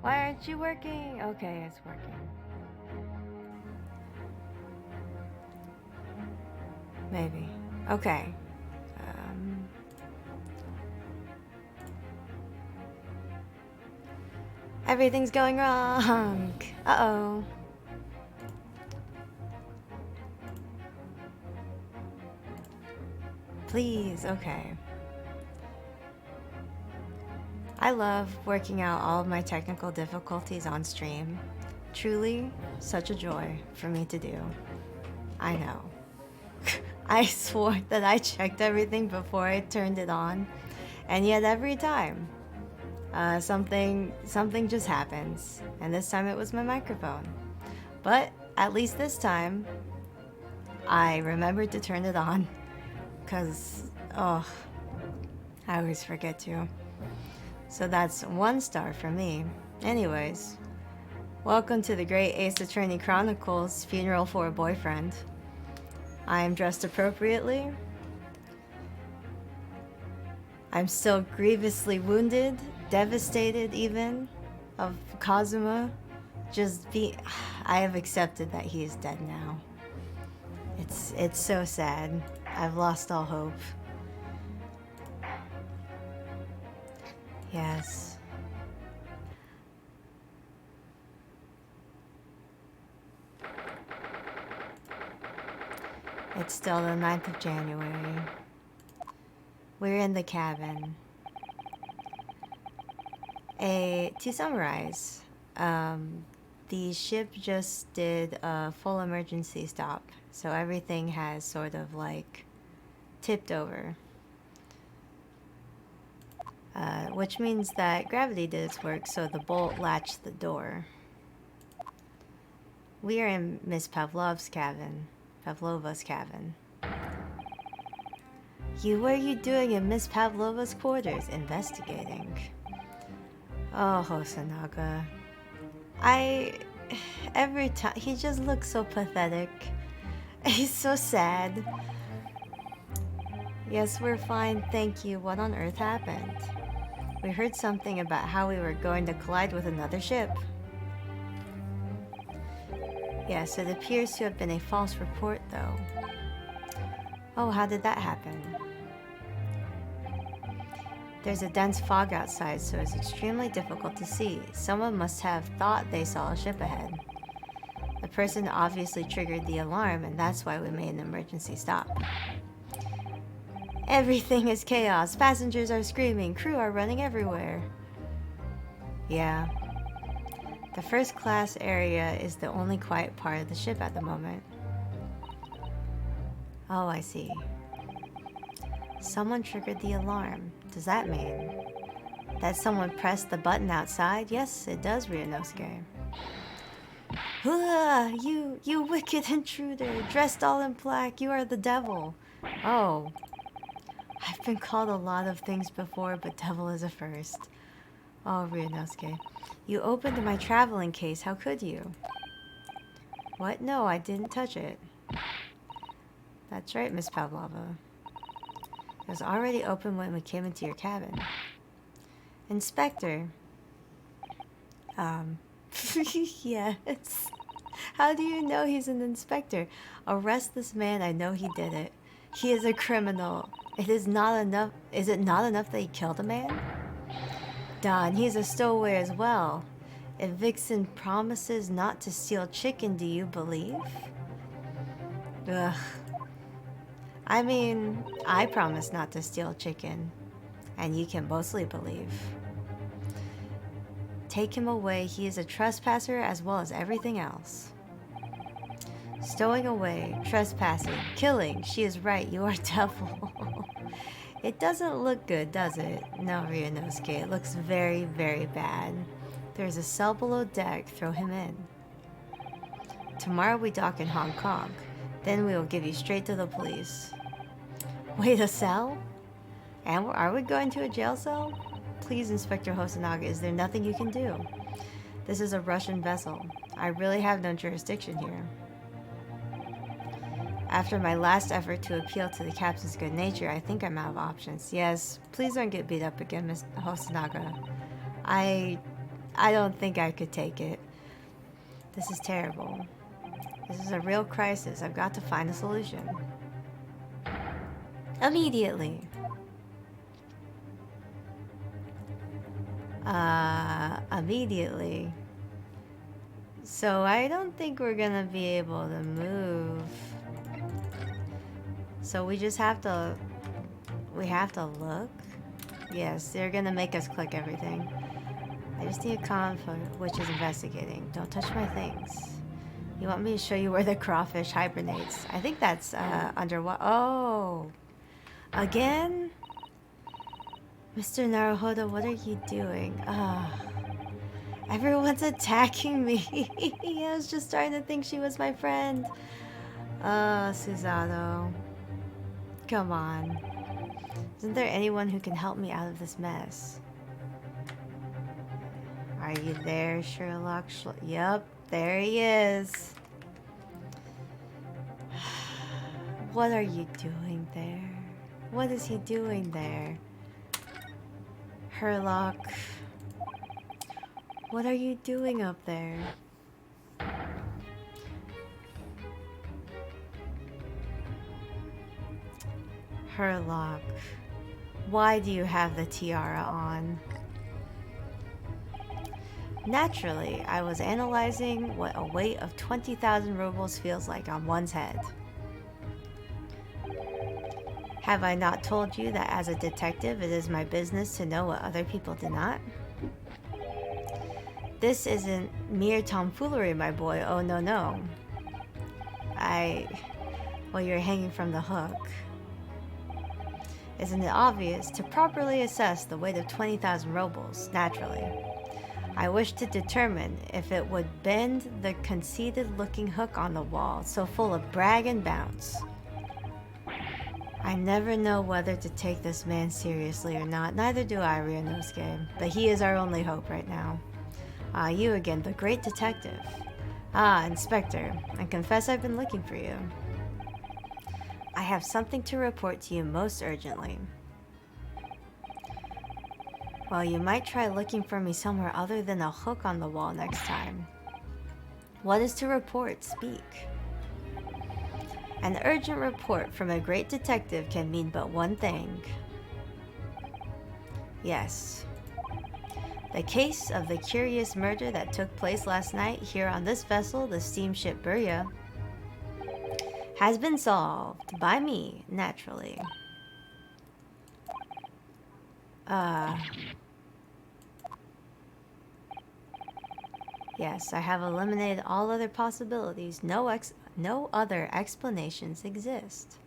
Why aren't you working? Okay, it's working. Maybe. Okay. Everything's going wrong. Uh-oh. Please, okay. I love working out all of my technical difficulties on stream. Truly, such a joy for me to do. I know. I swore that I checked everything before I turned it on, and yet every time, something just happens, and this time it was my microphone. But at least this time, I remembered to turn it on, cause oh, I always forget to. So that's 1 star for me. Anyways, welcome to the Great Ace Attorney Chronicles Funeral for a Boyfriend. I am dressed appropriately. I'm still grievously wounded, devastated even, of Kazuma. I have accepted that he is dead now. It's so sad. I've lost all hope. Yes. It's still the 9th of January. We're in the cabin. To summarize, the ship just did a full emergency stop, so everything has sort of like tipped over. Which means that gravity did its work, so the bolt latched the door. We are in Miss Pavlova's cabin. What are you doing in Miss Pavlova's quarters? Investigating. Oh, Hosonaga. Every time, he just looks so pathetic. He's so sad. Yes, we're fine, thank you. What on earth happened? We heard something about how we were going to collide with another ship. Yes, it appears to have been a false report, though. Oh, how did that happen? There's a dense fog outside, so it's extremely difficult to see. Someone must have thought they saw a ship ahead. The person obviously triggered the alarm, and that's why we made an emergency stop. Everything is chaos. Passengers are screaming. Crew are running everywhere. Yeah. The first class area is the only quiet part of the ship at the moment. Oh, I see. Someone triggered the alarm. Does that mean that someone pressed the button outside? Yes, it does, Ryunosuke. You wicked intruder, dressed all in black, you are the devil. Oh. I've been called a lot of things before, but devil is a first. Oh, Ryunosuke. You opened my traveling case, how could you? What? No, I didn't touch it. That's right, Miss Pavlova. It was already open when we came into your cabin. Inspector. Yes. How do you know he's an inspector? Arrest this man, I know he did it. He is a criminal. It is not enough. Is it not enough that he killed a man? Don, he's a stowaway as well. If Vixen promises not to steal chicken, do you believe? Ugh. I mean, I promise not to steal chicken, and you can mostly believe. Take him away, he is a trespasser as well as everything else. Stowing away, trespassing, killing, she is right, you are devil. It doesn't look good, does it? No, Ryunosuke, it looks very, very bad. There's a cell below deck, throw him in. Tomorrow we dock in Hong Kong. Then we will give you straight to the police. Wait, a cell? And are we going to a jail cell? Please, Inspector Hosonaga, is there nothing you can do? This is a Russian vessel. I really have no jurisdiction here. After my last effort to appeal to the captain's good nature, I think I'm out of options. Yes, please don't get beat up again, Miss Hosonaga. I I don't think I could take it. This is terrible. This is a real crisis. I've got to find a solution. Immediately. Immediately. So I don't think we're gonna be able to move. So we just have to... We have to look? Yes, they're gonna make us click everything. I just need a conflict, which is investigating. Don't touch my things. You want me to show you where the crawfish hibernates? I think that's underwater. Oh! Again? Mr. Naruhodo, what are you doing? Everyone's attacking me. I was just starting to think she was my friend. Susanoo. Come on. Isn't there anyone who can help me out of this mess? Are you there, Sherlock? Yep, there he is. What are you doing there? What is he doing there? Sherlock. What are you doing up there? Sherlock. Why do you have the tiara on? Naturally, I was analyzing what a weight of 20,000 rubles feels like on one's head. Have I not told you that as a detective, it is my business to know what other people do not? This isn't mere tomfoolery, my boy. Oh, no, no. Well, you're hanging from the hook. Isn't it obvious? To properly assess the weight of 20,000 rubles, naturally, I wish to determine if it would bend the conceited-looking hook on the wall, so full of brag and bounce. I never know whether to take this man seriously or not. Neither do I, Ryunosuke. But he is our only hope right now. You again, the great detective. Inspector. I confess I've been looking for you. I have something to report to you most urgently. Well, you might try looking for me somewhere other than a hook on the wall next time. What is to report? Speak. An urgent report from a great detective can mean but one thing. Yes. The case of the curious murder that took place last night here on this vessel, the steamship Burya, has been solved by me, naturally. Yes, I have eliminated all other possibilities. No other explanations exist.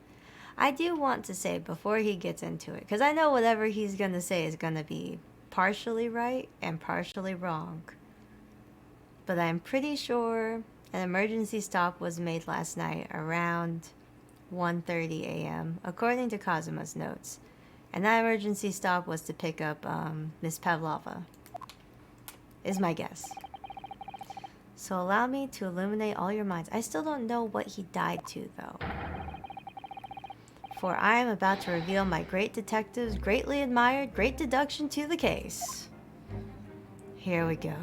I do want to say before he gets into it, because I know whatever he's going to say is going to be partially right and partially wrong. But I'm pretty sure an emergency stop was made last night around 1:30 a.m., according to Kazuma's notes. And that emergency stop was to pick up Miss Pavlova, is my guess. So allow me to illuminate all your minds. I still don't know what he died to, though. For I am about to reveal my great detective's greatly admired great deduction to the case. Here we go.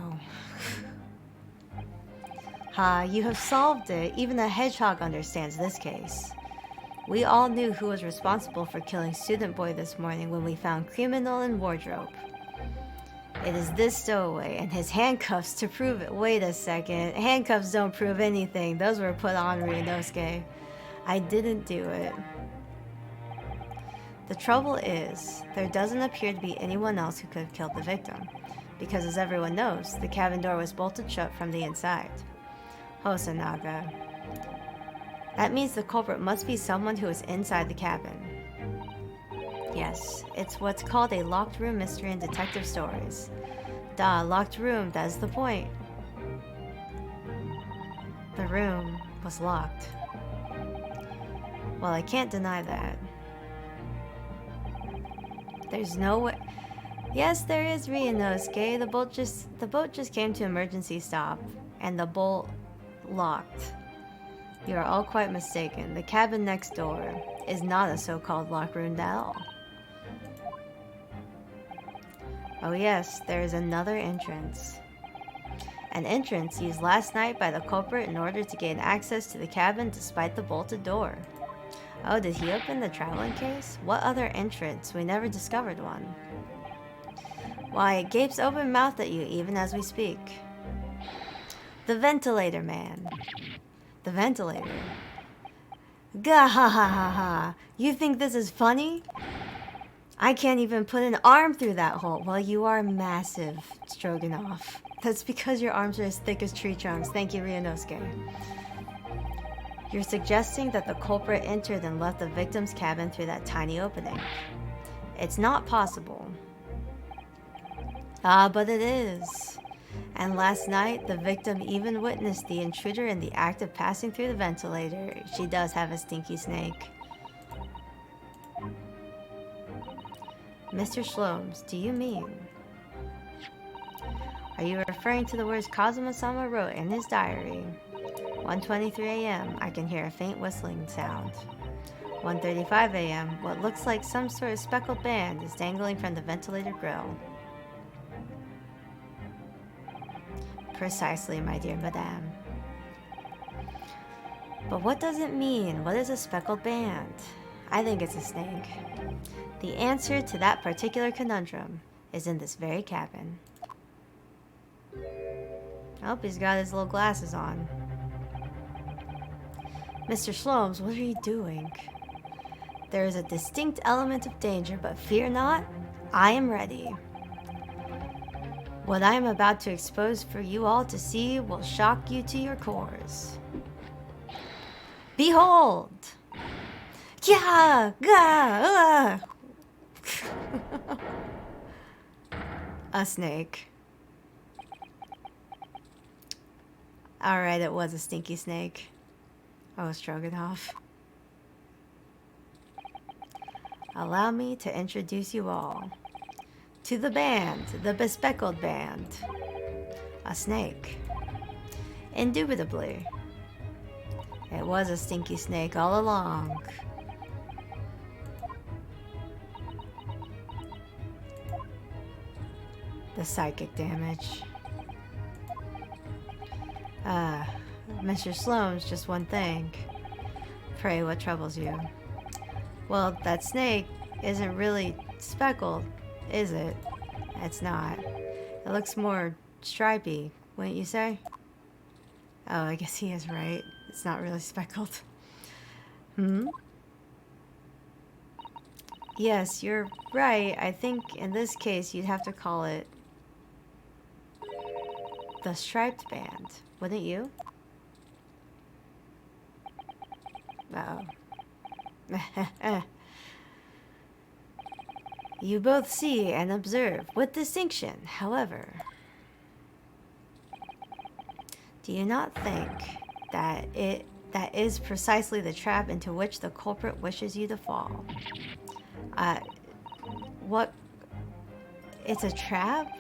You have solved it. Even a hedgehog understands this case. We all knew who was responsible for killing Student Boy this morning when we found criminal in wardrobe. It is this stowaway and his handcuffs to prove it. Wait a second. Handcuffs don't prove anything. Those were put on Ryunosuke. I didn't do it. The trouble is, there doesn't appear to be anyone else who could have killed the victim. Because as everyone knows, the cabin door was bolted shut from the inside. Hosonaga. That means the culprit must be someone who is inside the cabin. Yes, it's what's called a locked room mystery in detective stories. Duh, locked room, that's the point. The room was locked. Well, I can't deny that. There's no way... Yes, there is Ryunosuke. The boat just came to emergency stop, and the bolt locked. You are all quite mistaken. The cabin next door is not a so-called locked room at all. Oh yes, there is another entrance. An entrance used last night by the culprit in order to gain access to the cabin despite the bolted door. Oh, did he open the traveling case? What other entrance? We never discovered one. Why, it gapes open-mouthed at you even as we speak. The ventilator man. The ventilator. Gah ha ha ha ha. You think this is funny? I can't even put an arm through that hole. Well, you are massive, Stroganoff. That's because your arms are as thick as tree trunks. Thank you, Ryunosuke. You're suggesting that the culprit entered and left the victim's cabin through that tiny opening. It's not possible. Ah, but it is. And last night, the victim even witnessed the intruder in the act of passing through the ventilator. She does have a stinky snake. Mr. Shlomes, do you mean? Are you referring to the words Kazuma-sama wrote in his diary? 1:23 a.m., I can hear a faint whistling sound. 1:35 a.m., what looks like some sort of speckled band is dangling from the ventilator grill. Precisely, my dear madame. But what does it mean? What is a speckled band? I think it's a snake. The answer to that particular conundrum is in this very cabin. I hope he's got his little glasses on. Mr. Shlomes, what are you doing? There is a distinct element of danger, but fear not, I am ready. What I am about to expose for you all to see will shock you to your cores. Behold! Yeah! Gah! A snake. Alright, it was a stinky snake. Oh, Stroganoff. Allow me to introduce you all to the band, the bespeckled band. A snake. Indubitably. It was a stinky snake all along. The psychic damage. Mr. Sloane's just one thing. Pray, what troubles you? Well, that snake isn't really speckled, is it? It's not. It looks more stripy, wouldn't you say? Oh, I guess he is right. It's not really speckled. Yes, you're right. I think in this case you'd have to call it the striped band, wouldn't you? Oh. You both see and observe with distinction, however. Do you not think that that is precisely the trap into which the culprit wishes you to fall? What? It's a trap?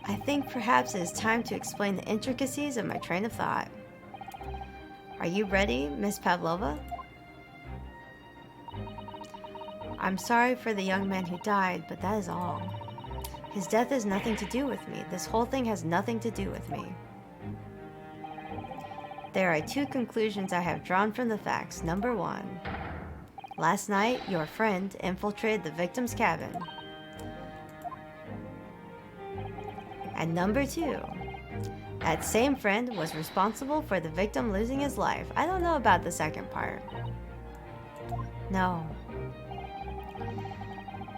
I think perhaps it is time to explain the intricacies of my train of thought. Are you ready, Miss Pavlova? I'm sorry for the young man who died, but that is all. His death has nothing to do with me. This whole thing has nothing to do with me. There are two conclusions I have drawn from the facts. Number one, last night your friend infiltrated the victim's cabin. And number two, that same friend was responsible for the victim losing his life. I don't know about the second part. No.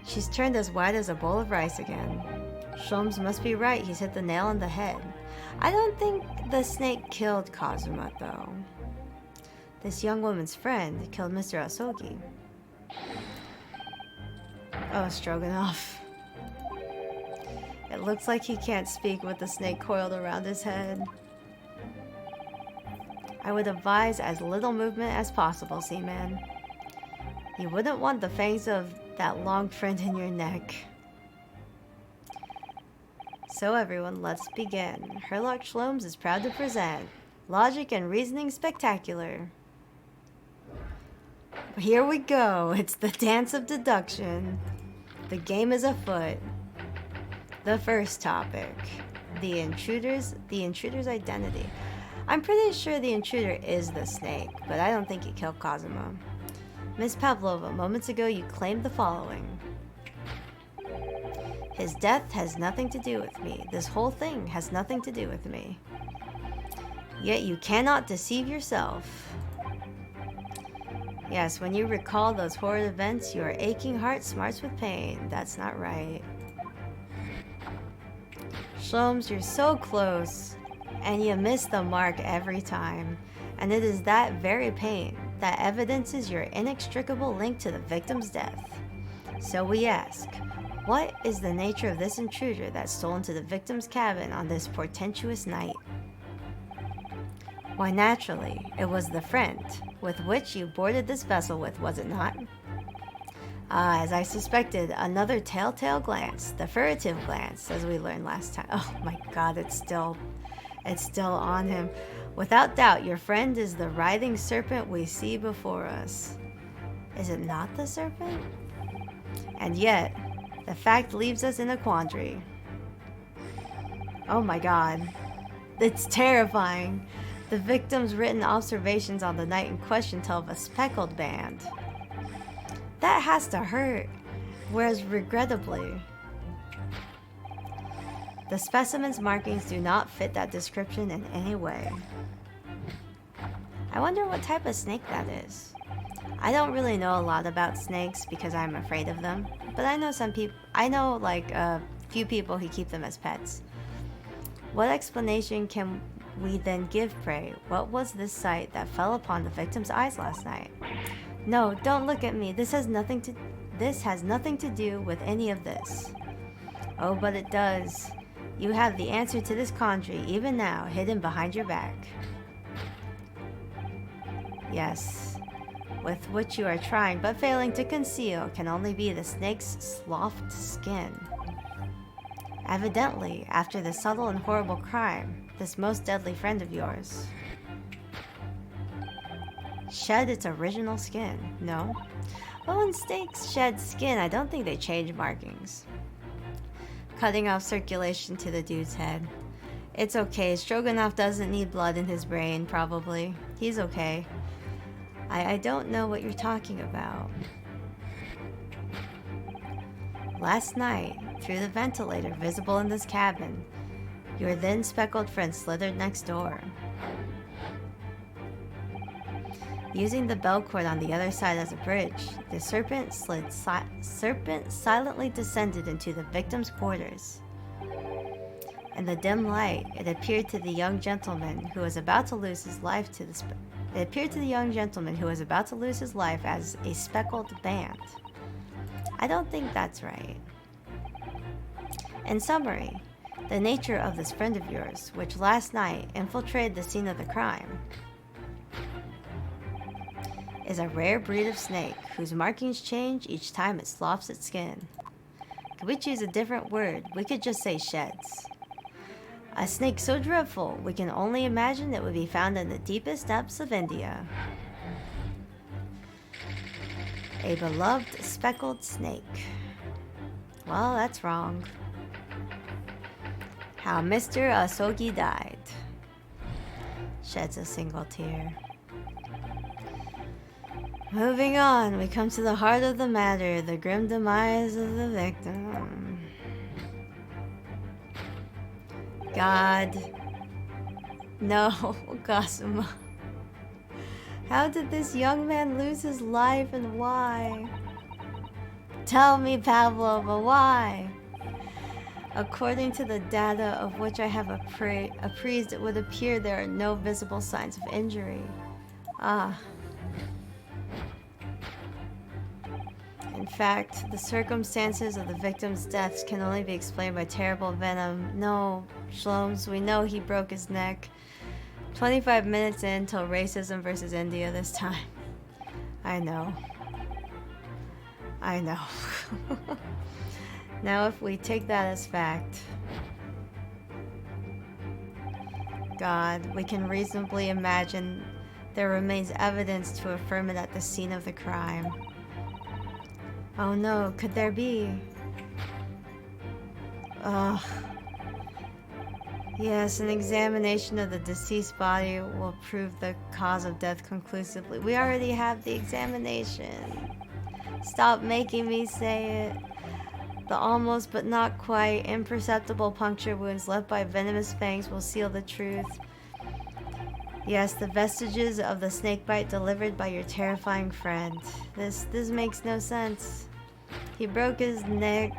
She's turned as white as a bowl of rice again. Shlomes must be right. He's hit the nail on the head. I don't think the snake killed Kazuma, though. This young woman's friend killed Mr. Asogi. Oh, Stroganoff. It looks like he can't speak with the snake coiled around his head. I would advise as little movement as possible, Seaman. You wouldn't want the fangs of that long friend in your neck. So everyone, let's begin. Herlock Shlomes is proud to present Logic and Reasoning Spectacular. Here we go. It's the dance of deduction. The game is afoot. The first topic, the intruder's identity. I'm pretty sure the intruder is the snake, but I don't think he killed Cosimo. Miss Pavlova, moments ago you claimed the following. His death has nothing to do with me. This whole thing has nothing to do with me. Yet you cannot deceive yourself. Yes, when you recall those horrid events, your aching heart smarts with pain. That's not right. Sholmes, you're so close, and you miss the mark every time. And it is that very pain that evidences your inextricable link to the victim's death. So we ask, what is the nature of this intruder that stole into the victim's cabin on this portentous night? Why, naturally, it was the friend with which you boarded this vessel with, was it not? As I suspected, another telltale glance, the furtive glance, as we learned last time. Oh my god, it's still on him. Without doubt, your friend is the writhing serpent we see before us. Is it not the serpent? And yet, the fact leaves us in a quandary. Oh my god. It's terrifying. The victim's written observations on the night in question tell of a speckled band. That has to hurt. Whereas regrettably, the specimen's markings do not fit that description in any way. I wonder what type of snake that is. I don't really know a lot about snakes because I'm afraid of them, but I know like a few people who keep them as pets. What explanation can we then give, pray? What was this sight that fell upon the victim's eyes last night? No, don't look at me. This has nothing to do with any of this. Oh, but it does. You have the answer to this quandary, even now, hidden behind your back. Yes, with which you are trying but failing to conceal can only be the snake's sloughed skin. Evidently, after this subtle and horrible crime, this most deadly friend of yours shed its original skin, no? Well, when snakes shed skin, I don't think they change markings. Cutting off circulation to the dude's head. It's okay, Stroganoff doesn't need blood in his brain, probably. He's okay. I don't know what you're talking about. Last night, through the ventilator visible in this cabin, your then speckled friend slithered next door. Using the bell cord on the other side as a bridge, the serpent silently descended into the victim's quarters. In the dim light, it appeared to the young gentleman who was about to lose his life as a speckled band. I don't think that's right. In summary, the nature of this friend of yours, which last night infiltrated the scene of the crime, is a rare breed of snake whose markings change each time it sloughs its skin. Could we choose a different word? We could just say sheds. A snake so dreadful, we can only imagine it would be found in the deepest depths of India. A beloved speckled snake. Well, that's wrong. How Mr. Asogi died. Sheds a single tear. Moving on, we come to the heart of the matter, the grim demise of the victim. God. No, Cosimo. How did this young man lose his life and why? Tell me, Pavlova, why? According to the data of which I have appraised, it would appear there are no visible signs of injury. In fact, the circumstances of the victim's deaths can only be explained by terrible venom. No, Sholmes, we know he broke his neck. 25 minutes in till racism versus India this time. I know. Now if we take that as fact, God, we can reasonably imagine there remains evidence to affirm it at the scene of the crime. Oh no, could there be? Ugh. Yes, an examination of the deceased body will prove the cause of death conclusively. We already have the examination. Stop making me say it. The almost but not quite imperceptible puncture wounds left by venomous fangs will seal the truth. Yes, the vestiges of the snakebite delivered by your terrifying friend. This makes no sense. He broke his neck.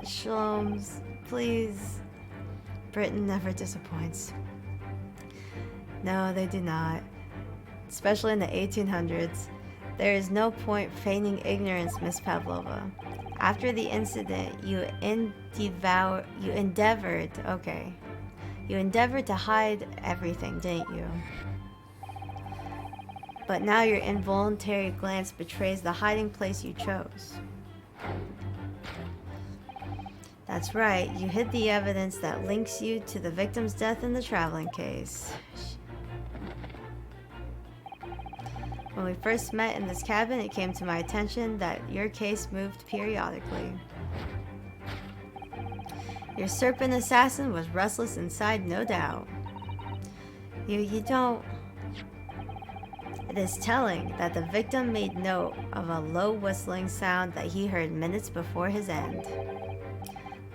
Shloms, please. Britain never disappoints. No, they do not. Especially in the 1800s. There is no point feigning ignorance, Miss Pavlova. After the incident, you endeavored to hide everything, didn't you? But now your involuntary glance betrays the hiding place you chose. That's right, you hid the evidence that links you to the victim's death in the traveling case. When we first met in this cabin, it came to my attention that your case moved periodically. Your serpent assassin was restless inside, no doubt. You don't... It is telling that the victim made note of a low whistling sound that he heard minutes before his end.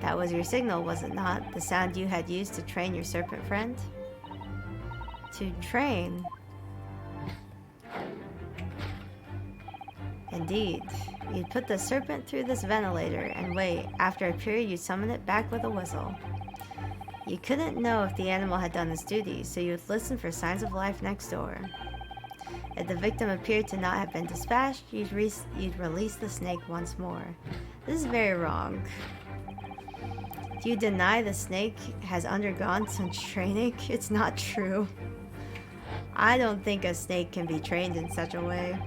That was your signal, was it not? The sound you had used to train your serpent friend? To train? Indeed. You'd put the serpent through this ventilator and wait. After a period, you'd summon it back with a whistle. You couldn't know if the animal had done its duty, so you would listen for signs of life next door. If the victim appeared to not have been dispatched, you'd release the snake once more. This is very wrong. Do you deny the snake has undergone some training? It's not true. I don't think a snake can be trained in such a way.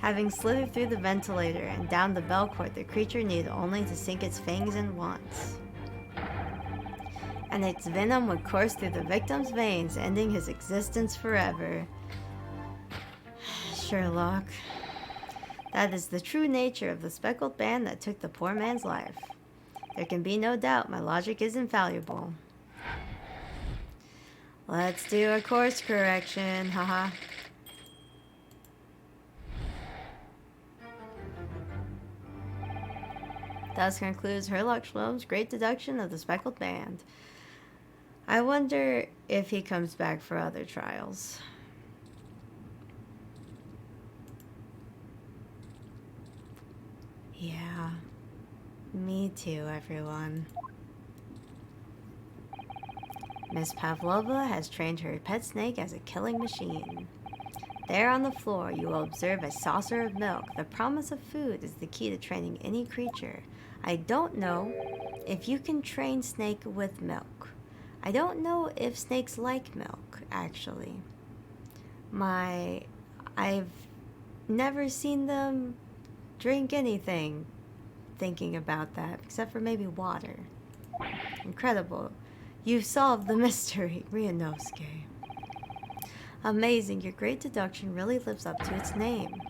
Having slithered through the ventilator and down the bell cord, the creature needed only to sink its fangs in once. And its venom would course through the victim's veins, ending his existence forever. Sherlock. That is the true nature of the speckled band that took the poor man's life. There can be no doubt my logic is infallible. Let's do a course correction, haha. Thus concludes Herlock Sholmes' great deduction of the speckled band. I wonder if he comes back for other trials. Yeah, me too, everyone. Miss Pavlova has trained her pet snake as a killing machine. There on the floor, you will observe a saucer of milk. The promise of food is the key to training any creature. I don't know if you can train snake with milk. I don't know if snakes like milk, actually. I've never seen them drink anything, thinking about that, except for maybe water. Incredible. You've solved the mystery, Ryunosuke. Amazing, your great deduction really lives up to its name.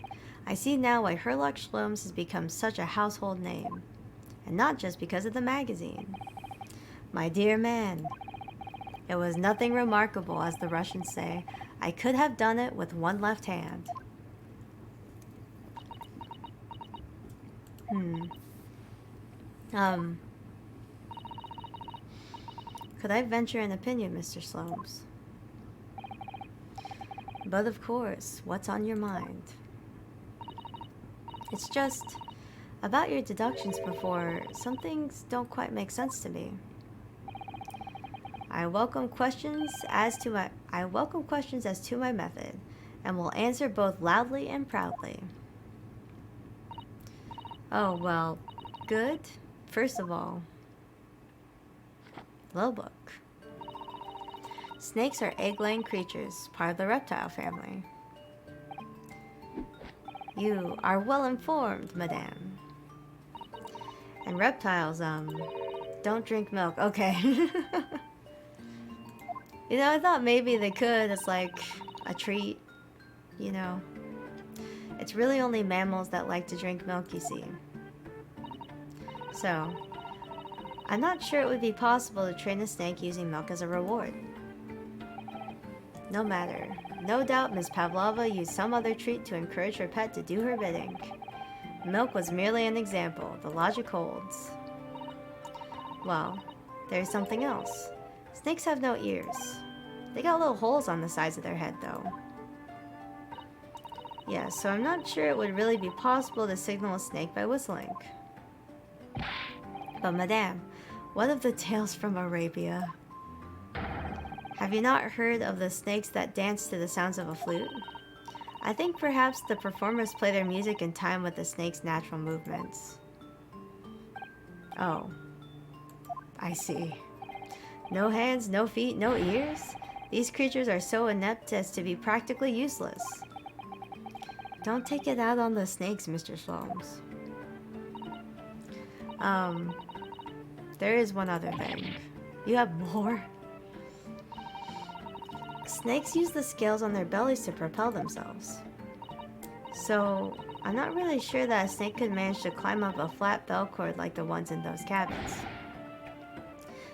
I see now why Herlock Sholmes has become such a household name. And not just because of the magazine. My dear man, it was nothing remarkable, as the Russians say. I could have done it with one left hand. Could I venture an opinion, Mr. Sholmes? But of course, what's on your mind? It's just, about your deductions before, some things don't quite make sense to me. I welcome questions as to my method, and will answer both loudly and proudly. Oh, well, good. First of all, the book. Snakes are egg-laying creatures, part of the reptile family. You are well informed, madame. And reptiles, don't drink milk. Okay. You know, I thought maybe they could. It's like a treat, you know. It's really only mammals that like to drink milk, you see. So, I'm not sure it would be possible to train a snake using milk as a reward. No matter. No doubt Miss Pavlova used some other treat to encourage her pet to do her bidding. Milk was merely an example. The logic holds. Well, there's something else. Snakes have no ears. They got little holes on the sides of their head, though. Yeah, so I'm not sure it would really be possible to signal a snake by whistling. But madame, what of the tales from Arabia? Have you not heard of the snakes that dance to the sounds of a flute? I think perhaps the performers play their music in time with the snake's natural movements. Oh, I see. No hands, no feet, no ears? These creatures are so inept as to be practically useless. Don't take it out on the snakes, Mr. Slomes. There is one other thing. You have more? Snakes use the scales on their bellies to propel themselves. So, I'm not really sure that a snake could manage to climb up a flat bell cord like the ones in those cabins.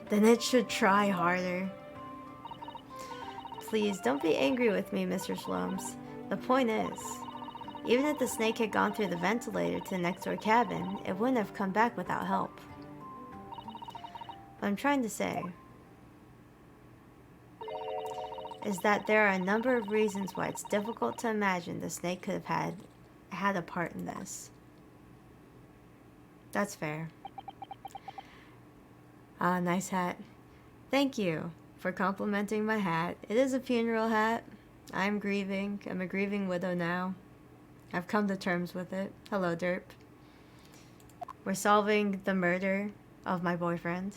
Then it should try harder. Please, don't be angry with me, Mr. Slomes. The point is, even if the snake had gone through the ventilator to the next door cabin, it wouldn't have come back without help. What I'm trying to say is that there are a number of reasons why it's difficult to imagine the snake could have had a part in this. That's fair. Ah, nice hat. Thank you for complimenting my hat. It is a funeral hat. I'm grieving. I'm a grieving widow now. I've come to terms with it. Hello, Derp. We're solving the murder of my boyfriend.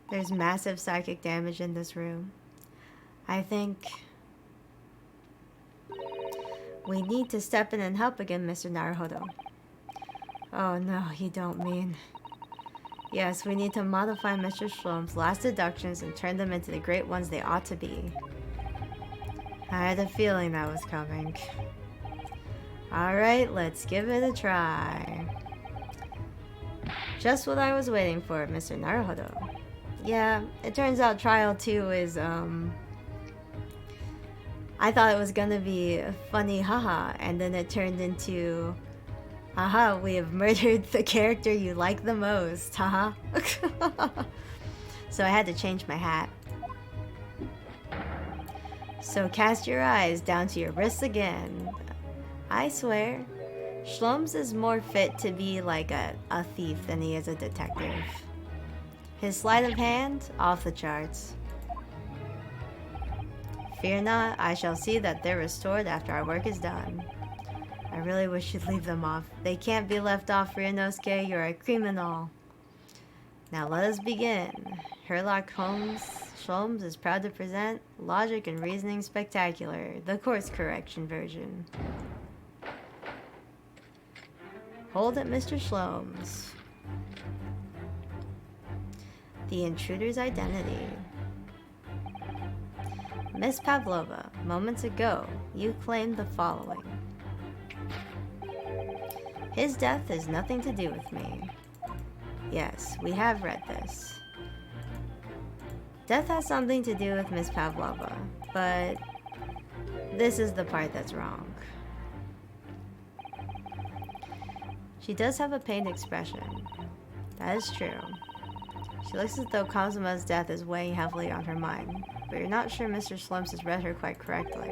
There's massive psychic damage in this room. I think we need to step in and help again, Mr. Naruhodo. Oh no, you don't mean... Yes, we need to modify Mr. Shlom's last deductions and turn them into the great ones they ought to be. I had a feeling that was coming. Alright, let's give it a try. Just what I was waiting for, Mr. Naruhodo. Yeah, it turns out Trial 2 is, I thought it was gonna be funny, haha, and then it turned into, haha, we have murdered the character you like the most, haha. So I had to change my hat. So cast your eyes down to your wrists again. I swear, Shloms is more fit to be like a thief than he is a detective. His sleight of hand, off the charts. Fear not, I shall see that they're restored after our work is done. I really wish you'd leave them off. They can't be left off, Ryunosuke. You're a criminal. Now let us begin. Sherlock Holmes Sholmes is proud to present Logic and Reasoning Spectacular, the course correction version. Hold it, Mr. Sholmes. The intruder's identity. Miss Pavlova, moments ago, you claimed the following. His death has nothing to do with me. Yes, we have read this. Death has something to do with Miss Pavlova, but this is the part that's wrong. She does have a pained expression. That is true. She looks as though Kazuma's death is weighing heavily on her mind, but you're not sure Mr. Slumps has read her quite correctly.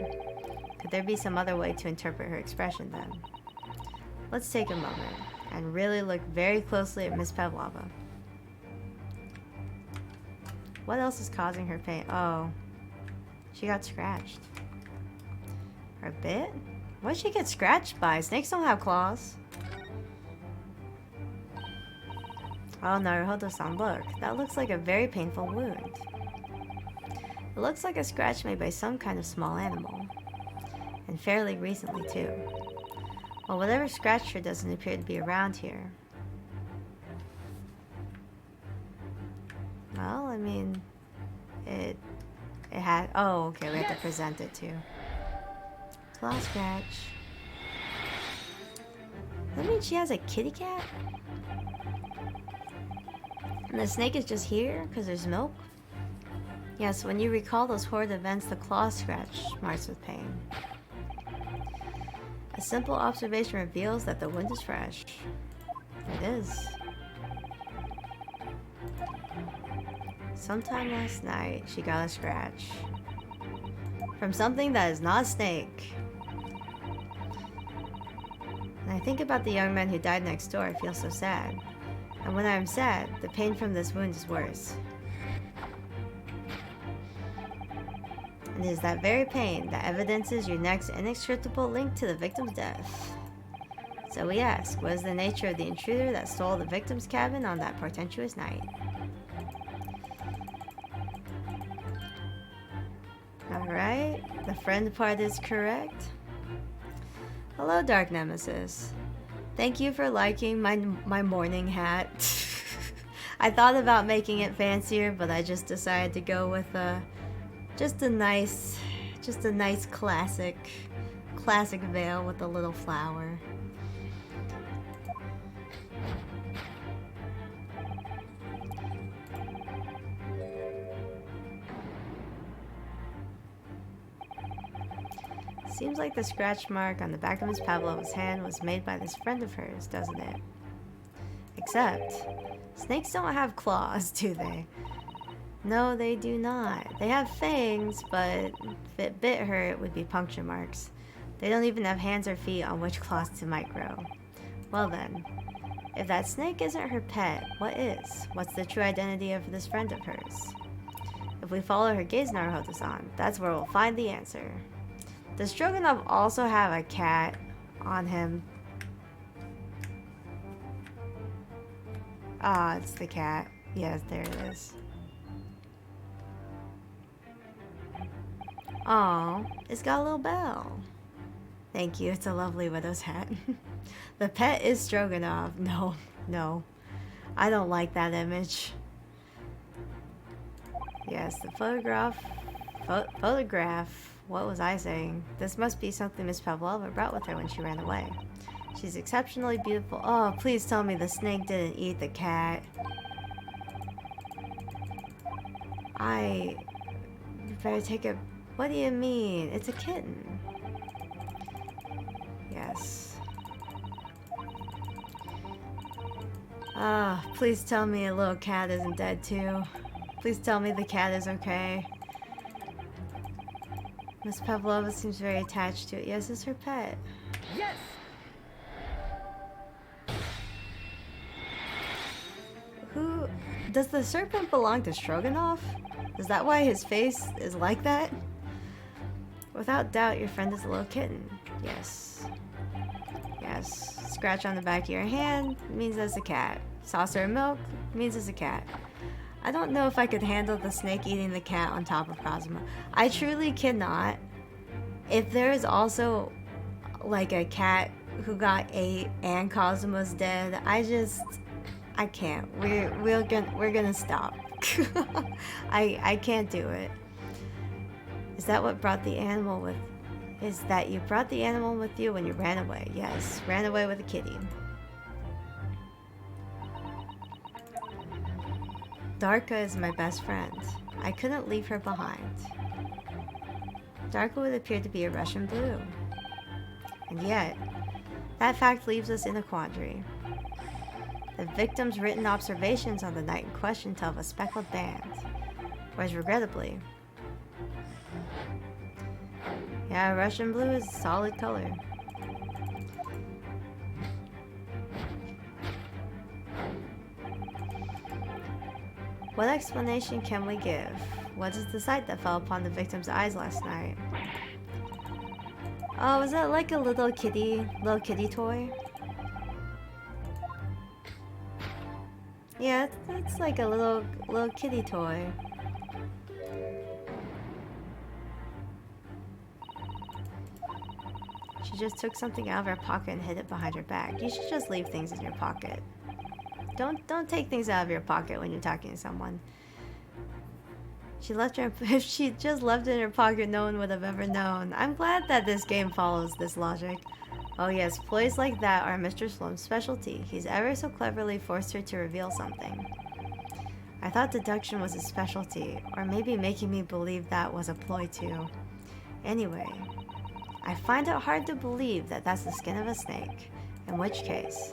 Could there be some other way to interpret her expression then? Let's take a moment and really look very closely at Miss Pavlova. What else is causing her pain? Oh, she got scratched. Her bit? What did she get scratched by? Snakes don't have claws. Oh, Naruhodo-san, look. That looks like a very painful wound. It looks like a scratch made by some kind of small animal. And fairly recently, too. Well, whatever scratched her doesn't appear to be around here. Well, I mean... It had... Oh, okay, we have to present it, too. Claw scratch. Does that mean she has a kitty cat? And the snake is just here because there's milk? Yes, when you recall those horrid events, the claw scratch marks with pain. A simple observation reveals that the wound is fresh. It is. Sometime last night, she got a scratch. From something that is not a snake. And I think about the young man who died next door, I feel so sad. And when I am sad, the pain from this wound is worse. And it is that very pain that evidences your next inextricable link to the victim's death. So we ask, what is the nature of the intruder that stole the victim's cabin on that portentous night? Alright, the friend part is correct. Hello, Dark Nemesis. Thank you for liking my morning hat. I thought about making it fancier, but I just decided to go with just a nice classic veil with a little flower. Seems like the scratch mark on the back of Miss Pavlova's hand was made by this friend of hers, doesn't it? Except, snakes don't have claws, do they? No, they do not. They have fangs, but if it bit her, it would be puncture marks. They don't even have hands or feet on which claws to might grow. Well then, if that snake isn't her pet, what is? What's the true identity of this friend of hers? If we follow her gaze, Naruhoto-san, that's where we'll find the answer. Does Stroganoff also have a cat on him? Ah, it's the cat. Yes, there it is. Aw, it's got a little bell. Thank you, it's a lovely widow's hat. The pet is Stroganoff. No. I don't like that image. Yes, the photograph. What was I saying? This must be something Miss Pavlova brought with her when she ran away. She's exceptionally beautiful. Oh, please tell me the snake didn't eat the cat. You better take a... What do you mean? It's a kitten. Yes. Ah, please tell me a little cat isn't dead too. Please tell me the cat is okay. Miss Pavlova seems very attached to it. Yes, it's her pet. Yes! Who... Does the serpent belong to Stroganoff? Is that why his face is like that? Without doubt, your friend is a little kitten. Yes. Yes. Scratch on the back of your hand means it's a cat. Saucer of milk means it's a cat. I don't know if I could handle the snake eating the cat on top of Cosmo. I truly cannot. If there is also like a cat who got ate and Cosmo's dead, I can't. We're gonna stop. I can't do it. Is that what brought the animal with? Is that you brought the animal with you when you ran away? Yes, ran away with a kitty. Darka is my best friend. I couldn't leave her behind. Darka would appear to be a Russian blue. And yet, that fact leaves us in a quandary. The victim's written observations on the night in question tell of a speckled band, whereas regrettably, yeah, Russian blue is a solid color. What explanation can we give? What is the sight that fell upon the victim's eyes last night? Oh, was that like a little kitty toy? Yeah, it's like a little kitty toy. She just took something out of her pocket and hid it behind her back. You should just leave things in your pocket. Don't take things out of your pocket when you're talking to someone. If she just left it in her pocket, no one would have ever known. I'm glad that this game follows this logic. Oh yes, ploys like that are Mr. Sloan's specialty. He's ever so cleverly forced her to reveal something. I thought deduction was his specialty, or maybe making me believe that was a ploy too. Anyway, I find it hard to believe that that's the skin of a snake. In which case,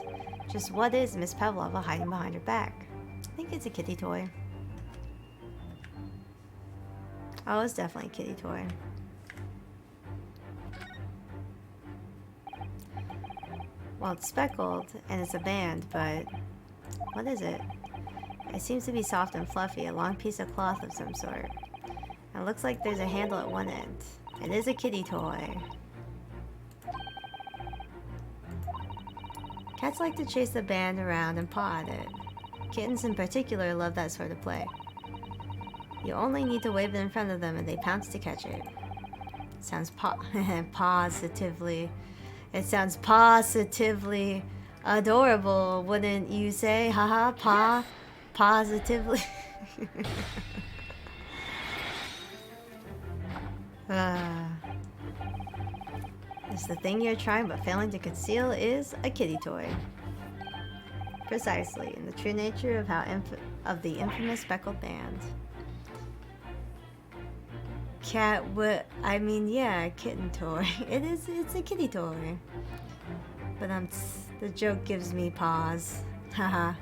just what is Miss Pavlova hiding behind her back? I think it's a kitty toy. Oh, it's definitely a kitty toy. Well, it's speckled, and it's a band, but... what is it? It seems to be soft and fluffy, a long piece of cloth of some sort. And it looks like there's a handle at one end. It is a kitty toy. Cats like to chase the band around and paw at it. Kittens in particular love that sort of play. You only need to wave it in front of them and they pounce to catch it. Sounds positively. It sounds positively adorable, wouldn't you say? Haha, positively. It's the thing you're trying but failing to conceal is a kitty toy. Precisely, in the true nature of the infamous speckled band. Yeah, kitten toy. It's a kitty toy. But the joke gives me pause. Haha.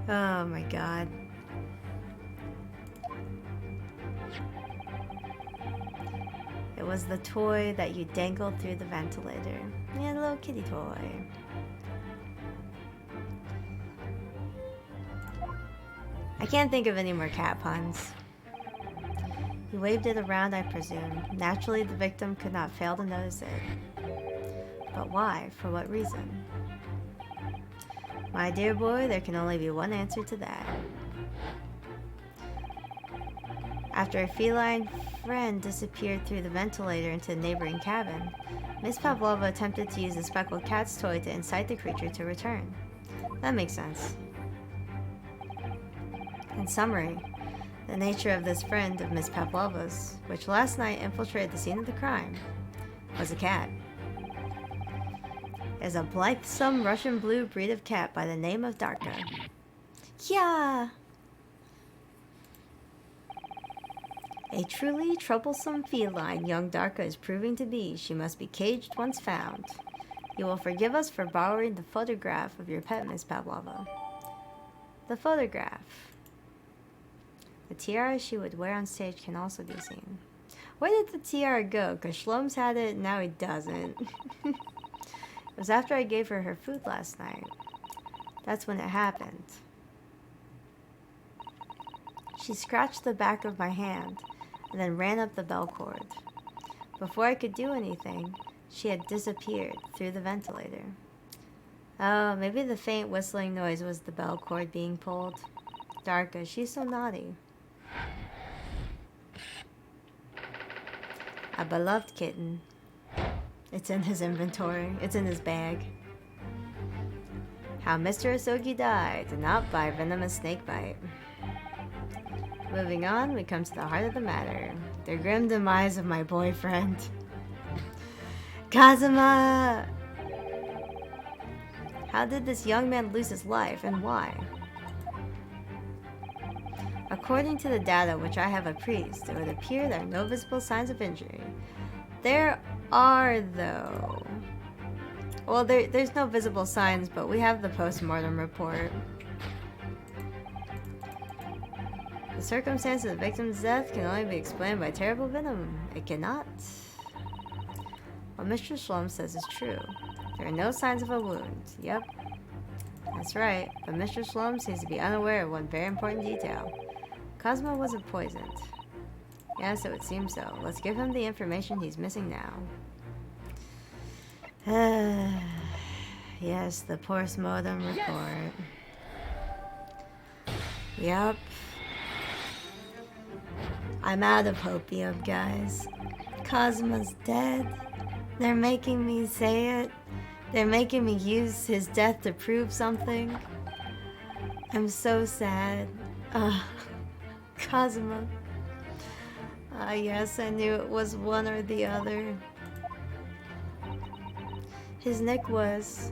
Oh my god. It was the toy that you dangled through the ventilator. Yeah, the little kitty toy. I can't think of any more cat puns. He waved it around, I presume. Naturally, the victim could not fail to notice it. But why? For what reason? My dear boy, there can only be one answer to that. After a feline friend disappeared through the ventilator into the neighboring cabin, Miss Pavlova attempted to use the speckled cat's toy to incite the creature to return. That makes sense. In summary, the nature of this friend of Miss Pavlova's, which last night infiltrated the scene of the crime, was a cat. It is a blithesome Russian blue breed of cat by the name of Darka. Yeah! A truly troublesome feline young Darka is proving to be. She must be caged once found. You will forgive us for borrowing the photograph of your pet, Miss Pavlova. The photograph. The tiara she would wear on stage can also be seen. Where did the tiara go? Because Shlom's had it, and now he doesn't. It was after I gave her food last night. That's when it happened. She scratched the back of my hand, and then ran up the bell cord. Before I could do anything, she had disappeared through the ventilator. Oh, maybe the faint whistling noise was the bell cord being pulled. Darka, she's so naughty. A beloved kitten. It's in his inventory. It's in his bag. How Mr. Asogi died, not by venomous snake bite. Moving on, we come to the heart of the matter. The grim demise of my boyfriend. Kazuma! How did this young man lose his life, and why? According to the data which I have appraised, it would appear there are no visible signs of injury. There are, though. Well, there's no visible signs, but we have the post-mortem report. The circumstance of the victim's death can only be explained by terrible venom. It cannot. What Mr. Shlom says is true. There are no signs of a wound. Yep. That's right, but Mr. Shlom seems to be unaware of one very important detail. Cosmo wasn't poisoned. Yes, it would seem so. Let's give him the information he's missing now. Yes, the post-mortem report. Yep. I'm out of hopium, guys. Cosmo's dead. They're making me say it. They're making me use his death to prove something. I'm so sad. Kazuma. Yes, I knew it was one or the other. His neck was...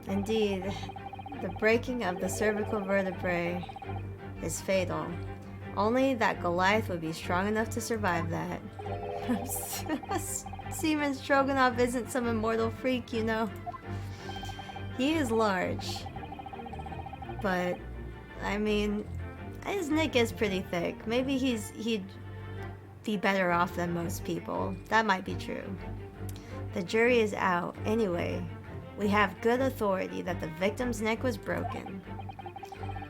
Indeed, the breaking of the cervical vertebrae is fatal. Only that Goliath would be strong enough to survive that. Seaman Stroganoff isn't some immortal freak, you know. He is large. But, I mean, his neck is pretty thick. Maybe he'd be better off than most people. That might be true. The jury is out. Anyway, we have good authority that the victim's neck was broken.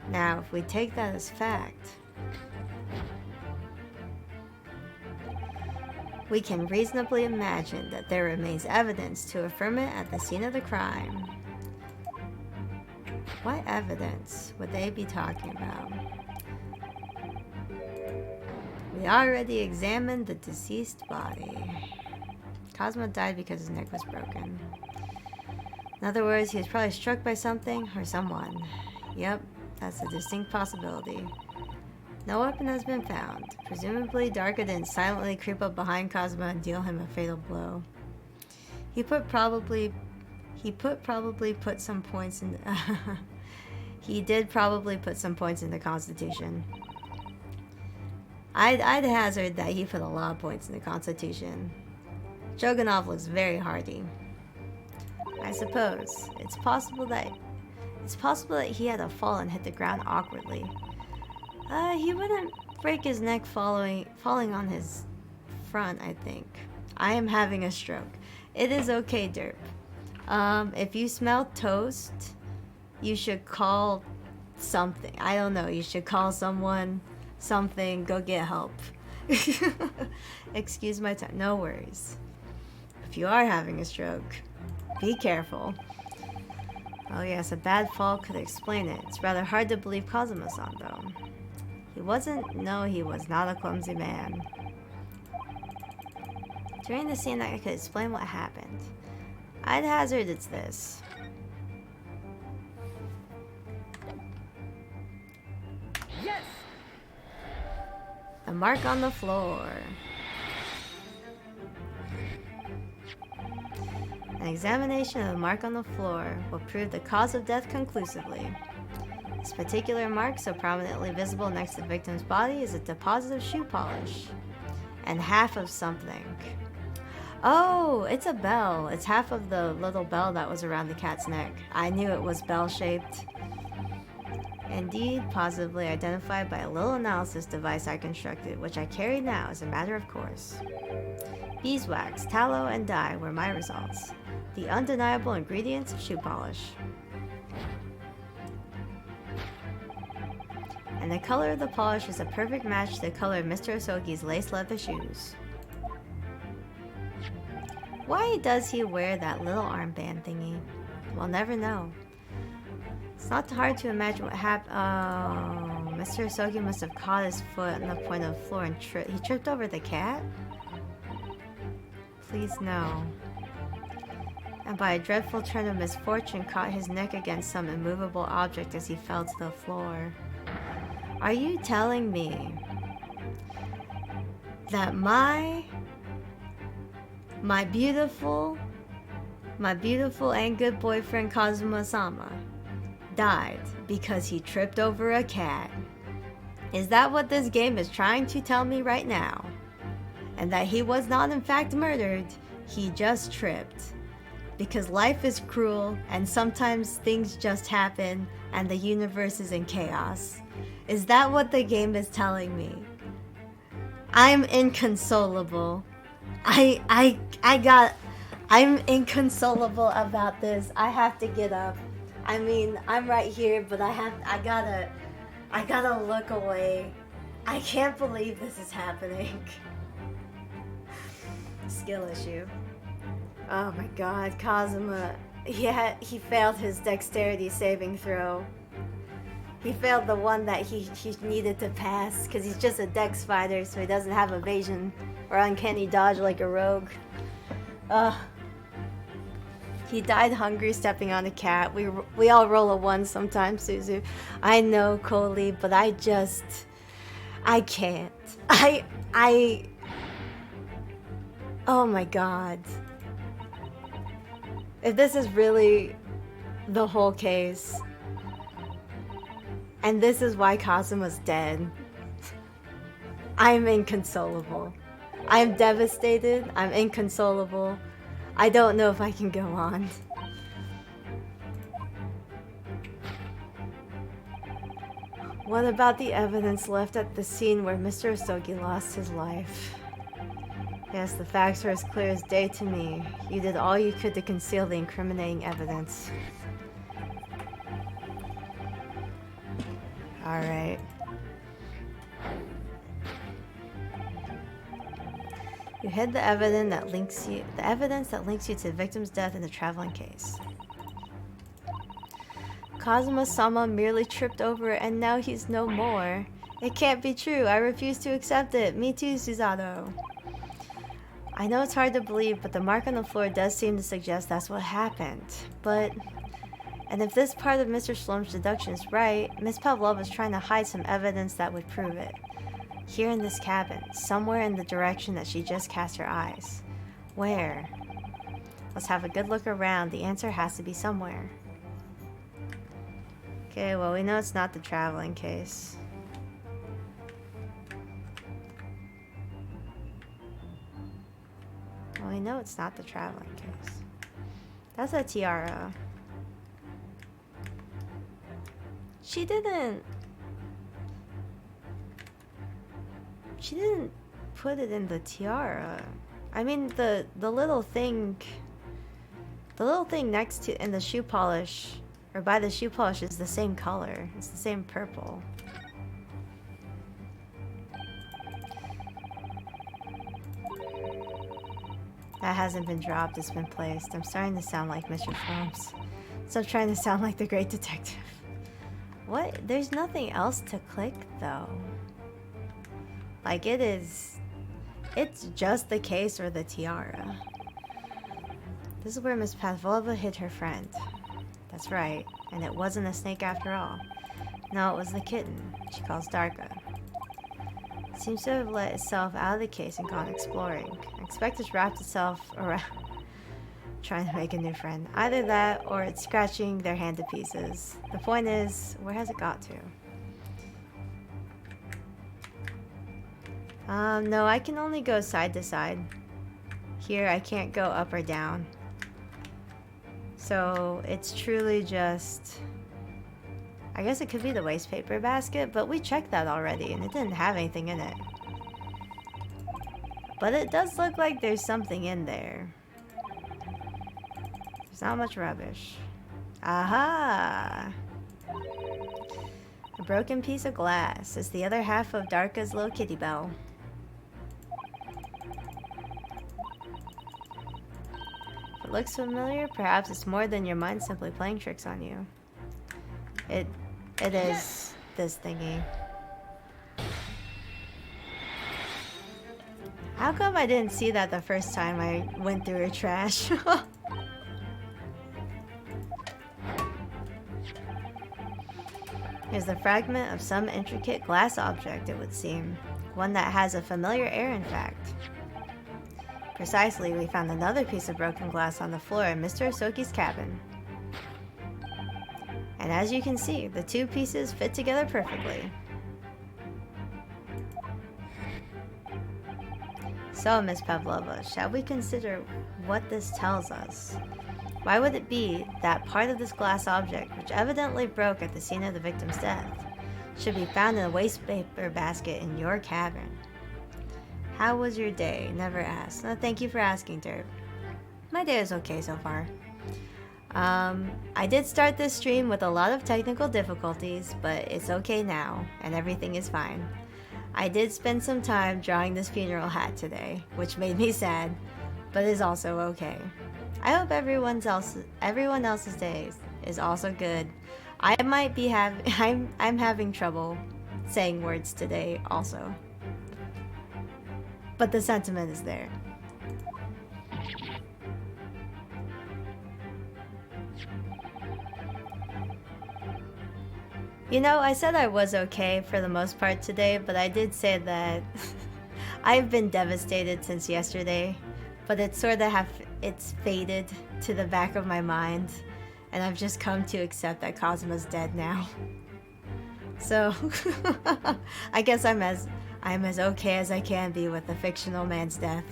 Now, if we take that as fact, we can reasonably imagine that there remains evidence to affirm it at the scene of the crime. What evidence would they be talking about? We already examined the deceased body. Cosmo died because his neck was broken. In other words, he was probably struck by something or someone. Yep, that's a distinct possibility. No weapon has been found. Presumably, Darka didn't silently creep up behind Cosmo and deal him a fatal blow. He did probably put some points in the Constitution. I'd hazard that he put a lot of points in the Constitution. Stroganoff looks very hardy. I suppose it's possible that he had a fall and hit the ground awkwardly. He wouldn't break his neck falling on his front, I think. I am having a stroke. It is okay, Derp. If you smell toast, you should call something. I don't know. You should call someone, something. Go get help. Excuse my time. No worries. If you are having a stroke, be careful. Oh yes, a bad fall could explain it. It's rather hard to believe Kazuma-san, though. He was not a clumsy man. During the scene, I could explain what happened. I'd hazard it's this. Yes! The mark on the floor. An examination of the mark on the floor will prove the cause of death conclusively. This particular mark, so prominently visible next to the victim's body, is a deposit of shoe polish. And half of something. Oh, it's a bell. It's half of the little bell that was around the cat's neck. I knew it was bell-shaped. Indeed, positively identified by a little analysis device I constructed, which I carry now as a matter of course. Beeswax, tallow, and dye were my results. The undeniable ingredients of shoe polish. And the color of the polish is a perfect match to the color of Mr. Osoki's lace leather shoes. Why does he wear that little armband thingy? We'll never know. It's not hard to imagine what happened. Oh, Mr. Osoki must have caught his foot on the point of the floor and he tripped over the cat? Please no. And by a dreadful turn of misfortune caught his neck against some immovable object as he fell to the floor. Are you telling me that my beautiful and good boyfriend Kazuma-sama died because he tripped over a cat? Is that what this game is trying to tell me right now? And that he was not in fact murdered, he just tripped. Because life is cruel and sometimes things just happen and the universe is in chaos. Is that what the game is telling me? I'm inconsolable. I'm inconsolable about this. I have to get up. I mean, I'm right here, but I gotta look away. I can't believe this is happening. Skill issue. Oh my god, Kazuma. He failed his dexterity saving throw. He failed the one that he needed to pass because he's just a dex fighter, so he doesn't have evasion or uncanny dodge like a rogue. He died hungry stepping on a cat. We all roll a 1 sometimes, Suzu. I know, Coley, but I can't. Oh my god. If this is really the whole case, and this is why Kazuma's dead, I'm inconsolable. I'm devastated. I'm inconsolable. I don't know if I can go on. What about the evidence left at the scene where Mr. Osogi lost his life? Yes, the facts are as clear as day to me. You did all you could to conceal the incriminating evidence. Alright. You hid the evidence that links you to the victim's death in the traveling case. Kazuma-sama merely tripped over it and now he's no more. It can't be true. I refuse to accept it. Me too, Susato. I know it's hard to believe, but the mark on the floor does seem to suggest that's what happened. And if this part of Mr. Shlom's deduction is right, Miss Pavlova is trying to hide some evidence that would prove it. Here in this cabin, somewhere in the direction that she just cast her eyes. Where? Let's have a good look around. The answer has to be somewhere. Okay, well, we know it's not the traveling case. Well, we know it's not the traveling case. That's a tiara. She didn't put it in the tiara. I mean, the little thing next to in the shoe polish, or by the shoe polish, is the same color. It's the same purple. That hasn't been dropped, it's been placed. I'm starting to sound like Mr. Holmes. So I'm trying to sound like the great detective. What? There's nothing else to click, though. Like, it's just the case or the tiara. This is where Miss Pavlova hid her friend. That's right, and it wasn't a snake after all. No, it was the kitten she calls Darka. It seems to have let itself out of the case and gone exploring. I expect it's wrapped itself around trying to make a new friend. Either that, or it's scratching their hand to pieces. The point is, where has it got to? No, I can only go side to side. Here, I can't go up or down. So, it's truly just... I guess it could be the waste paper basket, but we checked that already, and it didn't have anything in it. But it does look like there's something in there. There's not much rubbish. Aha! A broken piece of glass. It's the other half of Darka's little kitty bell. If it looks familiar, perhaps it's more than your mind simply playing tricks on you. It is this thingy. How come I didn't see that the first time I went through her trash? Here's the fragment of some intricate glass object, it would seem. One that has a familiar air, in fact. Precisely, we found another piece of broken glass on the floor in Mr. Osoki's cabin. And as you can see, the two pieces fit together perfectly. So, Miss Pavlova, shall we consider what this tells us? Why would it be that part of this glass object, which evidently broke at the scene of the victim's death, should be found in a waste paper basket in your cabin? How was your day? Never asked. No, thank you for asking, Derp. My day is okay so far. I did start this stream with a lot of technical difficulties, but it's okay now, and everything is fine. I did spend some time drawing this funeral hat today, which made me sad, but is also okay. I hope everyone else's day is also good. I might be I'm having trouble saying words today also. But the sentiment is there. You know, I said I was okay for the most part today, but I did say that I've been devastated since yesterday, but it's faded to the back of my mind, and I've just come to accept that Kazuma's dead now. So I guess I'm as okay as I can be with a fictional man's death.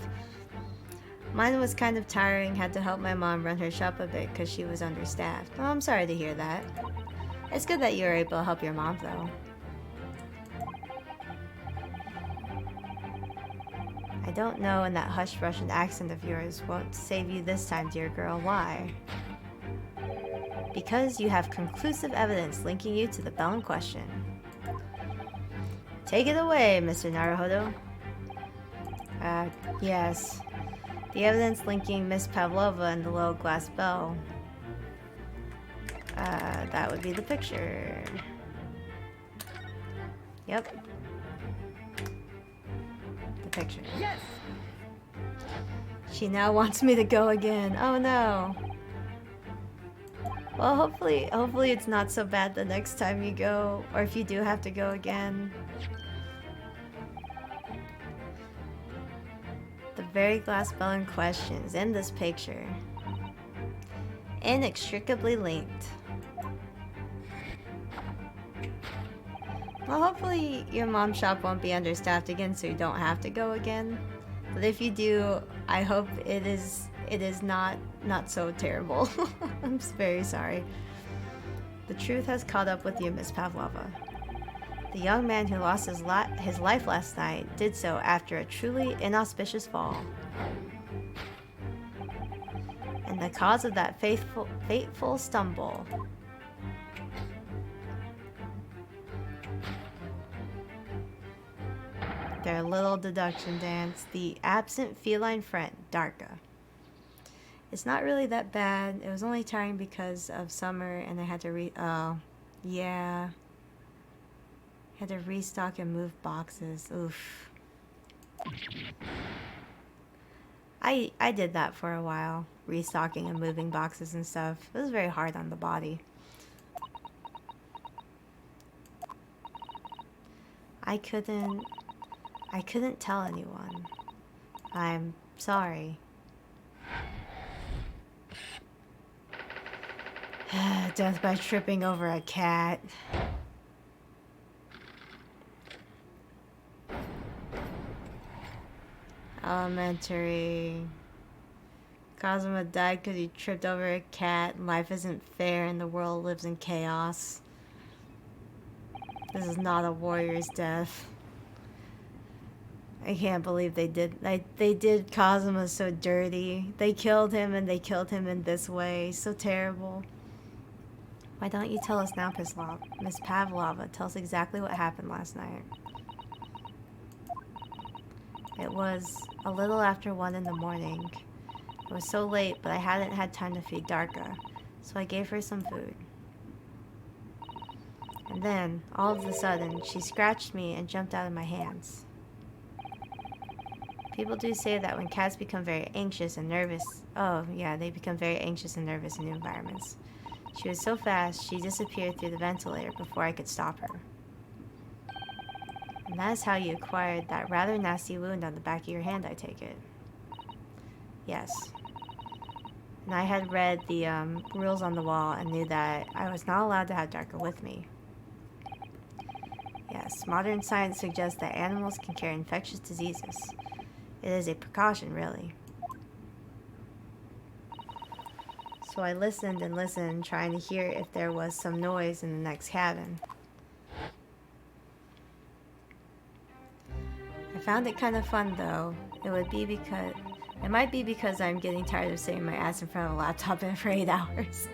Mine was kind of tiring, had to help my mom run her shop a bit because she was understaffed. Oh, I'm sorry to hear that. It's good that you were able to help your mom, though. I don't know, and that hushed Russian accent of yours won't save you this time, dear girl. Why? Because you have conclusive evidence linking you to the bell in question. Take it away, Mr. Naruhodo. Yes. The evidence linking Miss Pavlova and the little glass bell. That would be the picture. Yep. The picture. Yes! She now wants me to go again. Oh no. Well, hopefully it's not so bad the next time you go, or if you do have to go again. The very glass bell in question is in this picture. Inextricably linked. Well, hopefully your mom's shop won't be understaffed again, so you don't have to go again. But if you do, I hope it is not so terrible. I'm very sorry. The truth has caught up with you, Miss Pavlova. The young man who lost his life last night did so after a truly inauspicious fall. And the cause of that fateful stumble. Their little deduction dance, the absent feline friend, Darka. It's not really that bad. It was only tiring because of summer and I had to yeah. Had to restock and move boxes. Oof. I did that for a while. Restocking and moving boxes and stuff. It was very hard on the body. I couldn't tell anyone. I'm sorry. Death by tripping over a cat. Elementary. Kazuma died because he tripped over a cat. Life isn't fair and the world lives in chaos. This is not a warrior's death. I can't believe they did Kazuma so dirty. They killed him and they killed him in this way. So terrible. Why don't you tell us now, Miss Pavlova? Tell us exactly what happened last night. It was a little after 1 in the morning. It was so late, but I hadn't had time to feed Darka, so I gave her some food. And then, all of a sudden, she scratched me and jumped out of my hands. People do say that when cats become very anxious and nervous... Oh, yeah, they become very anxious and nervous in new environments. She was so fast, she disappeared through the ventilator before I could stop her. And that is how you acquired that rather nasty wound on the back of your hand, I take it. Yes. And I had read the rules on the wall and knew that I was not allowed to have Darka with me. Yes, modern science suggests that animals can carry infectious diseases. It is a precaution, really. So I listened and listened, trying to hear if there was some noise in the next cabin. I found it kind of fun, though. It might be because I'm getting tired of sitting my ass in front of a laptop for 8 hours.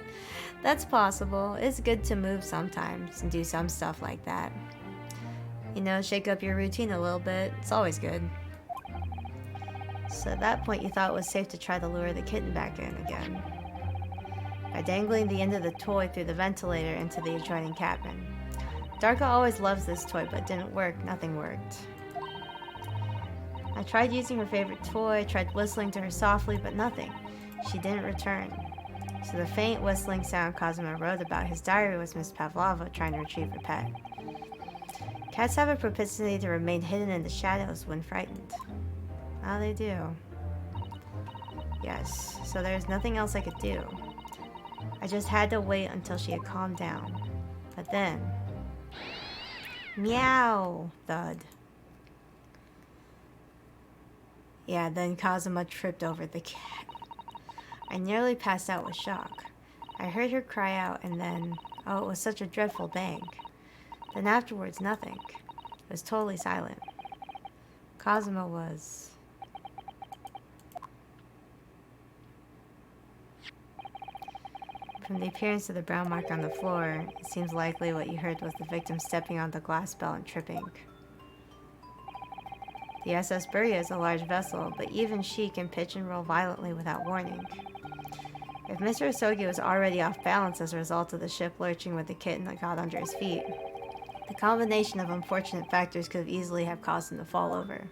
That's possible. It's good to move sometimes and do some stuff like that. You know, shake up your routine a little bit. It's always good. So at that point, you thought it was safe to try to lure the kitten back in again. By dangling the end of the toy through the ventilator into the adjoining cabin. Darka always loves this toy, but it didn't work. Nothing worked. I tried using her favorite toy, tried whistling to her softly, but nothing. She didn't return. So the faint whistling sound Cosmo wrote about his diary was Miss Pavlova trying to retrieve her pet. Cats have a propensity to remain hidden in the shadows when frightened. Oh, they do. Yes, so there's nothing else I could do. I just had to wait until she had calmed down. But then... Meow! Thud. Yeah, then Kazuma tripped over the cat. I nearly passed out with shock. I heard her cry out and then... Oh, it was such a dreadful bang. Then afterwards, nothing. It was totally silent. Kazuma was... From the appearance of the brown mark on the floor, it seems likely what you heard was the victim stepping on the glass bell and tripping. The SS Buria is a large vessel, but even she can pitch and roll violently without warning. If Mr. Asogi was already off balance as a result of the ship lurching with the kitten that got under his feet, the combination of unfortunate factors could have easily have caused him to fall over.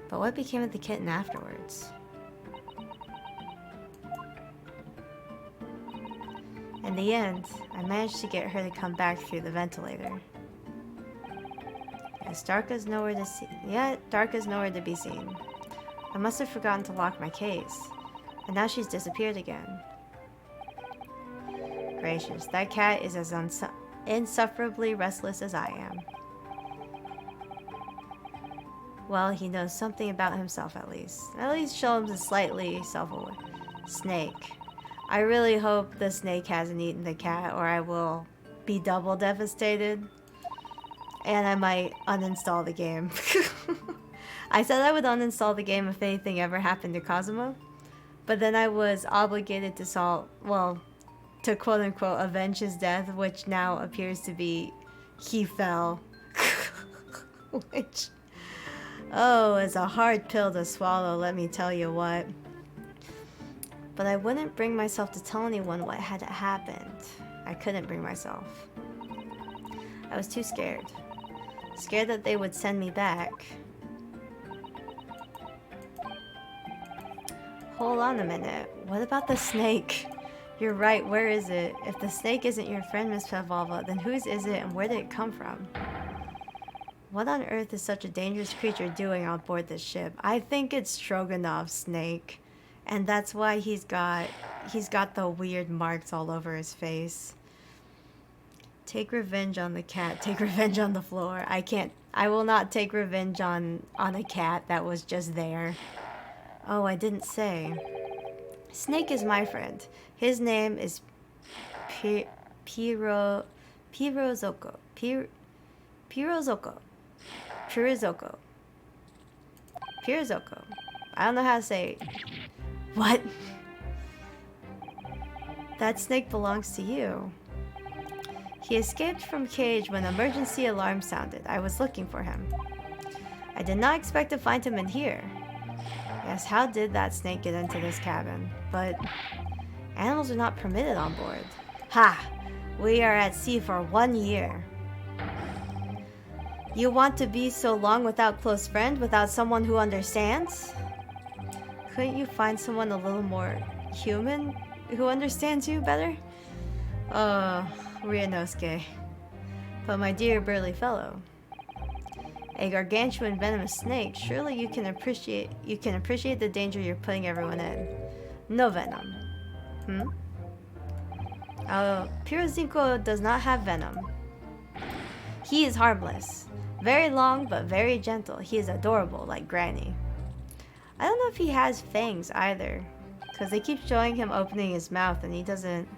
But what became of the kitten afterwards? In the end, I managed to get her to come back through the ventilator. Yes, dark is nowhere to be seen. I must have forgotten to lock my case, and now she's disappeared again. Gracious, that cat is as insufferably restless as I am. Well, he knows something about himself at least. At least show him slightly self-aware. Snake. I really hope the snake hasn't eaten the cat or I will be double devastated. And I might uninstall the game. I said I would uninstall the game if anything ever happened to Kazuma. But then I was obligated to to quote-unquote avenge his death, which now appears to be he fell. Which... Oh, it's a hard pill to swallow, let me tell you what. But I wouldn't bring myself to tell anyone what had happened. I couldn't bring myself. I was too scared. Scared that they would send me back. Hold on a minute. What about the snake? You're right, where is it? If the snake isn't your friend, Miss Pavlova, then whose is it and where did it come from? What on earth is such a dangerous creature doing on board this ship? I think it's Stroganov's snake. And that's why he's got the weird marks all over his face. Take revenge on the cat. Take revenge on the floor. I will not take revenge on a cat that was just there. Oh, I didn't say. Snake is my friend. His name is Pirozoko. Pirizoko. I don't know how to say it. What? That snake belongs to you. He escaped from cage when emergency alarm sounded. I was looking for him. I did not expect to find him in here. Yes, how did that snake get into this cabin? But animals are not permitted on board. Ha! We are at sea for 1 year. You want to be so long without close friend, without someone who understands? Couldn't you find someone a little more human who understands you better? Ryunosuke. But my dear burly fellow, a gargantuan venomous snake, surely you can appreciate the danger you're putting everyone in. No venom. Pirozinko does not have venom. He is harmless. Very long, but very gentle. He is adorable, like Granny. I don't know if he has fangs either, because they keep showing him opening his mouth and he doesn't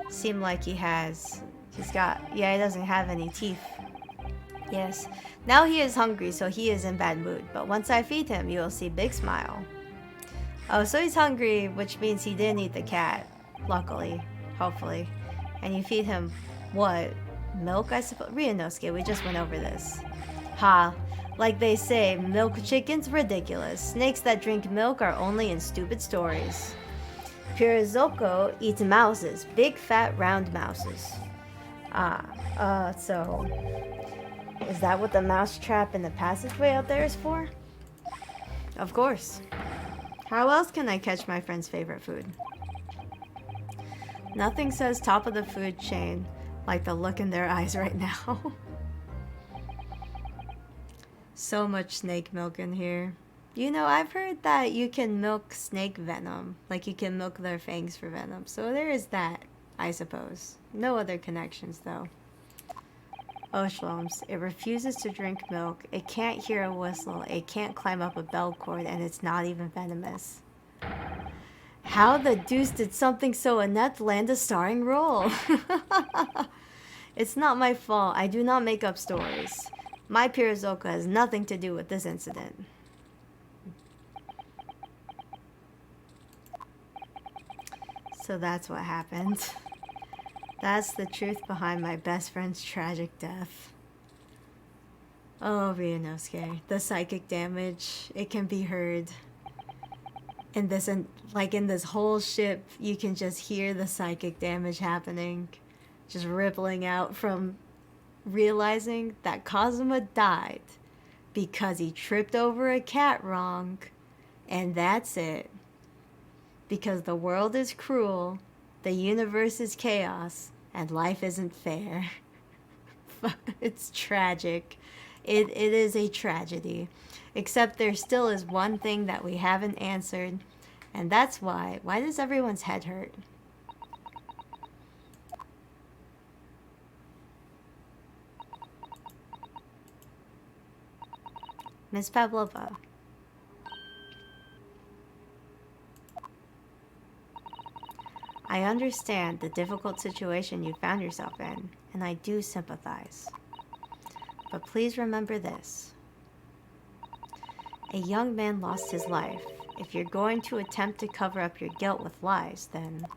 seem like he has. He doesn't have any teeth. Yes. Now he is hungry, so he is in bad mood, but once I feed him, you will see big smile. Oh, so he's hungry, which means he didn't eat the cat. Luckily. Hopefully. And you feed him what? Milk, I suppose? Ryunosuke, we just went over this. Ha. Like they say, milk chicken's ridiculous. Snakes that drink milk are only in stupid stories. Pirizoko eats mouses. Big, fat, round mouses. So... Is that what the mouse trap in the passageway out there is for? Of course. How else can I catch my friend's favorite food? Nothing says top of the food chain like the look in their eyes right now. So much snake milk in here. You know, I've heard that you can milk snake venom. Like you can milk their fangs for venom. So there is that, I suppose. No other connections though. Oh, Shloms, it refuses to drink milk, it can't hear a whistle, it can't climb up a bell cord, and it's not even venomous. How the deuce did something so inept land a starring role? It's not my fault, I do not make up stories. My Pirazoka has nothing to do with this incident. So that's what happened. That's the truth behind my best friend's tragic death. Oh, Ryunosuke, the psychic damage, it can be heard. In this, like in this whole ship, you can just hear the psychic damage happening. Just rippling out from realizing that Kazuma died because he tripped over a cat wrong. And that's it. Because the world is cruel, the universe is chaos, and life isn't fair. It's tragic. It is a tragedy. Except there still is one thing that we haven't answered, and that's why does everyone's head hurt? Miss Pavlova. I understand the difficult situation you found yourself in, and I do sympathize. But please remember this. A young man lost his life. If you're going to attempt to cover up your guilt with lies, then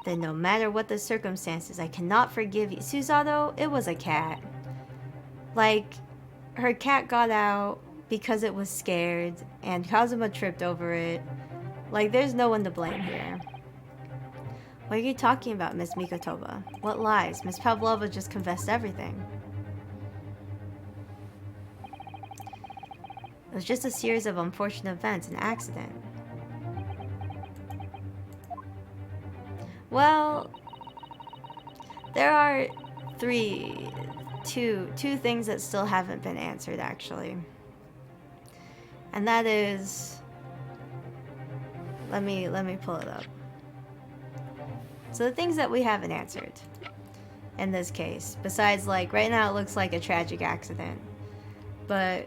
no matter what the circumstances, I cannot forgive you. Susato, it was a cat. Like, her cat got out because it was scared, and Kazuma tripped over it. Like, there's no one to blame here. What are you talking about, Miss Mikotoba? What lies? Miss Pavlova just confessed everything. It was just a series of unfortunate events, an accident. Well, there are two things that still haven't been answered, actually. And that is, let me pull it up. So the things that we haven't answered in this case, besides, like, right now it looks like a tragic accident, but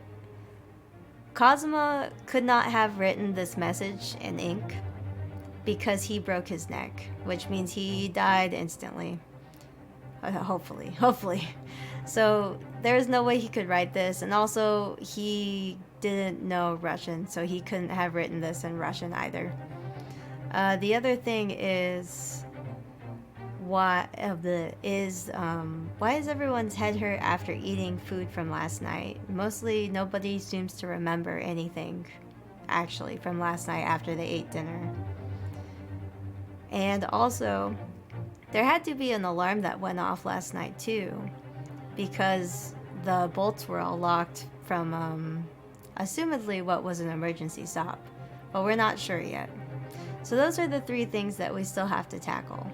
Kazuma could not have written this message in ink because he broke his neck, which means he died instantly. Hopefully. So there's no way he could write this, and also he didn't know Russian, so he couldn't have written this in Russian either. The other thing is, why is everyone's head hurt after eating food from last night? Mostly nobody seems to remember anything actually from last night after they ate dinner. And also, there had to be an alarm that went off last night too, because the bolts were all locked from assumedly what was an emergency stop, but we're not sure yet. So those are the three things that we still have to tackle.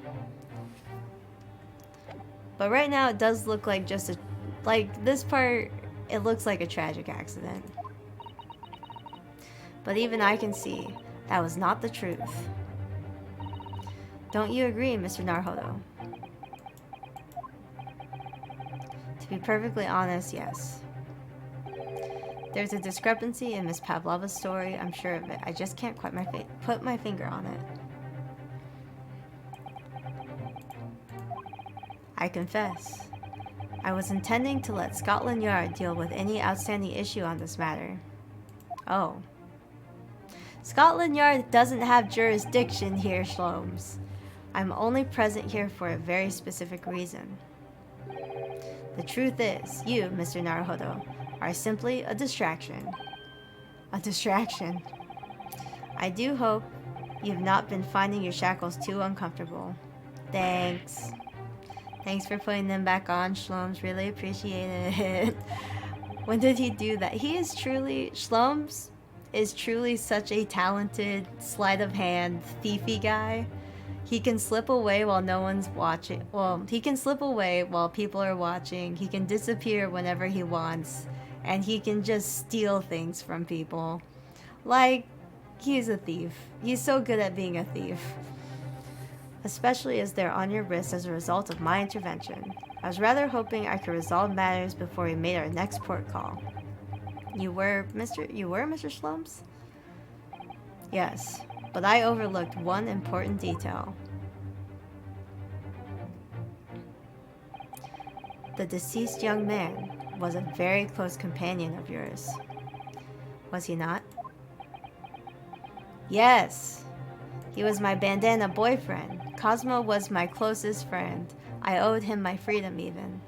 But right now it does look like just a, like this part, it looks like a tragic accident. But even I can see that was not the truth. Don't you agree, Mr. Naruhodo? To be perfectly honest, yes. There's a discrepancy in Miss Pavlova's story, I'm sure of it. I just can't quite put my finger on it. I confess. I was intending to let Scotland Yard deal with any outstanding issue on this matter. Oh. Scotland Yard doesn't have jurisdiction here, Shloms. I'm only present here for a very specific reason. The truth is, you, Mr. Naruhodo, are simply a distraction. A distraction. I do hope you've not been finding your shackles too uncomfortable. Thanks. Thanks for putting them back on, Shloms. Really appreciate it. When did he do that? He is truly... Shloms, is truly such a talented, sleight of hand, thiefy guy. He can slip away while no one's watching. Well, he can slip away while people are watching. He can disappear whenever he wants. And he can just steal things from people. Like, he's a thief. He's so good at being a thief. Especially as they're on your wrist as a result of my intervention. I was rather hoping I could resolve matters before we made our next port call. You were Mr. Slumps? Yes, but I overlooked one important detail. The deceased young man was a very close companion of yours. Was he not? Yes. He was my bandana boyfriend. Cosmo was my closest friend. I owed him my freedom even.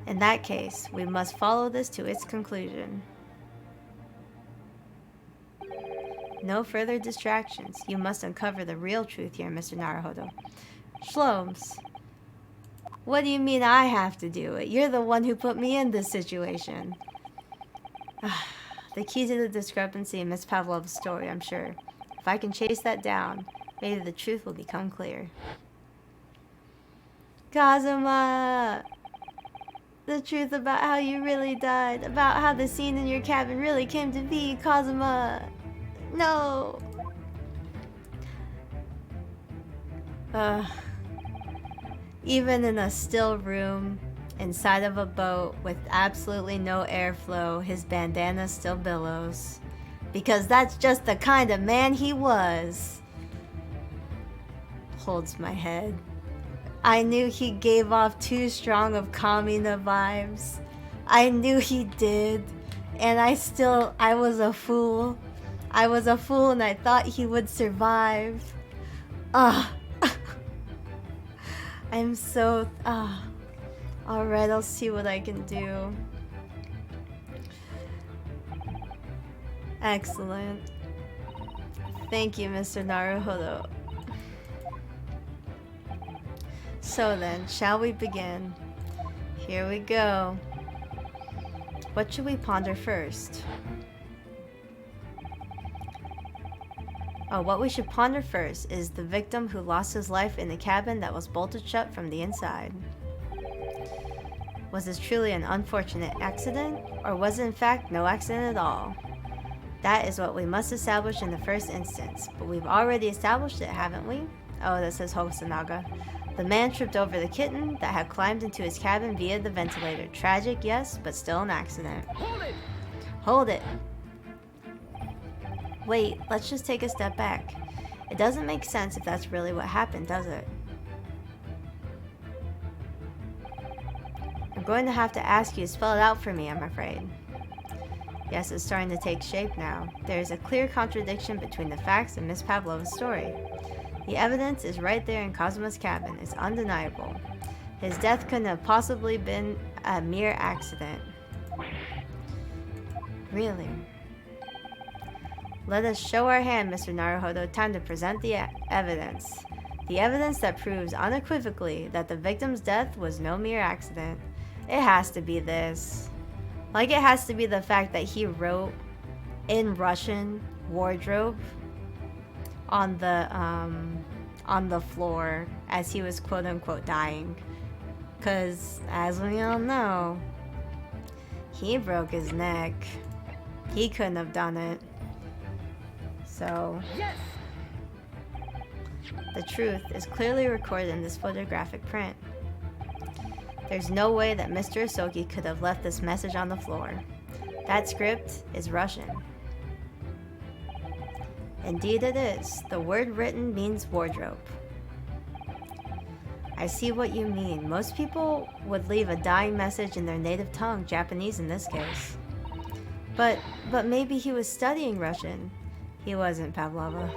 In that case, we must follow this to its conclusion. No further distractions. You must uncover the real truth here, Mr. Naruhodo. Shlomes, what do you mean I have to do it? You're the one who put me in this situation. The key to the discrepancy in Miss Pavlova's story, I'm sure. If I can chase that down, maybe the truth will become clear. Kazuma! The truth about how you really died. About how the scene in your cabin really came to be, Kazuma! No! Even in a still room, inside of a boat with absolutely no airflow, his bandana still billows. Because that's just the kind of man he was. Holds my head. I knew he gave off too strong of Kamina vibes. I knew he did. And I was a fool. I was a fool and I thought he would survive. I'm so... Alright, I'll see what I can do. Excellent. Thank you, Mr. Naruhodo. So then, shall we begin? Here we go. What should we ponder first? Oh, what we should ponder first is the victim who lost his life in the cabin that was bolted shut from the inside. Was this truly an unfortunate accident, or was it in fact no accident at all? That is what we must establish in the first instance, but we've already established it, haven't we? Oh, that says Hokusanaga. The man tripped over the kitten that had climbed into his cabin via the ventilator. Tragic, yes, but still an accident. Hold it! Hold it! Wait, let's just take a step back. It doesn't make sense if that's really what happened, does it? I'm going to have to ask you to spell it out for me, I'm afraid. Yes, it's starting to take shape now. There is a clear contradiction between the facts and Miss Pavlova's story. The evidence is right there in Kazuma's cabin. It's undeniable. His death couldn't have possibly been a mere accident. Really? Let us show our hand, Mr. Naruhodo. Time to present the evidence. The evidence that proves unequivocally that the victim's death was no mere accident. It has to be this. Like it has to be the fact that he wrote in Russian wardrobe on the floor as he was quote unquote dying. Cause as we all know, he broke his neck. He couldn't have done it. So Yes! the truth is clearly recorded in this photographic print. There's no way that Mr. Asoki could have left this message on the floor. That script is Russian. Indeed it is. The word written means wardrobe. I see what you mean. Most people would leave a dying message in their native tongue, Japanese in this case. But maybe he was studying Russian. He wasn't, Pavlova.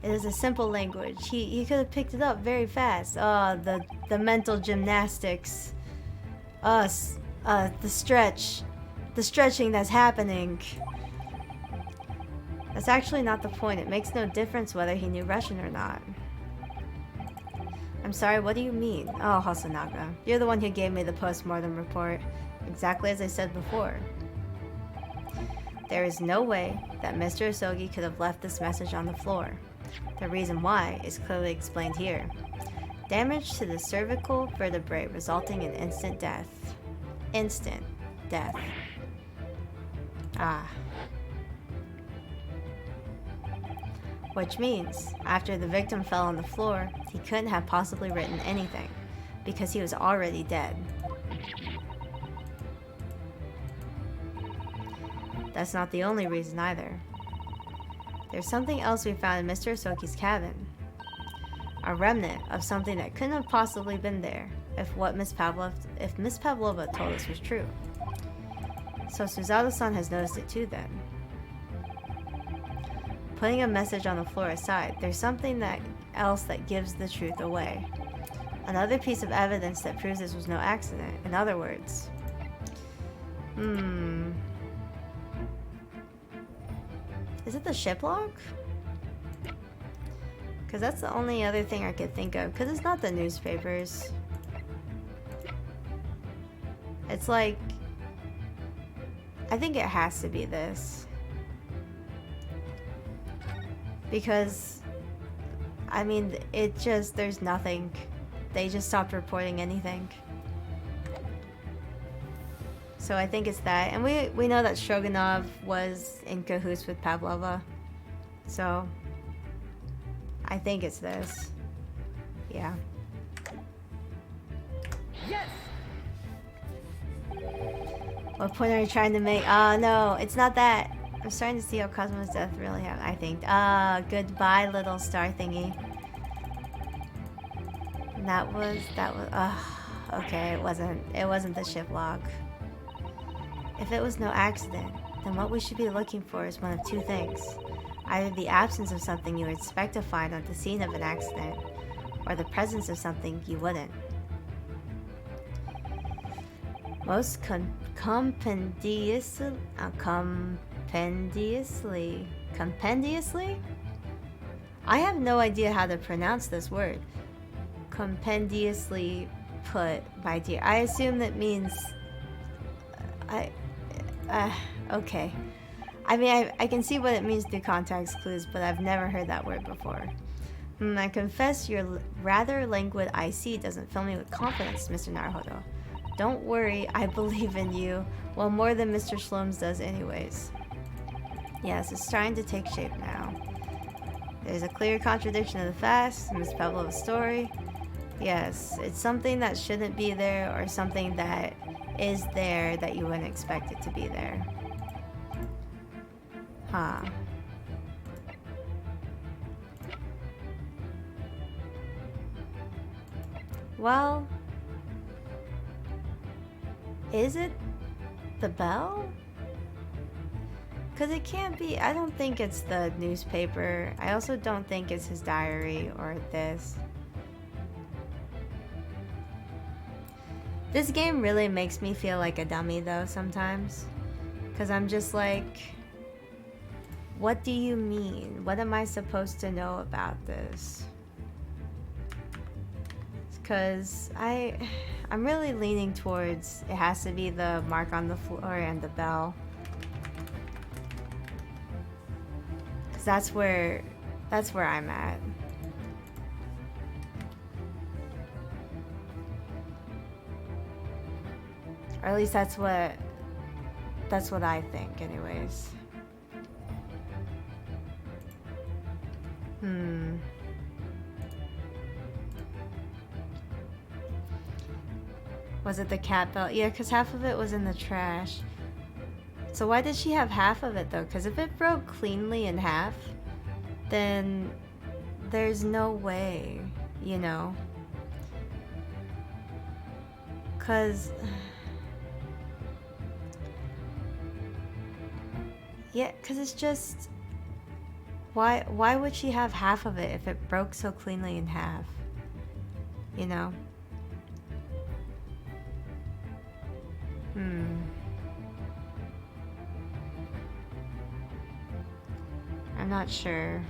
It is a simple language. He could have picked it up very fast. The mental gymnastics. The stretching that's happening. That's actually not the point. It makes no difference whether he knew Russian or not. I'm sorry, what do you mean? Oh, Hosonaga. You're the one who gave me the post-mortem report. exactly as I said before. There is no way that Mr. Asogi could have left this message on the floor. The reason why is clearly explained here. Damage to the cervical vertebrae resulting in instant death. Instant death. Ah. Which means, after the victim fell on the floor, he couldn't have possibly written anything, because he was already dead. That's not the only reason either. There's something else we found in Mr. Asoki's cabin. A remnant of something that couldn't have possibly been there if Miss Pavlova told us was true. So Suzato-san has noticed it too then. Putting a message on the floor aside, there's something else that gives the truth away. Another piece of evidence that proves this was no accident. In other words, is it the ship log? Because that's the only other thing I could think of. Because it's not the newspapers. It's like, I think it has to be this. Because, I mean, there's nothing. They just stopped reporting anything. So I think it's that. And we know that Stroganov was in cahoots with Pavlova. So I think it's this. Yeah. Yes. What point are you trying to make? Oh no, it's not that. I'm starting to see how Cosmo's death really happened, I think. Goodbye little star thingy. That was, okay, it wasn't the ship log. If it was no accident, then what we should be looking for is one of two things. Either the absence of something you would expect to find at the scene of an accident, or the presence of something you wouldn't. Most compendiously, I have no idea how to pronounce this word. Compendiously put, my dear. I assume that means, okay. I mean, I can see what it means through context clues, but I've never heard that word before. I confess your rather languid IC doesn't fill me with confidence, Mr. Naruhodo. Don't worry, I believe in you. Well, more than Mr. Shlums does anyways. Yes, it's starting to take shape now. There's a clear contradiction of the facts, Miss Pavlova's story. Yes, it's something that shouldn't be there, or something that is there that you wouldn't expect it to be there. Huh. Well, is it the bell? Because it can't be. I don't think it's the newspaper. I also don't think it's his diary or this. This game really makes me feel like a dummy though sometimes. Because I'm just like, what do you mean? What am I supposed to know about this? Because I'm really leaning towards it has to be the mark on the floor and the bell. Because that's where I'm at. Or at least that's what I think anyways. Was it the cat belt? Yeah, because half of it was in the trash. So why did she have half of it though? Because if it broke cleanly in half, then there's no way, you know? Because... yeah, because it's just... Why would she have half of it if it broke so cleanly in half? You know? I'm not sure.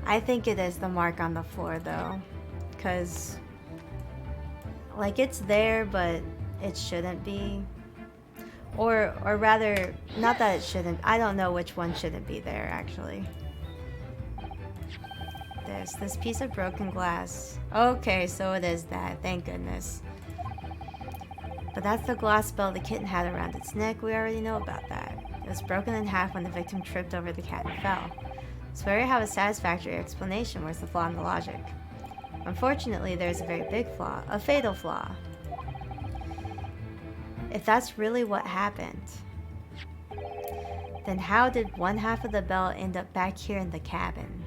I think it is the mark on the floor though, because Like, it's there, but it shouldn't be. Or rather, not that it shouldn't. I don't know which one shouldn't be there, actually. This piece of broken glass. Okay, so it is that. Thank goodness. But that's the glass bell the kitten had around its neck. We already know about that. It was broken in half when the victim tripped over the cat and fell. So where you have a satisfactory explanation, where's the flaw in the logic? Unfortunately, there's a very big flaw. A fatal flaw. If that's really what happened, then how did one half of the bell end up back here in the cabin?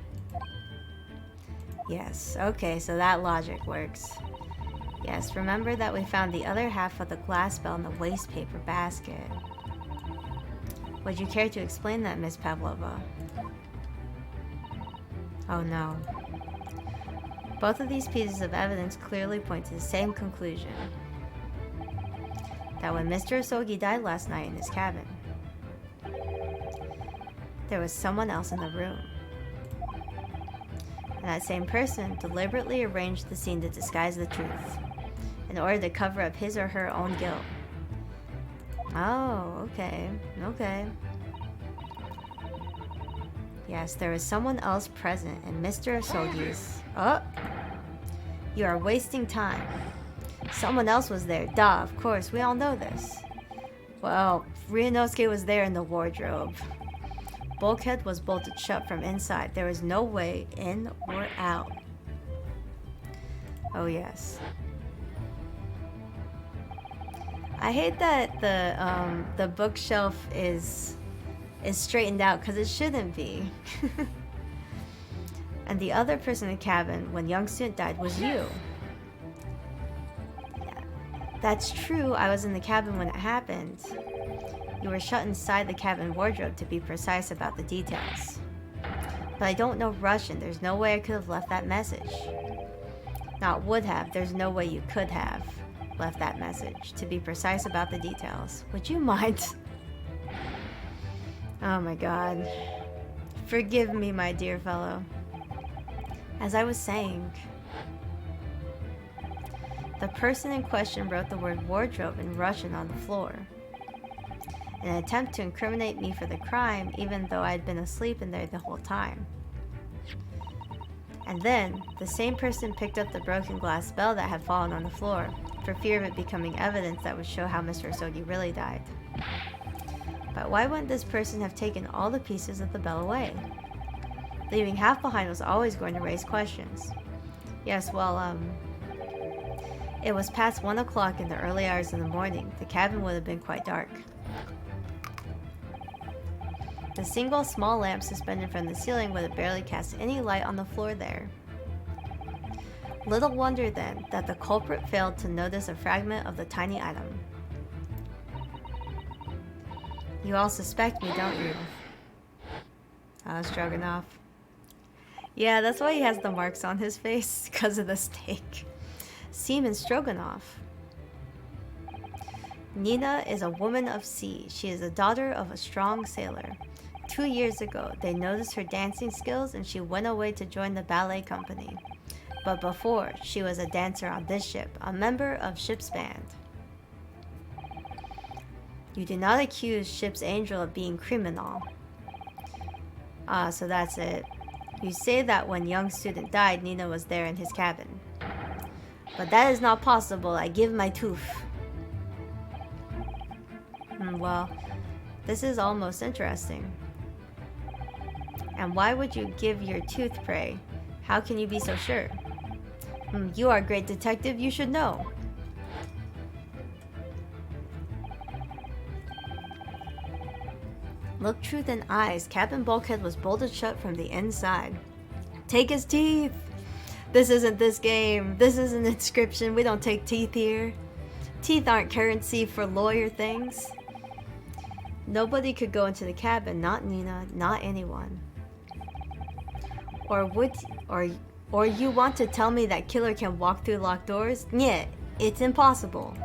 Yes, okay, so that logic works. Yes, remember that we found the other half of the glass bell in the waste paper basket. Would you care to explain that, Miss Pavlova? Oh no. Both of these pieces of evidence clearly point to the same conclusion. That when Mr. Asogi died last night in his cabin, there was someone else in the room. And that same person deliberately arranged the scene to disguise the truth, in order to cover up his or her own guilt. Oh, okay. Yes, there was someone else present in Mr. Asogi's... Oh! You are wasting time. Someone else was there. Duh, of course, we all know this. Well, Ryunosuke was there in the wardrobe. Bulkhead was bolted shut from inside. There was no way in or out. Oh yes. I hate that the bookshelf is straightened out because it shouldn't be. And the other person in the cabin when young student died was you. That's true, I was in the cabin when it happened. You were shut inside the cabin wardrobe to be precise about the details. But I don't know Russian, there's no way I could have left that message. Not would have, there's no way you could have left that message, to be precise about the details. Would you mind? Oh my god. Forgive me, my dear fellow. As I was saying, the person in question wrote the word wardrobe in Russian on the floor. In an attempt to incriminate me for the crime, even though I had been asleep in there the whole time. And then, the same person picked up the broken glass bell that had fallen on the floor, for fear of it becoming evidence that would show how Mr. Asogi really died. But why wouldn't this person have taken all the pieces of the bell away? Leaving half behind was always going to raise questions. Yes, well, it was past 1 o'clock in the early hours of the morning. The cabin would have been quite dark. The single small lamp suspended from the ceiling would have barely cast any light on the floor there. Little wonder then that the culprit failed to notice a fragment of the tiny item. You all suspect me, don't you? Stroganoff. Yeah, that's why he has the marks on his face, because of the steak. Seaman Stroganoff. Nina is a woman of sea. She is the daughter of a strong sailor. 2 years ago, they noticed her dancing skills and she went away to join the ballet company. But before, she was a dancer on this ship, a member of ship's band. You do not accuse ship's angel of being criminal. So that's it. You say that when young student died, Nina was there in his cabin. But that is not possible. I give my tooth. Well, this is almost interesting. And why would you give your tooth, pray? How can you be so sure? You are a great detective, you should know. Look truth in eyes, cabin bulkhead was bolted shut from the inside. Take his teeth! This isn't this game. This isn't Inscription. We don't take teeth here. Teeth aren't currency for lawyer things. Nobody could go into the cabin, not Nina, not anyone. Or you want to tell me that killer can walk through locked doors? Yeah, it's impossible.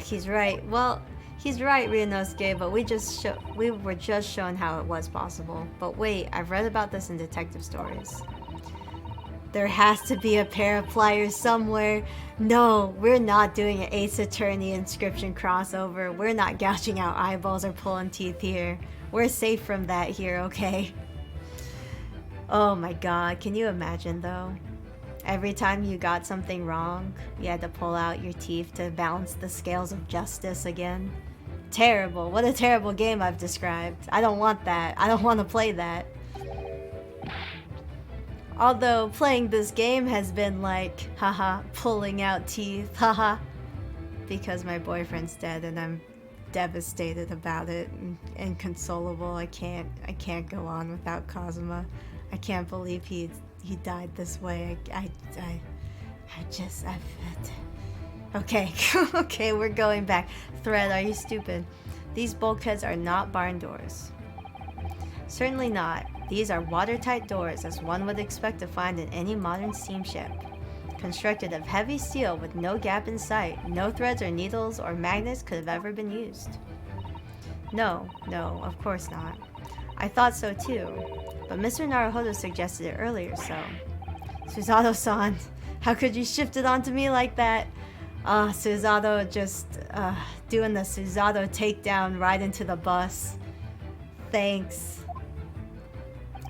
He's right. Well, he's right, Ryunosuke, but we were just shown how it was possible. But wait, I've read about this in detective stories. There has to be a pair of pliers somewhere. No, we're not doing an Ace Attorney inscription crossover. We're not gouging out eyeballs or pulling teeth here. We're safe from that here, okay? Oh my god, can you imagine though? Every time you got something wrong, you had to pull out your teeth to balance the scales of justice again. Terrible. What a terrible game I've described. I don't want that. I don't want to play that. Although playing this game has been like, haha, pulling out teeth, haha. Because my boyfriend's dead and I'm devastated about it and inconsolable. I can't go on without Kazuma. I can't believe he died this way. Okay, okay, we're going back. Thread, are you stupid? These bulkheads are not barn doors. Certainly not. These are watertight doors, as one would expect to find in any modern steamship. Constructed of heavy steel with no gap in sight, no threads or needles or magnets could have ever been used. No, of course not. I thought so too, but Mr. Naruhodo suggested it earlier, so... Suzato-san, how could you shift it onto me like that? Suzato just, doing the Suzato takedown right into the bus. Thanks.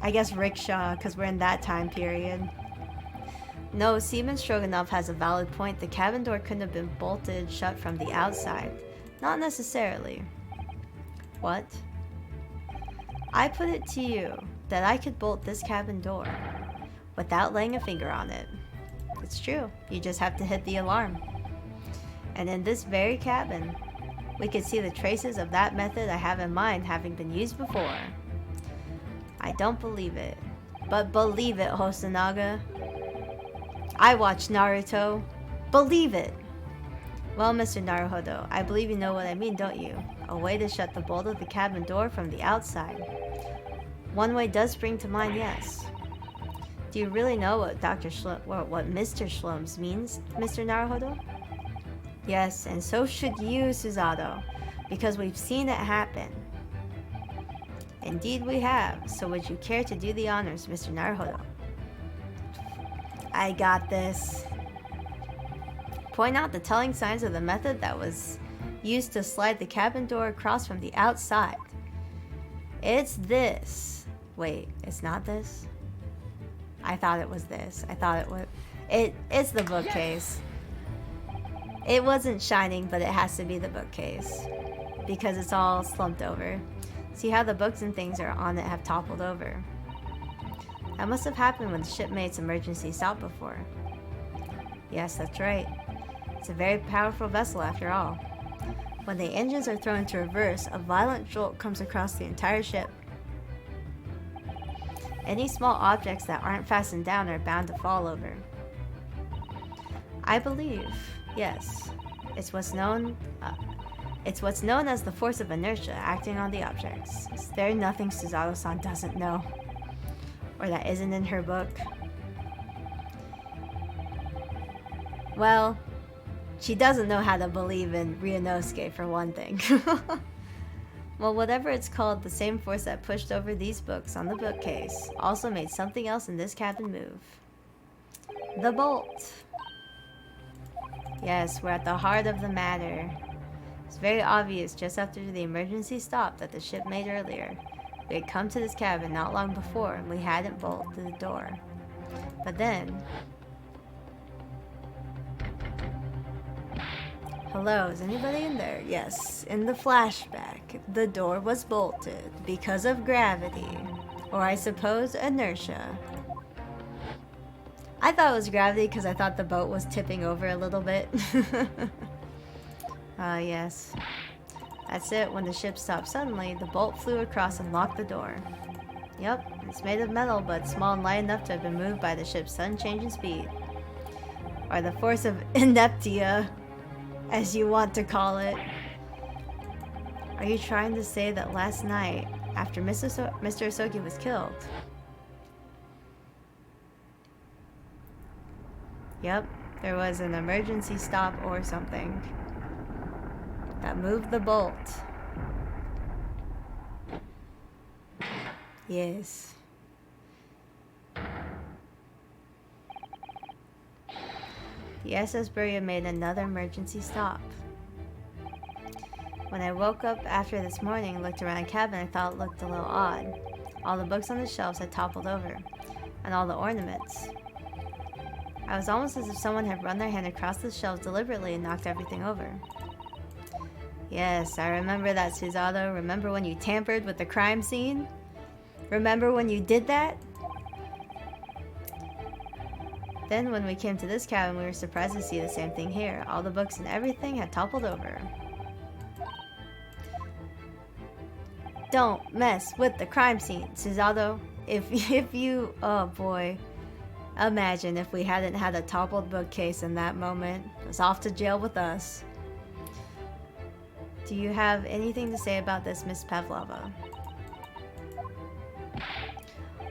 I guess rickshaw, because we're in that time period. No, Seaman Stroganoff has a valid point. The cabin door couldn't have been bolted shut from the outside. Not necessarily. What? I put it to you that I could bolt this cabin door without laying a finger on it. It's true. You just have to hit the alarm. And in this very cabin, we could see the traces of that method I have in mind having been used before. I don't believe it. But believe it, Hosonaga. I watched Naruto. Believe it! Well, Mr. Naruhodo, I believe you know what I mean, don't you? A way to shut the bolt of the cabin door from the outside. One way does spring to mind, yes. Do you really know what what Mr. Schloms means, Mr. Naruhodo? Yes, and so should you, Suzato, because we've seen it happen. Indeed we have, so would you care to do the honors, Mr. Naruhodo? I got this. Point out the telling signs of the method that was used to slide the cabin door across from the outside. It's this. Wait, it's not this? I thought it was this. I thought it was... It's the bookcase. It wasn't shining, but it has to be the bookcase. Because it's all slumped over. See how the books and things are on it have toppled over. That must have happened when the shipmate's emergency stopped before. Yes, that's right. It's a very powerful vessel after all. When the engines are thrown into reverse, a violent jolt comes across the entire ship. Any small objects that aren't fastened down are bound to fall over. I believe, yes. It's what's known as the force of inertia acting on the objects. Is there nothing Suzato-san doesn't know? Or that isn't in her book? Well, she doesn't know how to believe in Ryunosuke for one thing. Well, whatever it's called, the same force that pushed over these books on the bookcase also made something else in this cabin move. The bolt. Yes, we're at the heart of the matter. It's very obvious just after the emergency stop that the ship made earlier. We had come to this cabin not long before and we hadn't bolted the door. But then... Hello, is anybody in there? Yes, in the flashback, the door was bolted because of gravity. Or I suppose inertia. I thought it was gravity because I thought the boat was tipping over a little bit. Yes. That's it. When the ship stopped suddenly, the bolt flew across and locked the door. Yep, it's made of metal, but small and light enough to have been moved by the ship's sudden change in speed. Or the force of ineptia, as you want to call it. Are you trying to say that last night, after Mr. Asogi was killed? Yep, there was an emergency stop or something that moved the bolt. Yes. The SS Burya made another emergency stop. When I woke up after this morning and looked around the cabin, I thought it looked a little odd. All the books on the shelves had toppled over, and all the ornaments. I was almost as if someone had run their hand across the shelves deliberately and knocked everything over. Yes, I remember that, Susato. Remember when you tampered with the crime scene? Remember when you did that? Then when we came to this cabin, we were surprised to see the same thing here. All the books and everything had toppled over. Don't mess with the crime scene, Susato. If you... Oh boy. Imagine if we hadn't had a toppled bookcase in that moment. It was off to jail with us. Do you have anything to say about this, Miss Pavlova?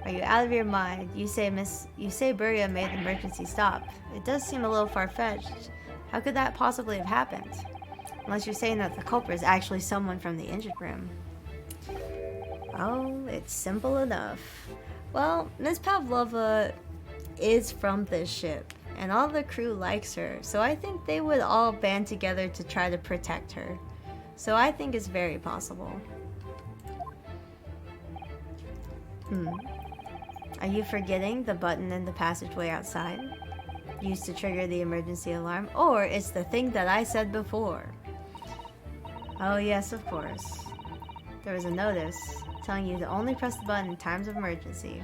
Are you out of your mind? You say Burya made an emergency stop. It does seem a little far-fetched. How could that possibly have happened? Unless you're saying that the culprit is actually someone from the injured room. Oh, it's simple enough. Well, Miss Pavlova is from this ship, and all the crew likes her, so I think they would all band together to try to protect her. So I think it's very possible. Are you forgetting the button in the passageway outside? Used to trigger the emergency alarm, or it's the thing that I said before. Oh yes, of course. There was a notice telling you to only press the button in times of emergency.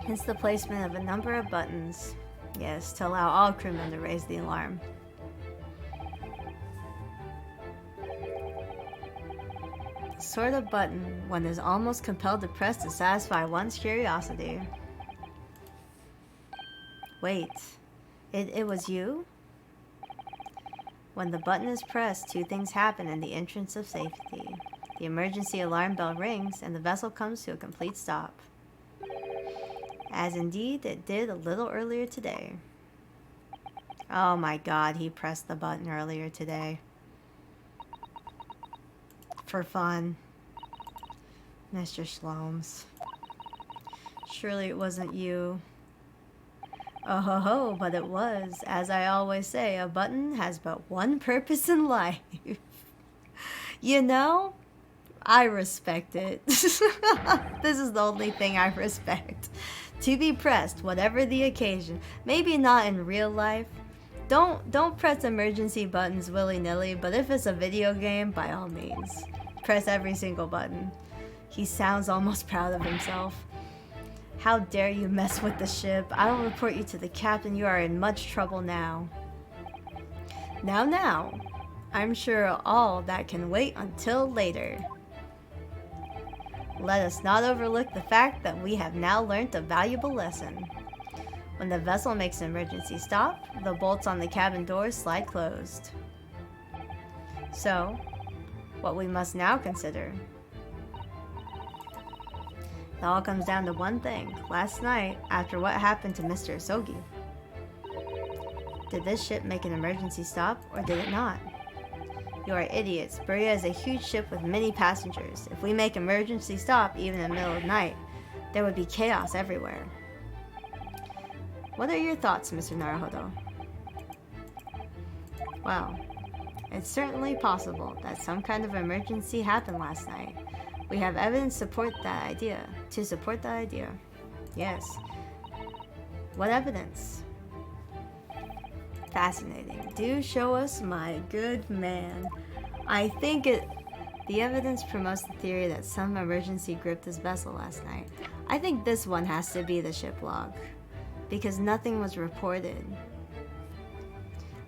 Hence the placement of a number of buttons. Yes, to allow all crewmen to raise the alarm. The sort of button one is almost compelled to press to satisfy one's curiosity. Wait, it was you? When the button is pressed, two things happen in the entrance of safety. The emergency alarm bell rings and the vessel comes to a complete stop. As indeed it did a little earlier today. Oh my god, he pressed the button earlier today. For fun. Mr. Shlomes. Surely it wasn't you. Oh ho ho, but it was. As I always say, a button has but one purpose in life. You know, I respect it. This is the only thing I respect. To be pressed, whatever the occasion. Maybe not in real life. Don't press emergency buttons willy-nilly, but if it's a video game, by all means. Press every single button. He sounds almost proud of himself. How dare you mess with the ship? I will report you to the captain. You are in much trouble now. Now. I'm sure all that can wait until later. Let us not overlook the fact that we have now learnt a valuable lesson. When the vessel makes an emergency stop, the bolts on the cabin doors slide closed. So, what we must now consider. It all comes down to one thing. Last night, after what happened to Mr. Asogi, did this ship make an emergency stop or did it not? You are idiots. Burya is a huge ship with many passengers. If we make emergency stop even in the middle of the night, there would be chaos everywhere. What are your thoughts, Mr. Naruhodo? Well, it's certainly possible that some kind of emergency happened last night. We have evidence to support that idea. Yes. What evidence? Fascinating. Do show us, my good man. I think the evidence promotes the theory that some emergency gripped this vessel last night. I think this one has to be the ship log, because nothing was reported.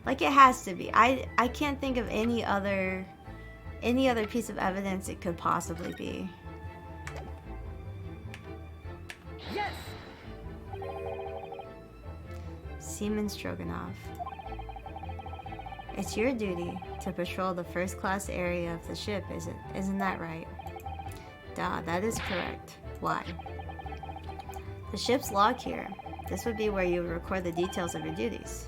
Like it has to be. I can't think of any other piece of evidence it could possibly be. Yes. Seaman Stroganoff. It's your duty to patrol the first-class area of the ship, isn't that right? Duh, that is correct. Why? The ship's log here. This would be where you would record the details of your duties.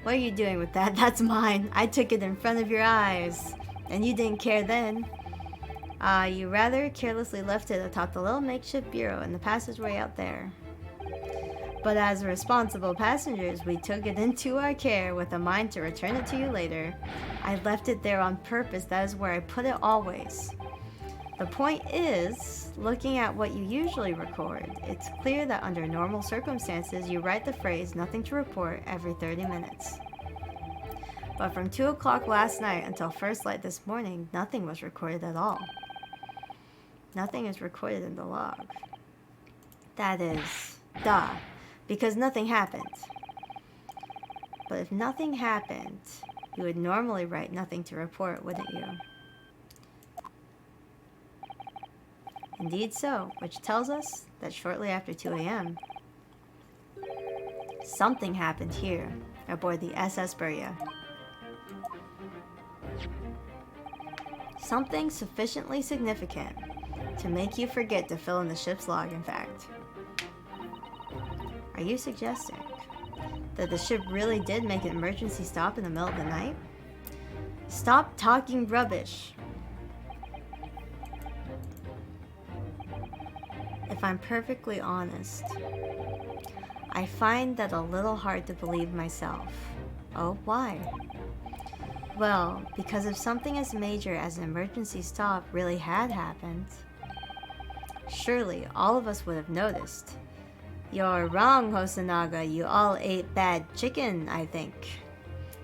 What are you doing with that? That's mine. I took it in front of your eyes. And you didn't care then. You rather carelessly left it atop the little makeshift bureau in the passageway out there. But as responsible passengers, we took it into our care with a mind to return it to you later. I left it there on purpose. That is where I put it always. The point is, looking at what you usually record, it's clear that under normal circumstances, you write the phrase "nothing to report" every 30 minutes. But from 2 o'clock last night until first light this morning, nothing was recorded at all. Nothing is recorded in the log. That is, because nothing happened. But if nothing happened, you would normally write "nothing to report," wouldn't you? Indeed so, which tells us that shortly after 2 a.m., something happened here aboard the SS Burya. Something sufficiently significant to make you forget to fill in the ship's log, in fact. Are you suggesting that the ship really did make an emergency stop in the middle of the night? Stop talking rubbish. If I'm perfectly honest, I find that a little hard to believe myself. Oh, why? Well, because if something as major as an emergency stop really had happened, surely all of us would have noticed. You're wrong, Hosonaga. You all ate bad chicken, I think.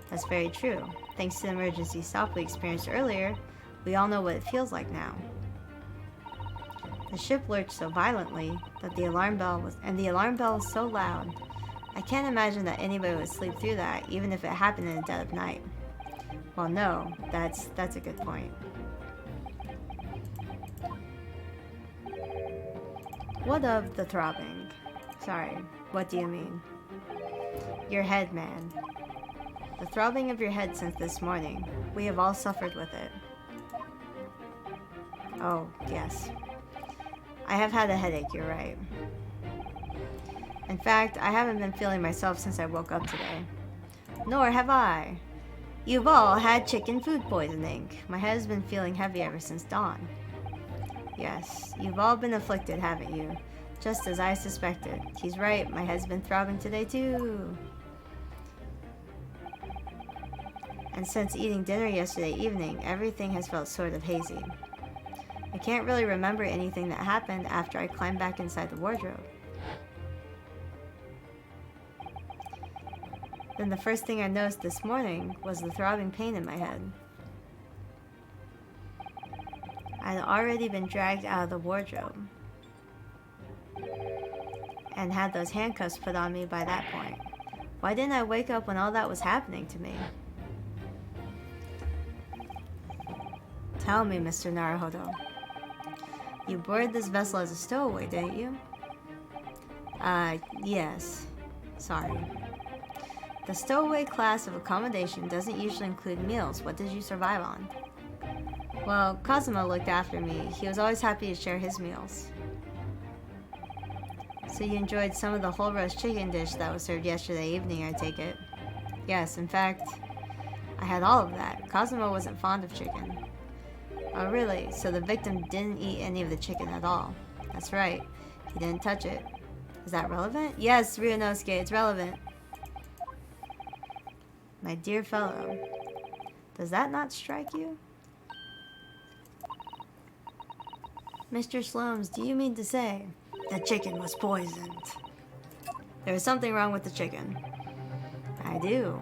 That's very true. Thanks to the emergency stop we experienced earlier, we all know what it feels like now. The ship lurched so violently that the alarm bell was so loud. I can't imagine that anybody would sleep through that, even if it happened in the dead of night. Well, no, that's a good point. What of the throbbing? Sorry, what do you mean? Your head, man. The throbbing of your head since this morning. We have all suffered with it. Oh, yes. I have had a headache, you're right. In fact, I haven't been feeling myself since I woke up today. Nor have I. You've all had chicken food poisoning. My head has been feeling heavy ever since dawn. Yes, you've all been afflicted, haven't you? Just as I suspected. He's right, my head's been throbbing today too. And since eating dinner yesterday evening, everything has felt sort of hazy. I can't really remember anything that happened after I climbed back inside the wardrobe. Then the first thing I noticed this morning was the throbbing pain in my head. I'd already been dragged out of the wardrobe and had those handcuffs put on me by that point. Why didn't I wake up when all that was happening to me? Tell me, Mr. Naruhodo. You boarded this vessel as a stowaway, didn't you? Yes. Sorry. The stowaway class of accommodation doesn't usually include meals. What did you survive on? Well, Kazuma looked after me. He was always happy to share his meals. So you enjoyed some of the whole roast chicken dish that was served yesterday evening, I take it? Yes, in fact, I had all of that. Kazuma wasn't fond of chicken. Oh, really? So the victim didn't eat any of the chicken at all? That's right. He didn't touch it. Is that relevant? Yes, Ryunosuke, it's relevant. My dear fellow, does that not strike you? Mr. Slomes, do you mean to say the chicken was poisoned? There was something wrong with the chicken. I do.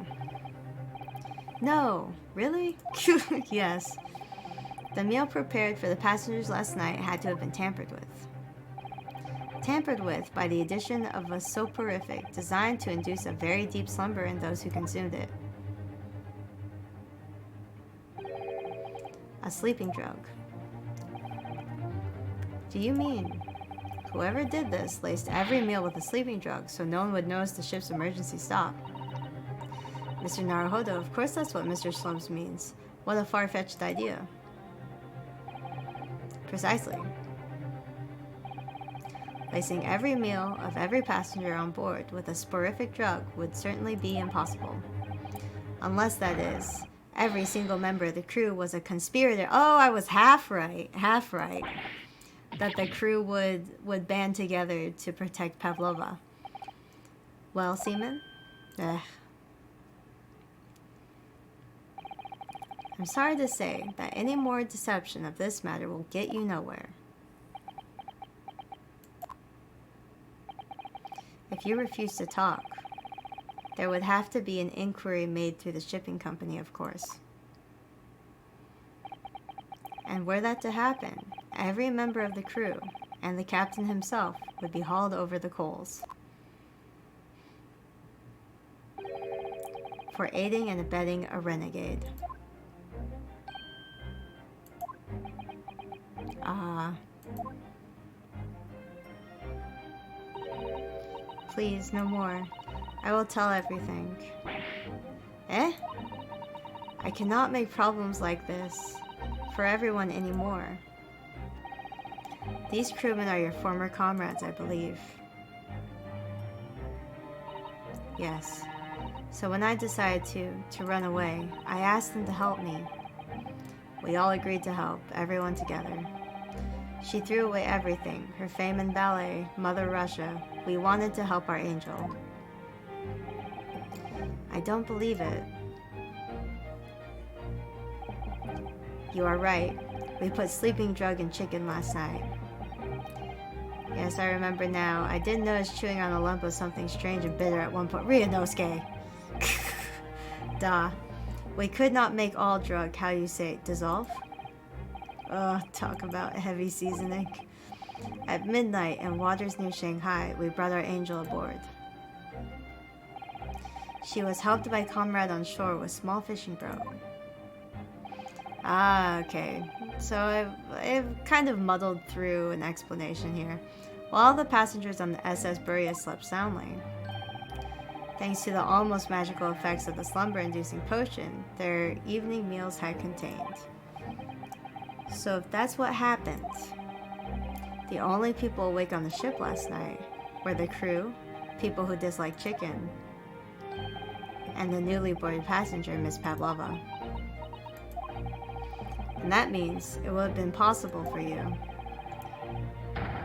No, really? Yes. The meal prepared for the passengers last night had to have been tampered with. Tampered with by the addition of a soporific designed to induce a very deep slumber in those who consumed it. A sleeping drug. Do you mean whoever did this laced every meal with a sleeping drug so no one would notice the ship's emergency stop? Mr. Naruhodo, of course that's what Mr. Slums means. What a far-fetched idea. Precisely. Lacing every meal of every passenger on board with a soporific drug would certainly be impossible. Unless, that is, Every single member of the crew was a conspirator. Oh, I was half right. Half right. That the crew would band together to protect Pavlova. Well, Seaman? Ugh. I'm sorry to say that any more deception of this matter will get you nowhere. If you refuse to talk, there would have to be an inquiry made through the shipping company, of course. And were that to happen, every member of the crew, and the captain himself, would be hauled over the coals. For aiding and abetting a renegade. Please, no more. I will tell everything. Eh? I cannot make problems like this for everyone anymore. These crewmen are your former comrades, I believe. Yes. So when I decided to run away, I asked them to help me. We all agreed to help, everyone together. She threw away everything, her fame in ballet, Mother Russia. We wanted to help our angel. I don't believe it. You are right. We put sleeping drug in chicken last night. Yes, I remember now. I did notice chewing on a lump of something strange and bitter at one point. Ryunosuke! Duh. We could not make all drug, how you say, dissolve? Ugh, talk about heavy seasoning. At midnight in waters near Shanghai, we brought our angel aboard. She was helped by a comrade on shore with small fishing boat. Ah, okay. So I've kind of muddled through an explanation here. While the passengers on the SS Buria slept soundly, thanks to the almost magical effects of the slumber-inducing potion, their evening meals had contained. So if that's what happened, the only people awake on the ship last night were the crew, people who dislike chicken, and the newly boarded passenger, Miss Pavlova. And that means it would have been possible for you.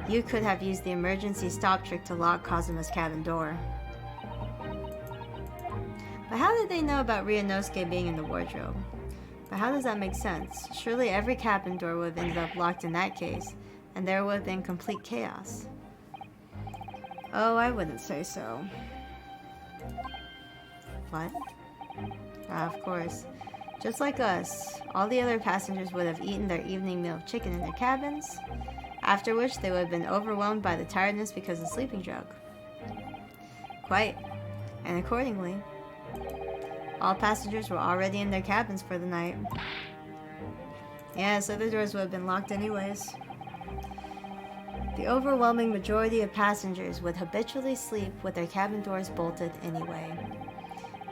You could have used the emergency stop trick to lock Kazuma's cabin door. But how did they know about Ryunosuke being in the wardrobe? But how does that make sense? Surely every cabin door would have ended up locked in that case, and there would have been complete chaos. Oh, I wouldn't say so. What? Of course. Just like us, all the other passengers would have eaten their evening meal of chicken in their cabins, after which they would have been overwhelmed by the tiredness because of sleeping drug. Quite. And accordingly, all passengers were already in their cabins for the night. Yeah, so the doors would have been locked anyways. The overwhelming majority of passengers would habitually sleep with their cabin doors bolted anyway.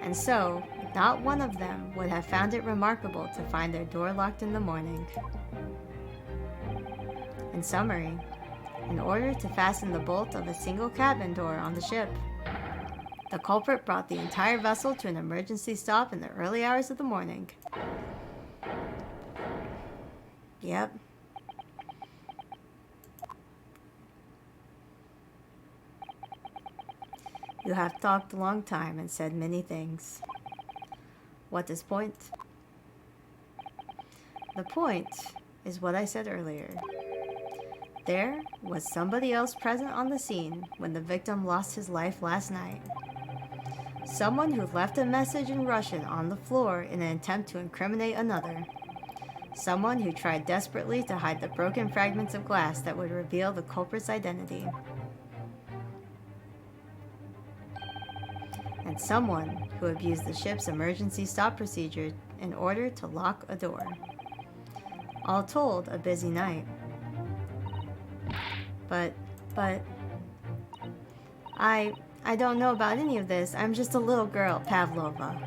And so, not one of them would have found it remarkable to find their door locked in the morning. In summary, in order to fasten the bolt of a single cabin door on the ship, the culprit brought the entire vessel to an emergency stop in the early hours of the morning. Yep. You have talked a long time and said many things. What is point? The point is what I said earlier. There was somebody else present on the scene when the victim lost his life last night. Someone who left a message in Russian on the floor in an attempt to incriminate another. Someone who tried desperately to hide the broken fragments of glass that would reveal the culprit's identity. And someone who abused the ship's emergency stop procedure in order to lock a door. All told, a busy night. But, I don't know about any of this. I'm just a little girl, Pavlova.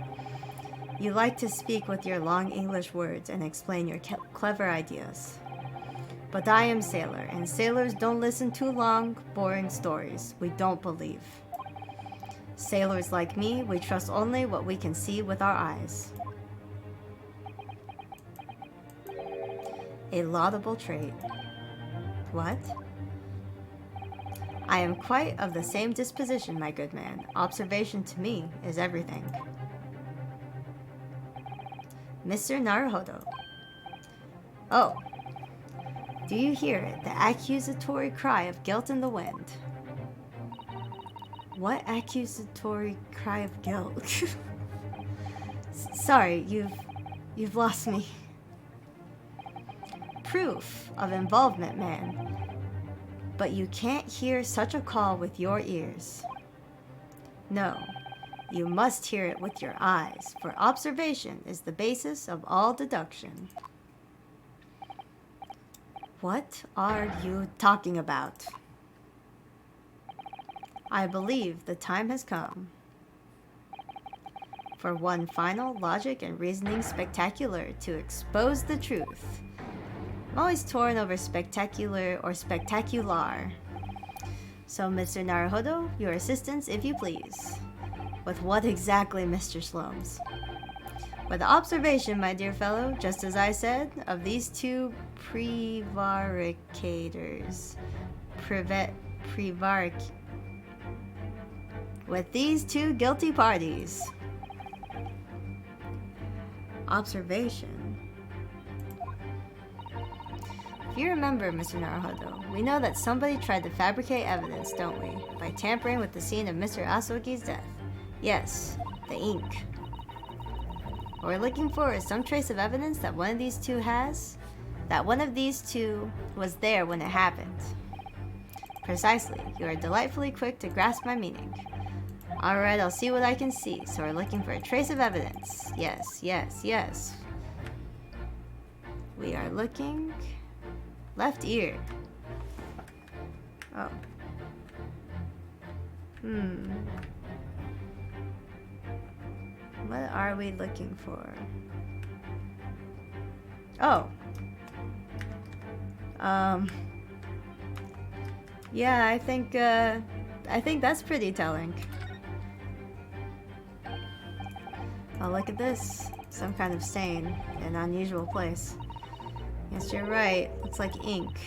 You like to speak with your long English words and explain your clever ideas. But I am sailor, and sailors don't listen to long, boring stories. We don't believe. Sailors like me, we trust only what we can see with our eyes. A laudable trait. What? I am quite of the same disposition, my good man. Observation to me is everything. Mr. Naruhodo. Oh. Do you hear it? The accusatory cry of guilt in the wind. What accusatory cry of guilt? Sorry, you've lost me. Proof of involvement, man. But you can't hear such a call with your ears. No, you must hear it with your eyes, for observation is the basis of all deduction. What are you talking about? I believe the time has come for one final logic and reasoning spectacular to expose the truth. I'm always torn over spectacular or spectacular. So, Mr. Naruhodo, your assistance, if you please. With what exactly, Mr. Slomes? With the observation, my dear fellow, just as I said, of these two prevaricators. With these two guilty parties. Observation. If you remember, Mr. Naruhodo, we know that somebody tried to fabricate evidence, don't we? By tampering with the scene of Mr. Asogi's death. Yes, the ink. What we're looking for is some trace of evidence that one of these two has. That one of these two was there when it happened. Precisely. You are delightfully quick to grasp my meaning. Alright, I'll see what I can see. So we're looking for a trace of evidence. Yes, yes, yes. We are looking... Left ear. Oh. What are we looking for? Oh. Yeah, I think that's pretty telling. Oh, look at this. Some kind of stain in an unusual place. Yes, you're right. Looks like ink.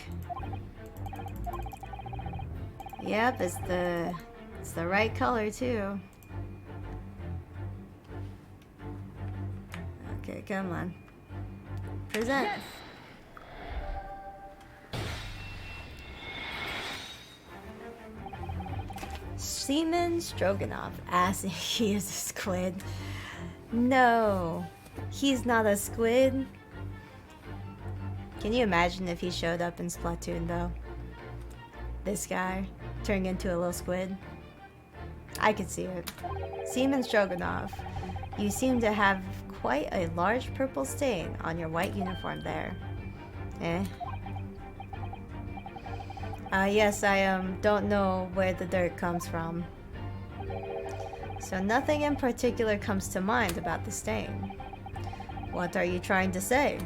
Yep, it's the right color too. Okay, come on. Present. Yes. Seaman Stroganoff asking he is a squid. No, he's not a squid. Can you imagine if he showed up in Splatoon though? This guy turning into a little squid. I could see it. Seaman Stroganoff, you seem to have quite a large purple stain on your white uniform there. Eh? Yes, I don't know where the dirt comes from. So nothing in particular comes to mind about the stain. What are you trying to say?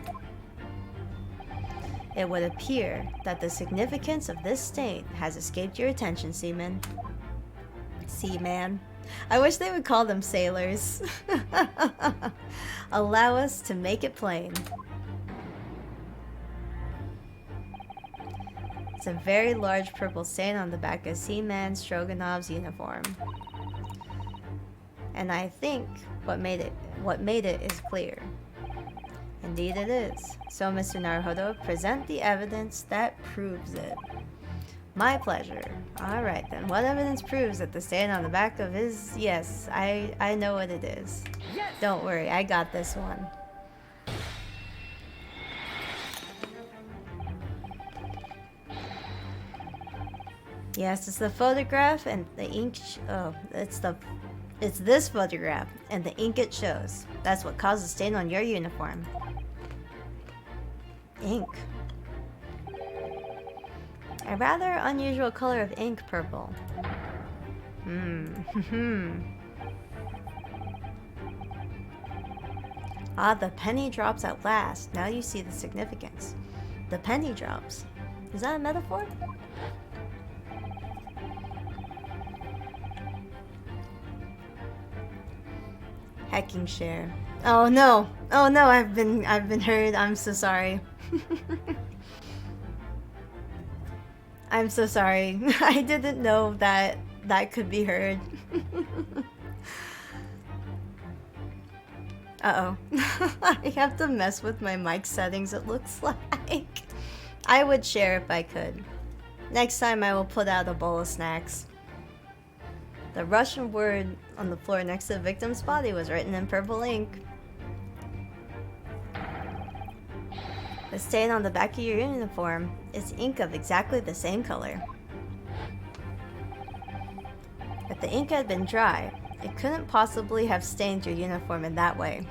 It would appear that the significance of this stain has escaped your attention, Seaman. Seaman. I wish they would call them sailors. Allow us to make it plain. It's a very large purple stain on the back of Seaman Stroganoff's uniform. And I think what made it is clear. Indeed it is. So, Mr. Naruhodo, present the evidence that proves it. My pleasure. Alright then, what evidence proves that the stain on the back of his... Yes, I know what it is. Yes! Don't worry, I got this one. Yes, it's the photograph and the ink... It's this photograph and the ink it shows. That's what caused the stain on your uniform. Ink. A rather unusual color of ink, purple. Ah, the penny drops at last. Now you see the significance. The penny drops. Is that a metaphor? Hacking share. Oh no! Oh no! I've been heard. I'm so sorry. I'm so sorry. I didn't know that that could be heard. Uh-oh. I have to mess with my mic settings, it looks like. I would share if I could. Next time I will put out a bowl of snacks. The Russian word on the floor next to the victim's body was written in purple ink. The stain on the back of your uniform is ink of exactly the same color. If the ink had been dry, it couldn't possibly have stained your uniform in that way.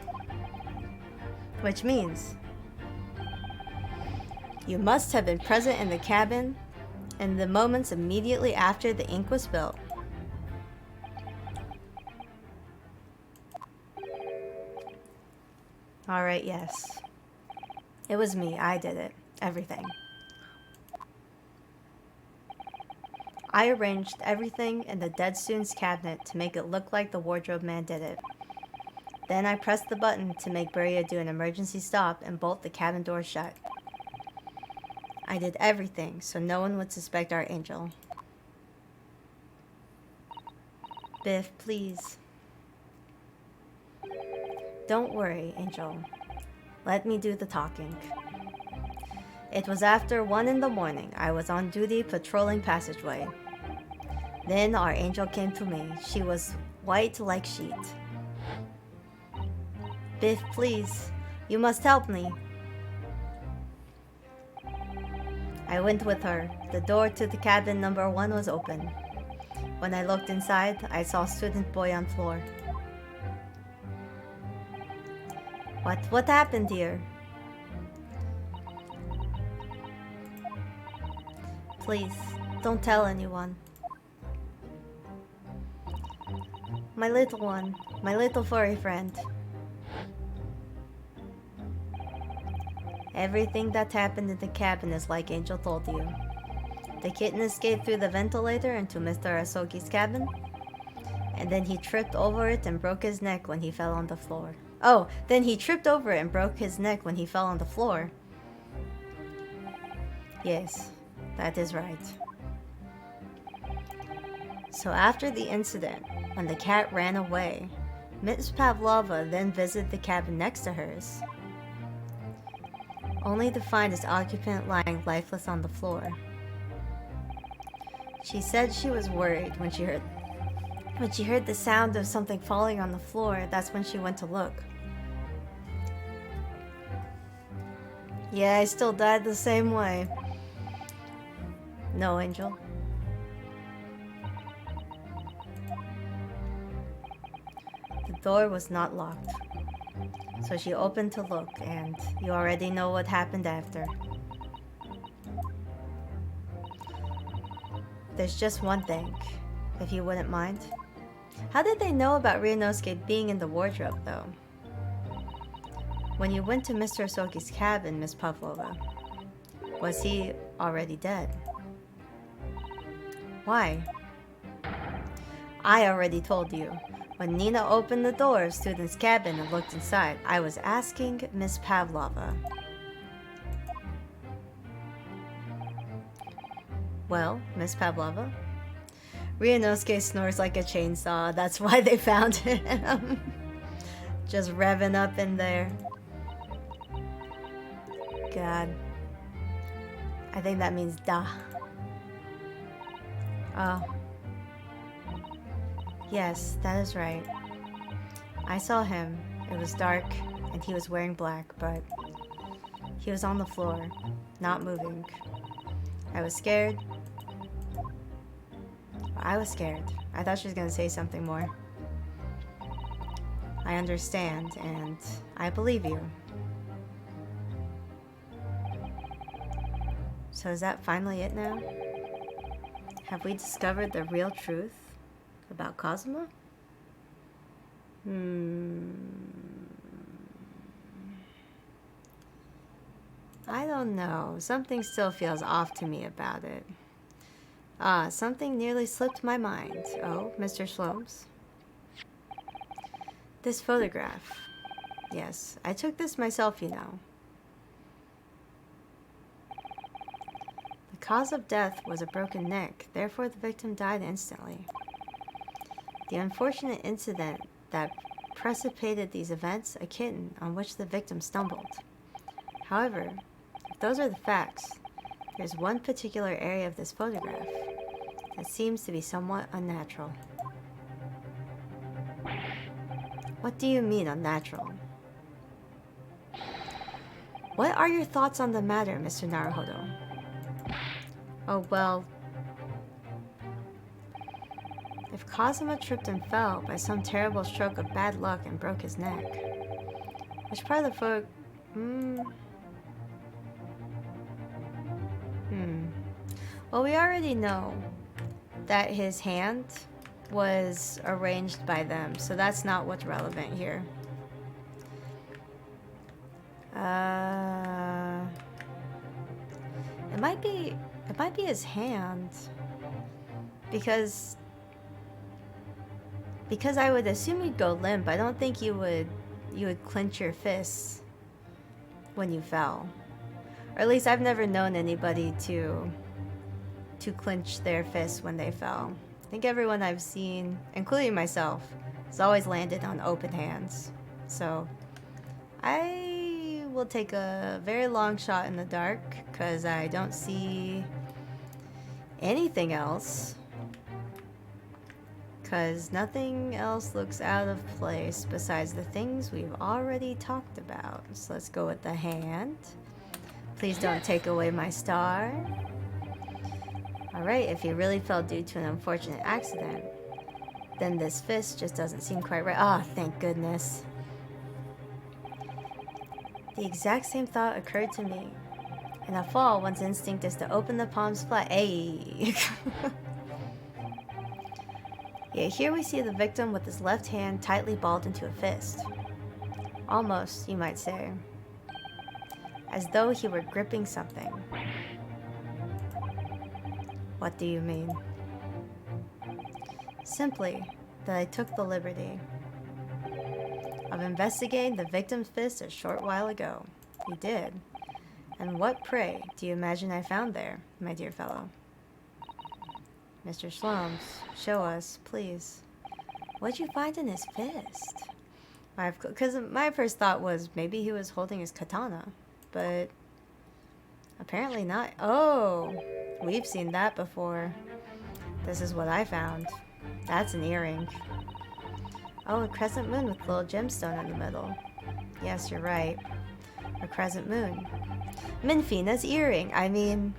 Which means you must have been present in the cabin in the moments immediately after the ink was spilled. Alright, yes. It was me. I did it. Everything. I arranged everything in the dead student's cabinet to make it look like the wardrobe man did it. Then I pressed the button to make Buria do an emergency stop and bolt the cabin door shut. I did everything so no one would suspect our angel. Biff, please. Don't worry, Angel. Let me do the talking. It was after 1 in the morning. I was on duty patrolling passageway. Then our angel came to me. She was white like sheet. Biff, please. You must help me. I went with her. The door to the cabin number 1 was open. When I looked inside, I saw student boy on floor. What happened here? Please, don't tell anyone. My little one, my little furry friend. Everything that happened in the cabin is like Angel told you. The kitten escaped through the ventilator into Mr. Asogi's cabin, and then he tripped over it and broke his neck when he fell on the floor. Oh, then he tripped over it and broke his neck when he fell on the floor. Yes, that is right. So after the incident, when the cat ran away, Miss Pavlova then visited the cabin next to hers, only to find its occupant lying lifeless on the floor. She said she was worried when she heard the sound of something falling on the floor. That's when she went to look. Yeah, I still died the same way. No, Angel. The door was not locked. So she opened to look, and you already know what happened after. There's just one thing, if you wouldn't mind. How did they know about Ryunosuke being in the wardrobe, though? When you went to Mr. Asogi's cabin, Miss Pavlova, was he already dead? Why? I already told you. When Nina opened the door of student's cabin and looked inside, I was asking Miss Pavlova. Well, Miss Pavlova? Ryunosuke snores like a chainsaw. That's why they found him. Just revving up in there. God. I think that means da. Oh. Yes, that is right. I saw him. It was dark, and he was wearing black, but he was on the floor, not moving. I was scared. I was scared. I thought she was gonna say something more. I understand, and I believe you. So is that finally it now? Have we discovered the real truth about Kazuma? I don't know. Something still feels off to me about it. Something nearly slipped my mind. Oh, Mr. Slomes? This photograph. Yes, I took this myself, you know. cause of death was a broken neck, therefore the victim died instantly. The unfortunate incident that precipitated these events, a kitten on which the victim stumbled. However, if those are the facts, there's one particular area of this photograph that seems to be somewhat unnatural. What do you mean unnatural? What are your thoughts on the matter, Mr. Naruhodo? Oh, well, if Kazuma tripped and fell by some terrible stroke of bad luck and broke his neck, which part of the photo... Well, we already know that his hand was arranged by them, so that's not what's relevant here. It might be his hand, because I would assume you'd go limp. I don't think you would clench your fists when you fell, or at least I've never known anybody to clench their fists when they fell. I think everyone I've seen, including myself, has always landed on open hands. So I will take a very long shot in the dark because I don't see anything else. Because nothing else looks out of place besides the things we've already talked about. So let's go with the hand. Please don't take away my star. Alright, if he really fell due to an unfortunate accident, then this fist just doesn't seem quite right. Ah, thank goodness. The exact same thought occurred to me. In a fall, one's instinct is to open the palms flat. Hey! Yeah, here we see the victim with his left hand tightly balled into a fist. Almost, you might say, as though he were gripping something. What do you mean? Simply that I took the liberty of investigating the victim's fist a short while ago. You did. And what, pray, do you imagine I found there, my dear fellow? Mr. Shloms, show us, please. What'd you find in his fist? Because my first thought was maybe he was holding his katana, but apparently not. Oh, we've seen that before. This is what I found. That's an earring. Oh, a crescent moon with a little gemstone in the middle. Yes, you're right. A crescent moon. Minfina's earring. I mean,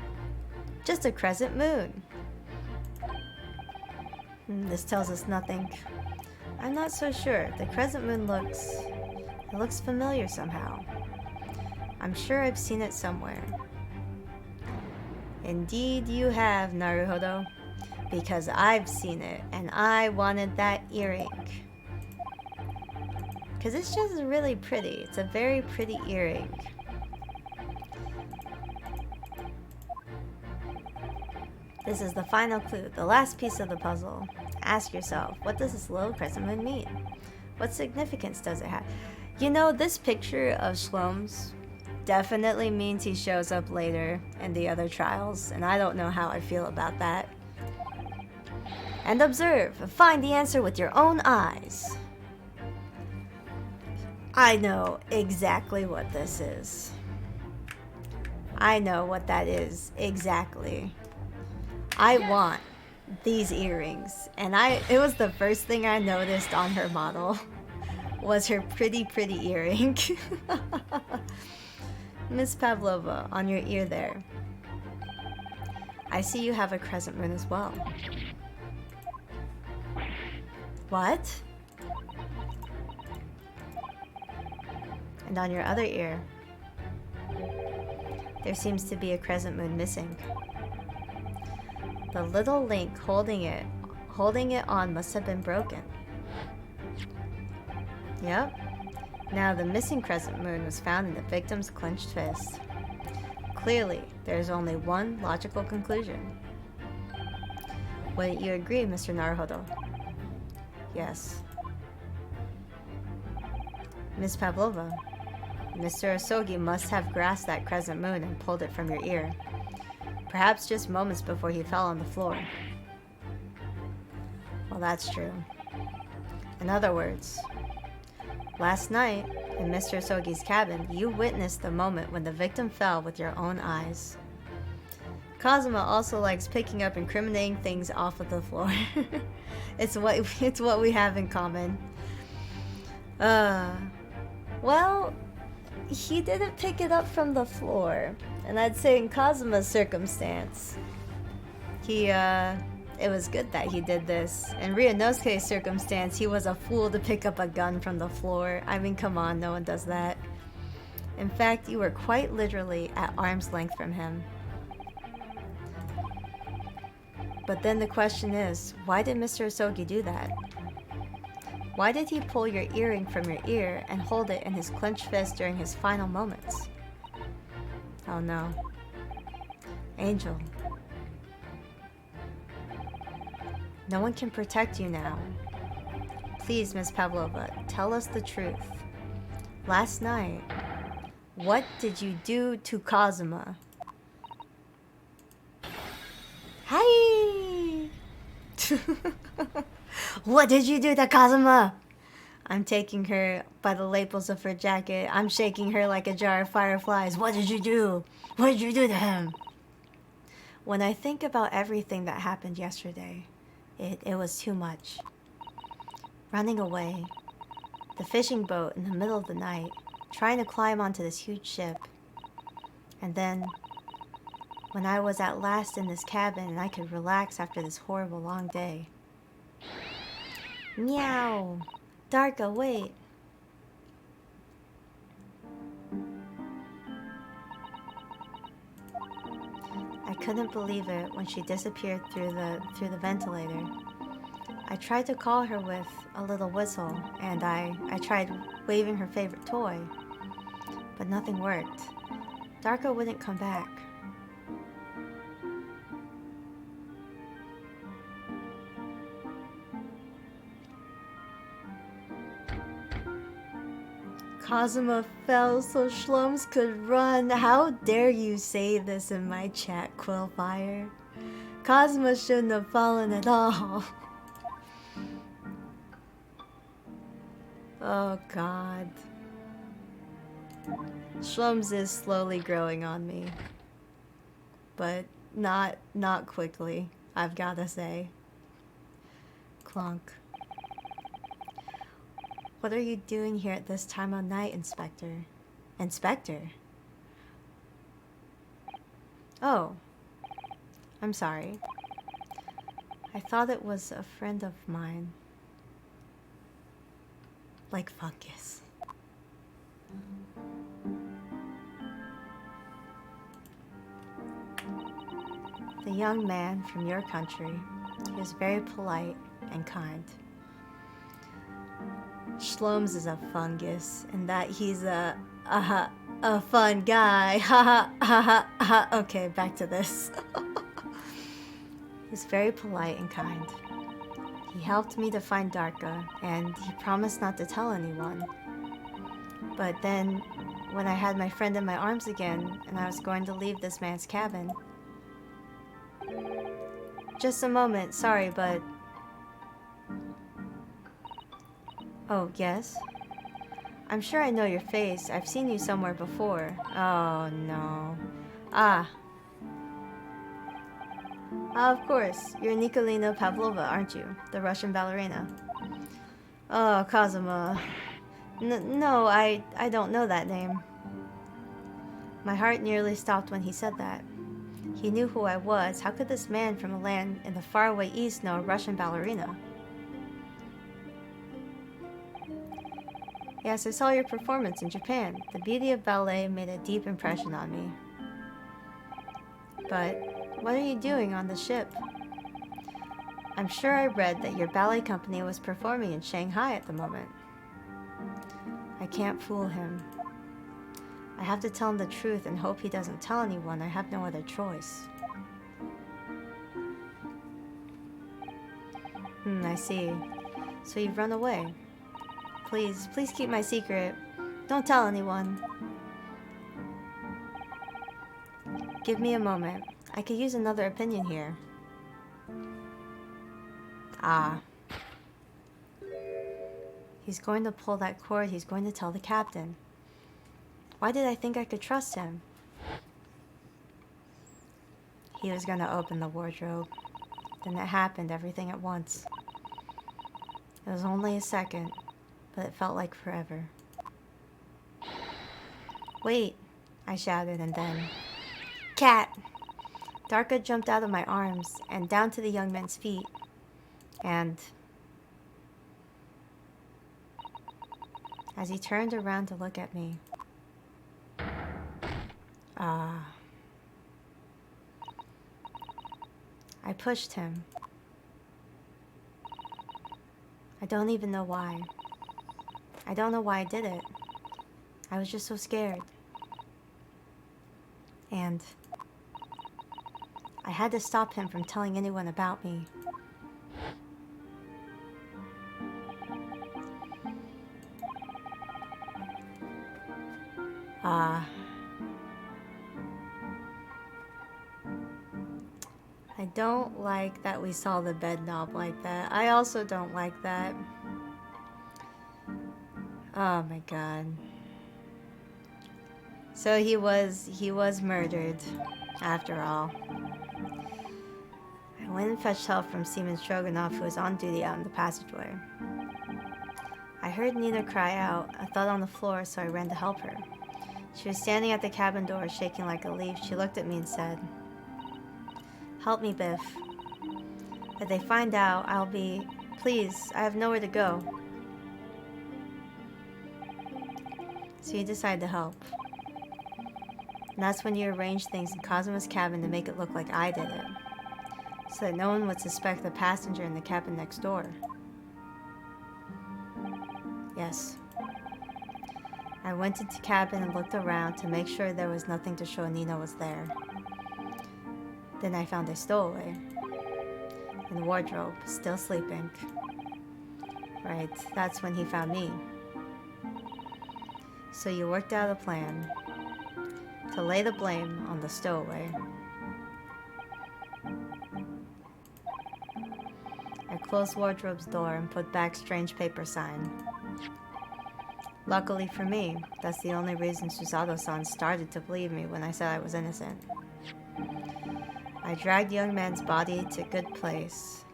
just a crescent moon. This tells us nothing. I'm not so sure. The crescent moon looks familiar somehow. I'm sure I've seen it somewhere. Indeed you have, Naruhodo. Because I've seen it, and I wanted that earring. Because it's just really pretty. It's a very pretty earring. This is the final clue, the last piece of the puzzle. Ask yourself, what does this little crescent moon mean? What significance does it have? You know, this picture of Shloms definitely means he shows up later in the other trials, and I don't know how I feel about that. And observe, find the answer with your own eyes. I know exactly what this is. I know what that is, exactly. I want these earrings, and it was the first thing I noticed on her model was her pretty earring. Miss Pavlova, on your ear there. I see you have a crescent moon as well. What? And on your other ear, there seems to be a crescent moon missing. The little link holding it on must have been broken. Yep. Now the missing crescent moon was found in the victim's clenched fist. Clearly, there is only one logical conclusion. Wouldn't you agree, Mr. Naruhodo? Yes. Miss Pavlova, Mr. Asogi must have grasped that crescent moon and pulled it from your ear. Perhaps just moments before he fell on the floor. Well, that's true. In other words, last night, in Mr. Sogi's cabin, you witnessed the moment when the victim fell with your own eyes. Kazuma also likes picking up incriminating things off of the floor. It's what we have in common. Well, he didn't pick it up from the floor, and I'd say in Kazuma's circumstance, it was good that he did this. In Ryunosuke's circumstance, he was a fool to pick up a gun from the floor. I mean, come on, no one does that. In fact, you were quite literally at arm's length from him. But then the question is, why did Mr. Asogi do that? Why did he pull your earring from your ear and hold it in his clenched fist during his final moments? Oh no. Angel. No one can protect you now. Please, Miss Pavlova, tell us the truth. Last night, what did you do to Kazuma? Hi! What did you do to Kazuma? I'm taking her by the lapels of her jacket. I'm shaking her like a jar of fireflies. What did you do? What did you do to him? When I think about everything that happened yesterday, it was too much. Running away, the fishing boat in the middle of the night, trying to climb onto this huge ship. And then, when I was at last in this cabin and I could relax after this horrible long day. Meow! Darka, wait! I couldn't believe it when she disappeared through the ventilator. I tried to call her with a little whistle, and I tried waving her favorite toy, but nothing worked. Darka wouldn't come back. Kazuma fell so Shlums could run. How dare you say this in my chat, Quillfire? Kazuma shouldn't have fallen at all. Oh god. Shlums is slowly growing on me. But not quickly, I've gotta say. Clunk. What are you doing here at this time of night, Inspector? Inspector? Oh. I'm sorry. I thought it was a friend of mine. Like fungus. The young man from your country, he was very polite and kind. Shlomes is a fungus, and that he's a fun guy. Ha ha ha. Okay, back to this. He's very polite and kind. He helped me to find Darka, and he promised not to tell anyone. But then, when I had my friend in my arms again, and I was going to leave this man's cabin... Just a moment, sorry, but... Oh, yes? I'm sure I know your face. I've seen you somewhere before. Oh, no. Ah. Of course. You're Nikolina Pavlova, aren't you? The Russian ballerina. Oh, Kazuma. No, I don't know that name. My heart nearly stopped when he said that. He knew who I was. How could this man from a land in the faraway east know a Russian ballerina? Yes, I saw your performance in Japan. The beauty of ballet made a deep impression on me. But what are you doing on the ship? I'm sure I read that your ballet company was performing in Shanghai at the moment. I can't fool him. I have to tell him the truth and hope he doesn't tell anyone. I have no other choice. I see. So you've run away. Please keep my secret. Don't tell anyone. Give me a moment. I could use another opinion here. Ah. He's going to pull that cord. He's going to tell the captain. Why did I think I could trust him? He was going to open the wardrobe. Then it happened, everything at once. It was only a second, but it felt like forever. Wait, I shouted, and then... Cat! Darka jumped out of my arms and down to the young man's feet. And... as he turned around to look at me... I pushed him. I don't even know why. I don't know why I did it. I was just so scared. And I had to stop him from telling anyone about me. I don't like that we saw the bed knob like that. I also don't like that. Oh my god. So he was murdered, after all. I went and fetched help from Seaman Stroganoff, who was on duty out in the passageway. I heard Nina cry out, a thud on the floor, so I ran to help her. She was standing at the cabin door, shaking like a leaf. She looked at me and said, "Help me, Biff. If they find out, I'll be... Please, I have nowhere to go." So you decide to help. And that's when you arrange things in Cosmo's cabin to make it look like I did it, so that no one would suspect the passenger in the cabin next door. Yes. I went into the cabin and looked around to make sure there was nothing to show Nina was there. Then I found a stowaway in the wardrobe, still sleeping. Right, that's when he found me. So you worked out a plan to lay the blame on the stowaway. I closed wardrobe's door and put back strange paper sign. Luckily for me, that's the only reason Susato-san started to believe me when I said I was innocent. I dragged the young man's body to a good place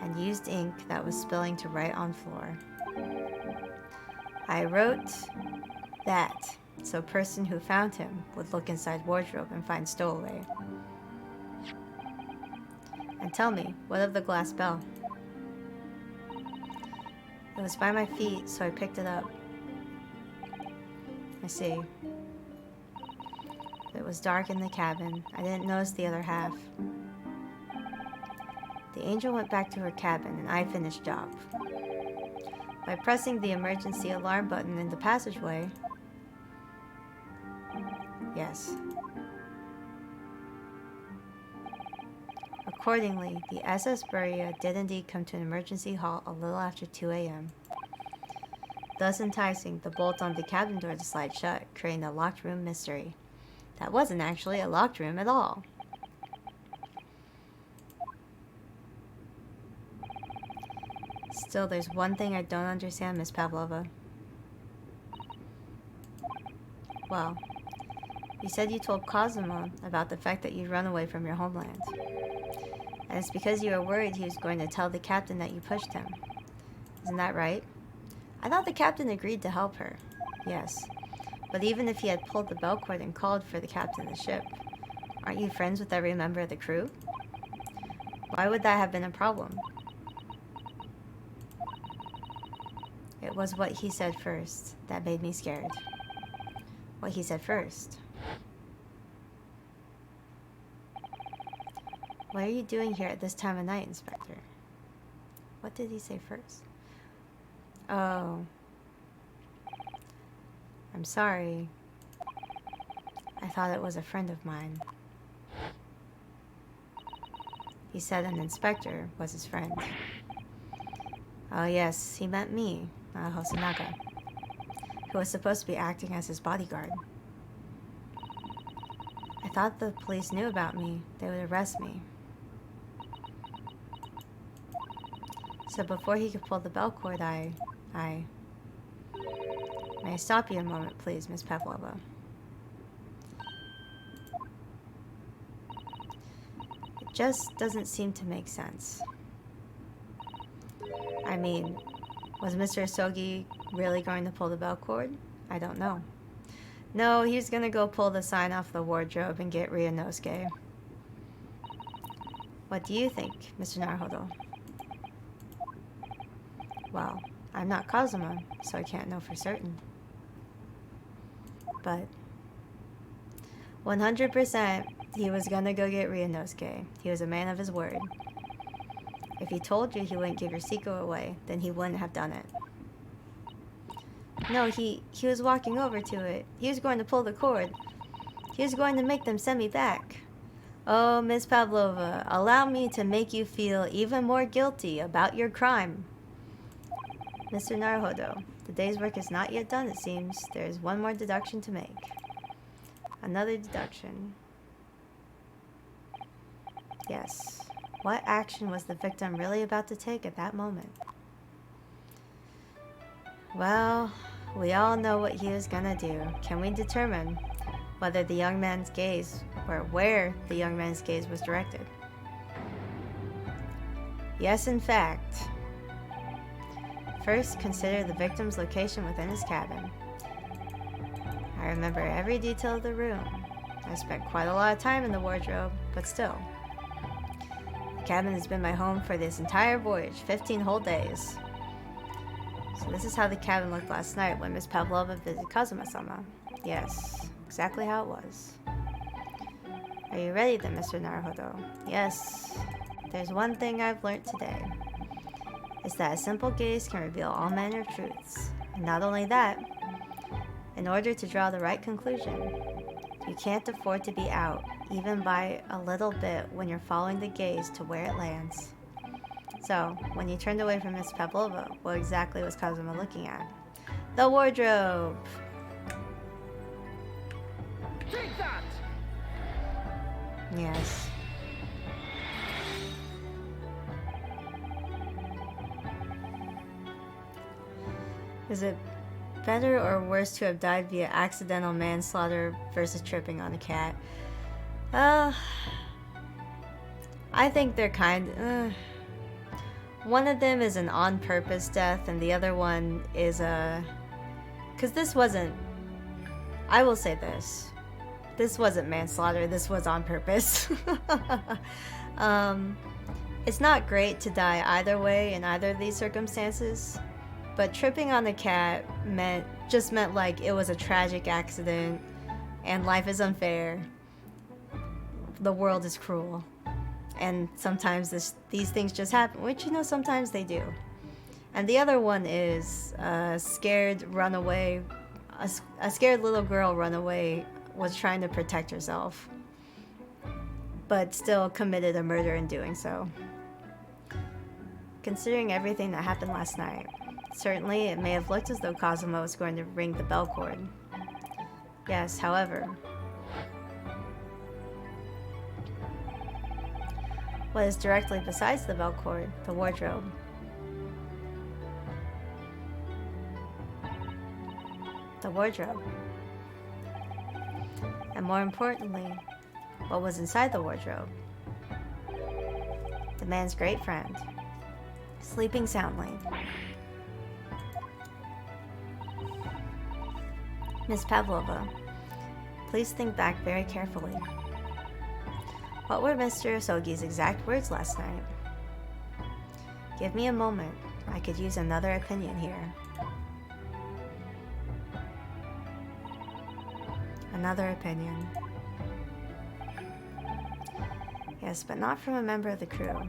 and used ink that was spilling to write on floor. I wrote that so person who found him would look inside wardrobe and find stowaway. And tell me, what of the glass bell? It was by my feet, so I picked it up. I see. It was dark in the cabin. I didn't notice the other half. The angel went back to her cabin and I finished job. By pressing the emergency alarm button in the passageway. Yes. Accordingly, the SS Beria did indeed come to an emergency halt a little after 2 a.m. Thus enticing the bolt on the cabin door to slide shut, creating a locked room mystery. That wasn't actually a locked room at all. Still, there's one thing I don't understand, Miss Pavlova. Well, you said you told Cosmo about the fact that you'd run away from your homeland. And it's because you were worried he was going to tell the captain that you pushed him. Isn't that right? I thought the captain agreed to help her. Yes. But even if he had pulled the bell cord and called for the captain of the ship, aren't you friends with every member of the crew? Why would that have been a problem? It was what he said first that made me scared. What he said first. What are you doing here at this time of night, Inspector? What did he say first? Oh. I'm sorry. I thought it was a friend of mine. He said an inspector was his friend. Oh yes, he meant me, Hosonaga, who was supposed to be acting as his bodyguard. I I thought the police knew about me. They would arrest me. So before he could pull the bell cord, I... May I stop you a moment, please, Miss Pavlova? It just doesn't seem to make sense. I mean, was Mr. Asogi really going to pull the bell cord? I don't know. No, he's gonna go pull the sign off the wardrobe and get Ryunosuke. What do you think, Mr. Naruhodo? Well, I'm not Kazuma, so I can't know for certain. But 100% he was gonna go get Ryunosuke. He was a man of his word. If he told you he wouldn't give your secret away, then he wouldn't have done it. No, he was walking over to it. He was going to pull the cord. He was going to make them send me back. Oh, Miss Pavlova, allow me to make you feel even more guilty about your crime. Mr. Naruhodo, the day's work is not yet done, it seems. There is one more deduction to make. Another deduction. Yes. What action was the victim really about to take at that moment? Well, we all know what he was gonna do. Can we determine whether the young man's gaze, or where the young man's gaze was directed? Yes, in fact. First, consider the victim's location within his cabin. I remember every detail of the room. I spent quite a lot of time in the wardrobe, but still. The cabin has been my home for this entire voyage, 15 whole days. So this is how the cabin looked last night when Miss Pavlova visited Kazuma-sama. Yes, exactly how it was. Are you ready then, Mr. Naruhodo? Yes. There's one thing I've learned today. It's that a simple gaze can reveal all manner of truths. And not only that, in order to draw the right conclusion, you can't afford to be out, even by a little bit, when you're following the gaze to where it lands. So, when you turned away from Miss Pavlova, what exactly was Kazuma looking at? The wardrobe! Take that! Yes. Is it better or worse to have died via accidental manslaughter versus tripping on a cat? I think they're one of them is an on-purpose death, and the other one is a... Because this wasn't... I will say this. This wasn't manslaughter, this was on purpose. It's not great to die either way in either of these circumstances. But tripping on the cat just meant like it was a tragic accident, and life is unfair. The world is cruel, and sometimes these things just happen, which, you know, sometimes they do. And the other one is a scared runaway, a scared little girl runaway was trying to protect herself, but still committed a murder in doing so. Considering everything that happened last night, certainly it may have looked as though Kazuma was going to ring the bell cord. Yes, however, what is directly besides the bell cord? The wardrobe. The wardrobe. And more importantly, what was inside the wardrobe? The man's great friend, sleeping soundly. Miss Pavlova, please think back very carefully. What were Mr. Asogi's exact words last night? Give me a moment. I could use another opinion here. Another opinion. Yes, but not from a member of the crew.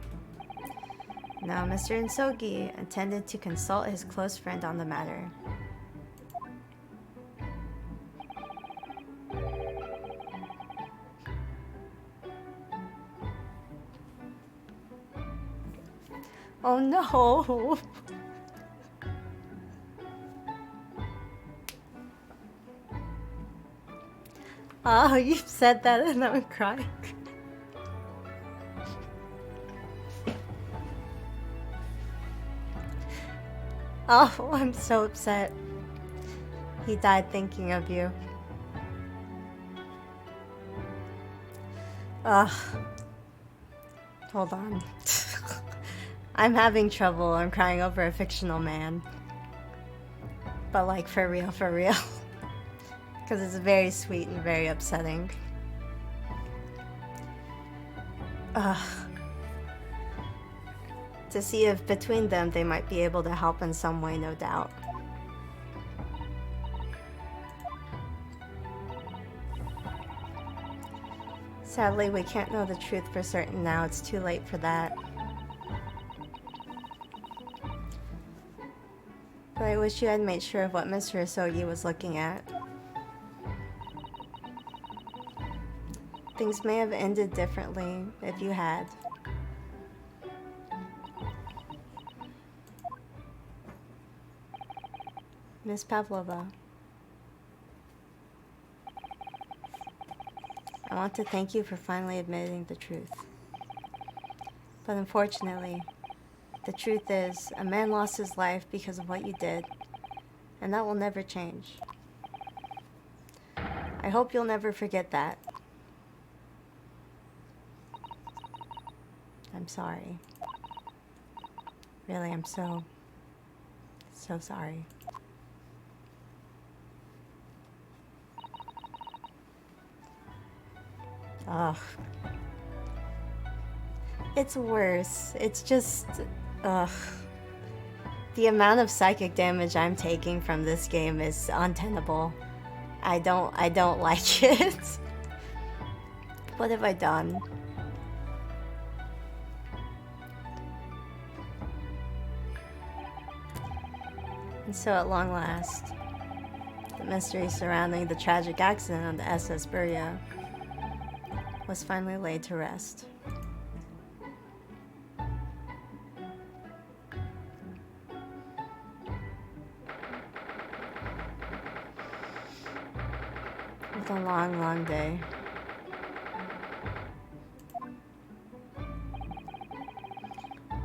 No, Mr. Asogi intended to consult his close friend on the matter. Oh no! Oh, you said that and I'm crying. Oh, I'm so upset. He died thinking of you. Ugh. Hold on. I'm having trouble. I'm crying over a fictional man. But like for real, for real. Because it's very sweet and very upsetting. Ugh. To see if between them they might be able to help in some way, no doubt. Sadly, we can't know the truth for certain now. It's too late for that. But I wish you had made sure of what Mr. Asogi was looking at. Things may have ended differently if you had. Miss Pavlova, I want to thank you for finally admitting the truth. But unfortunately, the truth is, a man lost his life because of what you did, and that will never change. I hope you'll never forget that. I'm sorry. Really, I'm so sorry. Ugh. It's worse. It's just, ugh. The amount of psychic damage I'm taking from this game is untenable. I don't like it. What have I done? And so at long last, the mystery surrounding the tragic accident on the SS Burya was finally laid to rest. With a long, long day.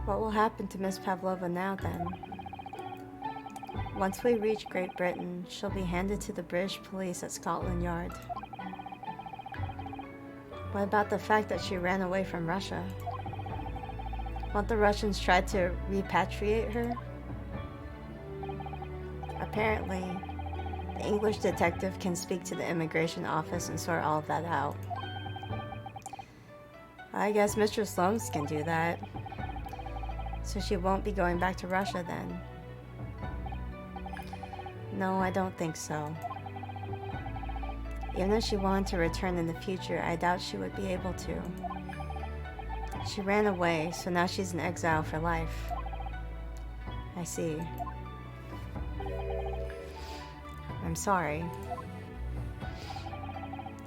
What will happen to Miss Pavlova now, then? Once we reach Great Britain, she'll be handed to the British police at Scotland Yard. What about the fact that she ran away from Russia? Won't the Russians try to repatriate her? Apparently, the English detective can speak to the immigration office and sort all of that out. I guess Mr. Sloanes can do that. So she won't be going back to Russia then. No, I don't think so. Even if she wanted to return in the future, I doubt she would be able to. She ran away, so now she's in exile for life. I see. I'm sorry.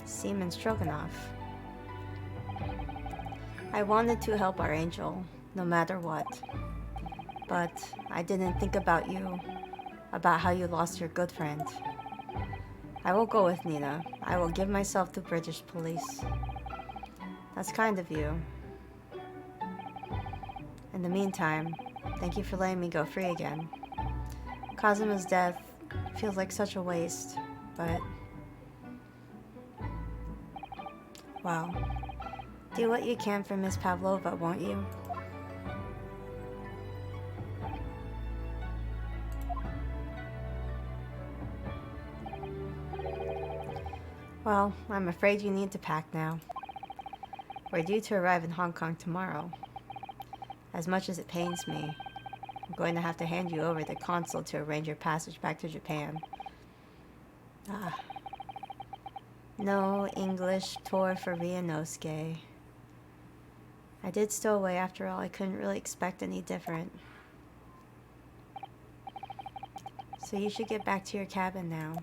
Seaman Stroganoff. I wanted to help our angel, no matter what. But I didn't think about you, about how you lost your good friend. I will go with Nina. I will give myself to British police. That's kind of you. In the meantime, thank you for letting me go free again. Kazuma's death feels like such a waste, but... well, do what you can for Miss Pavlova, won't you? Well, I'm afraid you need to pack now. We're due to arrive in Hong Kong tomorrow. As much as it pains me, I'm going to have to hand you over to the consul to arrange your passage back to Japan. No English tour for Ryunosuke. I did stow away after all. I couldn't really expect any different. So you should get back to your cabin now.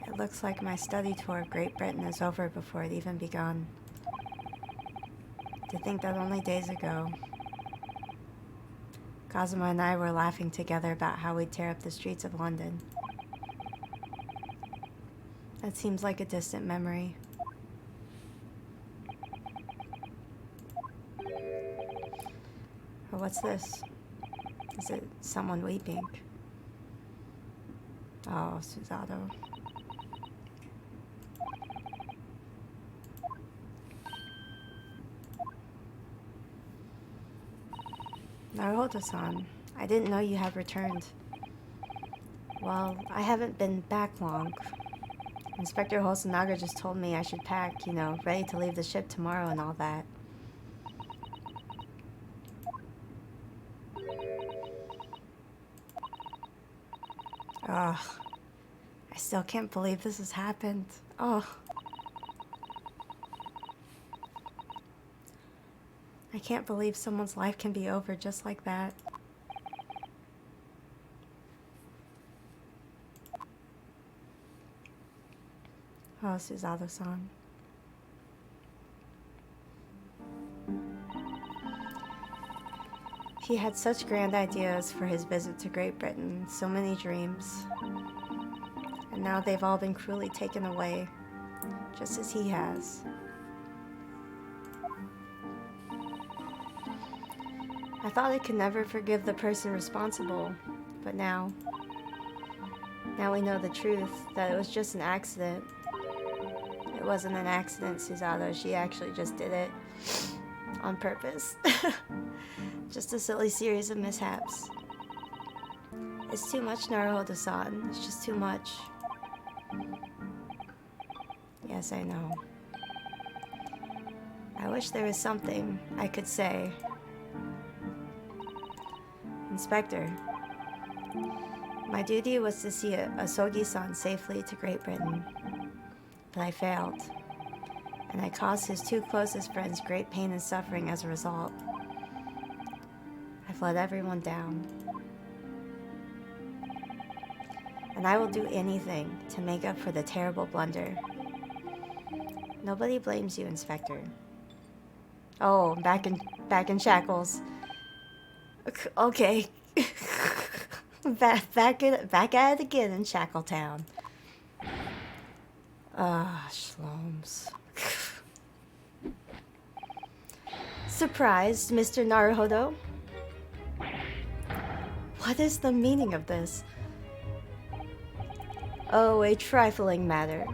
It looks like my study tour of Great Britain is over before it even begun. To think that only days ago, Kazuma and I were laughing together about how we'd tear up the streets of London. That seems like a distant memory. Or what's this? Is it someone weeping? Oh, Susato. Naruhodo-san, I didn't know you had returned. Well, I haven't been back long. Inspector Hosonaga just told me I should pack, you know, ready to leave the ship tomorrow and all that. Ugh. I still can't believe this has happened. Oh. I can't believe someone's life can be over just like that. Oh, Susato-san. He had such grand ideas for his visit to Great Britain, so many dreams. And now they've all been cruelly taken away, just as he has. I thought I could never forgive the person responsible, but now we know the truth, that it was just an accident. It wasn't an accident, Susato. She actually just did it on purpose. Just a silly series of mishaps. It's too much, Naruhodo-san. It's just too much. Yes, I know. I wish there was something I could say. Inspector, my duty was to see Asogi-san safely to Great Britain, but I failed, and I caused his two closest friends great pain and suffering as a result. I've let everyone down, and I will do anything to make up for the terrible blunder. Nobody blames you, Inspector. Oh, back in shackles. Okay. back at it again in Shackletown. Ah, Shloms. Surprised, Mr. Naruhodo? What is the meaning of this? Oh, a trifling matter.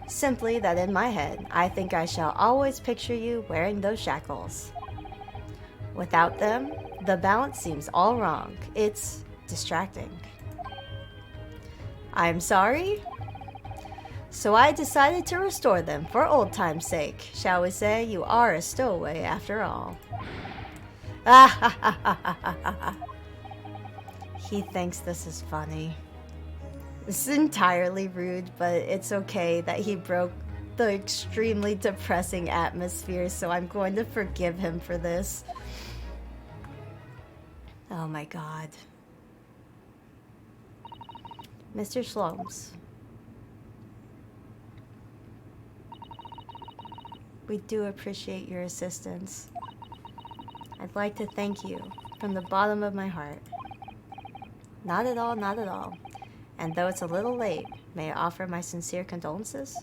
Simply that in my head, I think I shall always picture you wearing those shackles. Without them, the balance seems all wrong. It's distracting. I'm sorry? So I decided to restore them for old time's sake. Shall we say you are a stowaway after all? He thinks this is funny. This is entirely rude, but it's okay that he broke the extremely depressing atmosphere, so I'm going to forgive him for this. Oh my god. Mr. Shloms. We do appreciate your assistance. I'd like to thank you from the bottom of my heart. Not at all, not at all. And though it's a little late, may I offer my sincere condolences?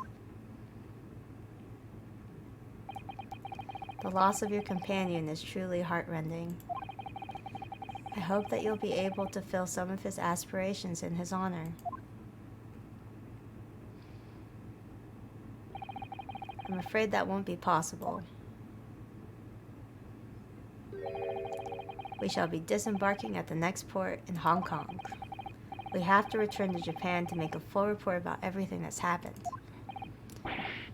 The loss of your companion is truly heartrending. I hope that you'll be able to fill some of his aspirations in his honor. I'm afraid that won't be possible. We shall be disembarking at the next port in Hong Kong. We have to return to Japan to make a full report about everything that's happened.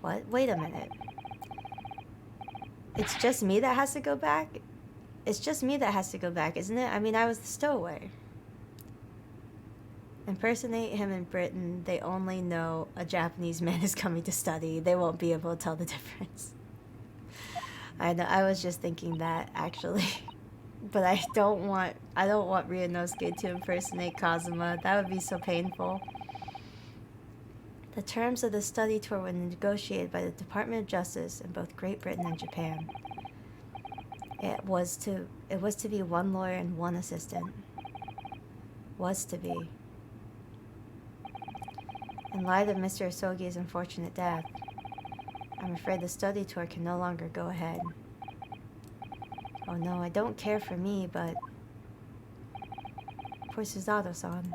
What? Wait a minute. It's just me that has to go back? It's just me that has to go back, isn't it? I mean, I was the stowaway. Impersonate him in Britain. They only know a Japanese man is coming to study. They won't be able to tell the difference. I know. I was just thinking that, actually. But I don't want Ryunosuke to impersonate Kazuma. That would be so painful. The terms of the study tour were negotiated by the Department of Justice in both Great Britain and Japan. It was to be one lawyer and one assistant. Was to be. In light of Mr. Asogi's unfortunate death, I'm afraid the study tour can no longer go ahead. Oh no, I don't care for me, but poor Suzato-san.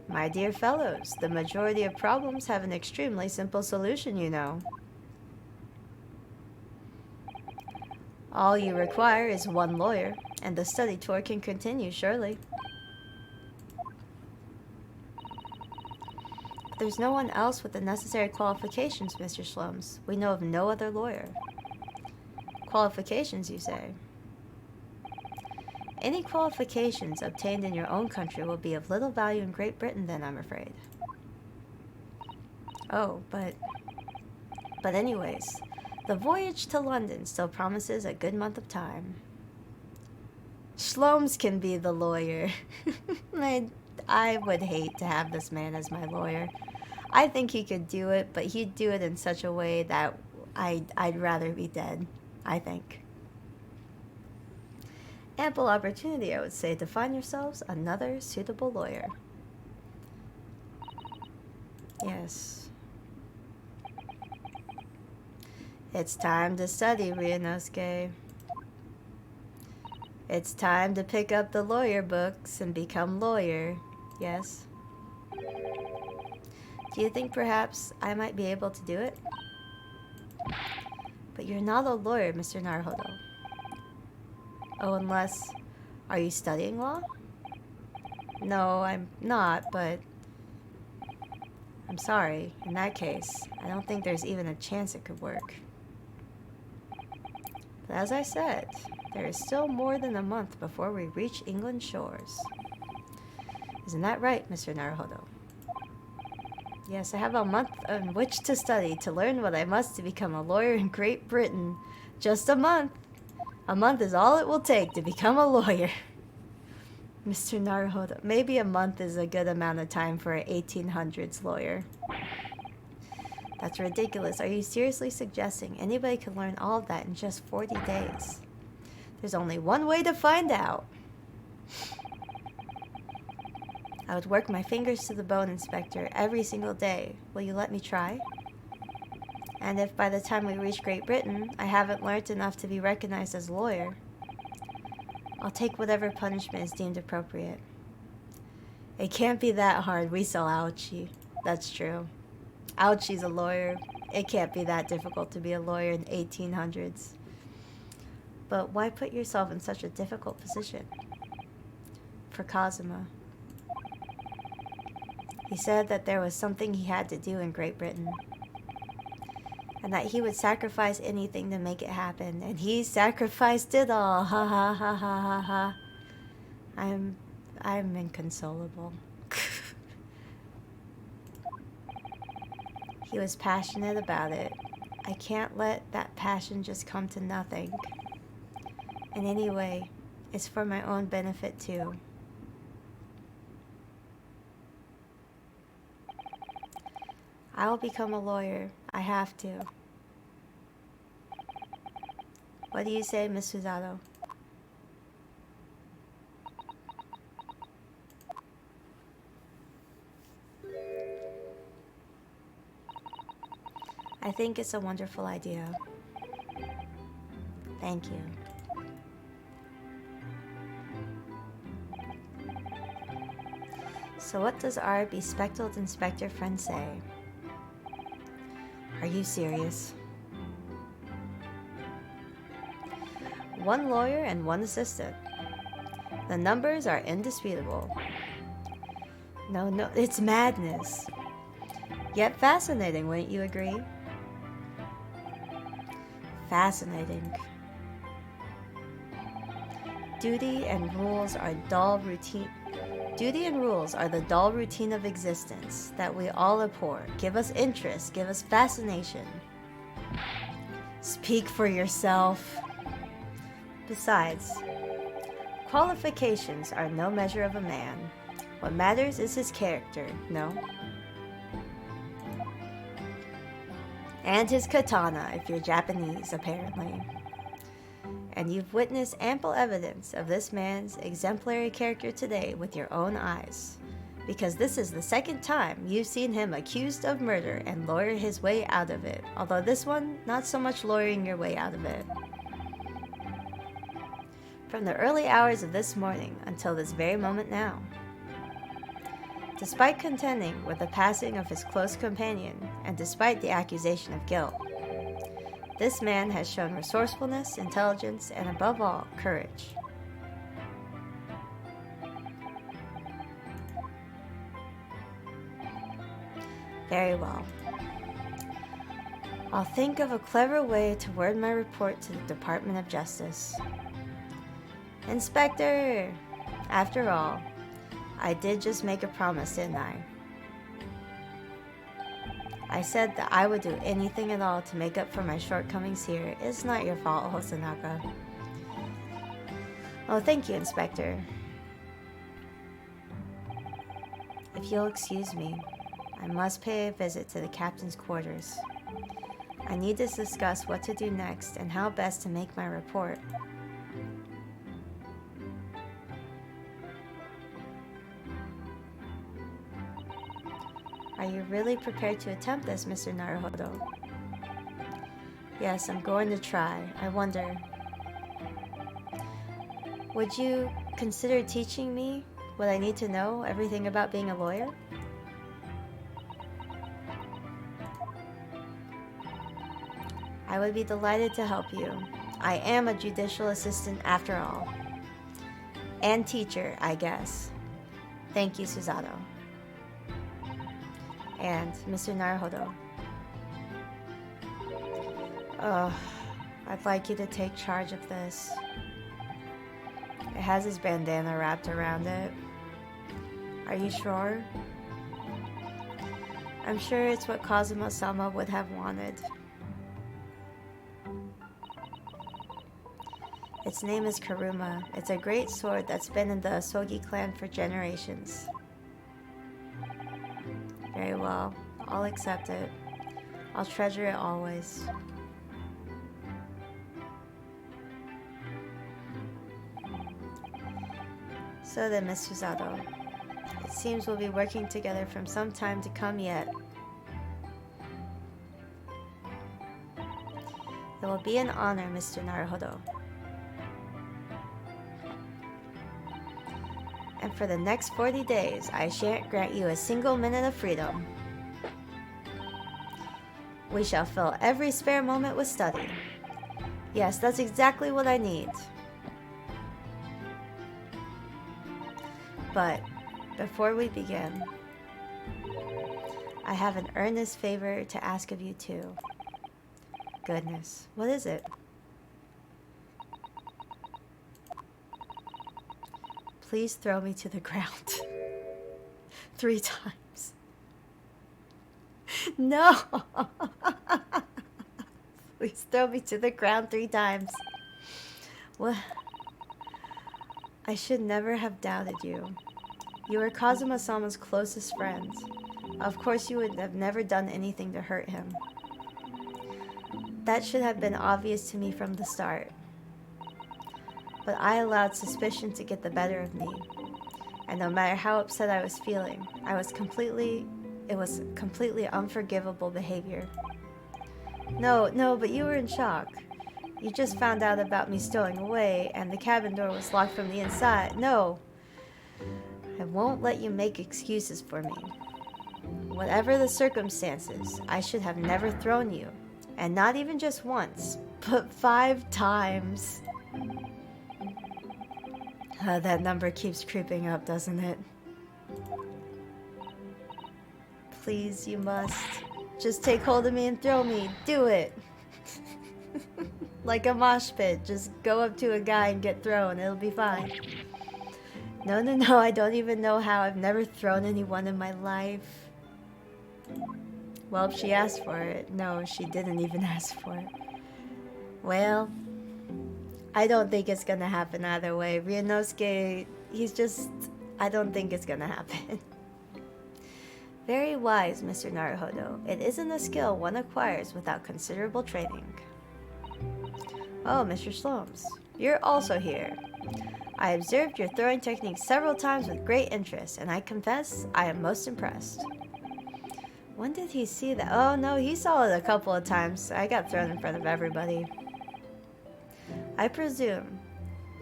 My dear fellows, the majority of problems have an extremely simple solution, you know. All you require is one lawyer, and the study tour can continue, surely. But there's no one else with the necessary qualifications, Mr. Schlums. We know of no other lawyer. Qualifications, you say? Any qualifications obtained in your own country will be of little value in Great Britain then, I'm afraid. Oh, but anyways, the voyage to London still promises a good month of time. Schlums can be the lawyer. I would hate to have this man as my lawyer. I think he could do it, but he'd do it in such a way that I'd rather be dead, I think. Ample opportunity, I would say, to find yourselves another suitable lawyer. Yes. It's time to study, Ryunosuke. It's time to pick up the lawyer books and become lawyer. Yes. Do you think perhaps I might be able to do it? But you're not a lawyer, Mr. Naruhodo. Oh, unless... Are you studying law? No, I'm not, but... I'm sorry. In that case, I don't think there's even a chance it could work. But as I said, there is still more than a month before we reach England's shores. Isn't that right, Mr. Naruhodo? Yes, I have a month in which to study, to learn what I must to become a lawyer in Great Britain. Just a month. A month is all it will take to become a lawyer. Mr. Naruhodo, maybe a month is a good amount of time for an 1800s lawyer. That's ridiculous. Are you seriously suggesting anybody could learn all of that in just 40 days? There's only one way to find out. I would work my fingers to the bone, Inspector, every single day. Will you let me try? And if by the time we reach Great Britain, I haven't learnt enough to be recognized as a lawyer, I'll take whatever punishment is deemed appropriate. It can't be that hard. We saw Ouchie. That's true. Ouchie's a lawyer. It can't be that difficult to be a lawyer in 1800s. But why put yourself in such a difficult position? For Kazuma. He said that there was something he had to do in Great Britain. And that he would sacrifice anything to make it happen. And he sacrificed it all. Ha ha ha ha ha ha. I'm inconsolable. He was passionate about it. I can't let that passion just come to nothing. And anyway, it's for my own benefit too. I'll become a lawyer. I have to. What do you say, Miss Suzato? I think it's a wonderful idea. Thank you. So what does our bespectacled inspector friend say? Are you serious? One lawyer and one assistant. The numbers are indisputable. No, it's madness. Yet fascinating, wouldn't you agree? Fascinating. Duty and rules are dull routine. Duty and rules are the dull routine of existence that we all abhor. Give us interest, give us fascination. Speak for yourself. Besides, qualifications are no measure of a man. What matters is his character, no? And his katana, if you're Japanese, apparently. and you've witnessed ample evidence of this man's exemplary character today with your own eyes. Because this is the second time you've seen him accused of murder and lawyer his way out of it. Although this one, not so much lawyering your way out of it. From the early hours of this morning until this very moment now. Despite contending with the passing of his close companion, and despite the accusation of guilt, this man has shown resourcefulness, intelligence, and above all, courage. Very well. I'll think of a clever way to word my report to the Department of Justice. Inspector! After all, I did just make a promise, didn't I? I said that I would do anything at all to make up for my shortcomings here. It's not your fault, Hosanaka. Oh, thank you, Inspector. If you'll excuse me, I must pay a visit to the captain's quarters. I need to discuss what to do next and how best to make my report. Are you really prepared to attempt this, Mr. Naruhodo? Yes, I'm going to try. I wonder, would you consider teaching me what I need to know, everything about being a lawyer? I would be delighted to help you. I am a judicial assistant after all. And teacher, I guess. Thank you, Susato. And Mr. Naruhodo. I'd like you to take charge of this. It has his bandana wrapped around it. Are you sure? I'm sure it's what Kazuma-sama would have wanted. Its name is Karuma. It's a great sword that's been in the Asogi clan for generations. Very well. I'll accept it. I'll treasure it always. So then, Miss Susato, it seems we'll be working together from some time to come yet. It will be an honor, Mr. Naruhodo. And for the next 40 days, I shan't grant you a single minute of freedom. We shall fill every spare moment with study. Yes, that's exactly what I need. But before we begin, I have an earnest favor to ask of you too. Goodness, what is it? Please throw me to the ground. 3 times. No! Please throw me to the ground 3 times. What? I should never have doubted you. You were Kazuma-sama's closest friends. Of course you would have never done anything to hurt him. That should have been obvious to me from the start. But I allowed suspicion to get the better of me. And no matter how upset I was feeling, it was completely unforgivable behavior. No, but you were in shock. You just found out about me stowing away, and the cabin door was locked from the inside. No! I won't let you make excuses for me. Whatever the circumstances, I should have never thrown you. And not even just once, but 5 times. That number keeps creeping up, doesn't it? Please, you must. Just take hold of me and throw me. Do it! Like a mosh pit. Just go up to a guy and get thrown. It'll be fine. No, I don't even know how. I've never thrown anyone in my life. Well, she asked for it. No, she didn't even ask for it. Well, I don't think it's gonna happen either way. Ryunosuke, I don't think it's gonna happen. Very wise, Mr. Naruhodo. It isn't a skill one acquires without considerable training. Oh, Mr. Slomes. You're also here. I observed your throwing technique several times with great interest, and I confess I am most impressed. When did he see that? Oh no, he saw it a couple of times. I got thrown in front of everybody. I presume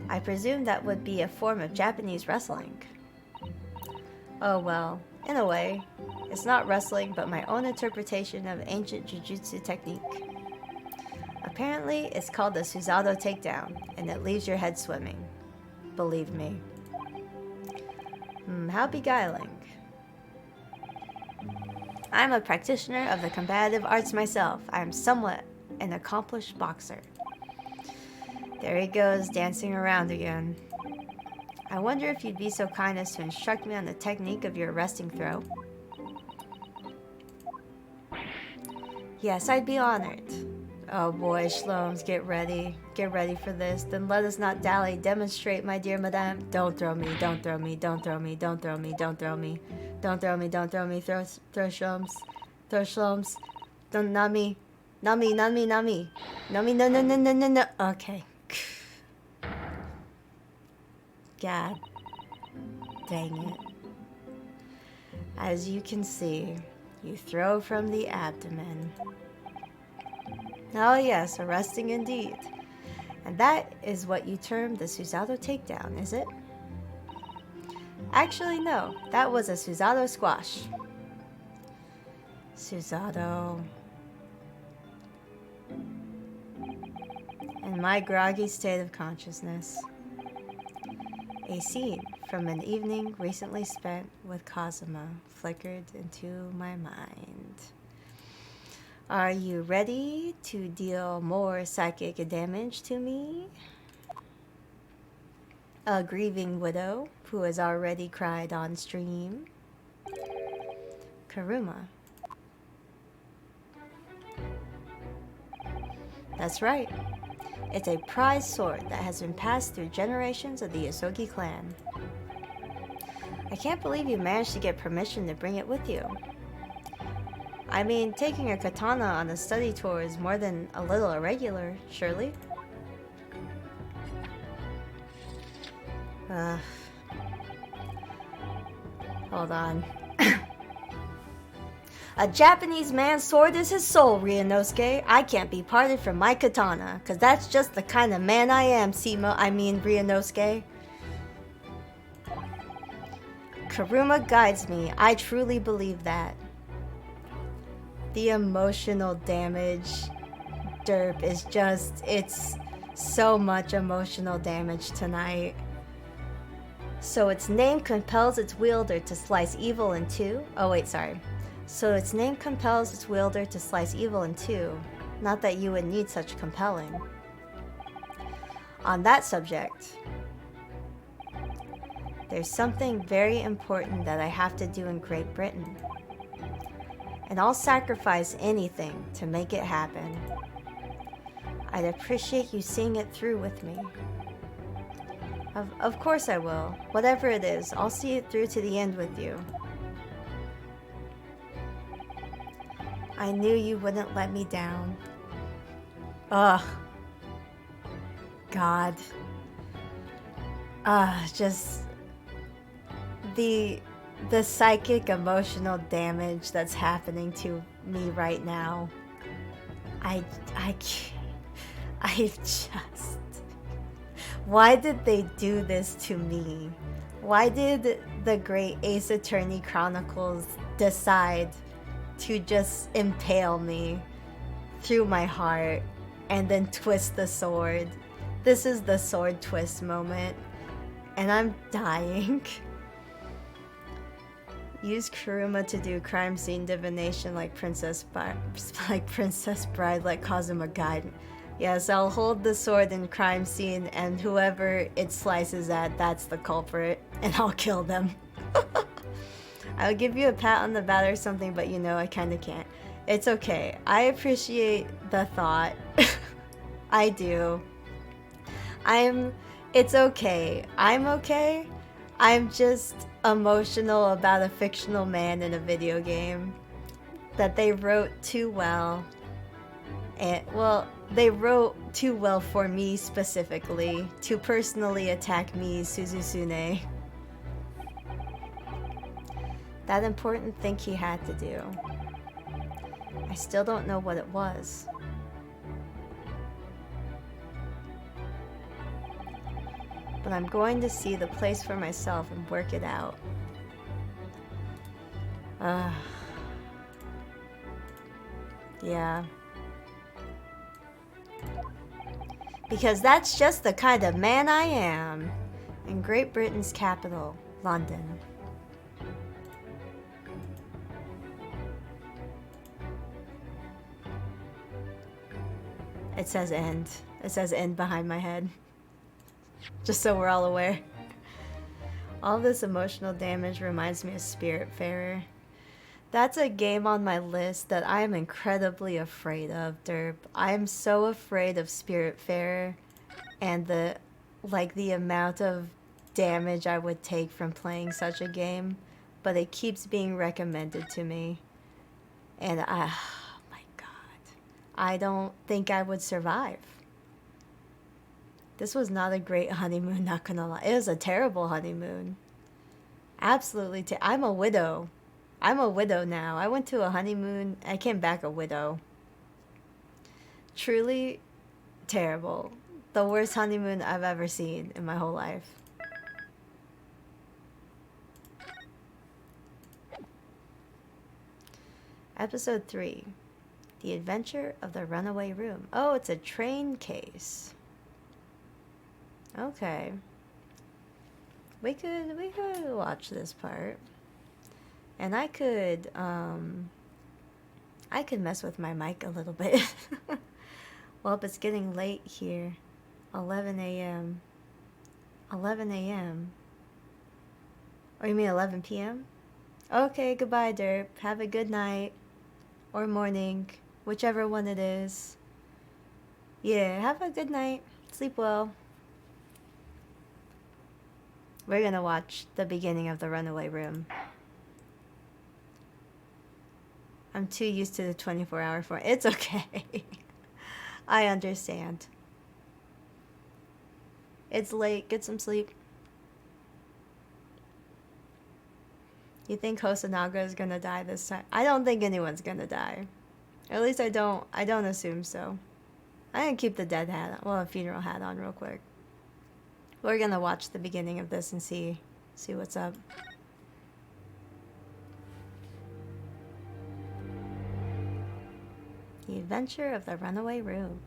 that would be a form of Japanese wrestling. Oh well, in a way. It's not wrestling, but my own interpretation of ancient jujutsu technique. Apparently, it's called the Suisadō takedown, and it leaves your head swimming. Believe me. How beguiling. I'm a practitioner of the combative arts myself. I am somewhat an accomplished boxer. There he goes, dancing around again. I wonder if you'd be so kind as to instruct me on the technique of your arresting throw. Yes, I'd be honored. Oh boy, Shlomes, get ready. Get ready for this. Then let us not dally. Demonstrate, my dear madame. Don't throw me, don't throw me, don't throw me, don't throw me, don't throw me. Don't throw me, don't throw me. Throw Shlomes. Throw Shlomes. Don't, not me. Not me, not me, not me. Not me, no, no, no, no, no, no. Okay. God. Dang it. As you can see, you throw from the abdomen. Oh yes, arresting indeed. And that is what you term the Suisadō takedown, is it? Actually, no. That was a Suisadō squash. Suisadō. In my groggy state of consciousness. A scene from an evening recently spent with Kazuma flickered into my mind. Are you ready to deal more psychic damage to me? A grieving widow who has already cried on stream. Kuruma. That's right. It's a prized sword that has been passed through generations of the Yosogi clan. I can't believe you managed to get permission to bring it with you. I mean, taking a katana on a study tour is more than a little irregular, surely? Hold on. A Japanese man's sword is his soul, Ryunosuke. I can't be parted from my katana, cause that's just the kind of man I am, Ryunosuke. Kuruma guides me. I truly believe that. The emotional damage, derp, is just, it's so much emotional damage tonight. So its name compels its wielder to slice evil in two. Oh wait, sorry. So its name compels its wielder to slice evil in two. Not that you would need such compelling. On that subject, there's something very important that I have to do in Great Britain. And I'll sacrifice anything to make it happen. I'd appreciate you seeing it through with me. Of course I will. Whatever it is, I'll see it through to the end with you. I knew you wouldn't let me down. Ugh. God. Just the psychic emotional damage that's happening to me right now. I just... Why did they do this to me? Why did the great Ace Attorney Chronicles decide to just impale me through my heart and then twist the sword? This is the sword twist moment, and I'm dying. Use Kuruma to do crime scene divination like Princess Bride, let Kazuma guide. Yes, I'll hold the sword in crime scene, and whoever it slices at, that's the culprit, and I'll kill them. I'll give you a pat on the back or something, but you know, I kinda can't. It's okay. I appreciate the thought. I do. It's okay. I'm okay. I'm just emotional about a fictional man in a video game that they wrote too well. And, well, They wrote too well for me specifically to personally attack me, Suzusune. That important thing he had to do. I still don't know what it was. But I'm going to see the place for myself and work it out. Yeah. Because that's just the kind of man I am. In Great Britain's capital, London. It says end. It says end behind my head. Just so we're all aware. All this emotional damage reminds me of Spiritfarer. That's a game on my list that I am incredibly afraid of, Derp. I'm so afraid of Spiritfarer and the amount of damage I would take from playing such a game, but it keeps being recommended to me. And oh my god. I don't think I would survive. This was not a great honeymoon, not gonna lie. It was a terrible honeymoon. Absolutely I'm a widow. I'm a widow now. I went to a honeymoon. I came back a widow. Truly terrible. The worst honeymoon I've ever seen in my whole life. Episode 3. The Adventure of the Runaway Room. Oh, it's a train case. Okay. We could watch this part. And I could mess with my mic a little bit. Well, it's getting late here. 11 a.m. 11 a.m. Or you mean 11 p.m.? Okay, goodbye, Derp. Have a good night. Or morning. Whichever one it is. Yeah, have a good night. Sleep well. We're gonna watch the beginning of the Runaway Room. I'm too used to the 24-hour form. It's okay. I understand. It's late. Get some sleep. You think Hosonaga is gonna die this time? I don't think anyone's gonna die. Or at least I don't assume so. I'm gonna keep the dead hat, a funeral hat on real quick. We're gonna watch the beginning of this and see what's up. The Adventure of the Runaway Room.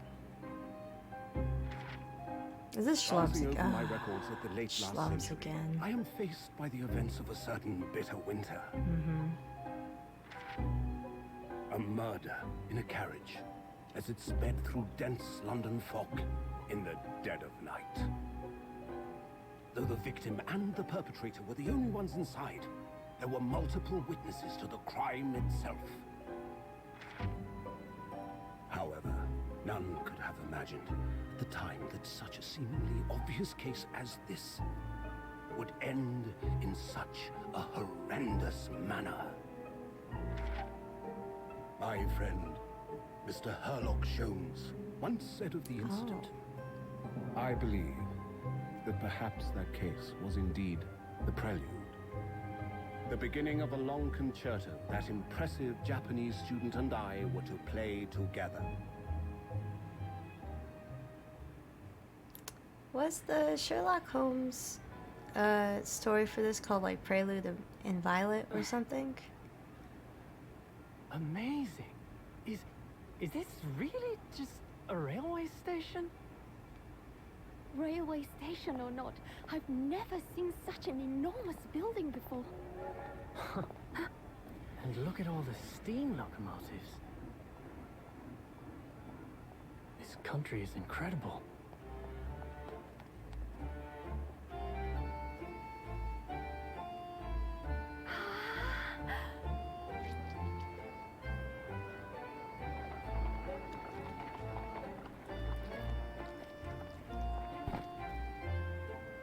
Is this Schlums again? My records at the late last Schlums century, again. I am faced by the events of a certain bitter winter. A murder in a carriage as it sped through dense London fog in the dead of night. Though the victim and the perpetrator were the only ones inside, there were multiple witnesses to the crime itself. However, none could have imagined at the time that such a seemingly obvious case as this would end in such a horrendous manner. My friend, Mr. Herlock Sholmes, once said of the incident, I believe that perhaps that case was indeed the prelude. the beginning of a long concerto that impressive Japanese student and I were to play together. Was the Sherlock Holmes story for this called like Prelude in Violet or something? Amazing. Is this really just a railway station? Railway station or not, I've never seen such an enormous building before. And look at all the steam locomotives. This country is incredible.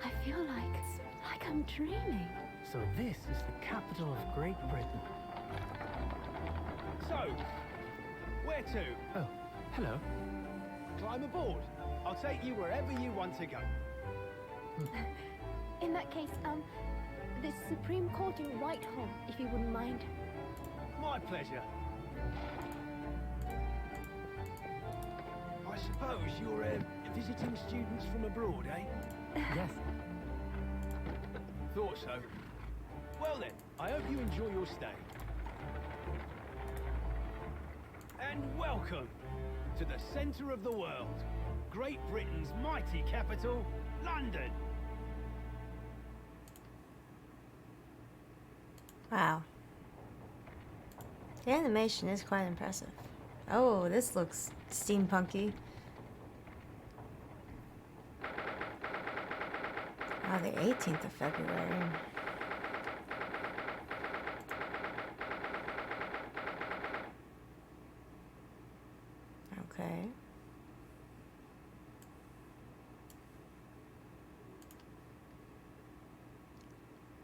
I feel like I'm dreaming. So this is the capital of Great Britain. So, where to? Oh, hello. Climb aboard. I'll take you wherever you want to go. In that case, the Supreme Court in Whitehall, if you wouldn't mind. My pleasure. I suppose you're visiting students from abroad, eh? Yes. Thought so. Well then, I hope you enjoy your stay. And welcome to the centre of the world, Great Britain's mighty capital, London. Wow. The animation is quite impressive. Oh, this looks steampunky. Oh, the 18th of February. Okay.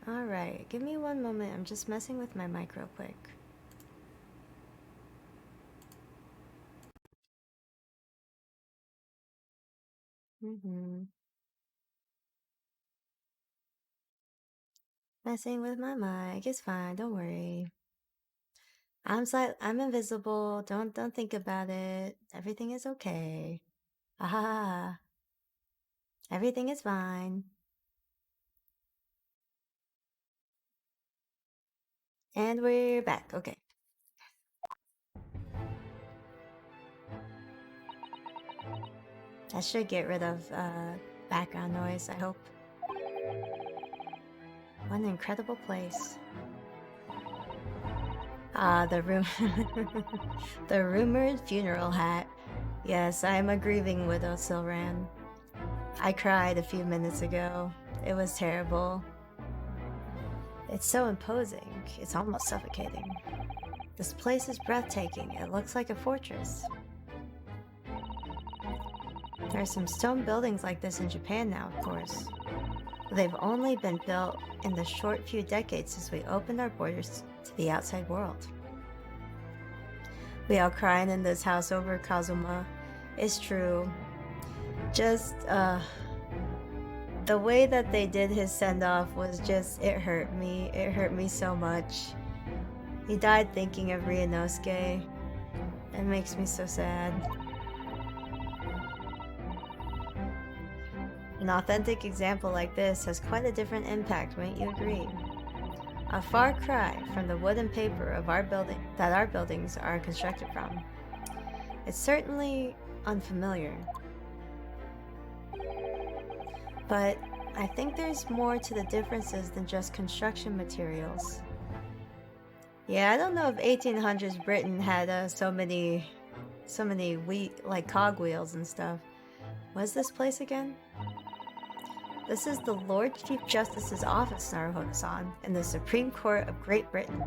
Alright, give me one moment. I'm just messing with my mic real quick. Messing with my mic. It's fine, don't worry. I'm invisible. Don't think about it. Everything is okay. Ah, everything is fine. And we're back. Okay. That should get rid of background noise, I hope. What an incredible place. Ah, the the rumored funeral hat. Yes, I am a grieving widow, Silran. I cried a few minutes ago. It was terrible. It's so imposing. It's almost suffocating. This place is breathtaking. It looks like a fortress. There are some stone buildings like this in Japan now, of course. But they've only been built in the short few decades since we opened our borders to the outside world. We all crying in this house over Kazuma. It's true. Just, the way that they did his send-off was just, it hurt me. It hurt me so much. He died thinking of Ryunosuke. It makes me so sad. An authentic example like this has quite a different impact, wouldn't you agree? A far cry from the wood and paper of our buildings are constructed from. It's certainly unfamiliar. But I think there's more to the differences than just construction materials. Yeah, I don't know if 1800s Britain had so many cogwheels and stuff. What's this place again? This is the Lord Chief Justice's office, Naruhodo-san, in the Supreme Court of Great Britain.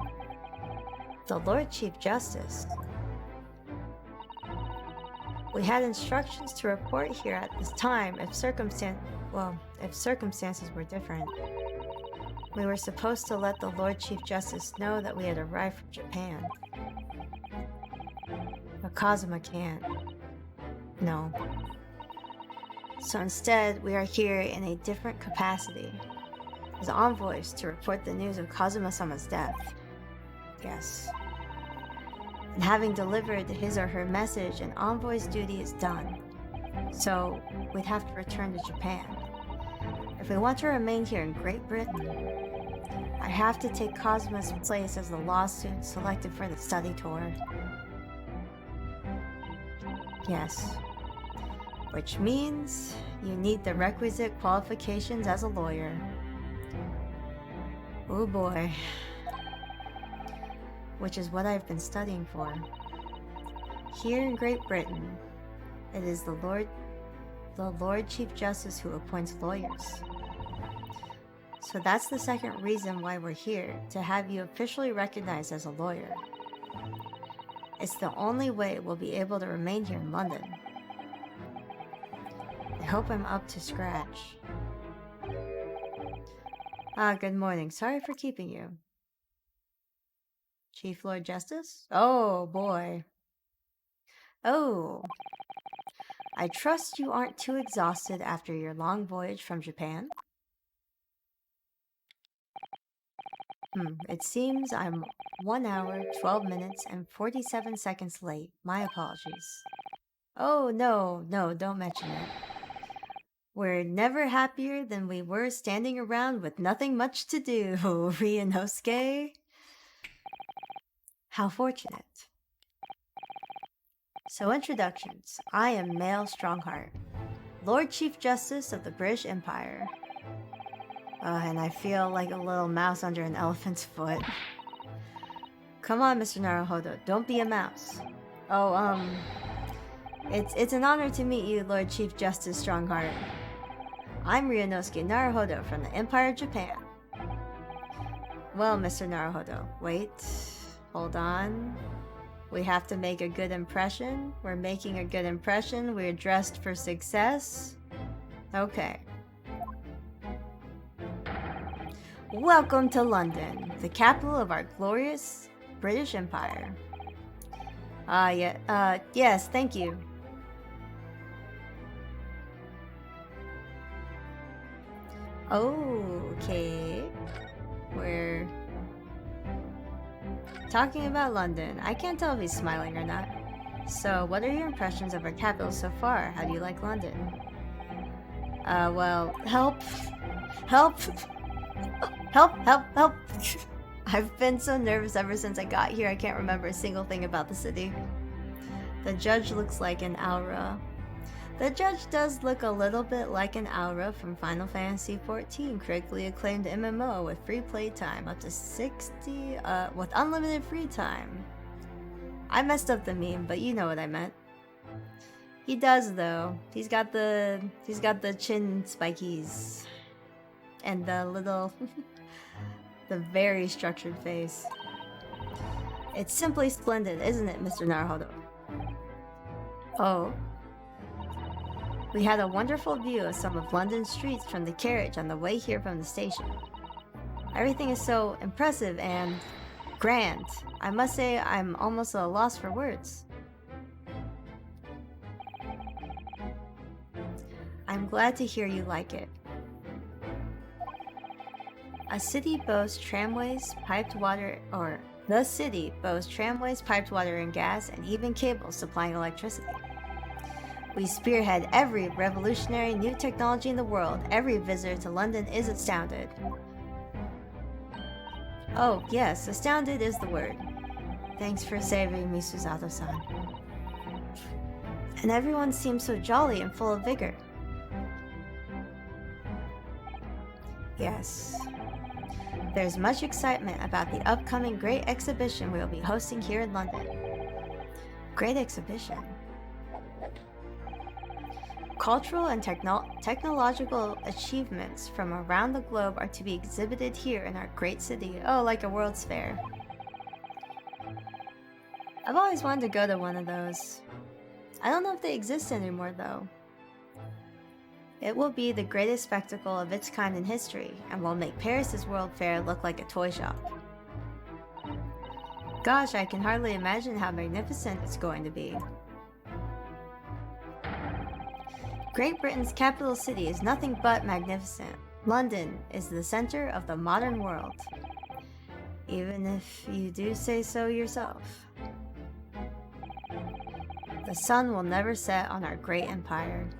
The Lord Chief Justice. We had instructions to report here at this time if circumstances were different. We were supposed to let the Lord Chief Justice know that we had arrived from Japan. But Kazuma can't. No. So instead, we are here in a different capacity, as envoys to report the news of Kazuma-sama's death. Yes. And having delivered his or her message, an envoy's duty is done. So, we'd have to return to Japan. If we want to remain here in Great Britain, I have to take Kazuma's place as the lawsuit selected for the study tour. Yes. Which means you need the requisite qualifications as a lawyer. Oh boy. Which is what I've been studying for. Here in Great Britain, it is the Lord Chief Justice who appoints lawyers. So that's the second reason why we're here, to have you officially recognized as a lawyer. It's the only way we'll be able to remain here in London. I hope I'm up to scratch. Ah, good morning. Sorry for keeping you. Chief Lord Justice? Oh, boy. Oh. I trust you aren't too exhausted after your long voyage from Japan? It seems I'm 1 hour, 12 minutes, and 47 seconds late. My apologies. Oh, no, don't mention it. We're never happier than we were standing around with nothing much to do, Ryunosuke. How fortunate. So, introductions. I am Male Strongheart, Lord Chief Justice of the British Empire. And I feel like a little mouse under an elephant's foot. Come on, Mr. Naruhodo, don't be a mouse. Oh, it's an honor to meet you, Lord Chief Justice Strongheart. I'm Ryunosuke Naruhodo from the Empire of Japan. Well, Mr. Naruhodo, wait, hold on. We have to make a good impression. We're making a good impression. We're dressed for success. Okay. Welcome to London, the capital of our glorious British Empire. Yes, thank you. Okay. We're talking about London. I can't tell if he's smiling or not. So, what are your impressions of our capital so far? How do you like London? Well, help. Help! Help! I've been so nervous ever since I got here, I can't remember a single thing about the city. The judge looks like an aura. The judge does look a little bit like an aura from Final Fantasy XIV, critically acclaimed MMO with free play time up to 60, with unlimited free time. I messed up the meme, but you know what I meant. He does though. He's got the chin spikies. And the little the very structured face. It's simply splendid, isn't it, Mr. Naruhodo? Oh. We had a wonderful view of some of London's streets from the carriage on the way here from the station. Everything is so impressive and grand. I must say I'm almost at a loss for words. I'm glad to hear you like it. The city boasts tramways, piped water, and gas, and even cables supplying electricity. We spearhead every revolutionary new technology in the world. Every visitor to London is astounded. Oh, yes, astounded is the word. Thanks for saving me, Susato-san. And everyone seems so jolly and full of vigor. Yes. There's much excitement about the upcoming great exhibition we will be hosting here in London. Great exhibition. Cultural and technological achievements from around the globe are to be exhibited here in our great city. Oh, like a World's Fair. I've always wanted to go to one of those. I don't know if they exist anymore though. It will be the greatest spectacle of its kind in history, and will make Paris's World Fair look like a toy shop. Gosh, I can hardly imagine how magnificent it's going to be. Great Britain's capital city is nothing but magnificent. London is the center of the modern world. Even if you do say so yourself. The sun will never set on our great empire.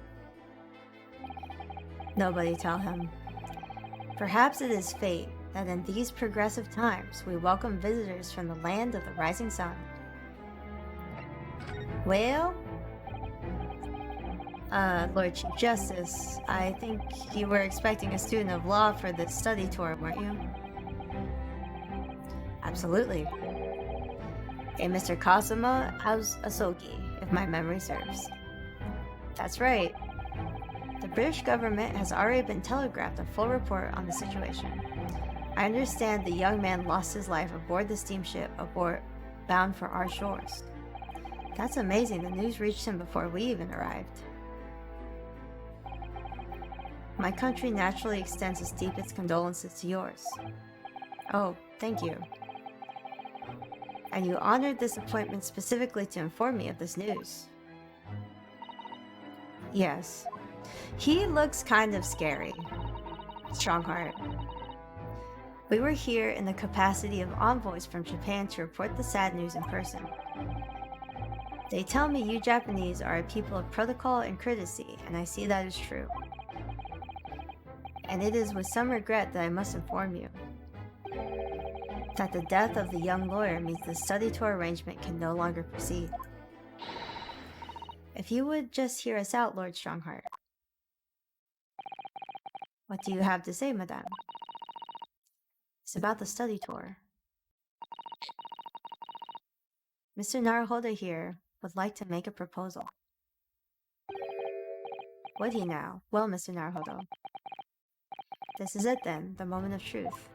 Nobody tell him. Perhaps it is fate that in these progressive times we welcome visitors from the land of the rising sun. Well, Lord Chief Justice, I think you were expecting a student of law for this study tour, weren't you? Absolutely. A Mr. Kazuma Asogi, if my memory serves. That's right. The British government has already been telegraphed a full report on the situation. I understand the young man lost his life aboard the steamship bound for our shores. That's amazing, the news reached him before we even arrived. My country naturally extends its deepest condolences to yours. Oh, thank you. And you honored this appointment specifically to inform me of this news. Yes. He looks kind of scary. Strongheart. We were here in the capacity of envoys from Japan to report the sad news in person. They tell me you Japanese are a people of protocol and courtesy, and I see that is true. And it is with some regret that I must inform you that the death of the young lawyer means the study tour arrangement can no longer proceed. If you would just hear us out, Lord Strongheart. What do you have to say, madame? It's about the study tour. Mr. Naruhodo here would like to make a proposal. Would he now? Well, Mr. Naruhodo. This is it then, the moment of truth.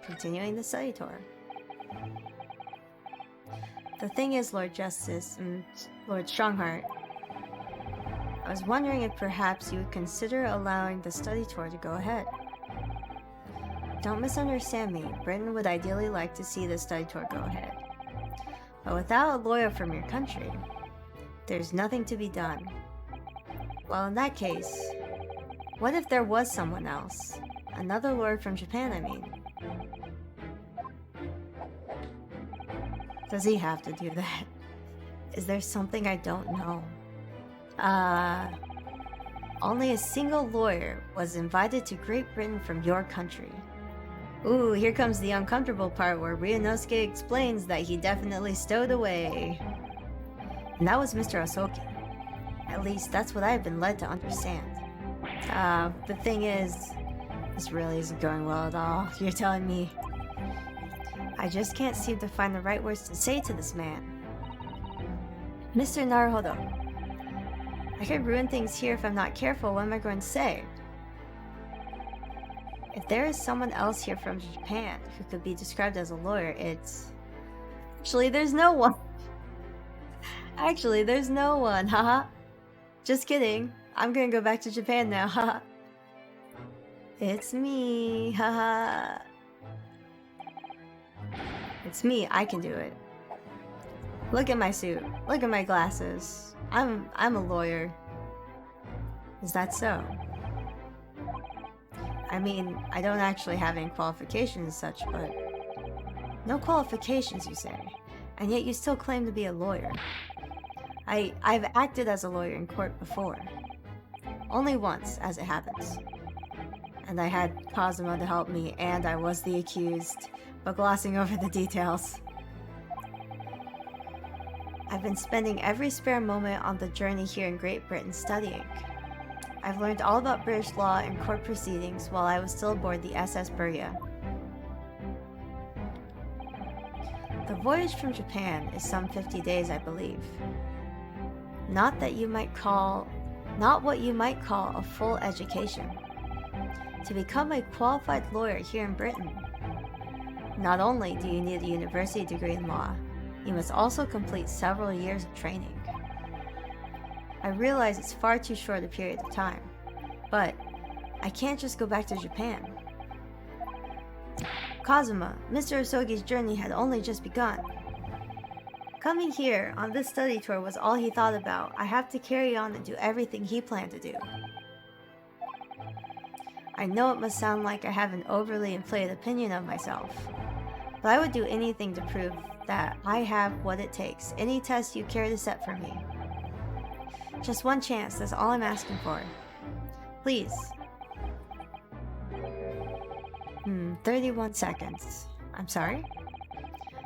Continuing the study tour. The thing is, Lord Justice and Lord Strongheart, I was wondering if perhaps you would consider allowing the study tour to go ahead. Don't misunderstand me, Britain would ideally like to see the study tour go ahead. But without a lawyer from your country, there's nothing to be done. Well, in that case, what if there was someone else? Another lawyer from Japan, I mean. Does he have to do that? Is there something I don't know? Only a single lawyer was invited to Great Britain from your country. Ooh, here comes the uncomfortable part where Ryunosuke explains that he definitely stowed away. And that was Mr. Asoki. At least that's what I've been led to understand. The thing is, this really isn't going well at all. You're telling me. I just can't seem to find the right words to say to this man. Mr. Naruhodo, I could ruin things here if I'm not careful. What am I going to say? If there is someone else here from Japan who could be described as a lawyer, it's... Actually, there's no one. Actually, there's no one, haha. Just kidding. I'm gonna go back to Japan now, haha. It's me, haha. It's me, I can do it. Look at my suit. Look at my glasses. I'm a lawyer. Is that so? I mean, I don't actually have any qualifications as such, but... No qualifications, you say? And yet you still claim to be a lawyer. I've acted as a lawyer in court before. Only once, as it happens. And I had Kazuma to help me, and I was the accused, but glossing over the details. I've been spending every spare moment on the journey here in Great Britain studying. I've learned all about British law and court proceedings while I was still aboard the SS Burya. The voyage from Japan is some 50 days, I believe. Not what you might call a full education. To become a qualified lawyer here in Britain, not only do you need a university degree in law, you must also complete several years of training. I realize it's far too short a period of time, but I can't just go back to Japan. Kazuma, Mr. Osogi's journey had only just begun. Coming here on this study tour was all he thought about. I have to carry on and do everything he planned to do. I know it must sound like I have an overly inflated opinion of myself, but I would do anything to prove that I have what it takes. Any test you care to set for me. Just one chance, that's all I'm asking for. Please. 31 seconds. I'm sorry?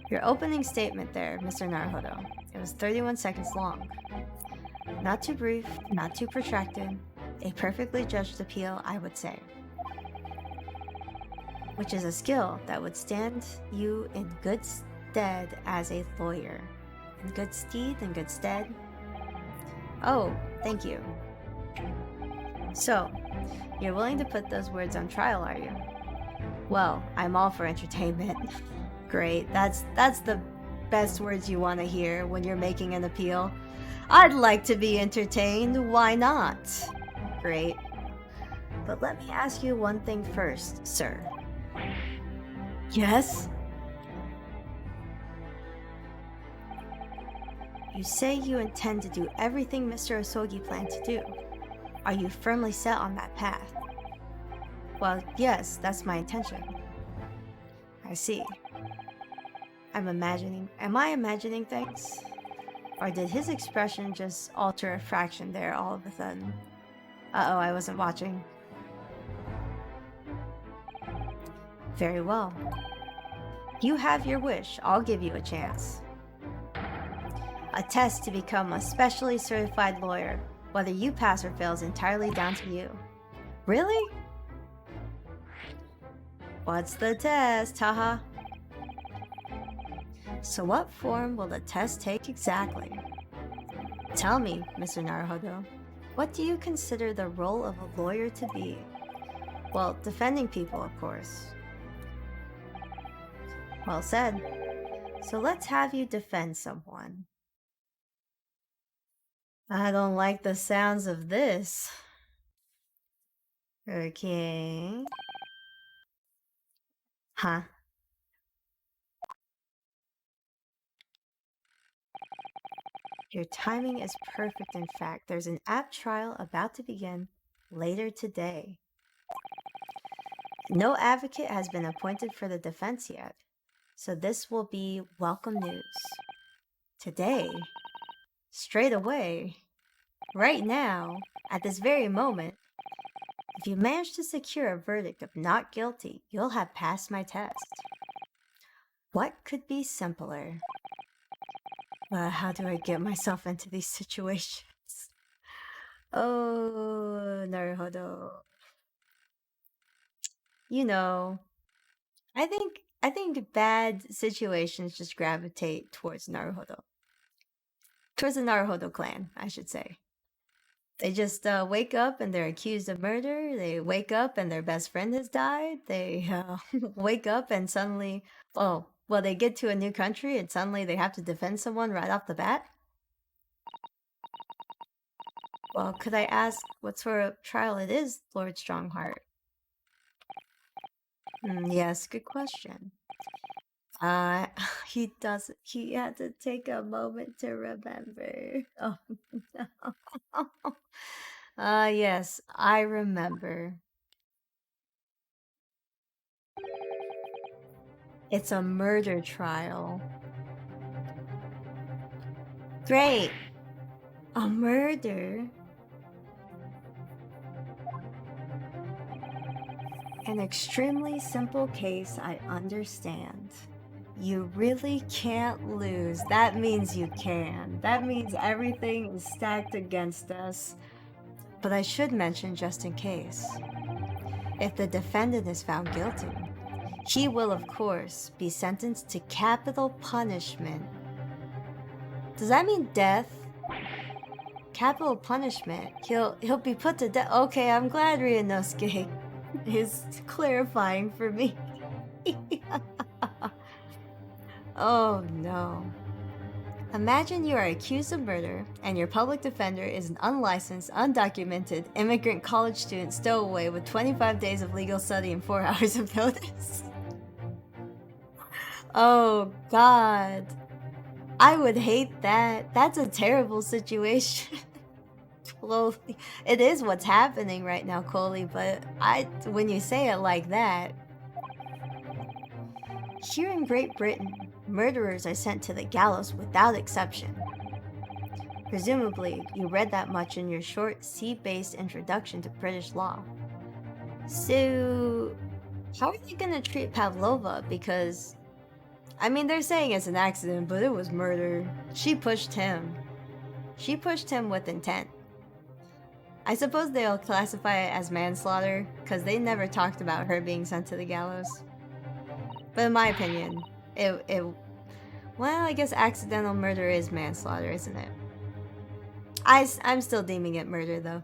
Your opening statement there, Mr. Naruhodo. It was 31 seconds long. Not too brief, not too protracted. A perfectly judged appeal, I would say. Which is a skill that would stand you in good stead as a lawyer. In good stead, in good stead. Oh, thank you. So, you're willing to put those words on trial, are you? Well, I'm all for entertainment. Great, that's the best words you want to hear when you're making an appeal. I'd like to be entertained, why not? Great. But let me ask you one thing first, sir. Yes? You say you intend to do everything Mr. Osogi planned to do. Are you firmly set on that path? Well, yes, that's my intention. I see. Am I imagining things? Or did his expression just alter a fraction there all of a sudden? Uh-oh, I wasn't watching. Very well. You have your wish. I'll give you a chance. A test to become a specially certified lawyer. Whether you pass or fail is entirely down to you. Really? What's the test, haha? So what form will the test take exactly? Tell me, Mr. Naruhodo, what do you consider the role of a lawyer to be? Well, defending people, of course. Well said. So let's have you defend someone. I don't like the sounds of this. Okay. Huh. Your timing is perfect, in fact. There's an app trial about to begin later today. No advocate has been appointed for the defense yet, so this will be welcome news. Today? Straight away? Right now? At this very moment? If you manage to secure a verdict of not guilty, you'll have passed my test. What could be simpler? How do I get myself into these situations? Oh, naruhodo. You know, I think bad situations just gravitate towards Naruhodo. Towards the Naruhodo clan, I should say. They just wake up and they're accused of murder. They wake up and their best friend has died. They wake up and suddenly, they get to a new country and suddenly they have to defend someone right off the bat. Well, could I ask what sort of trial it is, Lord Strongheart? Yes, good question. He had to take a moment to remember. Oh, no. Yes, I remember. It's a murder trial. Great! A murder? An extremely simple case, I understand. You really can't lose. That means you can. That means everything is stacked against us. But I should mention just in case. If the defendant is found guilty, he will of course be sentenced to capital punishment. Does that mean death? Capital punishment. He'll be put to death. Okay, I'm glad Ryunosuke is clarifying for me. Oh no. Imagine you are accused of murder and your public defender is an unlicensed, undocumented immigrant college student stowaway with 25 days of legal study and 4 hours of notice. Oh god. I would hate that. That's a terrible situation. Well, it is what's happening right now, Coley, but when you say it like that... Here in Great Britain, murderers are sent to the gallows without exception. Presumably, you read that much in your short, C-based introduction to British law. So, how are they gonna treat Pavlova? Because, I mean, they're saying it's an accident, but it was murder. She pushed him. She pushed him with intent. I suppose they'll classify it as manslaughter, because they never talked about her being sent to the gallows. But in my opinion, well, I guess accidental murder is manslaughter, isn't it? I'm still deeming it murder, though.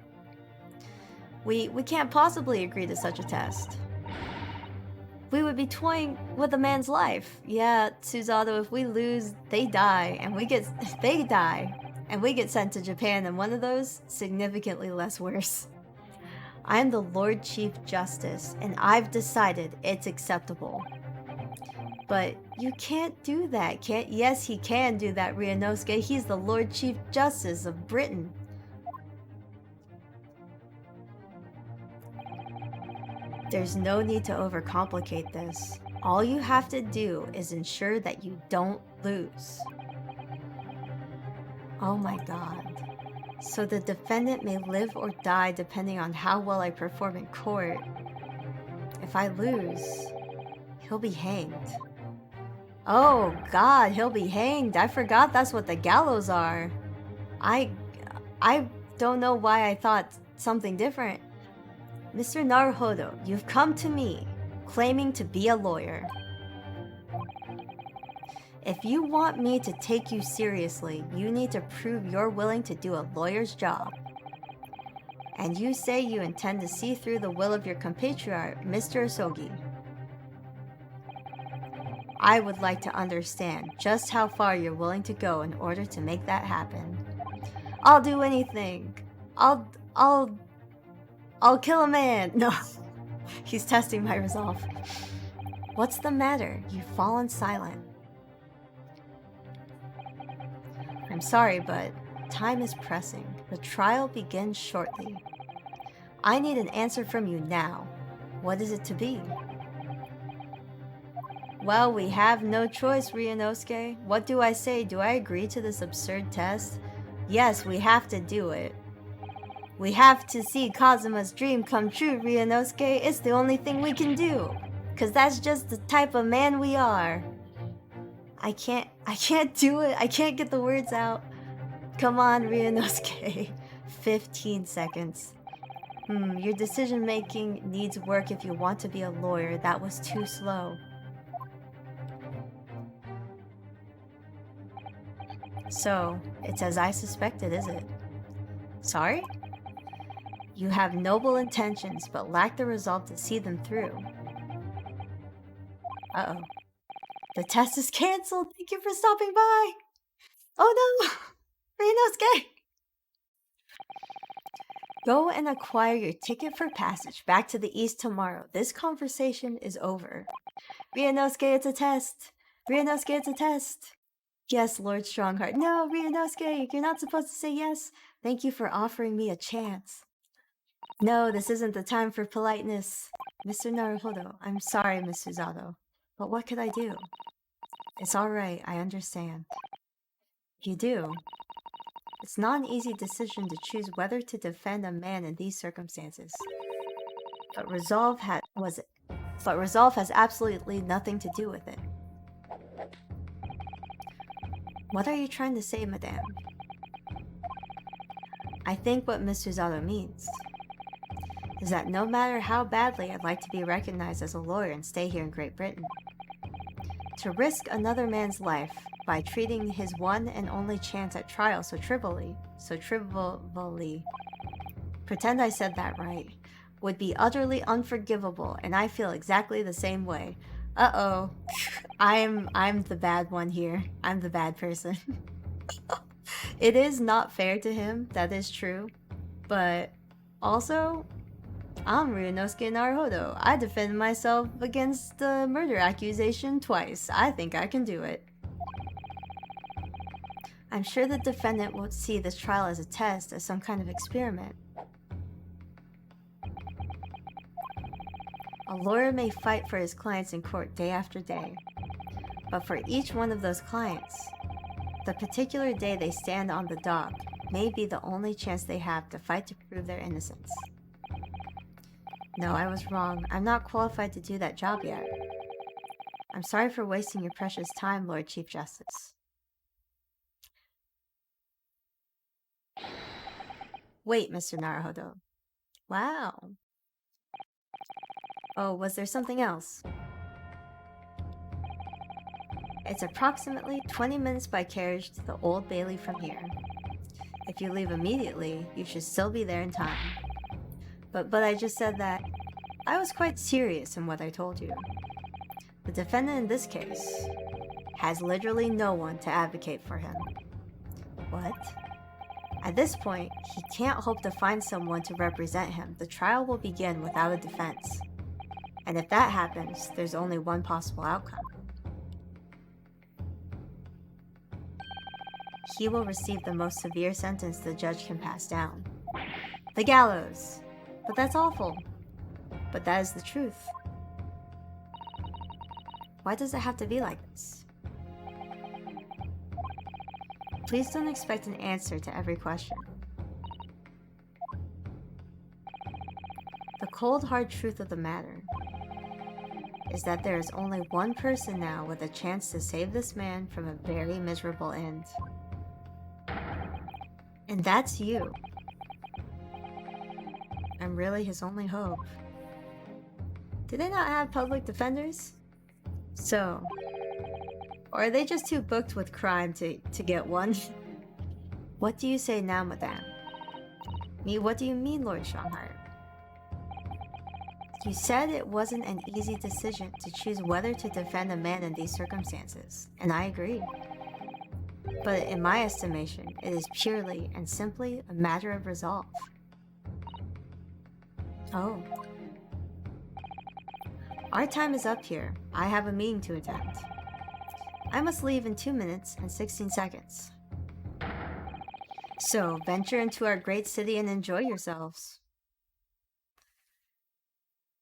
We can't possibly agree to such a test. We would be toying with a man's life. Yeah, Suzato, if we lose, they die, and they die, and we get sent to Japan, and one of those, significantly less worse. I'm the Lord Chief Justice, and I've decided it's acceptable. But You can't do that, can't? Yes, he can do that, Ryunosuke. He's the Lord Chief Justice of Britain. There's no need to overcomplicate this. All you have to do is ensure that you don't lose. Oh my god. So the defendant may live or die depending on how well I perform in court. If I lose, he'll be hanged. Oh god, he'll be hanged. I forgot that's what the gallows are. I don't know why I thought something different. Mr. Naruhodo, you've come to me, claiming to be a lawyer. If you want me to take you seriously, you need to prove you're willing to do a lawyer's job. And you say you intend to see through the will of your compatriot, Mr. Asogi. I would like to understand just how far you're willing to go in order to make that happen. I'll do anything. I'll kill a man. No, he's testing my resolve. What's the matter? You've fallen silent. I'm sorry, but time is pressing. The trial begins shortly. I need an answer from you now. What is it to be? Well, we have no choice, Ryunosuke. What do I say? Do I agree to this absurd test? Yes, we have to do it. We have to see Kazuma's dream come true, Ryunosuke. It's the only thing we can do. Cause that's just the type of man we are. I can't do it. I can't get the words out. Come on, Ryunosuke. 15 seconds. Your decision making needs work if you want to be a lawyer. That was too slow. So, it's as I suspected, is it? Sorry? You have noble intentions, but lack the resolve to see them through. Uh-oh. The test is cancelled! Thank you for stopping by! Oh no! Ryunosuke! Go and acquire your ticket for passage back to the east tomorrow. This conversation is over. Ryunosuke, it's a test! Ryunosuke, it's a test! Yes, Lord Strongheart. No, Ryunosuke, you're not supposed to say yes. Thank you for offering me a chance. No, this isn't the time for politeness. Mr. Naruhodo, I'm sorry, Miss Suzato. But what could I do? It's alright, I understand. You do. It's not an easy decision to choose whether to defend a man in these circumstances. But resolve has absolutely nothing to do with it. What are you trying to say, madame? I think what Miss Suzato means is that no matter how badly I'd like to be recognized as a lawyer and stay here in Great Britain, to risk another man's life by treating his one and only chance at trial so trivially, pretend I said that right, would be utterly unforgivable, and I feel exactly the same way. Uh-oh. I'm the bad one here. I'm the bad person. It is not fair to him, that is true. But also, I'm Ryunosuke Naruhodo. I defended myself against the murder accusation twice. I think I can do it. I'm sure the defendant won't see this trial as a test, as some kind of experiment. A lawyer may fight for his clients in court day after day, but for each one of those clients, the particular day they stand on the dock may be the only chance they have to fight to prove their innocence. No, I was wrong. I'm not qualified to do that job yet. I'm sorry for wasting your precious time, Lord Chief Justice. Wait, Mr. Naruhodo. Wow. Oh, was there something else? It's approximately 20 minutes by carriage to the Old Bailey from here. If you leave immediately, you should still be there in time. But I just said that I was quite serious in what I told you. The defendant in this case has literally no one to advocate for him. What? At this point, he can't hope to find someone to represent him. The trial will begin without a defense. And if that happens, there's only one possible outcome. he will receive the most severe sentence the judge can pass down. The gallows. But that's awful. But that is the truth. Why does it have to be like this? Please don't expect an answer to every question. The cold hard truth of the matter is that there is only one person now with a chance to save this man from a very miserable end. And that's you. I'm really his only hope. Do they not have public defenders? So, or are they just too booked with crime to get one? What do you say now, madame? Me, what do you mean, Lord Strongheart? You said it wasn't an easy decision to choose whether to defend a man in these circumstances, and I agree. But in my estimation, it is purely and simply a matter of resolve. Oh. Our time is up here. I have a meeting to attend. I must leave in 2 minutes and 16 seconds. So, venture into our great city and enjoy yourselves.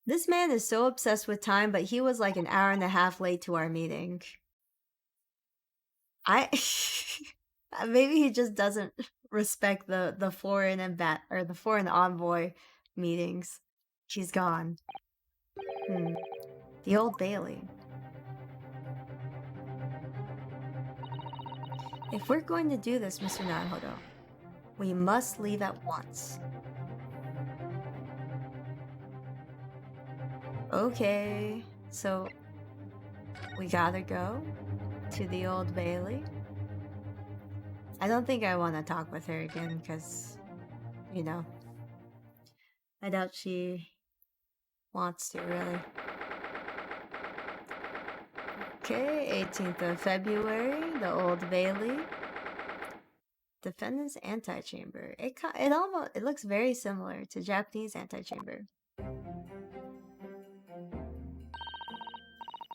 This man is so obsessed with time, but he was like an hour and a half late to our meeting. Maybe he just doesn't respect the foreign the foreign envoy meetings. She's gone. The Old Bailey. If we're going to do this, Mr. Naruhodo, we must leave at once. Okay, so we gotta go to the Old Bailey. I don't think I want to talk with her again because, you know, I doubt she wants to really. Okay, 18th of February, the Old Bailey. Defendant's antechamber. It looks very similar to Japanese antechamber.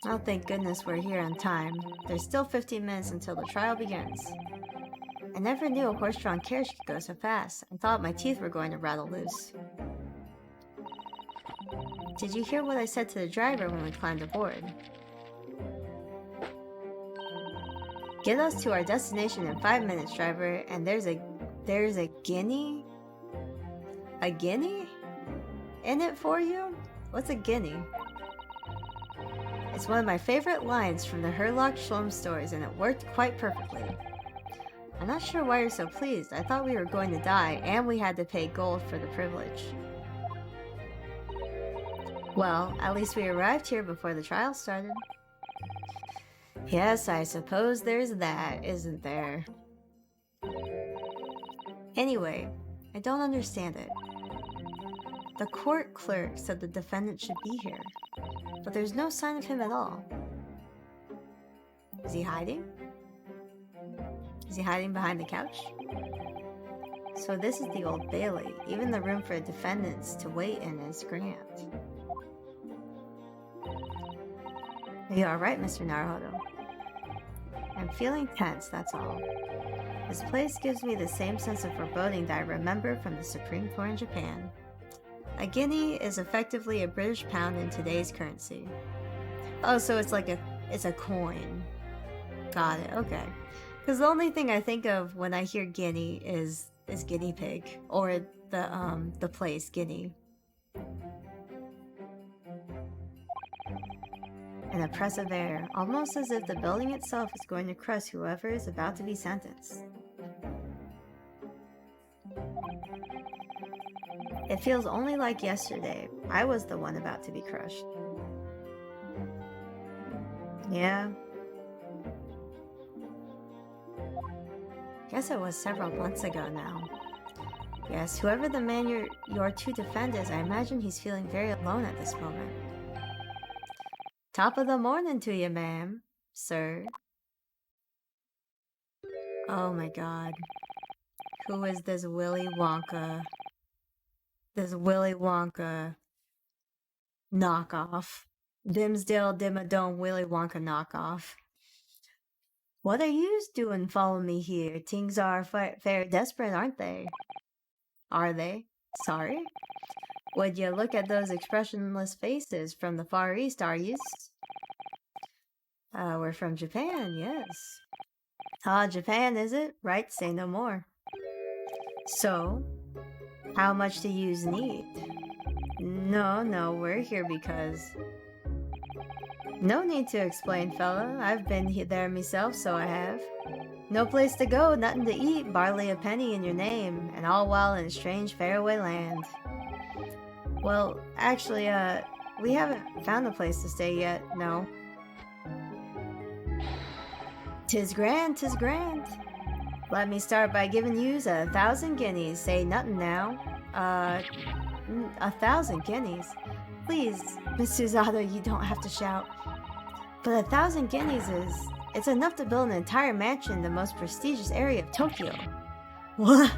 Oh, thank goodness we're here on time. There's still 15 minutes until the trial begins. I never knew a horse-drawn carriage could go so fast. I thought my teeth were going to rattle loose. Did you hear what I said to the driver when we climbed aboard? Get us to our destination in 5 minutes, driver, and there's a guinea? A guinea? In it for you? What's a guinea? It's one of my favorite lines from the Herlock Sholmes stories, and it worked quite perfectly. I'm not sure why you're so pleased. I thought we were going to die, and we had to pay gold for the privilege. Well, at least we arrived here before the trial started. Yes, I suppose there's that, isn't there? Anyway, I don't understand it. The court clerk said the defendant should be here, but there's no sign of him at all. Is he hiding? Is he hiding behind the couch? So this is the Old Bailey. Even the room for defendants to wait in is cramped. Are you alright, Mr. Naruhodo? I'm feeling tense, that's all. This place gives me the same sense of foreboding that I remember from the Supreme Court in Japan. A guinea is effectively a British pound in today's currency. Oh, so it's like it's a coin. Got it, okay. Because the only thing I think of when I hear guinea is guinea pig, or the place, Guinea. An oppressive air, almost as if the building itself is going to crush whoever is about to be sentenced. It feels only like yesterday. I was the one about to be crushed. Yeah. Guess it was several months ago now. Yes, whoever the man you're to defend is, I imagine he's feeling very alone at this moment. Top of the morning to you, ma'am, sir. Oh my god. Who is this Willy Wonka? This Willy Wonka knockoff. Dimsdale Dimmadome Willy Wonka knockoff. What are yous doing following me here? Things are fair desperate, aren't they? Are they? Sorry? Would you look at those expressionless faces from the Far East, are yous? We're from Japan, yes. Ah, Japan, is it? Right, say no more. So, how much do yous need? No, we're here because... No need to explain, fella. I've been there myself, so I have. No place to go, nothing to eat, barely a penny in your name, and all while in a strange faraway land. Well, actually, we haven't found a place to stay yet, no. 'Tis grand, 'tis grand. Let me start by giving yous 1,000 guineas, say nothing now. 1,000 guineas? Please, Miss Susato, you don't have to shout. But 1,000 guineas it's enough to build an entire mansion in the most prestigious area of Tokyo. What?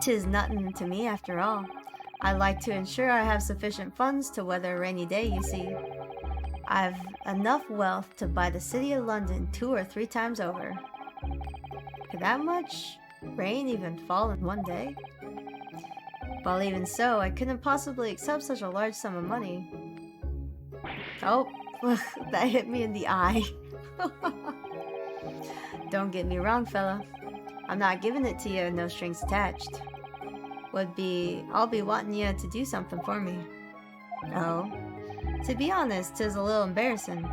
'Tis nothing to me after all. I like to ensure I have sufficient funds to weather a rainy day, you see. I've enough wealth to buy the city of London 2 or 3 times over. Could that much rain even fall in one day? Well, even so, I couldn't possibly accept such a large sum of money. Oh, that hit me in the eye. Don't get me wrong, fella. I'm not giving it to you, no strings attached. I'll be wanting you to do something for me. Oh, to be honest, 'tis a little embarrassing.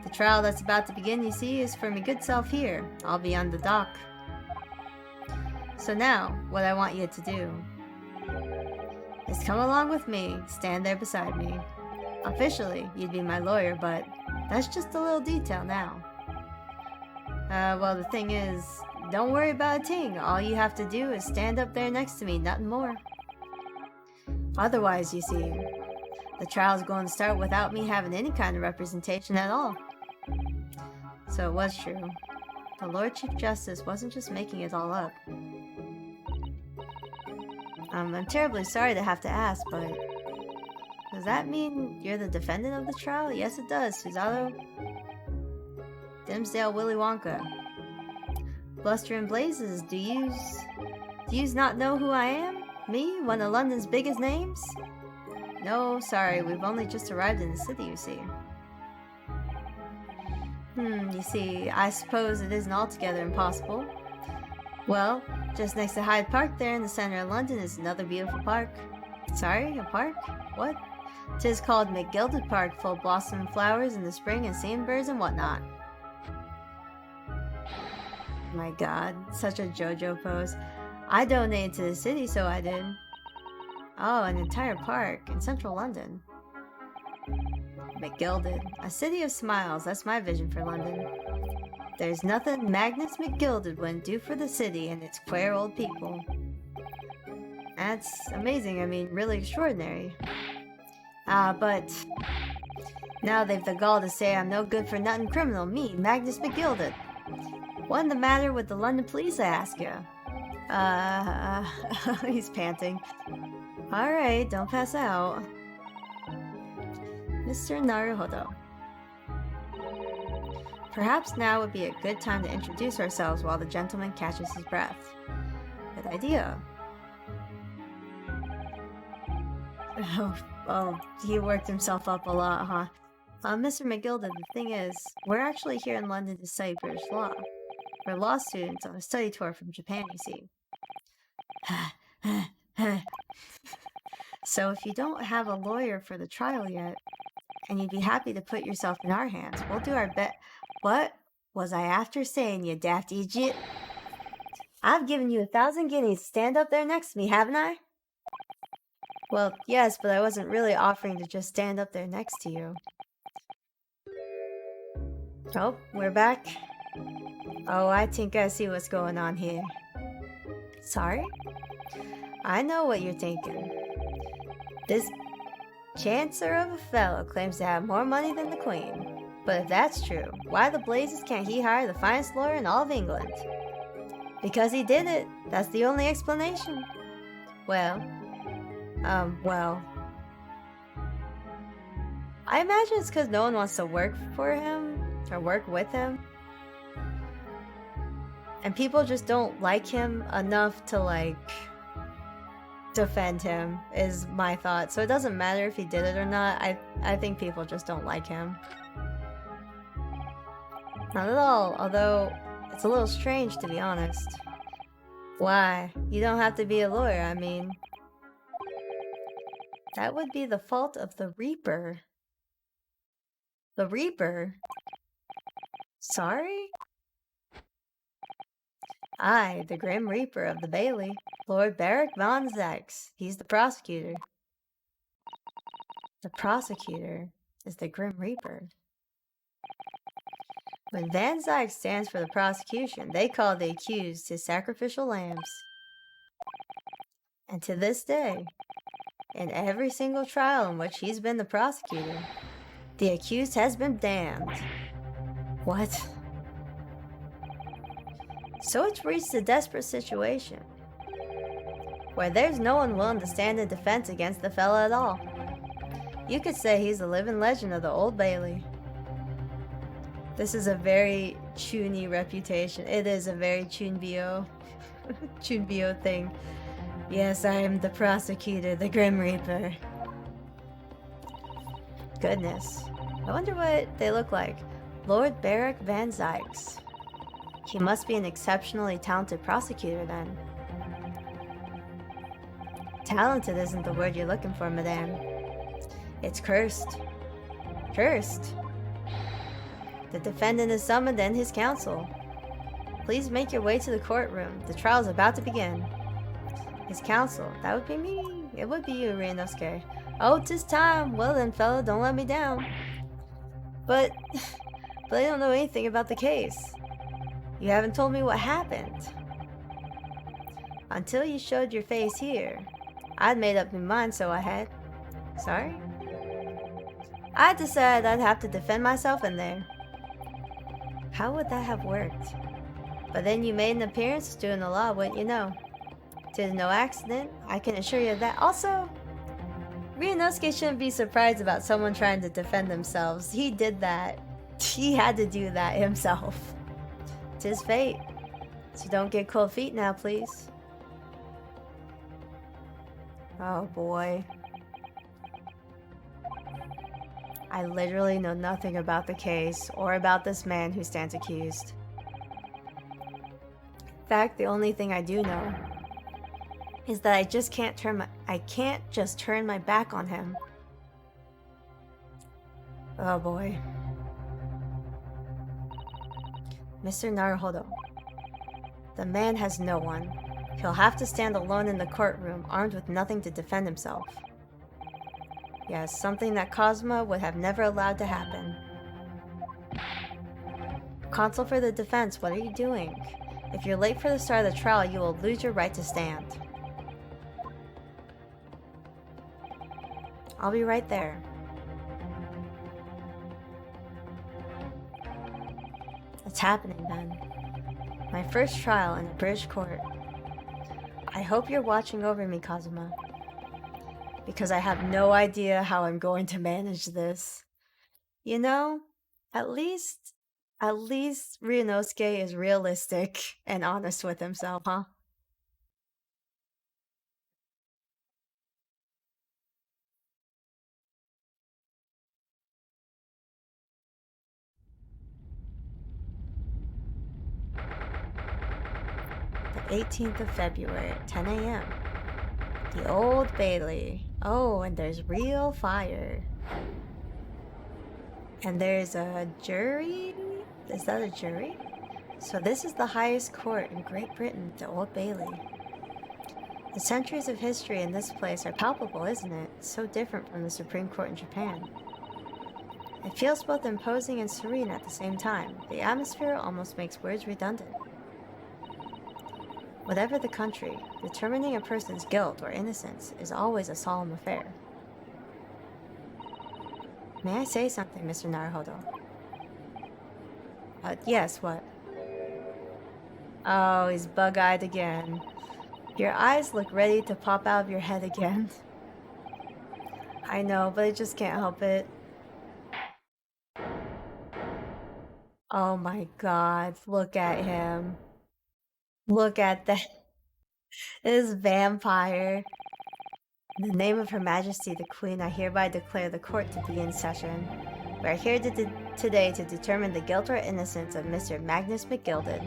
The trial that's about to begin, you see, is for me good self here. I'll be on the dock. So now, what I want you to do is come along with me, stand there beside me. Officially, you'd be my lawyer, but that's just a little detail now. Well, the thing is, don't worry about a thing. All you have to do is stand up there next to me, nothing more. Otherwise, you see, the trial's going to start without me having any kind of representation at all. So it was true. The Lord Chief Justice wasn't just making it all up. I'm terribly sorry to have to ask, but does that mean you're the defendant of the trial? Yes, it does, Susato. Dimsdale Willy Wonka. Bluster and blazes, do yous not know who I am? Me, one of London's biggest names? No, sorry, we've only just arrived in the city, you see. You see, I suppose it isn't altogether impossible. Well, just next to Hyde Park there in the center of London is another beautiful park. Sorry, a park? What? 'Tis called McGilded Park, full of blossoming flowers in the spring and singing birds and whatnot. My god, such a JoJo pose. I donated to the city, so I did. Oh, an entire park in central London. McGilded, a city of smiles, that's my vision for London. There's nothing Magnus McGilded wouldn't do for the city and its queer old people. That's amazing, I mean, really extraordinary. But now they've the gall to say I'm no good for nothing criminal, me, Magnus McGilded. What's the matter with the London police, I ask you? He's panting. Alright, don't pass out. Mr. Naruhodo. Perhaps now would be a good time to introduce ourselves while the gentleman catches his breath. Good idea. Oh, he worked himself up a lot, huh? Mr. McGilded, the thing is, we're actually here in London to study British law. We're law students on a study tour from Japan, you see. So if you don't have a lawyer for the trial yet, and you'd be happy to put yourself in our hands, we'll do our best. What was I after saying, you daft idiot? I've given you 1,000 guineas to stand up there next to me, haven't I? Well, yes, but I wasn't really offering to just stand up there next to you. Oh, we're back. Oh, I think I see what's going on here. Sorry? I know what you're thinking. This chancer of a fellow claims to have more money than the Queen. But if that's true, why the blazes can't he hire the finest lawyer in all of England? Because he did it. That's the only explanation. Well. I imagine it's because no one wants to work for him or work with him. And people just don't like him enough to, like, defend him, is my thought. So it doesn't matter if he did it or not. I think people just don't like him. Not at all, although it's a little strange, to be honest. Why? You don't have to be a lawyer, I mean. That would be the fault of the Reaper. The Reaper? Sorry? I, the Grim Reaper of the Bailey, Lord Barrack von Zax. He's the prosecutor. The prosecutor is the Grim Reaper. When Van Zyke stands for the prosecution, they call the accused his sacrificial lambs. And to this day, in every single trial in which he's been the prosecutor, the accused has been damned. What? So it's reached a desperate situation, where there's no one willing to stand in defense against the fella at all. You could say he's a living legend of the Old Bailey. This is a very Chuny reputation. It is a very Chunbyo thing. Yes, I am the prosecutor, the Grim Reaper. Goodness. I wonder what they look like. Lord Barrack van Zykes. He must be an exceptionally talented prosecutor then. Talented isn't the word you're looking for, madame. It's cursed. Cursed? The defendant is summoned and his counsel. Please make your way to the courtroom. The trial is about to begin. His counsel. That would be me. It would be you, Ryunosuke. Oh, 'tis time. Well then, fella, don't let me down. But I don't know anything about the case. You haven't told me what happened. Until you showed your face here, I'd made up my mind, so I had. Sorry? I decided I'd have to defend myself in there. How would that have worked? But then you made an appearance doing the law, wouldn't you know? 'Tis no accident, I can assure you of that. Also, Ryunosuke shouldn't be surprised about someone trying to defend themselves. He did that. He had to do that himself. 'Tis fate. So don't get cold feet now, please. Oh boy. I literally know nothing about the case or about this man who stands accused. In fact, the only thing I do know is that I can't just turn my back on him. Oh boy. Mr. Naruhodo. The man has no one. He'll have to stand alone in the courtroom, armed with nothing to defend himself. Yes, something that Cosmo would have never allowed to happen. Counsel for the defense, what are you doing? If you're late for the start of the trial, you will lose your right to stand. I'll be right there. It's happening then. My first trial in a British court. I hope you're watching over me, Kazuma. Because I have no idea how I'm going to manage this. You know, at least Ryunosuke is realistic and honest with himself, huh? The 18th of February at 10 a.m. The Old Bailey. Oh, and there's real fire. And there's a jury? Is that a jury? So this is the highest court in Great Britain, the Old Bailey. The centuries of history in this place are palpable, isn't it? So different from the Supreme Court in Japan. It feels both imposing and serene at the same time. The atmosphere almost makes words redundant. Whatever the country, determining a person's guilt or innocence is always a solemn affair. May I say something, Mr. Naruhodo? Yes, what? Oh, he's bug-eyed again. Your eyes look ready to pop out of your head again. I know, but I just can't help it. Oh my god, look at him. Look at that. This vampire. In the name of Her Majesty the Queen, I hereby declare the court to be in session. We are here today to determine the guilt or innocence of Mr. Magnus McGilded.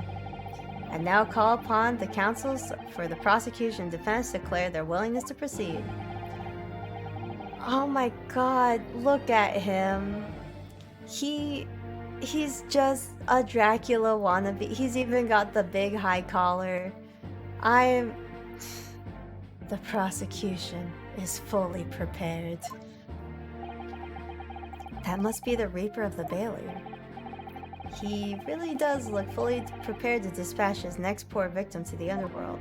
And now call upon the counsels for the prosecution and defense to declare their willingness to proceed. Oh my god, look at him. He's just a Dracula wannabe. He's even got the big high collar. The prosecution is fully prepared. That must be the Reaper of the Bailey. He really does look fully prepared to dispatch his next poor victim to the underworld.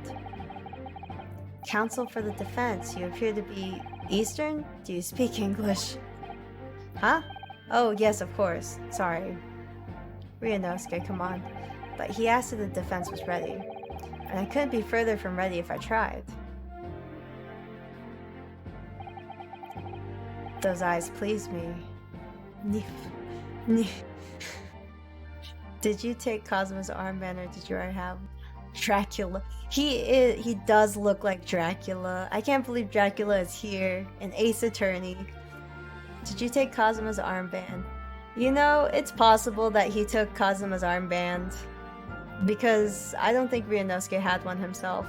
Counsel for the defense, you appear to be Eastern? Do you speak English? Huh? Oh, yes, of course. Sorry. Ryunosuke, come on. But he asked if the defense was ready. And I couldn't be further from ready if I tried. Those eyes please me. Did you take Cosmo's armband or did you already have Dracula? He does look like Dracula. I can't believe Dracula is here. An Ace Attorney. Did you take Cosmo's armband? You know, it's possible that he took Cosmo's armband. Because I don't think Ryunosuke had one himself.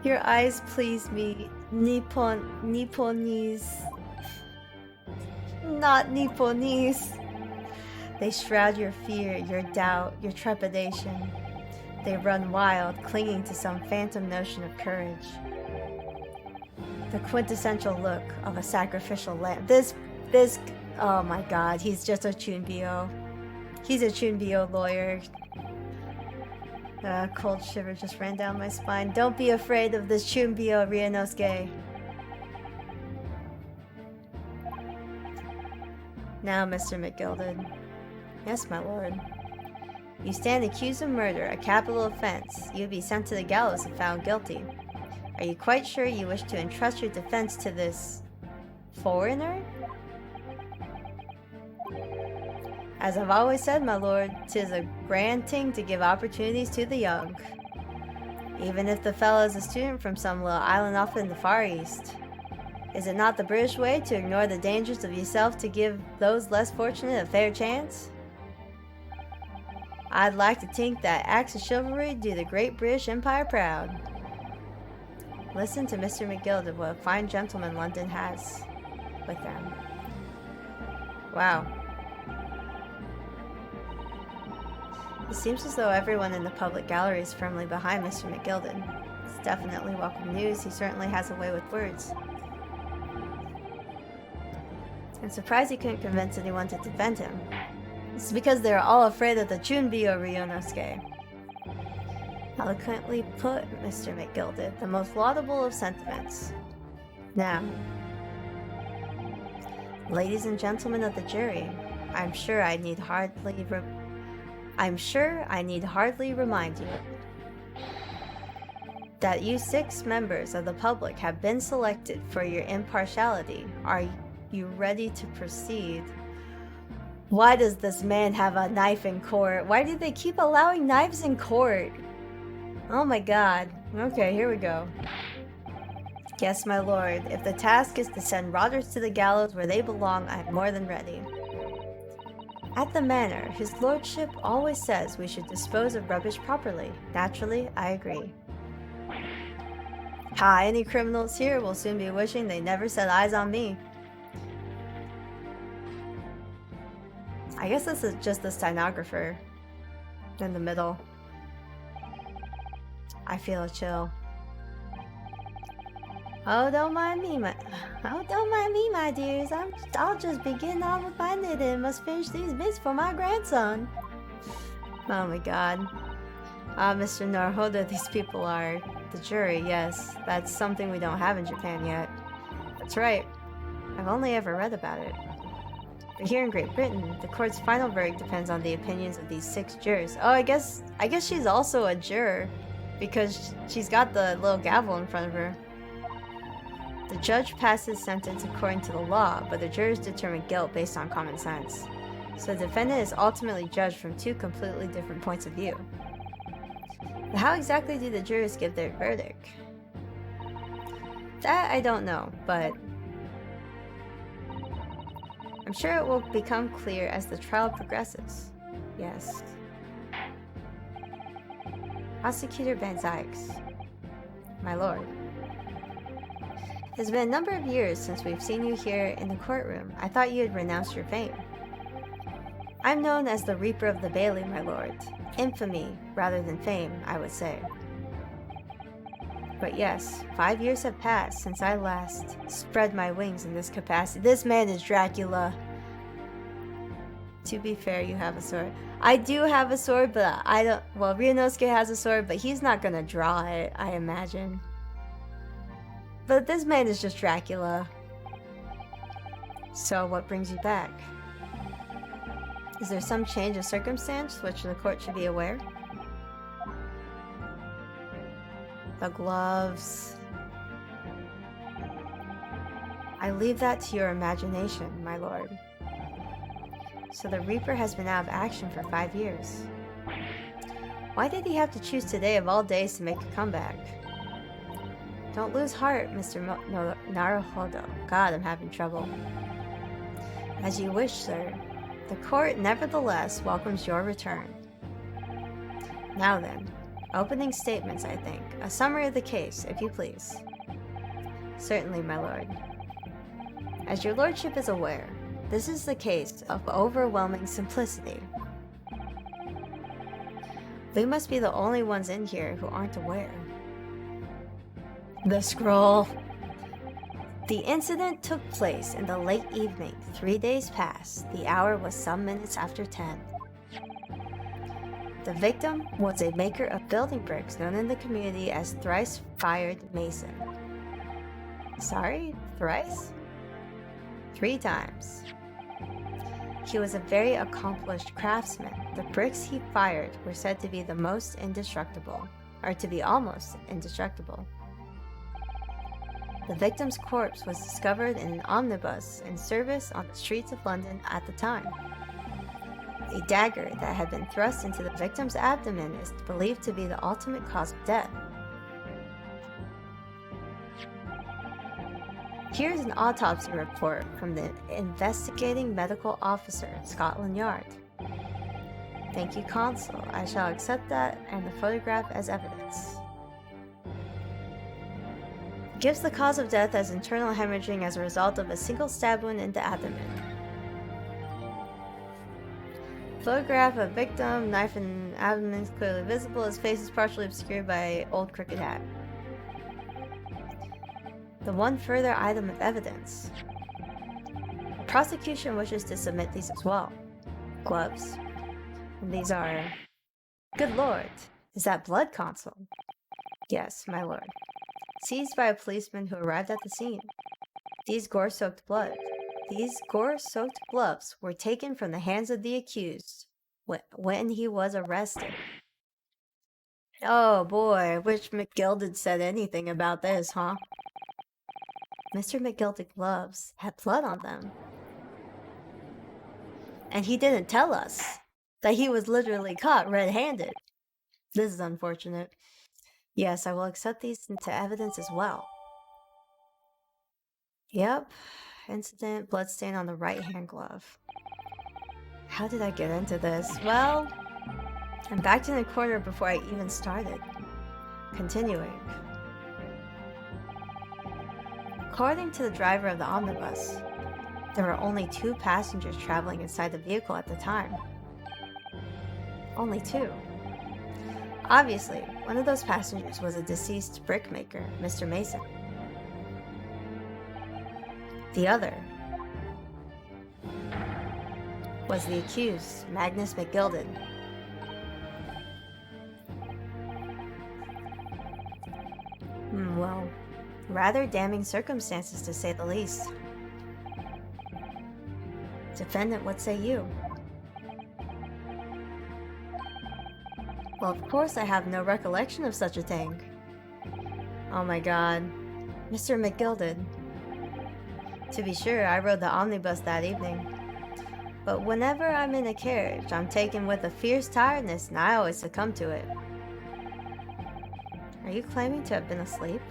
Your eyes please me. Nipponese. Not Nipponese. They shroud your fear, your doubt, your trepidation. They run wild, clinging to some phantom notion of courage. The quintessential look of a sacrificial lamb. This, oh my god, he's just a Chunbyo. He's a Chunbyo lawyer. A cold shiver just ran down my spine. Don't be afraid of this Chunbyo, Ryunosuke. Now, Mr. McGilded. Yes, my lord. You stand accused of murder, a capital offense. You will be sent to the gallows if found guilty. Are you quite sure you wish to entrust your defense to this foreigner? As I've always said, my lord, 'tis a grand thing to give opportunities to the young. Even if the fellow is a student from some little island off in the Far East. Is it not the British way to ignore the dangers of yourself to give those less fortunate a fair chance? I'd like to think that acts of chivalry do the great British Empire proud. Listen to Mr. McGilded, what a fine gentleman London has with them. Wow. It seems as though everyone in the public gallery is firmly behind Mr. McGilded. It's definitely welcome news. He certainly has a way with words. I'm surprised he couldn't convince anyone to defend him. It's because they're all afraid of the Chunbyo, Ryunosuke. Eloquently put, Mr. McGilded, the most laudable of sentiments. Now, ladies and gentlemen of the jury, I'm sure I need hardly remind you that you 6 members of the public have been selected for your impartiality. Are you ready to proceed? Why does this man have a knife in court? Why do they keep allowing knives in court? Oh my god. Okay, here we go. Yes, my lord. If the task is to send rotters to the gallows where they belong, I'm more than ready. At the manor, his lordship always says we should dispose of rubbish properly. Naturally, I agree. Ha, any criminals here will soon be wishing they never set eyes on me. I guess this is just the stenographer in the middle. I feel a chill. Oh, don't mind me, my dears. I'll just be getting on with my knitting. Must finish these bits for my grandson. Oh my god. Ah, Mr. Naruhodo, these people are the jury. Yes, that's something we don't have in Japan yet. That's right. I've only ever read about it. But here in Great Britain, the court's final verdict depends on the opinions of these 6 jurors. Oh, I guess she's also a juror because she's got the little gavel in front of her. The judge passes sentence according to the law, but the jurors determine guilt based on common sense. So the defendant is ultimately judged from two completely different points of view. But how exactly do the jurors give their verdict? That I don't know, but I'm sure it will become clear as the trial progresses. Yes. Prosecutor Van Zykes. My lord. It's been a number of years since we've seen you here in the courtroom. I thought you had renounced your fame. I'm known as the Reaper of the Bailey, my lord. Infamy rather than fame, I would say. But yes, 5 years have passed since I last spread my wings in this capacity. This man is Dracula. To be fair, you have a sword. I do have a sword, but I don't... Well, Ryunosuke has a sword, but he's not gonna draw it, I imagine. But this man is just Dracula. So what brings you back? Is there some change of circumstance which the court should be aware? The gloves. I leave that to your imagination, my lord. So the Reaper has been out of action for 5 years. Why did he have to choose today of all days to make a comeback? Don't lose heart, Mr. Naruhodo. God, I'm having trouble. As you wish, sir. The court nevertheless welcomes your return. Now then, opening statements, I think. A summary of the case, if you please. Certainly, my lord. As your lordship is aware, this is the case of overwhelming simplicity. We must be the only ones in here who aren't aware. The scroll. The incident took place in the late evening, 3 days past. The hour was some minutes after 10. The victim was a maker of building bricks known in the community as Thrice Fired Mason. Sorry? Thrice? 3 times. He was a very accomplished craftsman. The bricks he fired were said to be the most indestructible, or to be almost indestructible. The victim's corpse was discovered in an omnibus in service on the streets of London at the time. A dagger that had been thrust into the victim's abdomen is believed to be the ultimate cause of death. Here's an autopsy report from the investigating medical officer at Scotland Yard. Thank you, Consul. I shall accept that and the photograph as evidence. Gives the cause of death as internal hemorrhaging as a result of a single stab wound in the abdomen. Photograph of victim, knife and abdomen is clearly visible. His face is partially obscured by an old cricket hat. The one further item of evidence. The prosecution wishes to submit these as well. Gloves. And these are... Good lord, is that blood, Consul? Yes, my lord. Seized by a policeman who arrived at the scene. These gore-soaked gloves were taken from the hands of the accused when he was arrested. Oh boy, I wish McGilded said anything about this, huh? Mr. McGilded gloves had blood on them. And he didn't tell us that he was literally caught red-handed. This is unfortunate. Yes, I will accept these into evidence as well. Yep. Incident, bloodstain on the right hand glove. How did I get into this? Well, I'm back in the corner before I even started. Continuing. According to the driver of the omnibus, there were only 2 passengers traveling inside the vehicle at the time. Only 2. Obviously, one of those passengers was a deceased brickmaker, Mr. Mason. The other was the accused, Magnus McGilded. Well, rather damning circumstances to say the least. Defendant, what say you? Well, of course I have no recollection of such a thing. Oh my god. Mr. McGilded. To be sure, I rode the omnibus that evening. But whenever I'm in a carriage, I'm taken with a fierce tiredness and I always succumb to it. Are you claiming to have been asleep?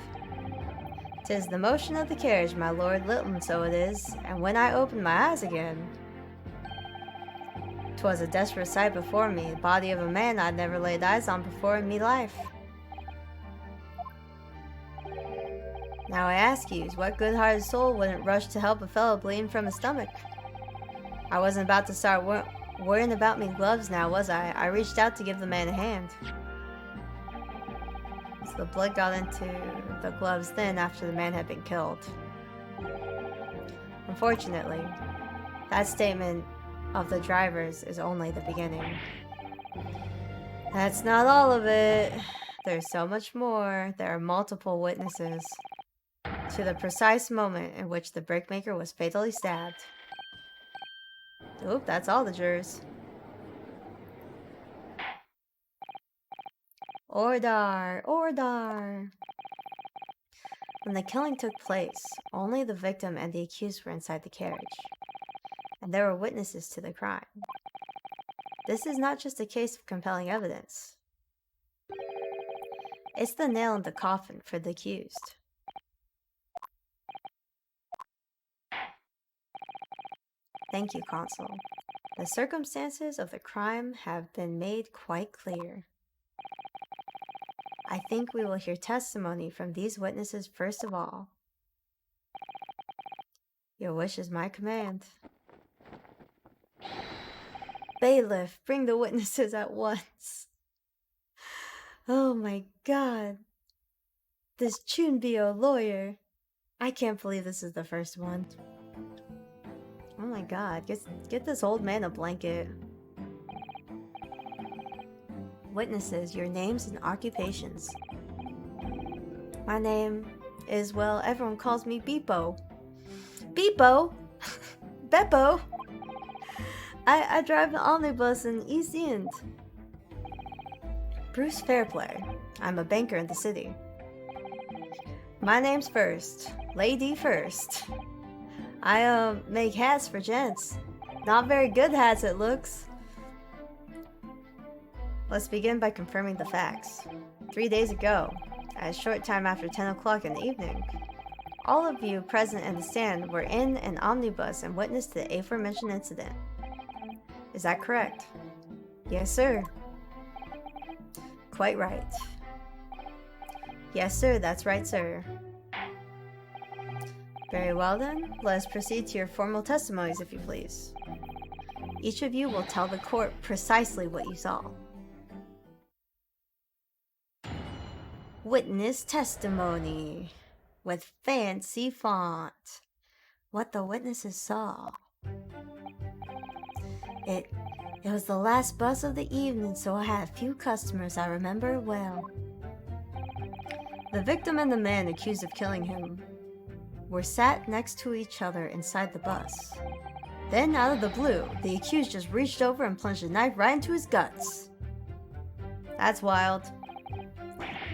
'Tis the motion of the carriage, my lord Lilton, so it is, and when I opened my eyes again, 'twas a desperate sight before me, the body of a man I'd never laid eyes on before in me life. Now I ask you, what good-hearted soul wouldn't rush to help a fellow bleeding from his stomach? I wasn't about to start worrying about me gloves now, was I? I reached out to give the man a hand. So the blood got into the gloves then after the man had been killed. Unfortunately, that statement of the drivers is only the beginning. That's not all of it. There's so much more. There are multiple witnesses to the precise moment in which the brickmaker was fatally stabbed. Oop, that's all the jurors. Order! Order! When the killing took place, only the victim and the accused were inside the carriage, and there were witnesses to the crime. This is not just a case of compelling evidence. It's the nail in the coffin for the accused. Thank you, Consul. The circumstances of the crime have been made quite clear. I think we will hear testimony from these witnesses first of all. Your wish is my command. Bailiff, bring the witnesses at once. Oh my god. This Chunbyo lawyer. I can't believe this is the first one. Oh my god, get this old man a blanket. Witnesses, your names and occupations. My name is, well, everyone calls me Beepo. Beepo? Beppo? I drive an omnibus in East End. Bruce Fairplay. I'm a banker in the city. My name's First. Lady First. I make hats for gents. Not very good hats, it looks. Let's begin by confirming the facts. 3 days ago, at a short time after 10 o'clock in the evening, all of you present in the stand were in an omnibus and witnessed the aforementioned incident. Is that correct? Yes, sir. Quite right. Yes, sir, that's right, sir. Very well then, let us proceed to your formal testimonies, if you please. Each of you will tell the court precisely what you saw. Witness testimony with fancy font. What the witnesses saw. It was the last bus of the evening, so I had a few customers I remember well. The victim and the man accused of killing him were sat next to each other inside the bus. Then, out of the blue, the accused just reached over and plunged a knife right into his guts. That's wild.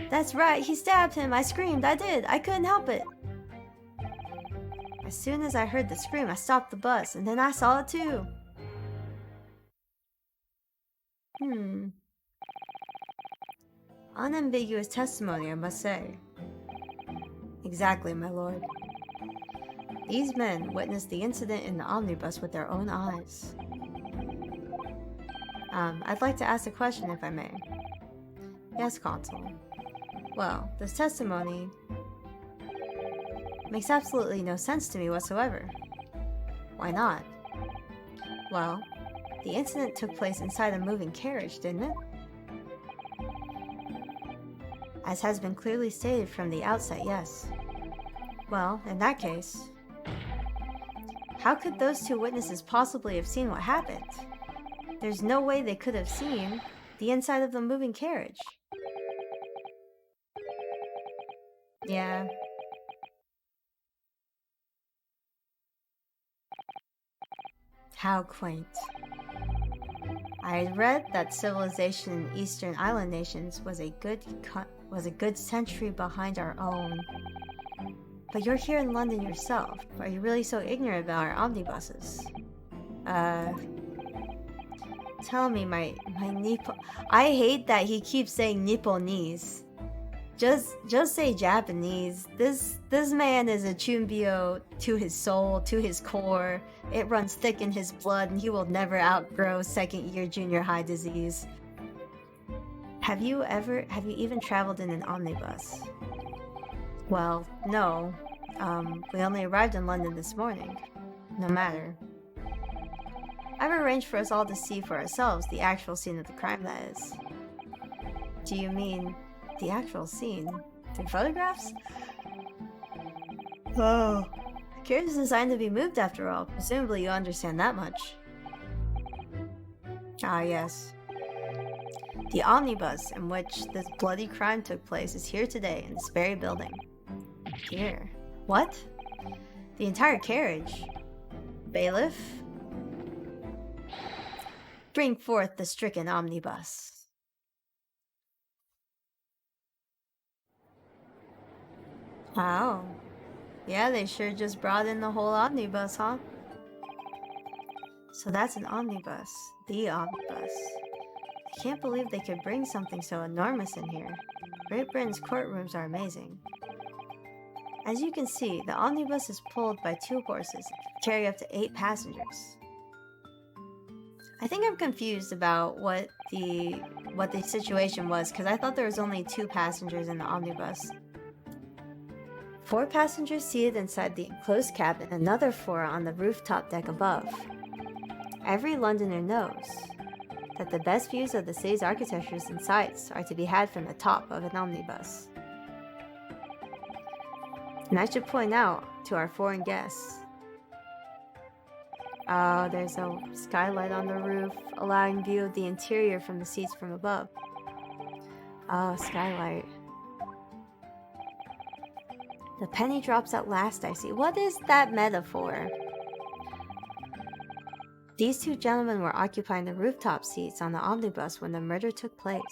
That's right, he stabbed him. I screamed. I did. I couldn't help it. As soon as I heard the scream, I stopped the bus, and then I saw it too. Unambiguous testimony, I must say. Exactly, my lord. These men witnessed the incident in the omnibus with their own eyes. I'd like to ask a question, if I may. Yes, Consul. Well, this testimony makes absolutely no sense to me whatsoever. Why not? Well, the incident took place inside a moving carriage, didn't it? As has been clearly stated from the outset, yes. Well, in that case, how could those two witnesses possibly have seen what happened? There's no way they could have seen the inside of the moving carriage. Yeah. How quaint. I had read that civilization in Eastern Island nations was a good century behind our own. But you're here in London yourself. Are you really so ignorant about our omnibuses? Uh, tell me my Nippon. I hate that he keeps saying Nipponese. Just say Japanese. This man is a Chumbio to his soul, to his core. It runs thick in his blood, and he will never outgrow second year junior high disease. Have you even traveled in an omnibus? Well, no. We only arrived in London this morning. No matter. I've arranged for us all to see for ourselves the actual scene of the crime, that is. Do you mean the actual scene? Through photographs? Oh. The carriage is designed to be moved after all. Presumably you understand that much. Ah, yes. The omnibus in which this bloody crime took place is here today in this very building. Here. What? The entire carriage? Bailiff? Bring forth the stricken omnibus. Wow. Yeah, they sure just brought in the whole omnibus, huh? So that's an omnibus. The omnibus. I can't believe they could bring something so enormous in here. Great Britain's courtrooms are amazing. As you can see, the omnibus is pulled by 2 horses and can carry up to 8 passengers. I think I'm confused about what the situation was, because I thought there was only 2 passengers in the omnibus. 4 passengers seated inside the enclosed cabin, and another 4 on the rooftop deck above. Every Londoner knows that the best views of the city's architectures and sights are to be had from the top of an omnibus. And I should point out to our foreign guests, oh, there's a skylight on the roof, allowing view of the interior from the seats from above. Oh, skylight. The penny drops at last, I see. What is that metaphor? These 2 gentlemen were occupying the rooftop seats on the omnibus when the murder took place,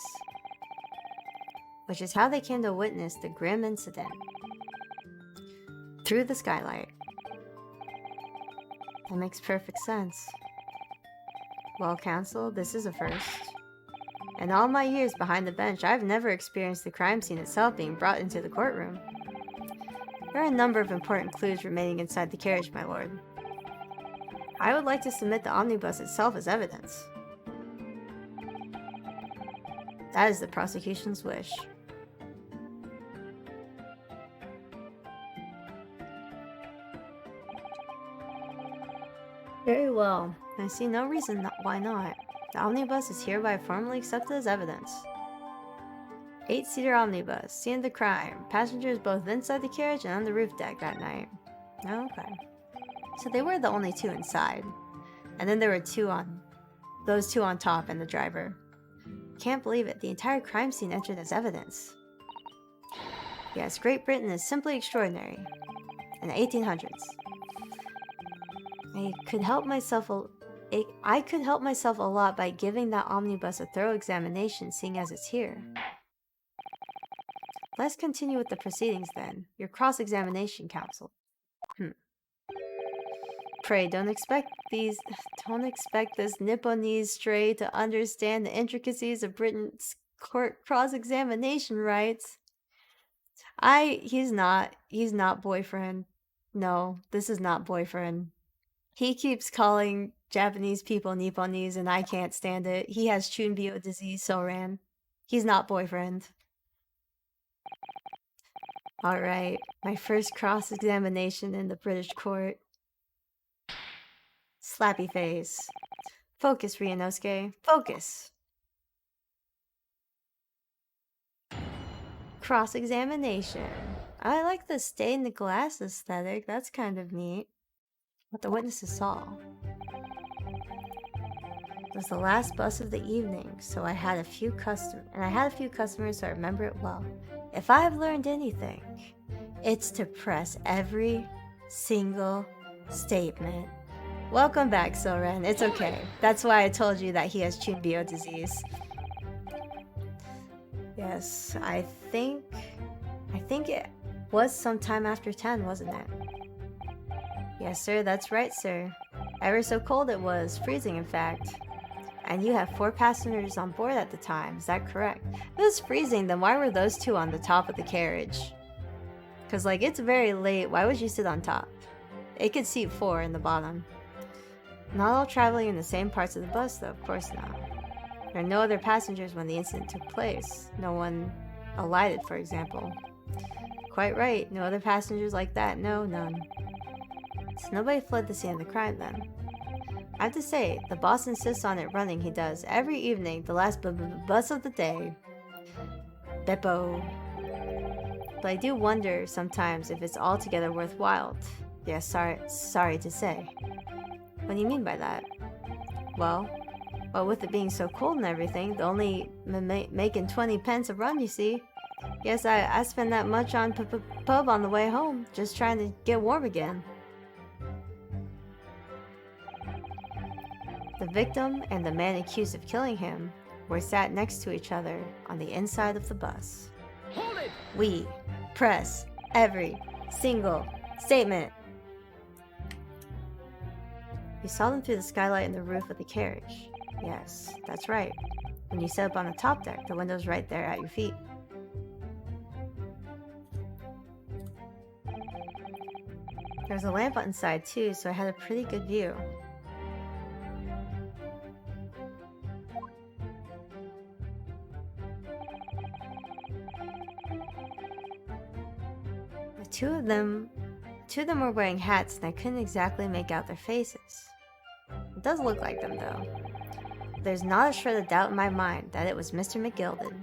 which is how they came to witness the grim incident. Through the skylight. That makes perfect sense. Well, counsel, this is a first. In all my years behind the bench, I've never experienced the crime scene itself being brought into the courtroom. There are a number of important clues remaining inside the carriage, my lord. I would like to submit the omnibus itself as evidence. That is the prosecution's wish. Very well. I see no reason why not. The omnibus is hereby formally accepted as evidence. 8-seater omnibus. Scene of the crime. Passengers both inside the carriage and on the roof deck that night. Okay. So they were the only 2 inside. And then there were those 2 on top and the driver. Can't believe it. The entire crime scene entered as evidence. Yes, Great Britain is simply extraordinary. In the 1800s. I could help myself a lot by giving that omnibus a thorough examination, seeing as it's here. Let's continue with the proceedings then. Your cross-examination, counsel. Pray, don't expect this Nipponese stray to understand the intricacies of Britain's court cross-examination rights. He's not boyfriend. No, this is not boyfriend. He keeps calling Japanese people Nipponese and I can't stand it. He has Chunbyo disease, Soran. He's not boyfriend. Alright, my first cross-examination in the British court. Slappy face. Focus, Ryunosuke. Focus! Cross-examination. I like the stained glass aesthetic. That's kind of neat. What the witnesses saw was the last bus of the evening, so I had a few customers, so I remember it well. If I've learned anything, it's to press every single statement. Welcome back, Soren. It's okay. That's why I told you that he has Chunbyo disease. Yes, I think it was sometime after 10, wasn't it? Yes, sir, that's right, sir. Ever so cold it was, freezing in fact. And you have 4 passengers on board at the time, is that correct? If it was freezing, then why were those 2 on the top of the carriage? Because, like, it's very late, why would you sit on top? It could seat 4 in the bottom. Not all traveling in the same parts of the bus, though, of course not. There are no other passengers when the incident took place. No one alighted, for example. Quite right, no other passengers like that, no, none. So nobody fled the scene of the crime then. I have to say, the boss insists on it running, he does. Every evening, the last bus of the day. Beppo. But I do wonder sometimes if it's altogether worthwhile. Yes, sorry to say. What do you mean by that? Well, with it being so cold and everything, the only making 20 pence a run, you see. Yes, I spend that much on pub on the way home, just trying to get warm again. The victim and the man accused of killing him were sat next to each other on the inside of the bus. Hold it! We press every single statement. You saw them through the skylight and the roof of the carriage. Yes, that's right. When you sat up on the top deck, the window's right there at your feet. There was a lamp inside too, so I had a pretty good view. Two of them were wearing hats, and I couldn't exactly make out their faces. It does look like them, though. There's not a shred of doubt in my mind that it was Mr. McGilded.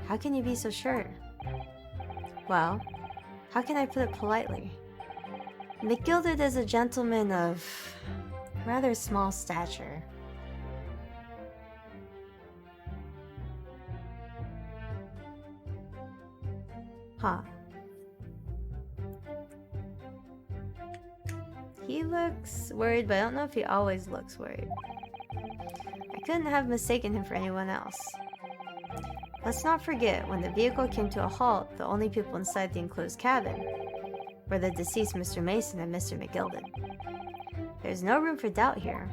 How can you be so sure? Well, how can I put it politely? McGilded is a gentleman of rather small stature. Huh. He looks worried, but I don't know if he always looks worried. I couldn't have mistaken him for anyone else. Let's not forget, when the vehicle came to a halt, the only people inside the enclosed cabin were the deceased Mr. Mason and Mr. McGilded. There's no room for doubt here.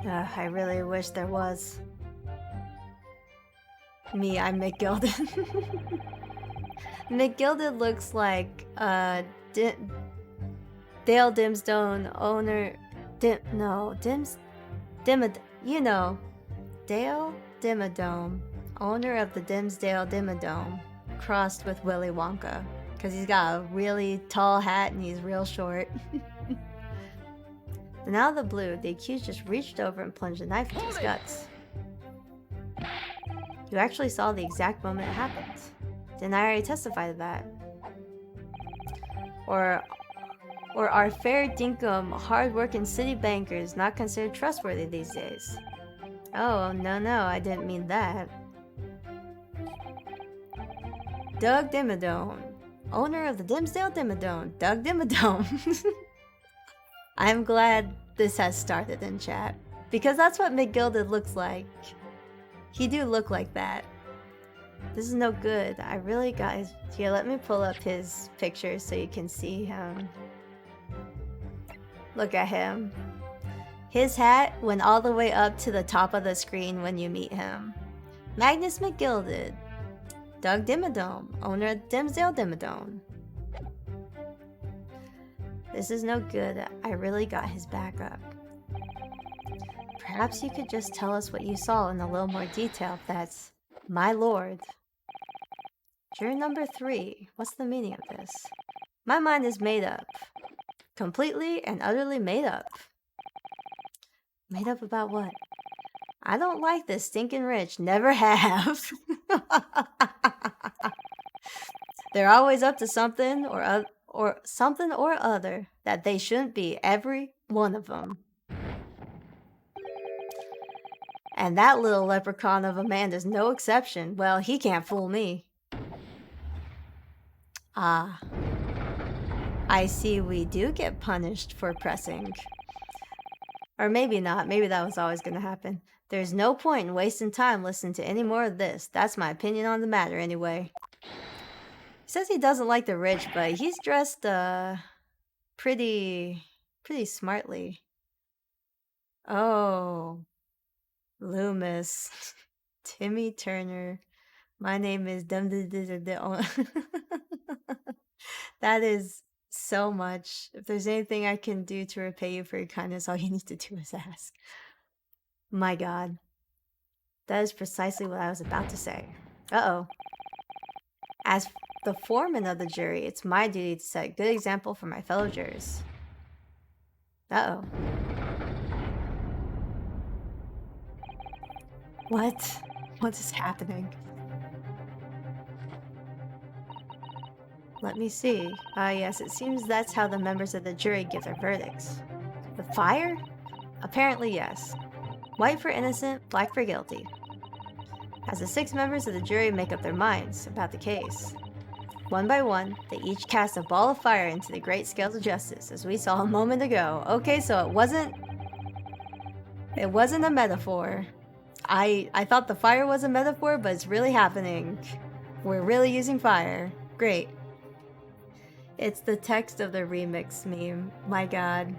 I really wish there was. Me, I'm McGilded. McGilded looks like Dale Dimstone, owner. You know, Dale Dimmadome, owner of the Dimsdale Dimmadome, crossed with Willy Wonka, because he's got a really tall hat and he's real short. Then out of the blue, the accused just reached over and plunged a knife into his guts. You actually saw the exact moment it happened. Didn't I already testify to that? Or are fair dinkum, hard-working city bankers not considered trustworthy these days? Oh, no, I didn't mean that. Doug Dimmadome, owner of the Dimsdale Dimmadome, Doug Dimmadome. I'm glad this has started in chat, because that's what McGilded looks like. He do look like that. This is no good. I really got his... Here, let me pull up his picture so you can see him. Look at him. His hat went all the way up to the top of the screen when you meet him. Magnus McGilded. Doug Dimmadome, owner of Dimsdale Dimmadome. This is no good. I really got his back up. Perhaps you could just tell us what you saw in a little more detail, if that's... My lord. Juror number 3. What's the meaning of this? My mind is made up. Completely and utterly made up. Made up about what? I don't like this stinking rich. Never have. They're always up to something or something or other that they shouldn't be. Every one of them. And that little leprechaun of a man is no exception. Well, he can't fool me. Ah. I see we do get punished for pressing. Or maybe not. Maybe that was always going to happen. There's no point in wasting time listening to any more of this. That's my opinion on the matter anyway. He says he doesn't like the rich, but he's dressed, pretty smartly. Oh, Loomis. Timmy Turner. My name is Dum Dum Dum Dum. That is so much. If there's anything I can do to repay you for your kindness, all you need to do is ask. My god. That is precisely what I was about to say. Uh-oh. As the foreman of the jury, it's my duty to set a good example for my fellow jurors. Uh-oh. What? What is happening? Let me see. Yes, it seems that's how the members of the jury give their verdicts. With fire? Apparently, yes. White for innocent, black for guilty. As the 6 members of the jury make up their minds about the case, one by one, they each cast a ball of fire into the great scales of justice, as we saw a moment ago. Okay, so it wasn't a metaphor. I thought the fire was a metaphor, but it's really happening. We're really using fire. Great. It's the text of the remix meme. My god.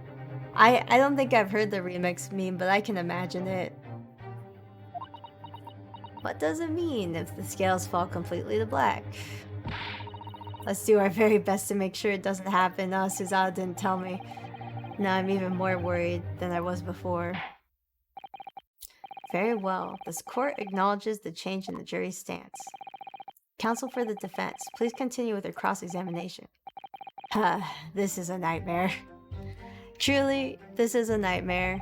I don't think I've heard the remix meme, but I can imagine it. What does it mean if the scales fall completely to black? Let's do our very best to make sure it doesn't happen. Oh, Suzawa didn't tell me. Now I'm even more worried than I was before. Very well. This court acknowledges the change in the jury's stance. Counsel for the defense, please continue with your cross-examination. This is a nightmare. Truly, this is a nightmare.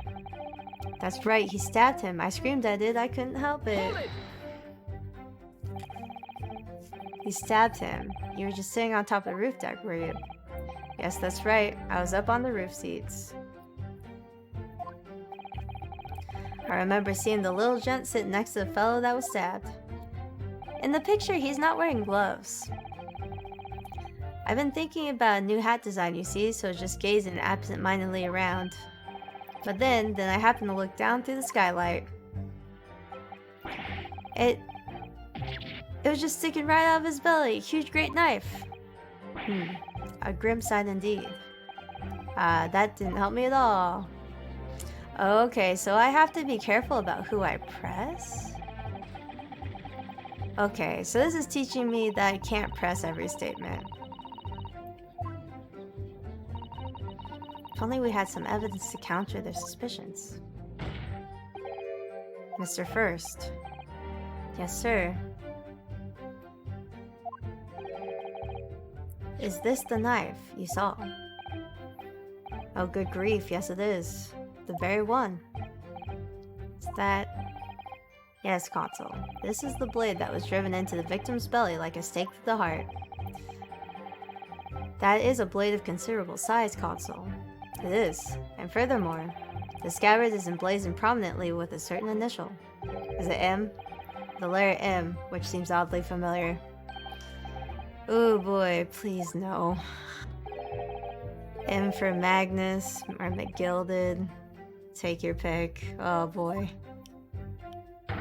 That's right, he stabbed him. I screamed at it, I couldn't help it. He stabbed him. You were just sitting on top of the roof deck, were you? Yes, that's right. I was up on the roof seats. I remember seeing the little gent sitting next to the fellow that was stabbed. In the picture, he's not wearing gloves. I've been thinking about a new hat design, you see, so just gazing absent-mindedly around. But then I happened to look down through the skylight. It was just sticking right out of his belly. Huge great knife. A grim sight indeed. That didn't help me at all. Okay, so I have to be careful about who I press? Okay, so this is teaching me that I can't press every statement. If only we had some evidence to counter their suspicions. Mr. First. Yes, sir. Is this the knife you saw? Oh, good grief, yes it is. The very one. Is that... Yes, Consul. This is the blade that was driven into the victim's belly like a stake through the heart. That is a blade of considerable size, Consul. It is. And furthermore, the scabbard is emblazoned prominently with a certain initial. Is it M? The letter M, which seems oddly familiar. Oh boy, please no. M for Magnus or McGilded. Take your pick. Oh boy.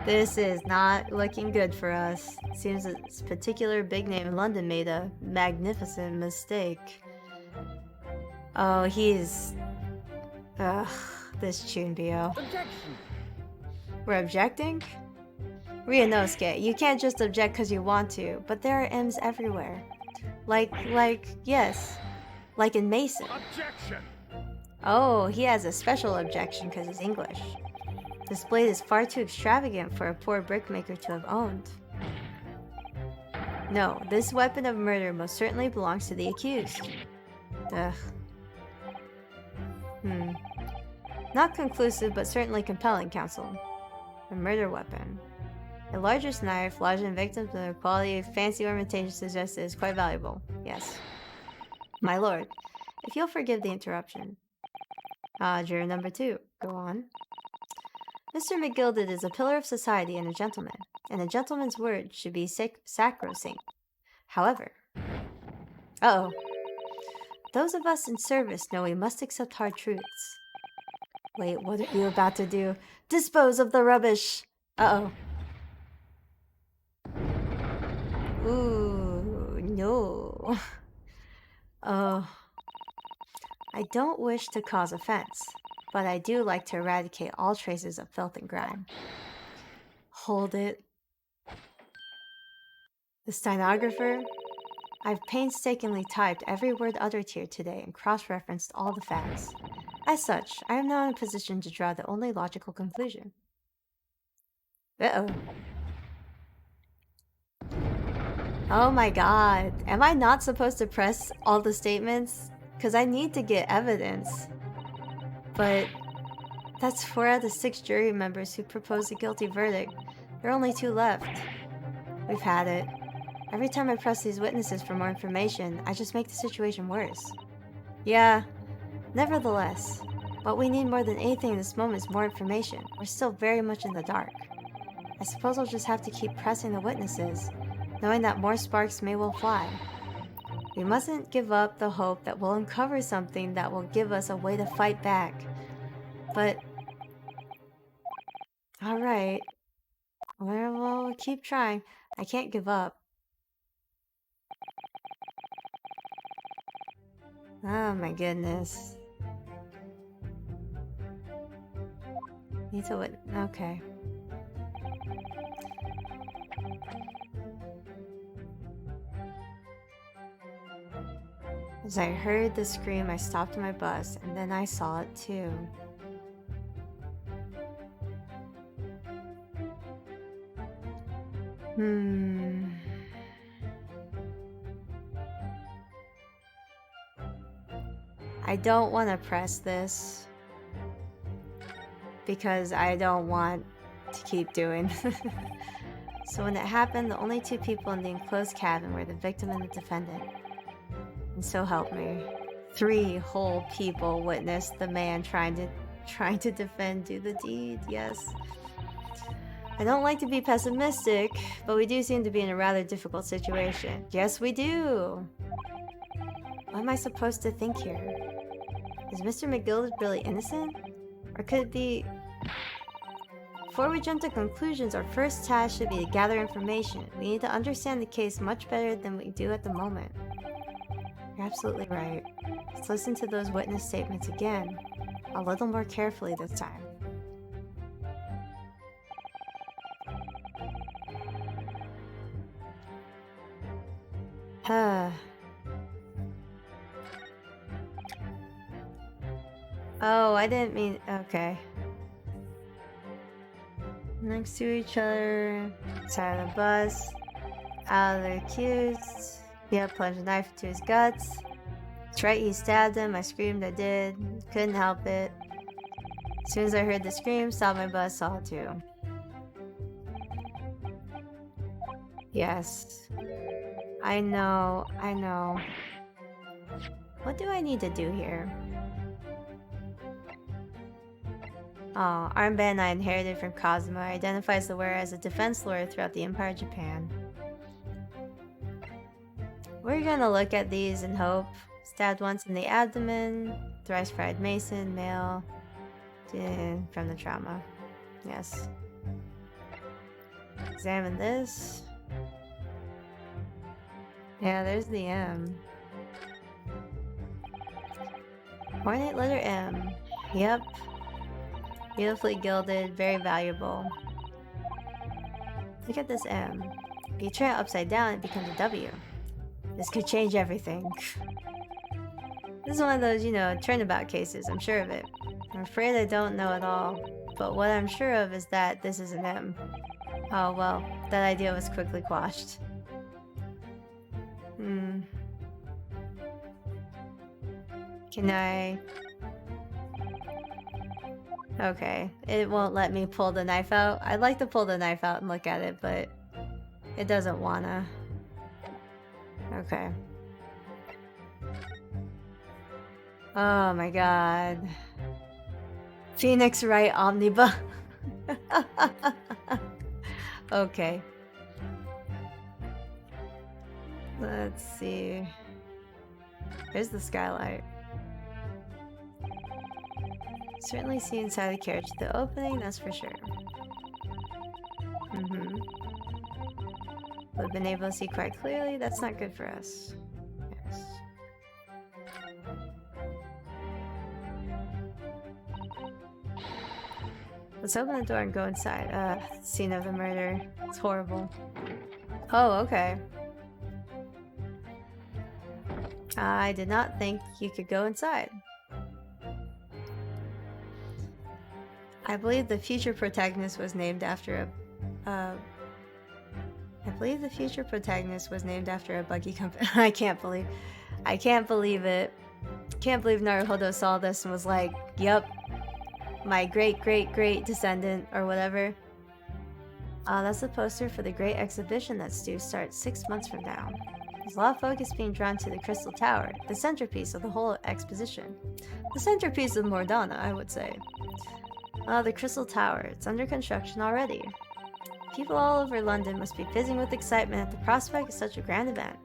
This is not looking good for us. Seems this particular big name in London made a magnificent mistake. Oh, he's... Ugh, this Chunbyo. Objection! We're objecting? Ryunosuke, you can't just object because you want to, but there are M's everywhere. Yes. Like in Mason. Objection! Oh, he has a special objection because he's English. This blade is far too extravagant for a poor brickmaker to have owned. No, this weapon of murder most certainly belongs to the accused. Ugh. Not conclusive, but certainly compelling, Counsel. A murder weapon. A larger knife, lodged in victims with a quality of fancy ornamentation suggested is quite valuable. Yes. My lord, if you'll forgive the interruption. Juror number 2. Go on. Mr. McGilded is a pillar of society and a gentleman, and a gentleman's word should be sacrosanct. However... Uh-oh. Those of us in service know we must accept hard truths. Wait, what are you about to do? Dispose of the rubbish! Uh-oh. Ooh, no. Oh. I don't wish to cause offense, but I do like to eradicate all traces of filth and grime. Hold it. The stenographer? I've painstakingly typed every word uttered here today and cross-referenced all the facts. As such, I am now in a position to draw the only logical conclusion. Uh-oh. Oh my god. Am I not supposed to press all the statements? Because I need to get evidence. But that's 4 out of 6 jury members who proposed a guilty verdict. There are only 2 left. We've had it. Every time I press these witnesses for more information, I just make the situation worse. Yeah, nevertheless. What we need more than anything in this moment is more information. We're still very much in the dark. I suppose I'll just have to keep pressing the witnesses, knowing that more sparks may well fly. We mustn't give up the hope that we'll uncover something that will give us a way to fight back. But... alright. We'll keep trying. I can't give up. Oh my goodness. Need to wit- okay. As I heard the scream, I stopped my bus, and then I saw it too. I don't want to press this because I don't want to keep doing. So when it happened, the only 2 people in the enclosed cabin were the victim and the defendant. And so help me, 3 whole people witnessed the man trying to defend do the deed. Yes. I don't like to be pessimistic, but we do seem to be in a rather difficult situation. Yes, we do. What am I supposed to think here? Is Mr. McGill really innocent? Or could it be... Before we jump to conclusions, our first task should be to gather information. We need to understand the case much better than we do at the moment. You're absolutely right. Let's listen to those witness statements again, a little more carefully this time. Oh, I didn't mean... okay. Next to each other, side of the bus, out of the accused. Yeah, plunged a knife into his guts. That's right, he stabbed him. I screamed, I did. Couldn't help it. As soon as I heard the scream, stopped my bus, saw it too. Yes. I know, I know. What do I need to do here? Oh, armband I inherited from Cosmo identifies the wearer as a defense lawyer throughout the Empire of Japan. We're gonna look at these and hope. Stabbed once in the abdomen, thrice fried mason, male, from the trauma. Yes. Examine this. Yeah, there's the M. Ornate letter M. Yep. Beautifully gilded, very valuable. Look at this M. If you turn it upside down, it becomes a W. This could change everything. This is one of those, you know, turnabout cases, I'm sure of it. I'm afraid I don't know it all, but what I'm sure of is that this is an M. Oh well, that idea was quickly quashed. Can I... Okay, it won't let me pull the knife out. I'd like to pull the knife out and look at it, but it doesn't wanna. Okay. Oh my god. Phoenix Wright Omnibus. Okay. Let's see. Here's the skylight. Certainly see inside the carriage. The opening, that's for sure. We've been able to see quite clearly. That's not good for us. Yes. Let's open the door and go inside. Scene of the murder. It's horrible. Oh, okay. I did not think you could go inside. I believe the future protagonist was named after a buggy company. I can't believe it. Can't believe Naruhodo saw this and was like, "Yep, my great descendant or whatever." That's the poster for the great exhibition that's due start 6 months from now. There's a lot of focus being drawn to the Crystal Tower, the centerpiece of the whole exposition. The centerpiece of Mordana, I would say. The Crystal Tower. It's under construction already. People all over London must be fizzing with excitement at the prospect of such a grand event.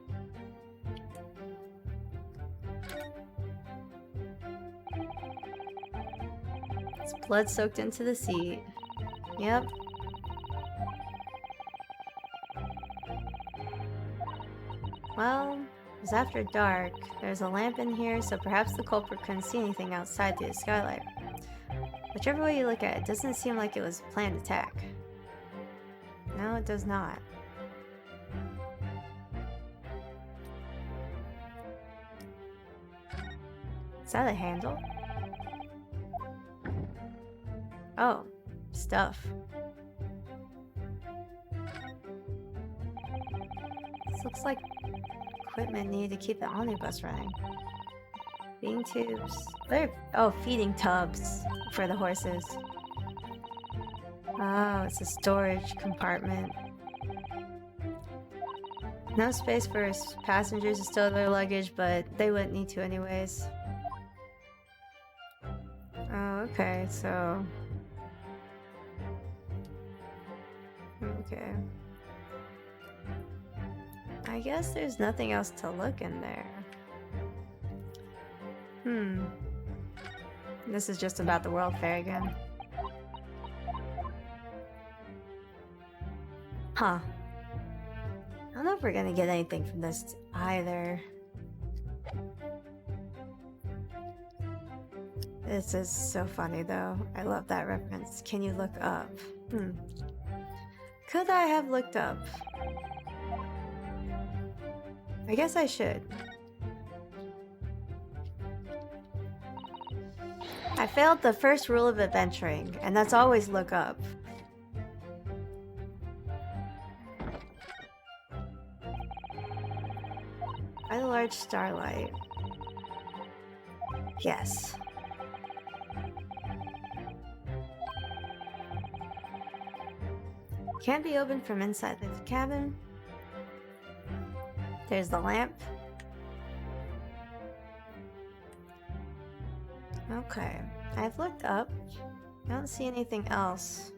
It's blood soaked into the seat. Yep. Well, it's after dark. There's a lamp in here, so perhaps the culprit couldn't see anything outside through the skylight. Whichever way you look at it, doesn't seem like it was a planned attack. No, it does not. Is that a handle? Oh, stuff. This looks like equipment needed to keep the omnibus running. Feeding tubes. Feeding tubs for the horses. Oh, it's a storage compartment. No space for passengers to stow their luggage, but they wouldn't need to anyways. Oh, okay, so... Okay. I guess there's nothing else to look in there. This is just about the World Fair again. Huh. I don't know if we're gonna get anything from this either. This is so funny though. I love that reference. Can you look up? Could I have looked up? I guess I should. I failed the first rule of adventuring, and that's always look up. By the large starlight. Yes. Can't be opened from inside the cabin. There's the lamp. Okay, I've looked up. I don't see anything else.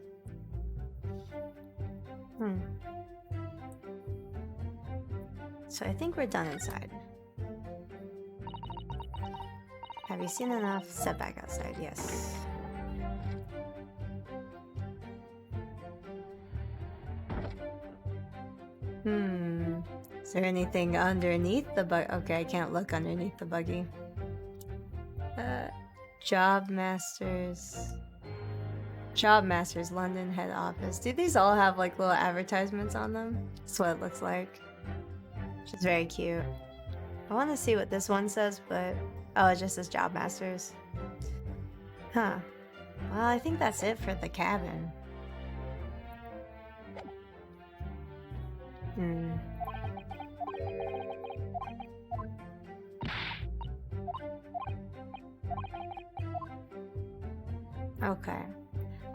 So I think we're done inside. Have you seen enough? Step back outside, yes. Is there anything underneath the buggy? Okay, I can't look underneath the buggy. Job Masters, London head office. Do these all have like little advertisements on them? That's what it looks like. Which is very cute. I want to see what this one says, but oh, it just says Job Masters. Huh. Well, I think that's it for the cabin. Okay.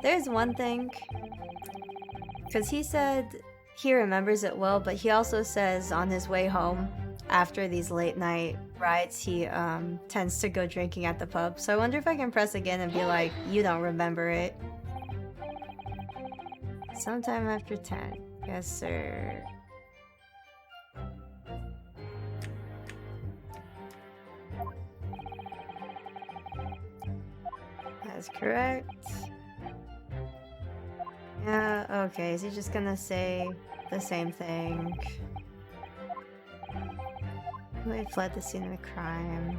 There's one thing. Because he said he remembers it well, but he also says on his way home, after these late night rides, he tends to go drinking at the pub. So I wonder if I can press again and be like, you don't remember it. Sometime after 10. Yes, sir. That's correct. Yeah, okay, is he just gonna say the same thing? We fled the scene of the crime.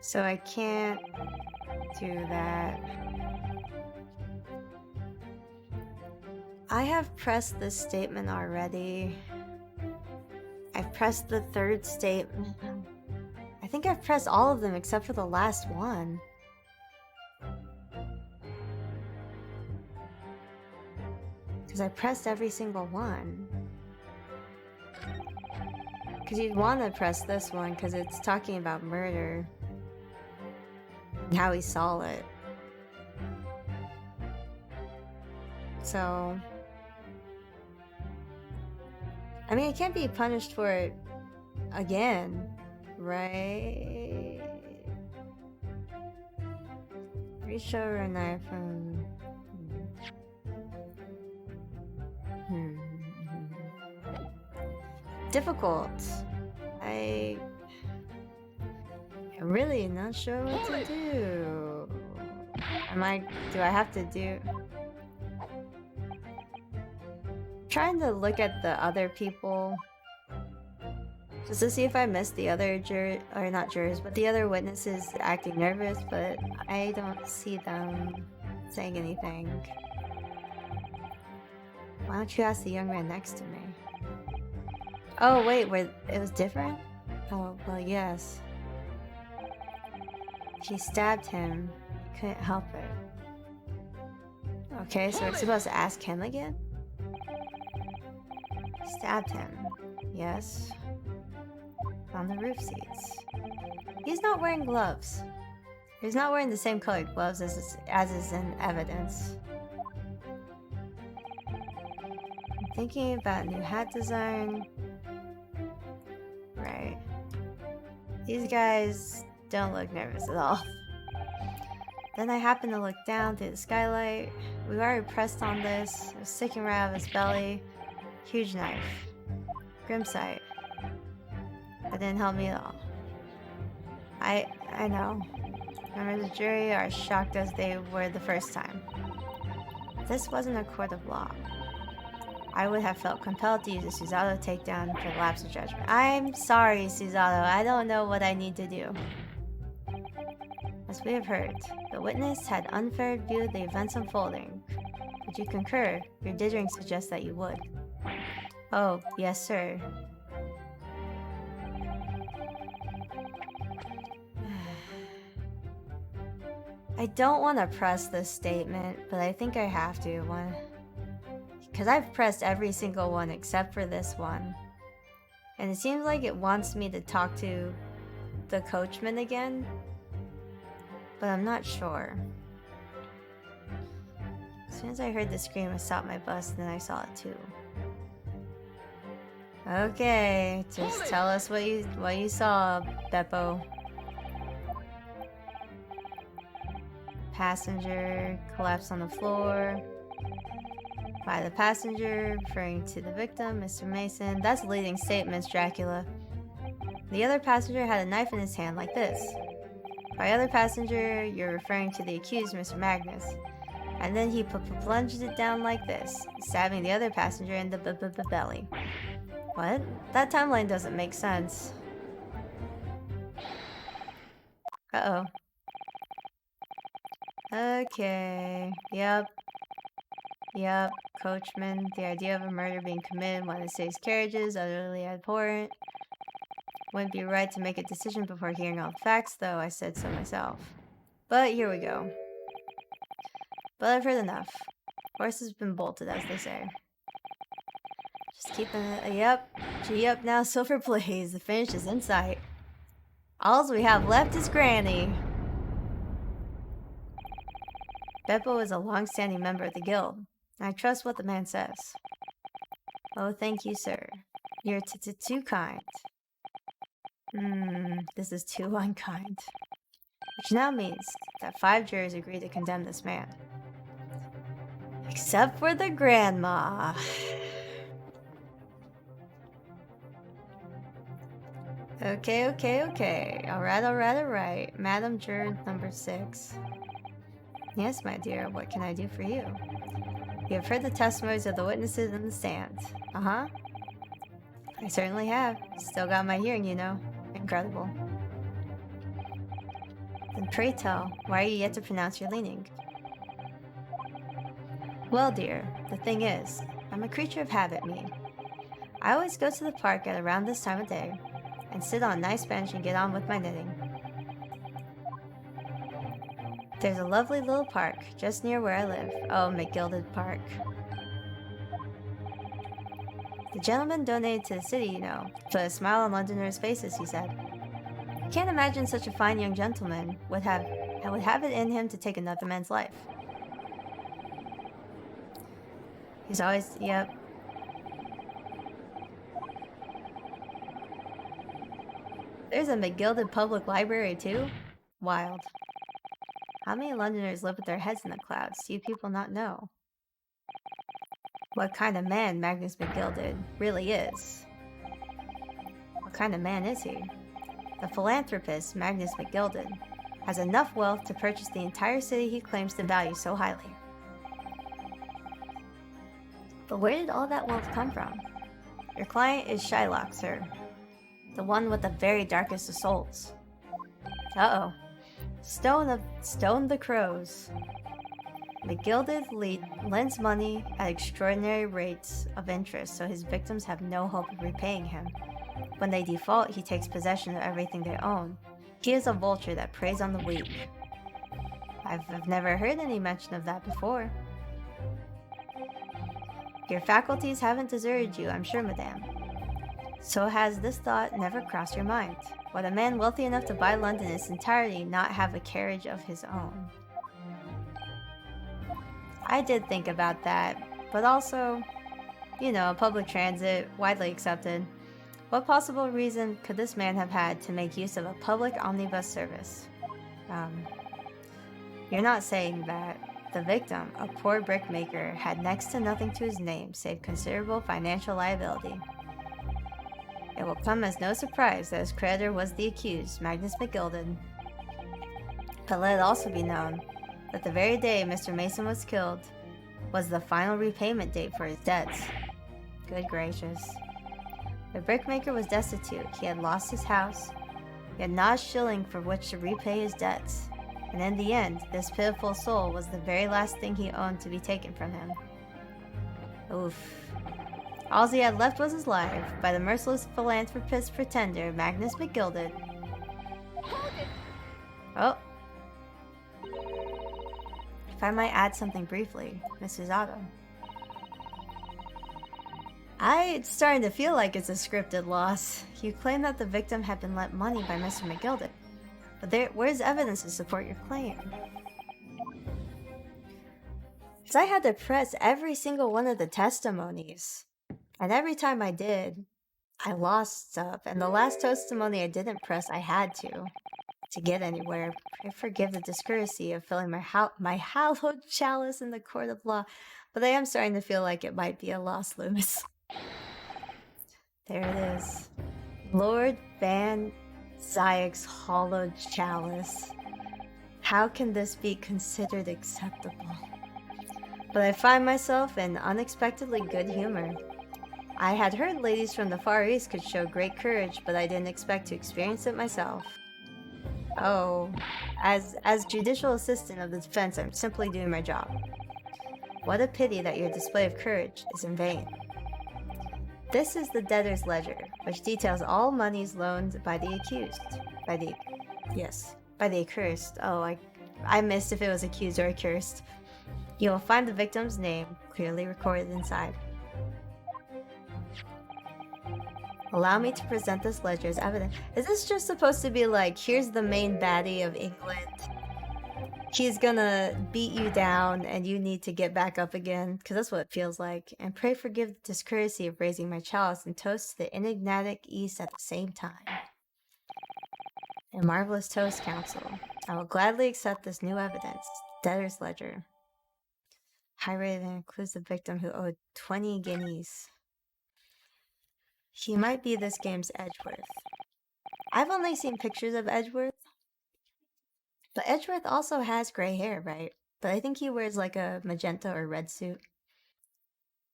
So I can't do that. I have pressed this statement already. I've pressed the third statement. I think I've pressed all of them except for the last one. Because I pressed every single one. Because you'd want to press this one because it's talking about murder. And how he saw it. So... I mean, I can't be punished for it again, right? Reach over a knife and... Difficult. I'm really not sure what to do. Do I have to do... Trying to look at the other people just to see if I missed the other the other witnesses acting nervous, but I don't see them saying anything. Why don't you ask the young man next to me? Oh wait, it was different? Oh, well, yes. She stabbed him. He couldn't help it. Okay, so we're supposed to ask him again? Stabbed him. Yes. On the roof seats. He's not wearing gloves. He's not wearing the same colored gloves as is in evidence. I'm thinking about new hat design. Right. These guys don't look nervous at all. Then I happen to look down through the skylight. We've already pressed on this. It was sticking right out of his belly. Huge knife. Grim sight. That didn't help me at all. I know. Members of the jury are as shocked as they were the first time. This wasn't a court of law. I would have felt compelled to use a Susato takedown for the lapse of judgment. I'm sorry, Susato. I don't know what I need to do. As we have heard, the witness had unfair view of the events unfolding. Would you concur? Your dithering suggests that you would. Oh, yes, sir. I don't want to press this statement, but I think I have to. Because I've pressed every single one except for this one. And it seems like it wants me to talk to the coachman again. But I'm not sure. As soon as I heard the scream, I stopped my bus, and then I saw it too. Okay, just tell us what you saw, Beppo. Passenger collapsed on the floor. By the passenger, referring to the victim, Mr. Mason. That's leading statements, Dracula. The other passenger had a knife in his hand like this. By other passenger, you're referring to the accused, Mr. Magnus. And then he plunged it down like this, stabbing the other passenger in the belly. What? That timeline doesn't make sense. Uh-oh. Okay. Yep. Coachman. The idea of a murder being committed while the city's carriage is utterly abhorrent. Wouldn't be right to make a decision before hearing all the facts, though. I said so myself. But here we go. But I've heard enough. Horse has been bolted, as they say. Just keeping it. Yep. Gee up now, Silver Blaze. The finish is in sight. All we have left is Granny. Beppo is a long-standing member of the guild. I trust what the man says. Oh, thank you, sir. You're too kind. This is too unkind. Which now means that 5 jurors agree to condemn this man. Except for the grandma. Okay. Alright. Madam Juror number 6. Yes, my dear, what can I do for you? You have heard the testimonies of the witnesses in the stand. Uh-huh. I certainly have. Still got my hearing, you know. Incredible. And pray tell, why are you yet to pronounce your leaning? Well, dear, the thing is, I'm a creature of habit, me. I always go to the park at around this time of day, and sit on a nice bench and get on with my knitting. There's a lovely little park just near where I live. Oh, McGilded Park. The gentleman donated to the city, you know. Put a smile on Londoners' faces, he said. I can't imagine such a fine young gentleman would have it in him to take another man's life. He's always, yep. There's a McGilded public library too? Wild. How many Londoners live with their heads in the clouds? Do you people not know what kind of man Magnus McGilded really is? What kind of man is he? The philanthropist Magnus McGilded has enough wealth to purchase the entire city he claims to value so highly. But where did all that wealth come from? Your client is Shylock, sir. The one with the very darkest of souls. Uh-oh. Stone the Crows. McGilded lends money at extraordinary rates of interest, so his victims have no hope of repaying him. When they default, he takes possession of everything they own. He is a vulture that preys on the weak. I've never heard any mention of that before. Your faculties haven't deserted you, I'm sure, madame. So has this thought never crossed your mind? Would a man wealthy enough to buy London in its entirety not have a carriage of his own? I did think about that, but also, you know, public transit, widely accepted. What possible reason could this man have had to make use of a public omnibus service? You're not saying that the victim, a poor brickmaker, had next to nothing to his name save considerable financial liability. It will come as no surprise that his creditor was the accused, Magnus McGilded. But let it also be known that the very day Mr. Mason was killed was the final repayment date for his debts. Good gracious. The brickmaker was destitute. He had lost his house. He had not a shilling for which to repay his debts. And in the end, this pitiful soul was the very last thing he owned to be taken from him. Oof. All he had left was his life, by the merciless philanthropist pretender, Magnus McGilded. Hold it! Oh. If I might add something briefly, Mrs. Otto. It's starting to feel like it's a scripted loss. You claim that the victim had been lent money by Mr. McGilded. But where's evidence to support your claim? Because I had to press every single one of the testimonies. And every time I did, I lost stuff. And the last testimony I didn't press, I had to get anywhere. I forgive the discourtesy of filling my hallowed chalice in the court of law. But I am starting to feel like it might be a loss, Loomis. There it is. Lord Van Zayek's hollowed chalice. How can this be considered acceptable? But I find myself in unexpectedly good humor. I had heard ladies from the Far East could show great courage, but I didn't expect to experience it myself. Oh, as judicial assistant of the defense, I'm simply doing my job. What a pity that your display of courage is in vain. This is the debtor's ledger, which details all monies loaned by the accused. By the accursed. Oh, I missed if it was accused or accursed. You will find the victim's name clearly recorded inside. Allow me to present this ledger as evidence. Is this just supposed to be like, here's the main baddie of England? He's gonna beat you down and you need to get back up again, because that's what it feels like. And pray forgive the discourtesy of raising my chalice and toast to the enigmatic East at the same time. A marvelous toast, counsel. I will gladly accept this new evidence. Debtor's ledger. High rating includes the victim who owed 20 guineas. He might be this game's Edgeworth. I've only seen pictures of Edgeworth. But Edgeworth also has gray hair, right? But I think he wears like a magenta or red suit.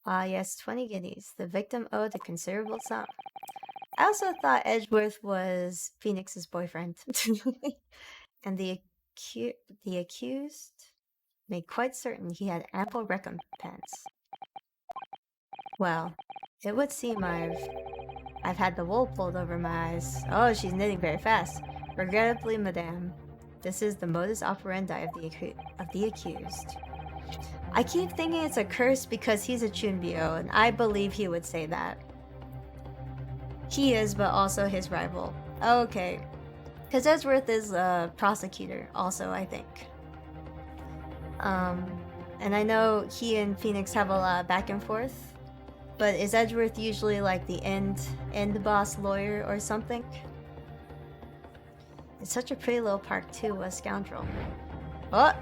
Ah, yes, 20 guineas. The victim owed a considerable sum. I also thought Edgeworth was Phoenix's boyfriend. And the the accused made quite certain he had ample recompense. Well, it would seem I've had the wool pulled over my eyes. Oh, she's knitting very fast. Regrettably, madame, this is the modus operandi of the accused. I keep thinking it's a curse because he's a Chunbyo, and I believe he would say that. He is, but also his rival. Oh, okay. Because Edgeworth is a prosecutor, also, I think. And I know he and Phoenix have a lot of back and forth. But is Edgeworth usually like the end boss lawyer or something? It's such a pretty little park too, a scoundrel. Oh!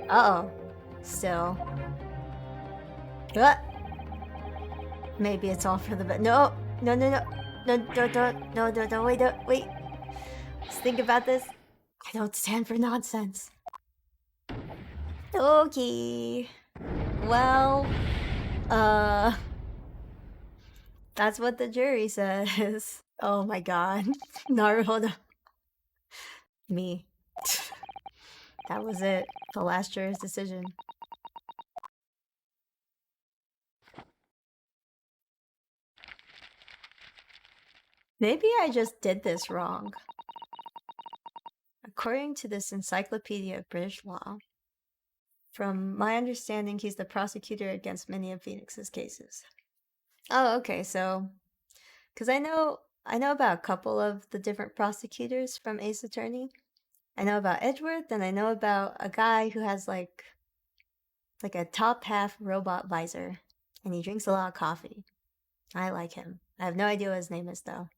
Uh-oh. Still. What? Maybe it's all for the best. No! No, no, no. No, no, wait, no, wait. Let's think about this. I don't stand for nonsense. Okay. Well, that's what the jury says. Oh my god. Naruhodo. Me. That was it. The last juror's decision. Maybe I just did this wrong. According to this Encyclopedia of British Law, from my understanding, he's the prosecutor against many of Phoenix's cases. Oh, okay, so... Because I know about a couple of the different prosecutors from Ace Attorney. I know about Edgeworth, and I know about a guy who has like a top half robot visor, and he drinks a lot of coffee. I like him. I have no idea what his name is, though.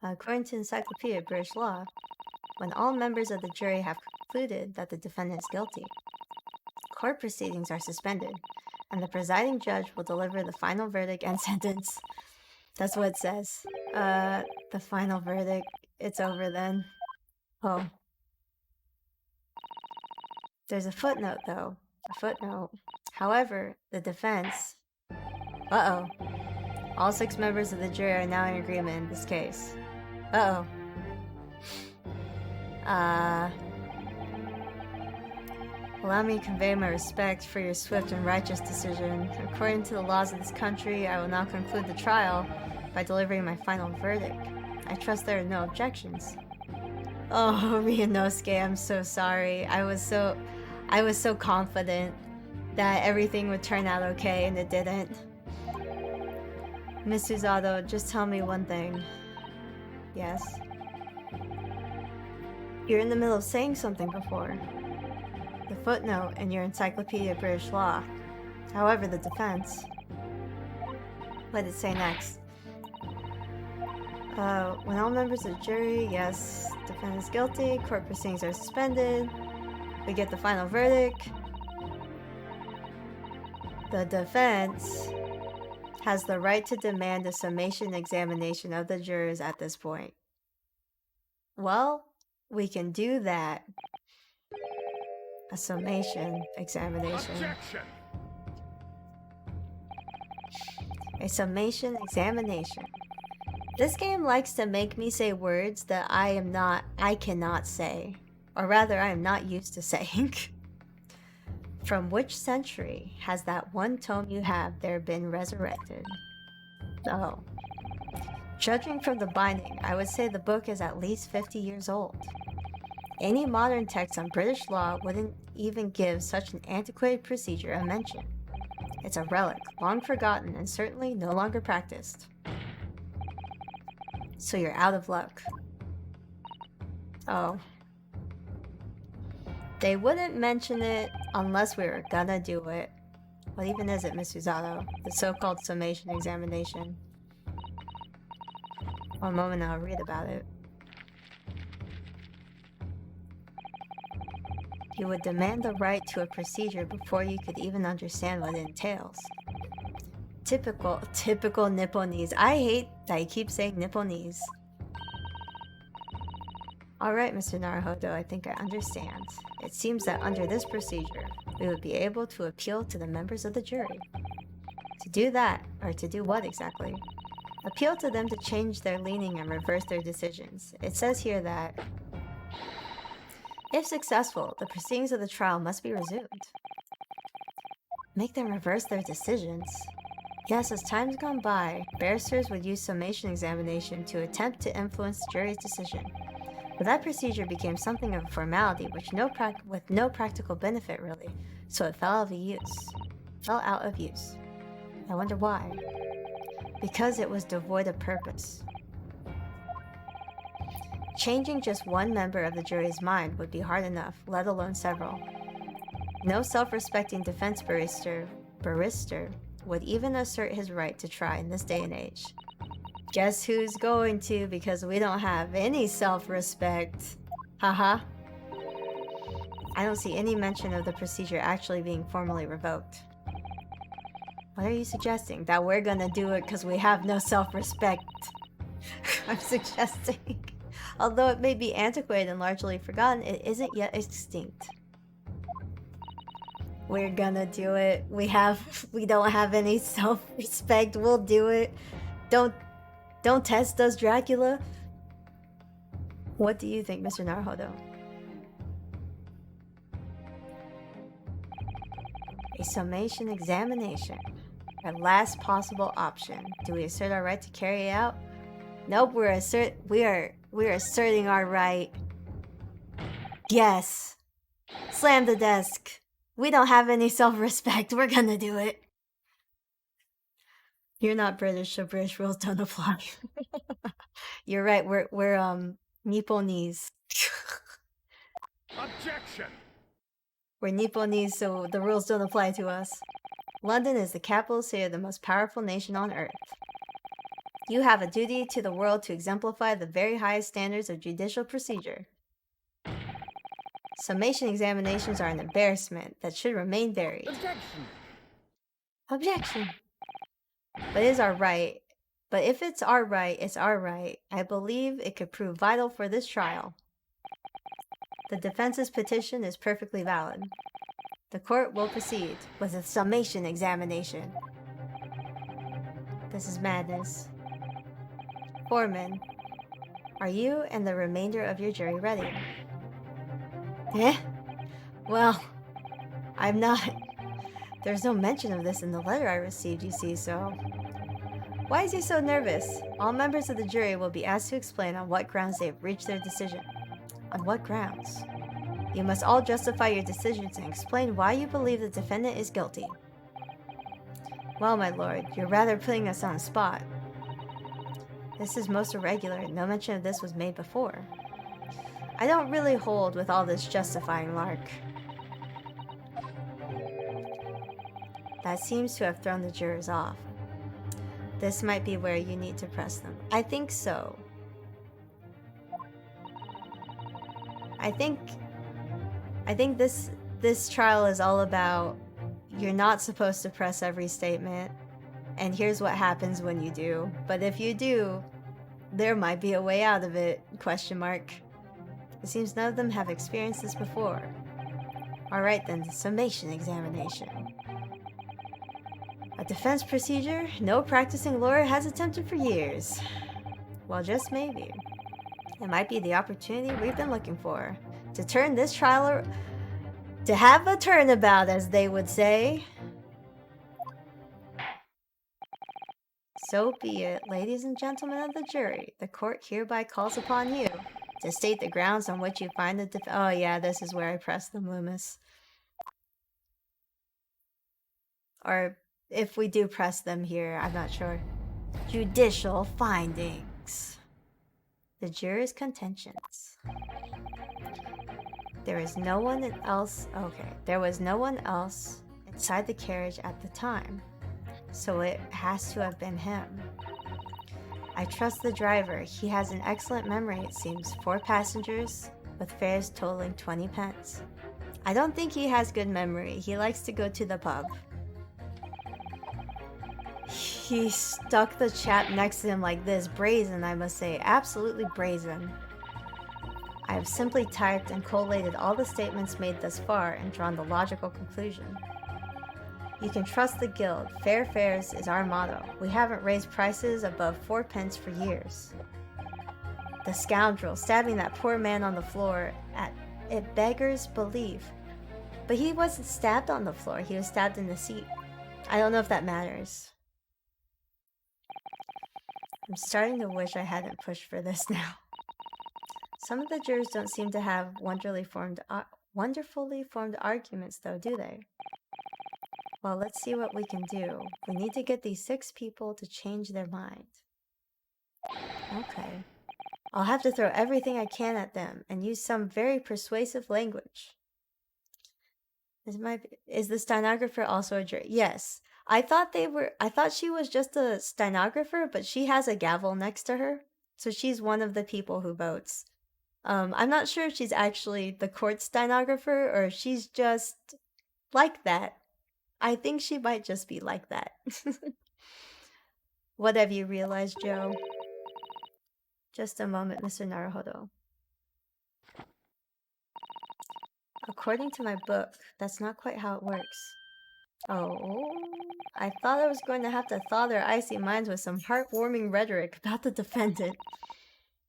According to Encyclopedia of British Law, when all members of the jury have concluded that the defendant is guilty, court proceedings are suspended, and the presiding judge will deliver the final verdict and sentence. That's what it says. The final verdict. It's over then. Oh. There's a footnote, though. A footnote. However, the defense... Uh-oh. All 6 members of the jury are now in agreement in this case. Uh-oh. Allow me to convey my respect for your swift and righteous decision. According to the laws of this country, I will now conclude the trial by delivering my final verdict. I trust there are no objections. Oh, Ryunosuke, I'm so sorry. I was so confident that everything would turn out okay, and it didn't. Miss Suzato, just tell me one thing. Yes? You're in the middle of saying something before. The footnote in your Encyclopedia of British Law. However, the defense... What did it say next? When all members of the jury, yes, defendant is guilty, court proceedings are suspended, we get the final verdict. The defense has the right to demand a summation examination of the jurors at this point. Well, we can do that. A summation examination. Objection! A summation examination. This game likes to make me say words that I cannot say. Or rather, I am not used to saying. From which century has that one tome you have there been resurrected? Oh. Judging from the binding, I would say the book is at least 50 years old. Any modern text on British law wouldn't even give such an antiquated procedure a mention. It's a relic, long forgotten, and certainly no longer practiced. So you're out of luck. Oh. They wouldn't mention it unless we were gonna do it. What even is it, Miss Suzato? The so-called summation examination. One moment, I'll read about it. You would demand the right to a procedure before you could even understand what it entails. Typical Nipponese. I hate that you keep saying Nipponese. Alright, Mr. Naruhodo, I think I understand. It seems that under this procedure, we would be able to appeal to the members of the jury. To do that, or to do what exactly? Appeal to them to change their leaning and reverse their decisions. It says here that If successful, the proceedings of the trial must be resumed. Make them reverse their decisions. Yes, as time's gone by, barristers would use summation examination to attempt to influence the jury's decision. But that procedure became something of a formality with no practical benefit really, so it fell out of use. I wonder why. Because it was devoid of purpose. Changing just one member of the jury's mind would be hard enough, let alone several. No self-respecting defense barrister would even assert his right to try in this day and age. Guess who's going to, because we don't have any self-respect. Haha. I don't see any mention of the procedure actually being formally revoked. What are you suggesting? That we're gonna do it because we have no self-respect? I'm suggesting. Although it may be antiquated and largely forgotten, it isn't yet extinct. We're gonna do it. We don't have any self-respect. We'll do it. Don't test us, Dracula. What do you think, Mr. Naruhodo? A summation examination. Our last possible option. Do we assert our right to carry it out? Nope, we're asserting our right. Yes. Slam the desk. We don't have any self-respect. We're gonna do it. You're not British, so British rules don't apply. You're right. We're Nipponese. Objection! We're Nipponese, so the rules don't apply to us. London is the capital city of the most powerful nation on earth. You have a duty to the world to exemplify the very highest standards of judicial procedure. Summation examinations are an embarrassment that should remain buried. Objection! Objection! But it is our right. But if it's our right, it's our right. I believe it could prove vital for this trial. The defense's petition is perfectly valid. The court will proceed with a summation examination. This is madness. Foreman, are you and the remainder of your jury ready? Eh? Well, I'm not. There's no mention of this in the letter I received, you see, so... Why is he so nervous? All members of the jury will be asked to explain on what grounds they have reached their decision. On what grounds? You must all justify your decisions and explain why you believe the defendant is guilty. Well, my lord, you're rather putting us on the spot. This is most irregular. No mention of this was made before. I don't really hold with all this justifying lark. That seems to have thrown the jurors off. This might be where you need to press them. I think so. I think this trial is all about you're not supposed to press every statement, and here's what happens when you do. But if you do, there might be a way out of it, question mark. It seems none of them have experienced this before. Alright then, the summation examination. A defense procedure no practicing lawyer has attempted for years. Well, just maybe. It might be the opportunity we've been looking for. To turn this trial to have a turnabout, as they would say. So be it, ladies and gentlemen of the jury. The court hereby calls upon you to state the grounds on which you find the oh yeah, this is where I press them, Loomis. Or if we do press them here, I'm not sure. Judicial findings. The jurors' contentions. There was no one else inside the carriage at the time, so it has to have been him. I trust the driver. He has an excellent memory, it seems. 4 passengers with fares totaling 20 pence. I don't think he has good memory. He likes to go to the pub. He stuck the chap next to him like this. Brazen, I must say. Absolutely brazen. I have simply typed and collated all the statements made thus far and drawn the logical conclusion. You can trust the guild. Fair fares is our motto. We haven't raised prices above 4 pence for years. The scoundrel stabbing that poor man on the floor It beggars belief. But he wasn't stabbed on the floor, he was stabbed in the seat. I don't know if that matters. I'm starting to wish I hadn't pushed for this now. Some of the jurors don't seem to have wonderfully formed arguments though, do they? Well, let's see what we can do. We need to get these 6 people to change their mind. Okay. I'll have to throw everything I can at them and use some very persuasive language. Is the stenographer also a jury? Yes. I thought she was just a stenographer, but she has a gavel next to her. So she's one of the people who votes. I'm not sure if she's actually the court stenographer or if she's just like that. I think she might just be like that. What have you realized, Joe? Just a moment, Mr. Naruhodo. According to my book, that's not quite how it works. Oh, I thought I was going to have to thaw their icy minds with some heartwarming rhetoric about the defendant.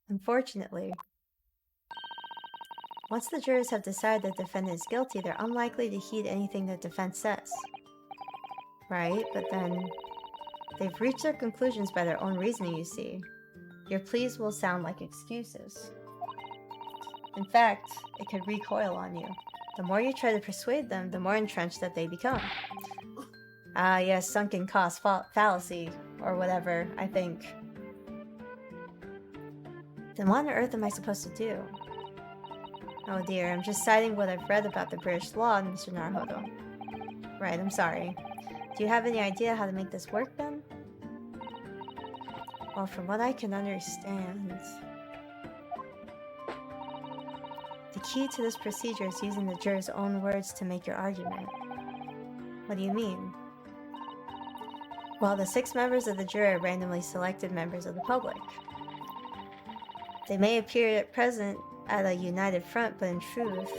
Unfortunately, once the jurors have decided the defendant is guilty, they're unlikely to heed anything the defense says. Right, but then they've reached their conclusions by their own reasoning, you see. Your pleas will sound like excuses. In fact, it could recoil on you. The more you try to persuade them, the more entrenched that they become. Ah, yes, sunken cost fallacy, or whatever, I think. Then what on earth am I supposed to do? Oh dear, I'm just citing what I've read about the British law, Mr. Naruhodo. Right, I'm sorry. Do you have any idea how to make this work, then? Well, from what I can understand... The key to this procedure is using the juror's own words to make your argument. What do you mean? Well, the 6 members of the jury are randomly selected members of the public. They may appear present at a united front, but in truth,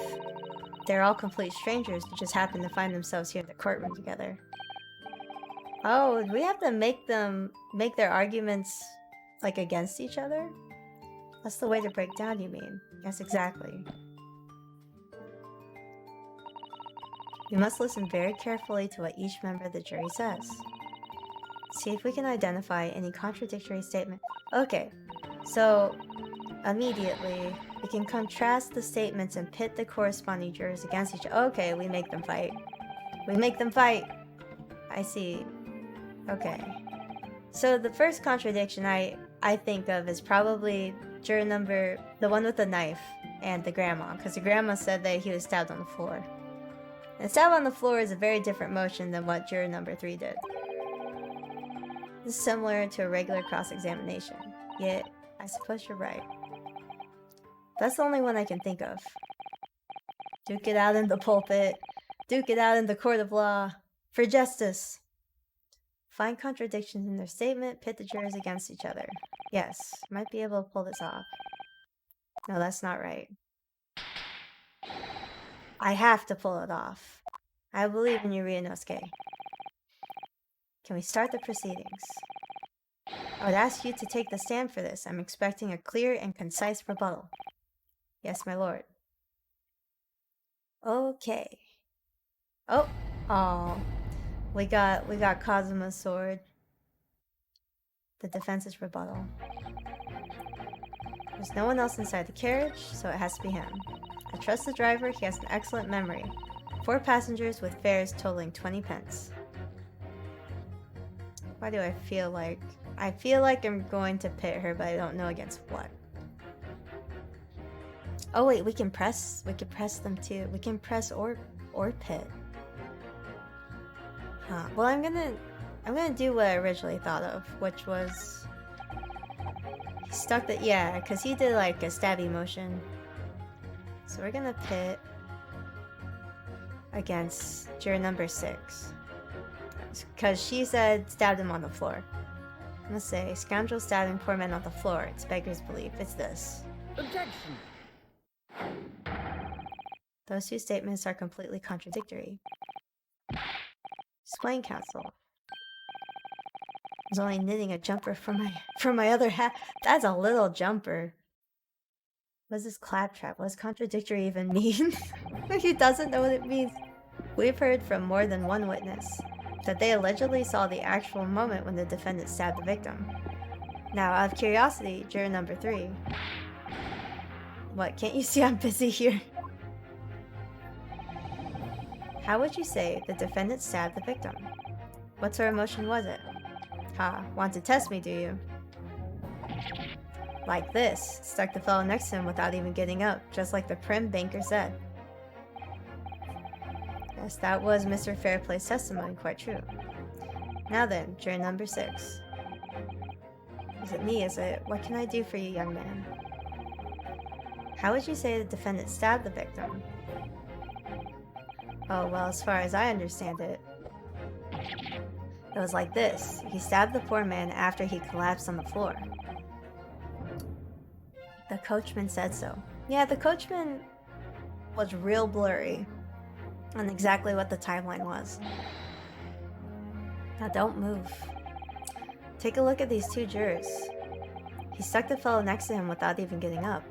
they're all complete strangers who just happen to find themselves here in the courtroom together. Oh, do we have to make their arguments, like, against each other? That's the way to break down, you mean? Yes, exactly. We must listen very carefully to what each member of the jury says. See if we can identify any contradictory statement. Okay, so immediately we can contrast the statements and pit the corresponding jurors against each other. Okay, we make them fight. We make them fight! I see. Okay. So the first contradiction I think of is probably juror number, the one with the knife, and the grandma, because the grandma said that he was stabbed on the floor. And stab on the floor is a very different motion than what juror number 3 did. This is similar to a regular cross-examination, yet I suppose you're right. That's the only one I can think of. Duke it out in the pulpit, duke it out in the court of law, for justice. Find contradictions in their statement, pit the jurors against each other. Yes, might be able to pull this off. No, that's not right. I have to pull it off. I believe in you, Ryunosuke. Can we start the proceedings? I would ask you to take the stand for this. I'm expecting a clear and concise rebuttal. Yes, my lord. Okay. Oh. We got Kazuma's sword. The defense's rebuttal. There's no one else inside the carriage, so it has to be him. I trust the driver, he has an excellent memory. 4 passengers with fares totaling 20 pence. Why do I feel like... I feel like I'm going to pit her, but I don't know against what. Oh wait, we can press them too. We can press or pit. Huh. Well, I'm gonna do what I originally thought of, which was he stuck the because he did like a stabby motion. So we're gonna pit against juror number 6 because she said stabbed him on the floor. I'm gonna say scoundrel stabbing poor men on the floor. It's beggar's belief. It's this. Objection! Those 2 statements are completely contradictory. Explain, counsel. I was only knitting a jumper for my other hat. That's a little jumper. What is this claptrap? What does contradictory even mean? He doesn't know what it means. We've heard from more than one witness that they allegedly saw the actual moment when the defendant stabbed the victim. Now, out of curiosity, juror number 3. What, can't you see I'm busy here? How would you say the defendant stabbed the victim? What sort of motion was it? Ha, want to test me, do you? Like this, stuck the fellow next to him without even getting up, just like the prim banker said. Yes, that was Mr. Fairplay's testimony, quite true. Now then, juror number 6. Is it me, is it? What can I do for you, young man? How would you say the defendant stabbed the victim? Oh, well, as far as I understand it, it was like this. He stabbed the poor man after he collapsed on the floor. The coachman said so. Yeah, the coachman was real blurry on exactly what the timeline was. Now don't move. Take a look at these 2 jurors. He stuck the fellow next to him without even getting up.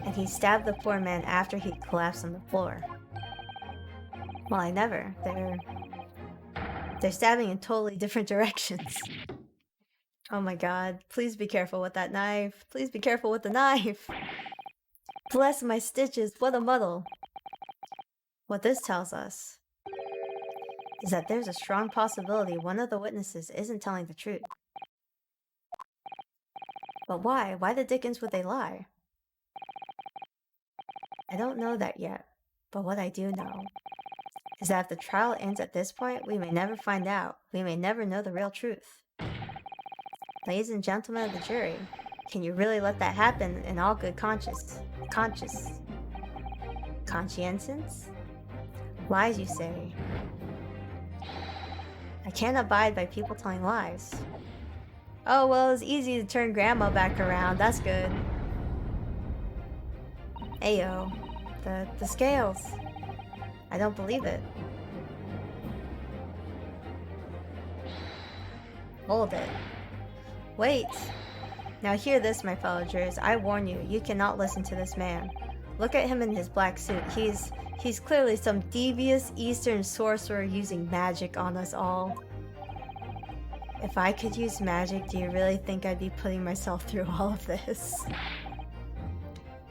And he stabbed the poor man after he collapsed on the floor. Well, I never. They're stabbing in totally different directions. Oh my god, please be careful with that knife. Please be careful with the knife. Bless my stitches, what a muddle. What this tells us is that there's a strong possibility one of the witnesses isn't telling the truth. But why? Why the dickens would they lie? I don't know that yet, but what I do know is that if the trial ends at this point, we may never find out. We may never know the real truth. Ladies and gentlemen of the jury, can you really let that happen in all good conscience? Conscience? Lies, you say? I can't abide by people telling lies. Oh, well, it's easy to turn grandma back around. That's good. Ayo. The scales. I don't believe it. Hold it. Wait. Now hear this, my fellow jurors. I warn you, you cannot listen to this man. Look at him in his black suit. He's clearly some devious Eastern sorcerer using magic on us all. If I could use magic, do you really think I'd be putting myself through all of this?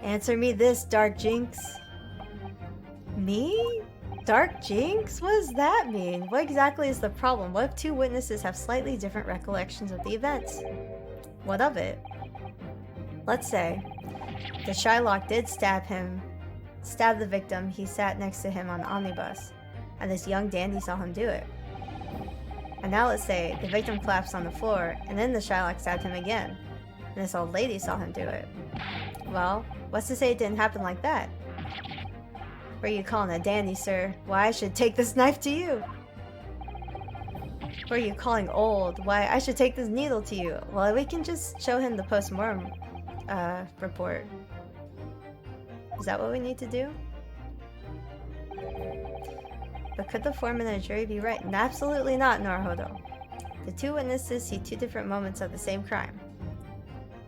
Answer me this, Dark Jinx. Me? Dark Jinx? What does that mean? What exactly is the problem? What if 2 witnesses have slightly different recollections of the events? What of it? Let's say the Shylock did stab the victim. He sat next to him on the omnibus, and this young dandy saw him do it. And now let's say the victim collapsed on the floor, and then the Shylock stabbed him again, and this old lady saw him do it. Well, what's to say it didn't happen like that? What are you calling a dandy, sir? Why, I should take this knife to you. What are you calling old? Why, I should take this needle to you. Well, we can just show him the post-mortem report. Is that what we need to do? But could the foreman and the jury be right? And absolutely not, Naruhodo. The 2 witnesses see 2 different moments of the same crime.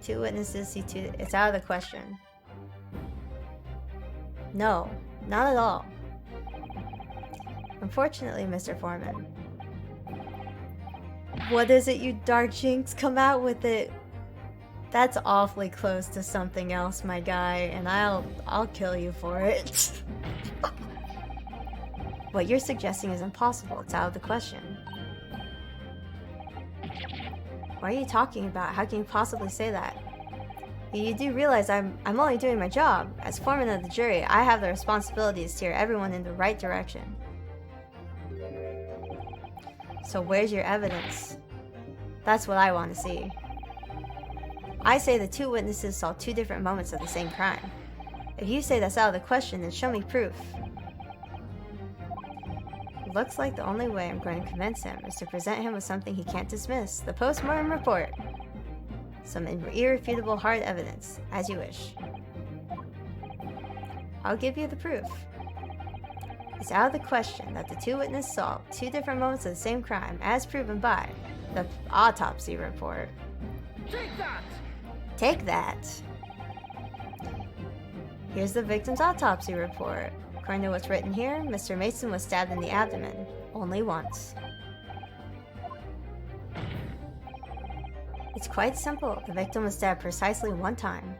2 witnesses see 2... It's out of the question. No, not at all. Unfortunately, Mr. Foreman. What is it, you Dark Jinx? Come out with it. That's awfully close to something else, my guy, and I'll kill you for it. What you're suggesting is impossible. It's out of the question. What are you talking about? How can you possibly say that? You do realize I'm only doing my job. As foreman of the jury, I have the responsibility to steer everyone in the right direction. So where's your evidence? That's what I want to see. I say the 2 witnesses saw 2 different moments of the same crime. If you say that's out of the question, then show me proof. Looks like the only way I'm going to convince him is to present him with something he can't dismiss. The post-mortem report. Some irrefutable hard evidence, as you wish. I'll give you the proof. It's out of the question that the 2 witnesses saw 2 different moments of the same crime, as proven by the autopsy report. Take that! Take that! Here's the victim's autopsy report. According to what's written here, Mr. Mason was stabbed in the abdomen. Only once. It's quite simple. The victim was stabbed precisely one time.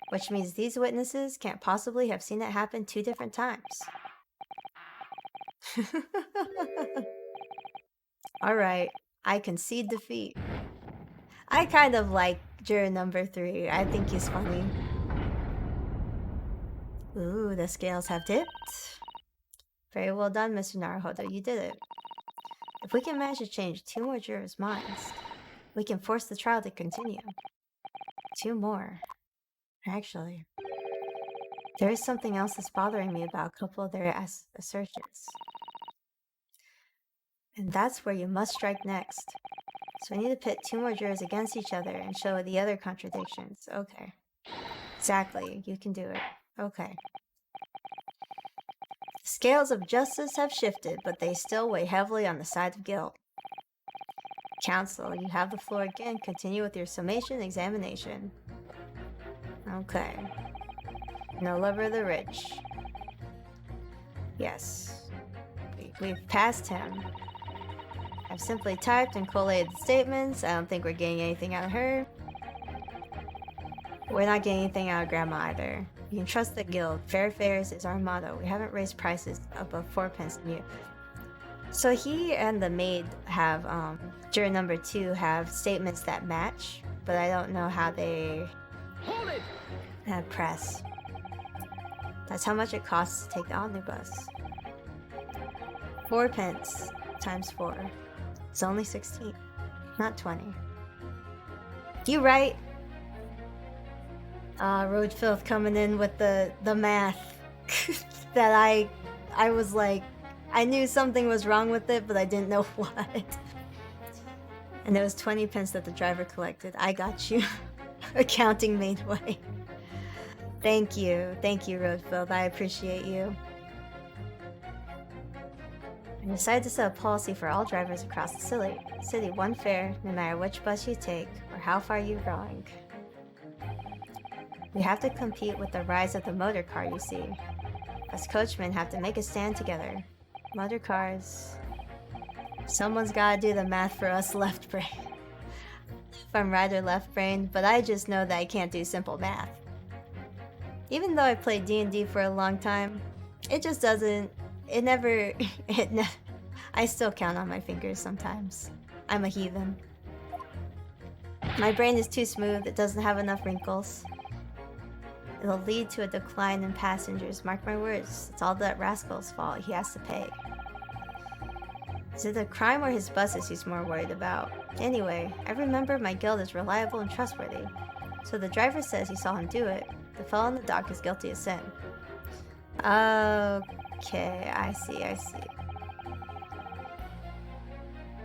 Which means these witnesses can't possibly have seen it happen 2 different times. Alright, I concede defeat. I kind of like juror number 3. I think he's funny. Ooh, the scales have tipped. Very well done, Mr. Naruhodo. You did it. If we can manage to change 2 more jurors' minds, we can force the trial to continue. 2 more. Actually, there is something else that's bothering me about a couple of their assertions. And that's where you must strike next. So we need to pit 2 more jurors against each other and show the other contradictions. Okay. Exactly. You can do it. Okay. The scales of justice have shifted, but they still weigh heavily on the side of guilt. Counsel, you have the floor again. Continue with your summation examination. Okay. No lover of the rich. Yes. We've passed him. I've simply typed and collated the statements. I don't think we're getting anything out of her. We're not getting anything out of Grandma either. You can trust the guild. Fair fares is our motto. We haven't raised prices above 4 pence a year. So he and the maid have, juror number 2 have statements that match, but I don't know how they have press. That's how much it costs to take the omnibus. 4 pence times 4. It's only 16, not 20. You right? Road Filth coming in with the math that I was like, I knew something was wrong with it, but I didn't know what. And it was 20 pence that the driver collected. I got you. Accounting made way. Thank you, Road Filth. I appreciate you. I decided to set a policy for all drivers across the city, 1 fare, no matter which bus you take or how far you're going. We have to compete with the rise of the motor car, you see. Us coachmen have to make a stand together. Motor cars. Someone's gotta do the math for us left brain. If I'm right or left brain, but I just know that I can't do simple math. Even though I played D&D for a long time, it just doesn't... I still count on my fingers sometimes. I'm a heathen. My brain is too smooth, it doesn't have enough wrinkles. It'll lead to a decline in passengers, mark my words. It's all that rascal's fault, he has to pay. Is it the crime or his buses he's more worried about? Anyway, I remember my guild is reliable and trustworthy. So the driver says he saw him do it. The fellow in the dock is guilty of sin. Okay, I see.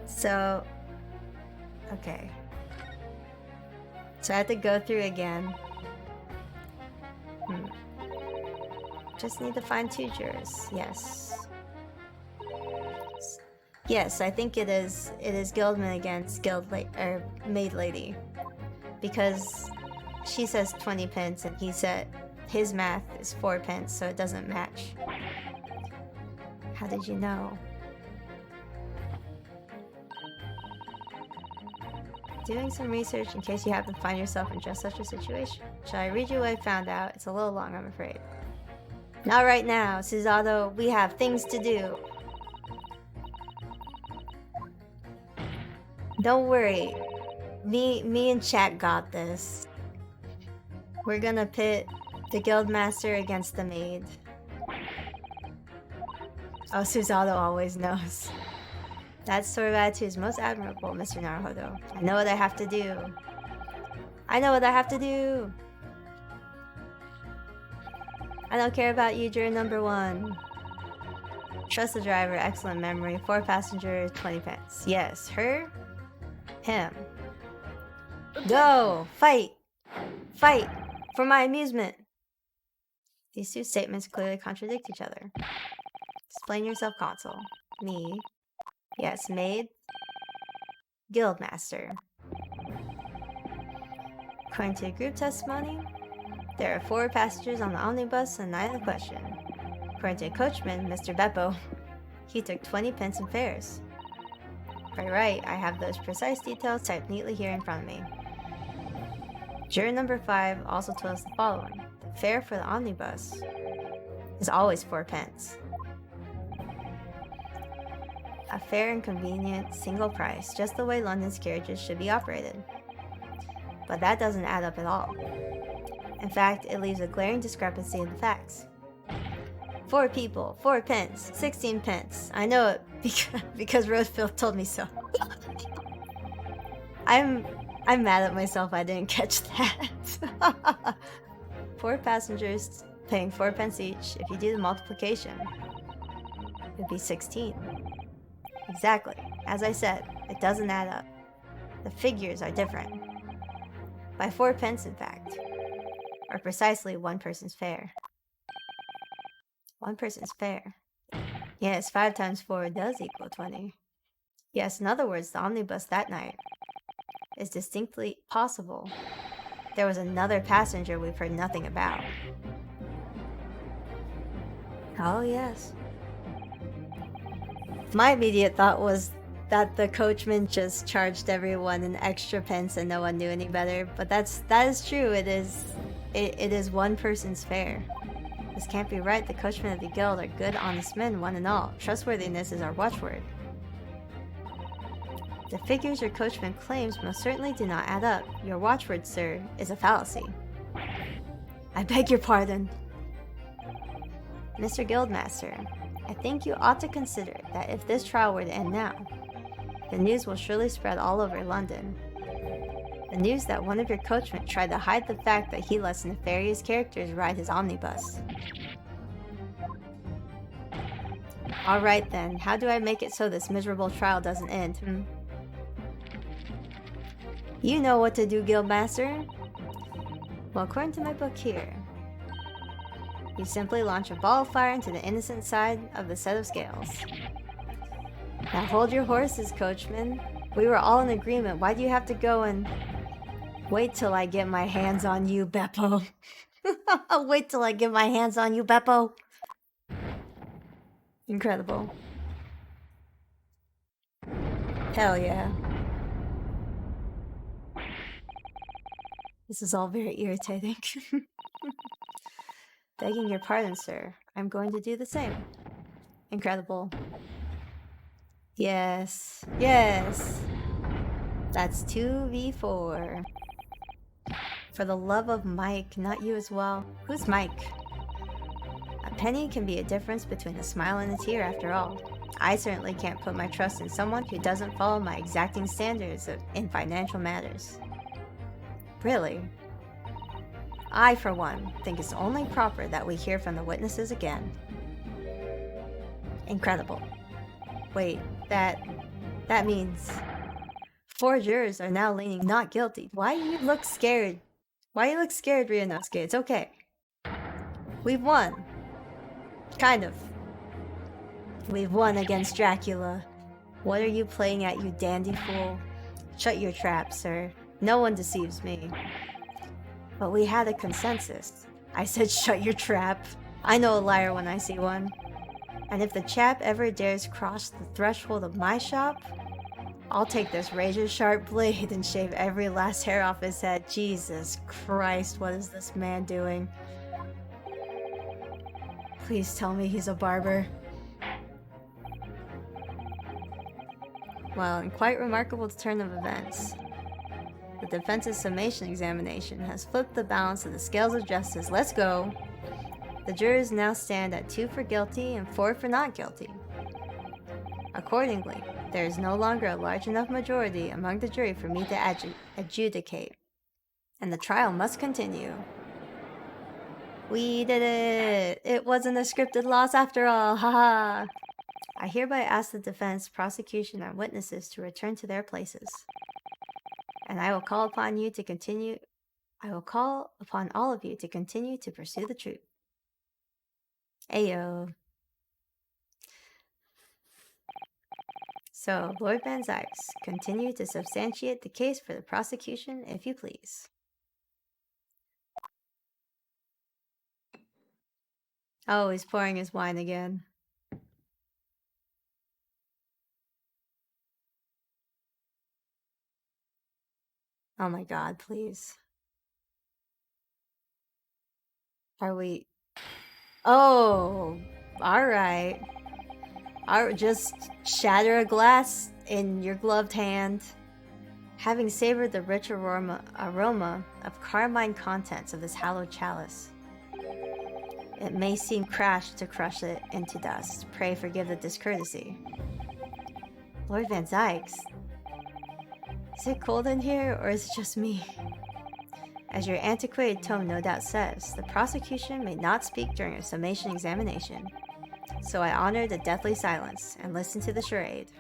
So, okay. So I have to go through again. Just need to find 2 jurors. Yes, I think it is Guildman against Maid Lady. Because she says 20 pence and he said his math is 4 pence, so it doesn't match. How did you know? Doing some research in case you happen to find yourself in just such a situation. Shall I read you what I found out? It's a little long, I'm afraid. Not right now, Suzato. We have things to do. Don't worry. Me and chat got this. We're gonna pit the guildmaster against the maid. Oh, Suzato always knows. That sort of attitude is most admirable, Mr. Naruhodo. I know what I have to do. I don't care about you, juror number 1. Trust the driver, excellent memory, 4 passengers, 20 pence. Yes, her, him. Go! Fight! Fight! For my amusement! These 2 statements clearly contradict each other. Explain yourself, console. Me. Yes, maid. Guildmaster. According to group testimony, There are 4 passengers on the omnibus and 9 in the question. According to a coachman, Mr. Beppo, he took 20 pence in fares. Very right, I have those precise details typed neatly here in front of me. Juror number 5 also told us the following. The fare for the omnibus is always 4 pence. A fair and convenient single price, just the way London's carriages should be operated. But that doesn't add up at all. In fact, it leaves a glaring discrepancy in the facts. 4 people, 4 pence, 16 pence. I know it because Rosefield told me so. I'm mad at myself I didn't catch that. 4 passengers paying 4 pence each. If you do the multiplication, it'd be 16. Exactly. As I said, it doesn't add up. The figures are different. By 4 pence, in fact. Or precisely 1 person's fare. 1 person's fare. Yes, 5 times 4 does equal 20. Yes, in other words, the omnibus that night is distinctly possible. There was another passenger we've heard nothing about. Oh, yes. My immediate thought was that the coachman just charged everyone an extra pence and no one knew any better, but that is true. It is 1 person's fare. This can't be right. The coachmen of the guild are good, honest men, one and all. Trustworthiness is our watchword. The figures your coachman claims most certainly do not add up. Your watchword, sir, is a fallacy. I beg your pardon. Mr. Guildmaster, I think you ought to consider that if this trial were to end now, the news will surely spread all over London. The news that one of your coachmen tried to hide the fact that he lets nefarious characters ride his omnibus. Alright then, how do I make it so this miserable trial doesn't end, You know what to do, Guildmaster. Well, according to my book here, you simply launch a ball of fire into the innocent side of the set of scales. Now hold your horses, coachman. We were all in agreement. Why do you have to go and... Wait till I get my hands on you, Beppo. Wait till I get my hands on you, Beppo. Incredible. Hell yeah. This is all very irritating. Begging your pardon, sir. I'm going to do the same. Incredible. Yes. Yes. That's 2v4. For the love of Mike, not you as well. Who's Mike? A penny can be a difference between a smile and a tear after all. I certainly can't put my trust in someone who doesn't follow my exacting standards in financial matters. Really? I, for one, think it's only proper that we hear from the witnesses again. Incredible. Wait, that means 4 jurors are now leaning not guilty. Why do you look scared? Why do you look scared, Ryunosuke? It's okay. We've won. Kind of. We've won against Dracula. What are you playing at, you dandy fool? Shut your trap, sir. No one deceives me. But we had a consensus. I said shut your trap. I know a liar when I see one. And if the chap ever dares cross the threshold of my shop, I'll take this razor-sharp blade and shave every last hair off his head. Jesus Christ, what is this man doing? Please tell me he's a barber. Well, in quite remarkable turn of events, the defense's summation examination has flipped the balance of the scales of justice. Let's go! The jurors now stand at 2 for guilty and 4 for not guilty. Accordingly, there is no longer a large enough majority among the jury for me to adjudicate, and the trial must continue. We did it! It wasn't a scripted loss after all, haha! I hereby ask the defense, prosecution, and witnesses to return to their places. And I will call upon you to continue. I will call upon all of you to continue to pursue the truth. Ayo. So, Lord Van Zyx, continue to substantiate the case for the prosecution, if you please. Oh, he's pouring his wine again. Oh my god, please. Are we... Oh, alright. Just shatter a glass in your gloved hand. Having savored the rich aroma of carmine contents of this hallowed chalice, it may seem crash to crush it into dust. Pray forgive the discourtesy. Lord Van Zykes, is it cold in here, or is it just me? As your antiquated tome no doubt says, the prosecution may not speak during a summation examination. So I honor the deathly silence and listen to the charade.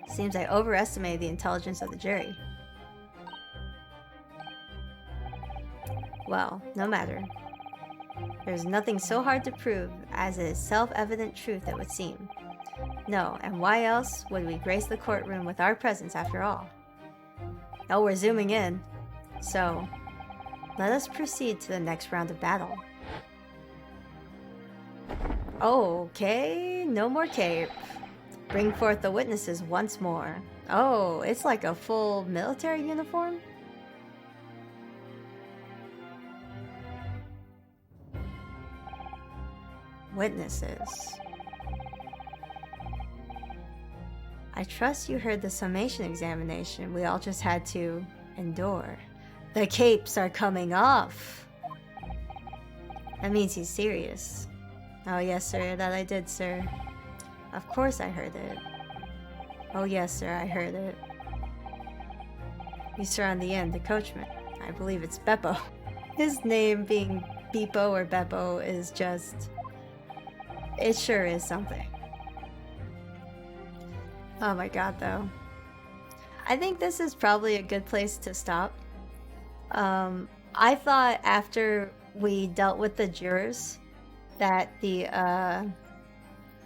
Seems I overestimated the intelligence of the jury. Well, no matter. There's nothing so hard to prove as it is self-evident truth, it would seem. No, and why else would we grace the courtroom with our presence after all? Oh, we're zooming in. So, let us proceed to the next round of battle. Okay, no more cape. Bring forth the witnesses once more. Oh, it's like a full military uniform? Witnesses. I trust you heard the summation examination we all just had to endure. The capes are coming off. That means he's serious. Oh yes, sir, that I did, sir. Of course I heard it. Oh yes, sir, I heard it. You, sir, on the end, the coachman. I believe it's Beppo. His name being Beepo or Beppo is just... It sure is something. Oh my god, though. I think this is probably a good place to stop. I thought after we dealt with the jurors that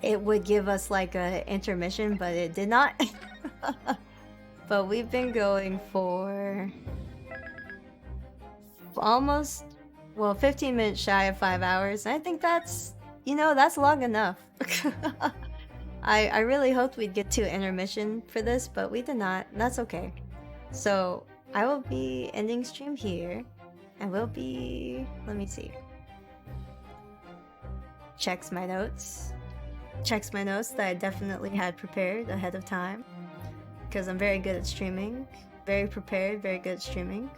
it would give us like a intermission, but it did not. But we've been going for almost, well, 15 minutes shy of 5 hours. I think that's, you know, that's long enough. I really hoped we'd get to intermission for this, but we did not. That's okay. So I will be ending stream here, and we'll be, let me see. Checks my notes that I definitely had prepared ahead of time, because I'm very good at streaming. Very prepared, very good at streaming.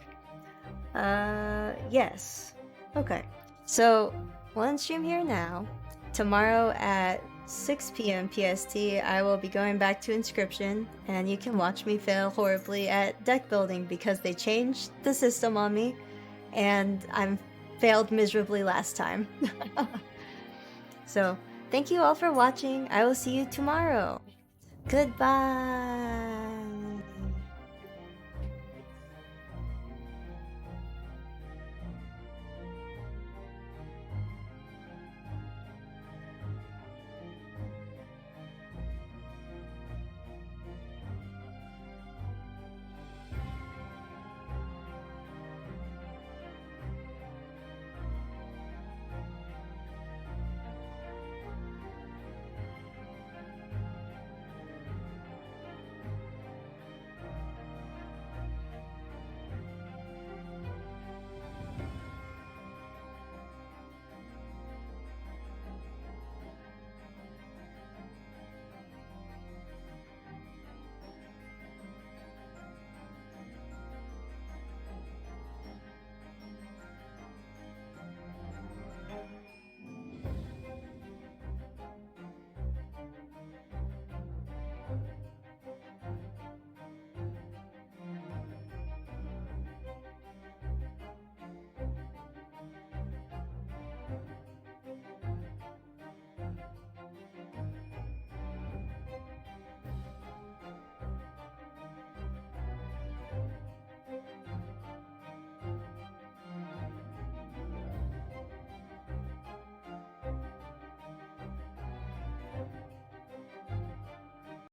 Yes. Okay. So, we'll end stream here now. Tomorrow at 6 p.m. PST, I will be going back to Inscription, and you can watch me fail horribly at deck building because they changed the system on me, and I failed miserably last time. So, thank you all for watching. I will see you tomorrow. Goodbye.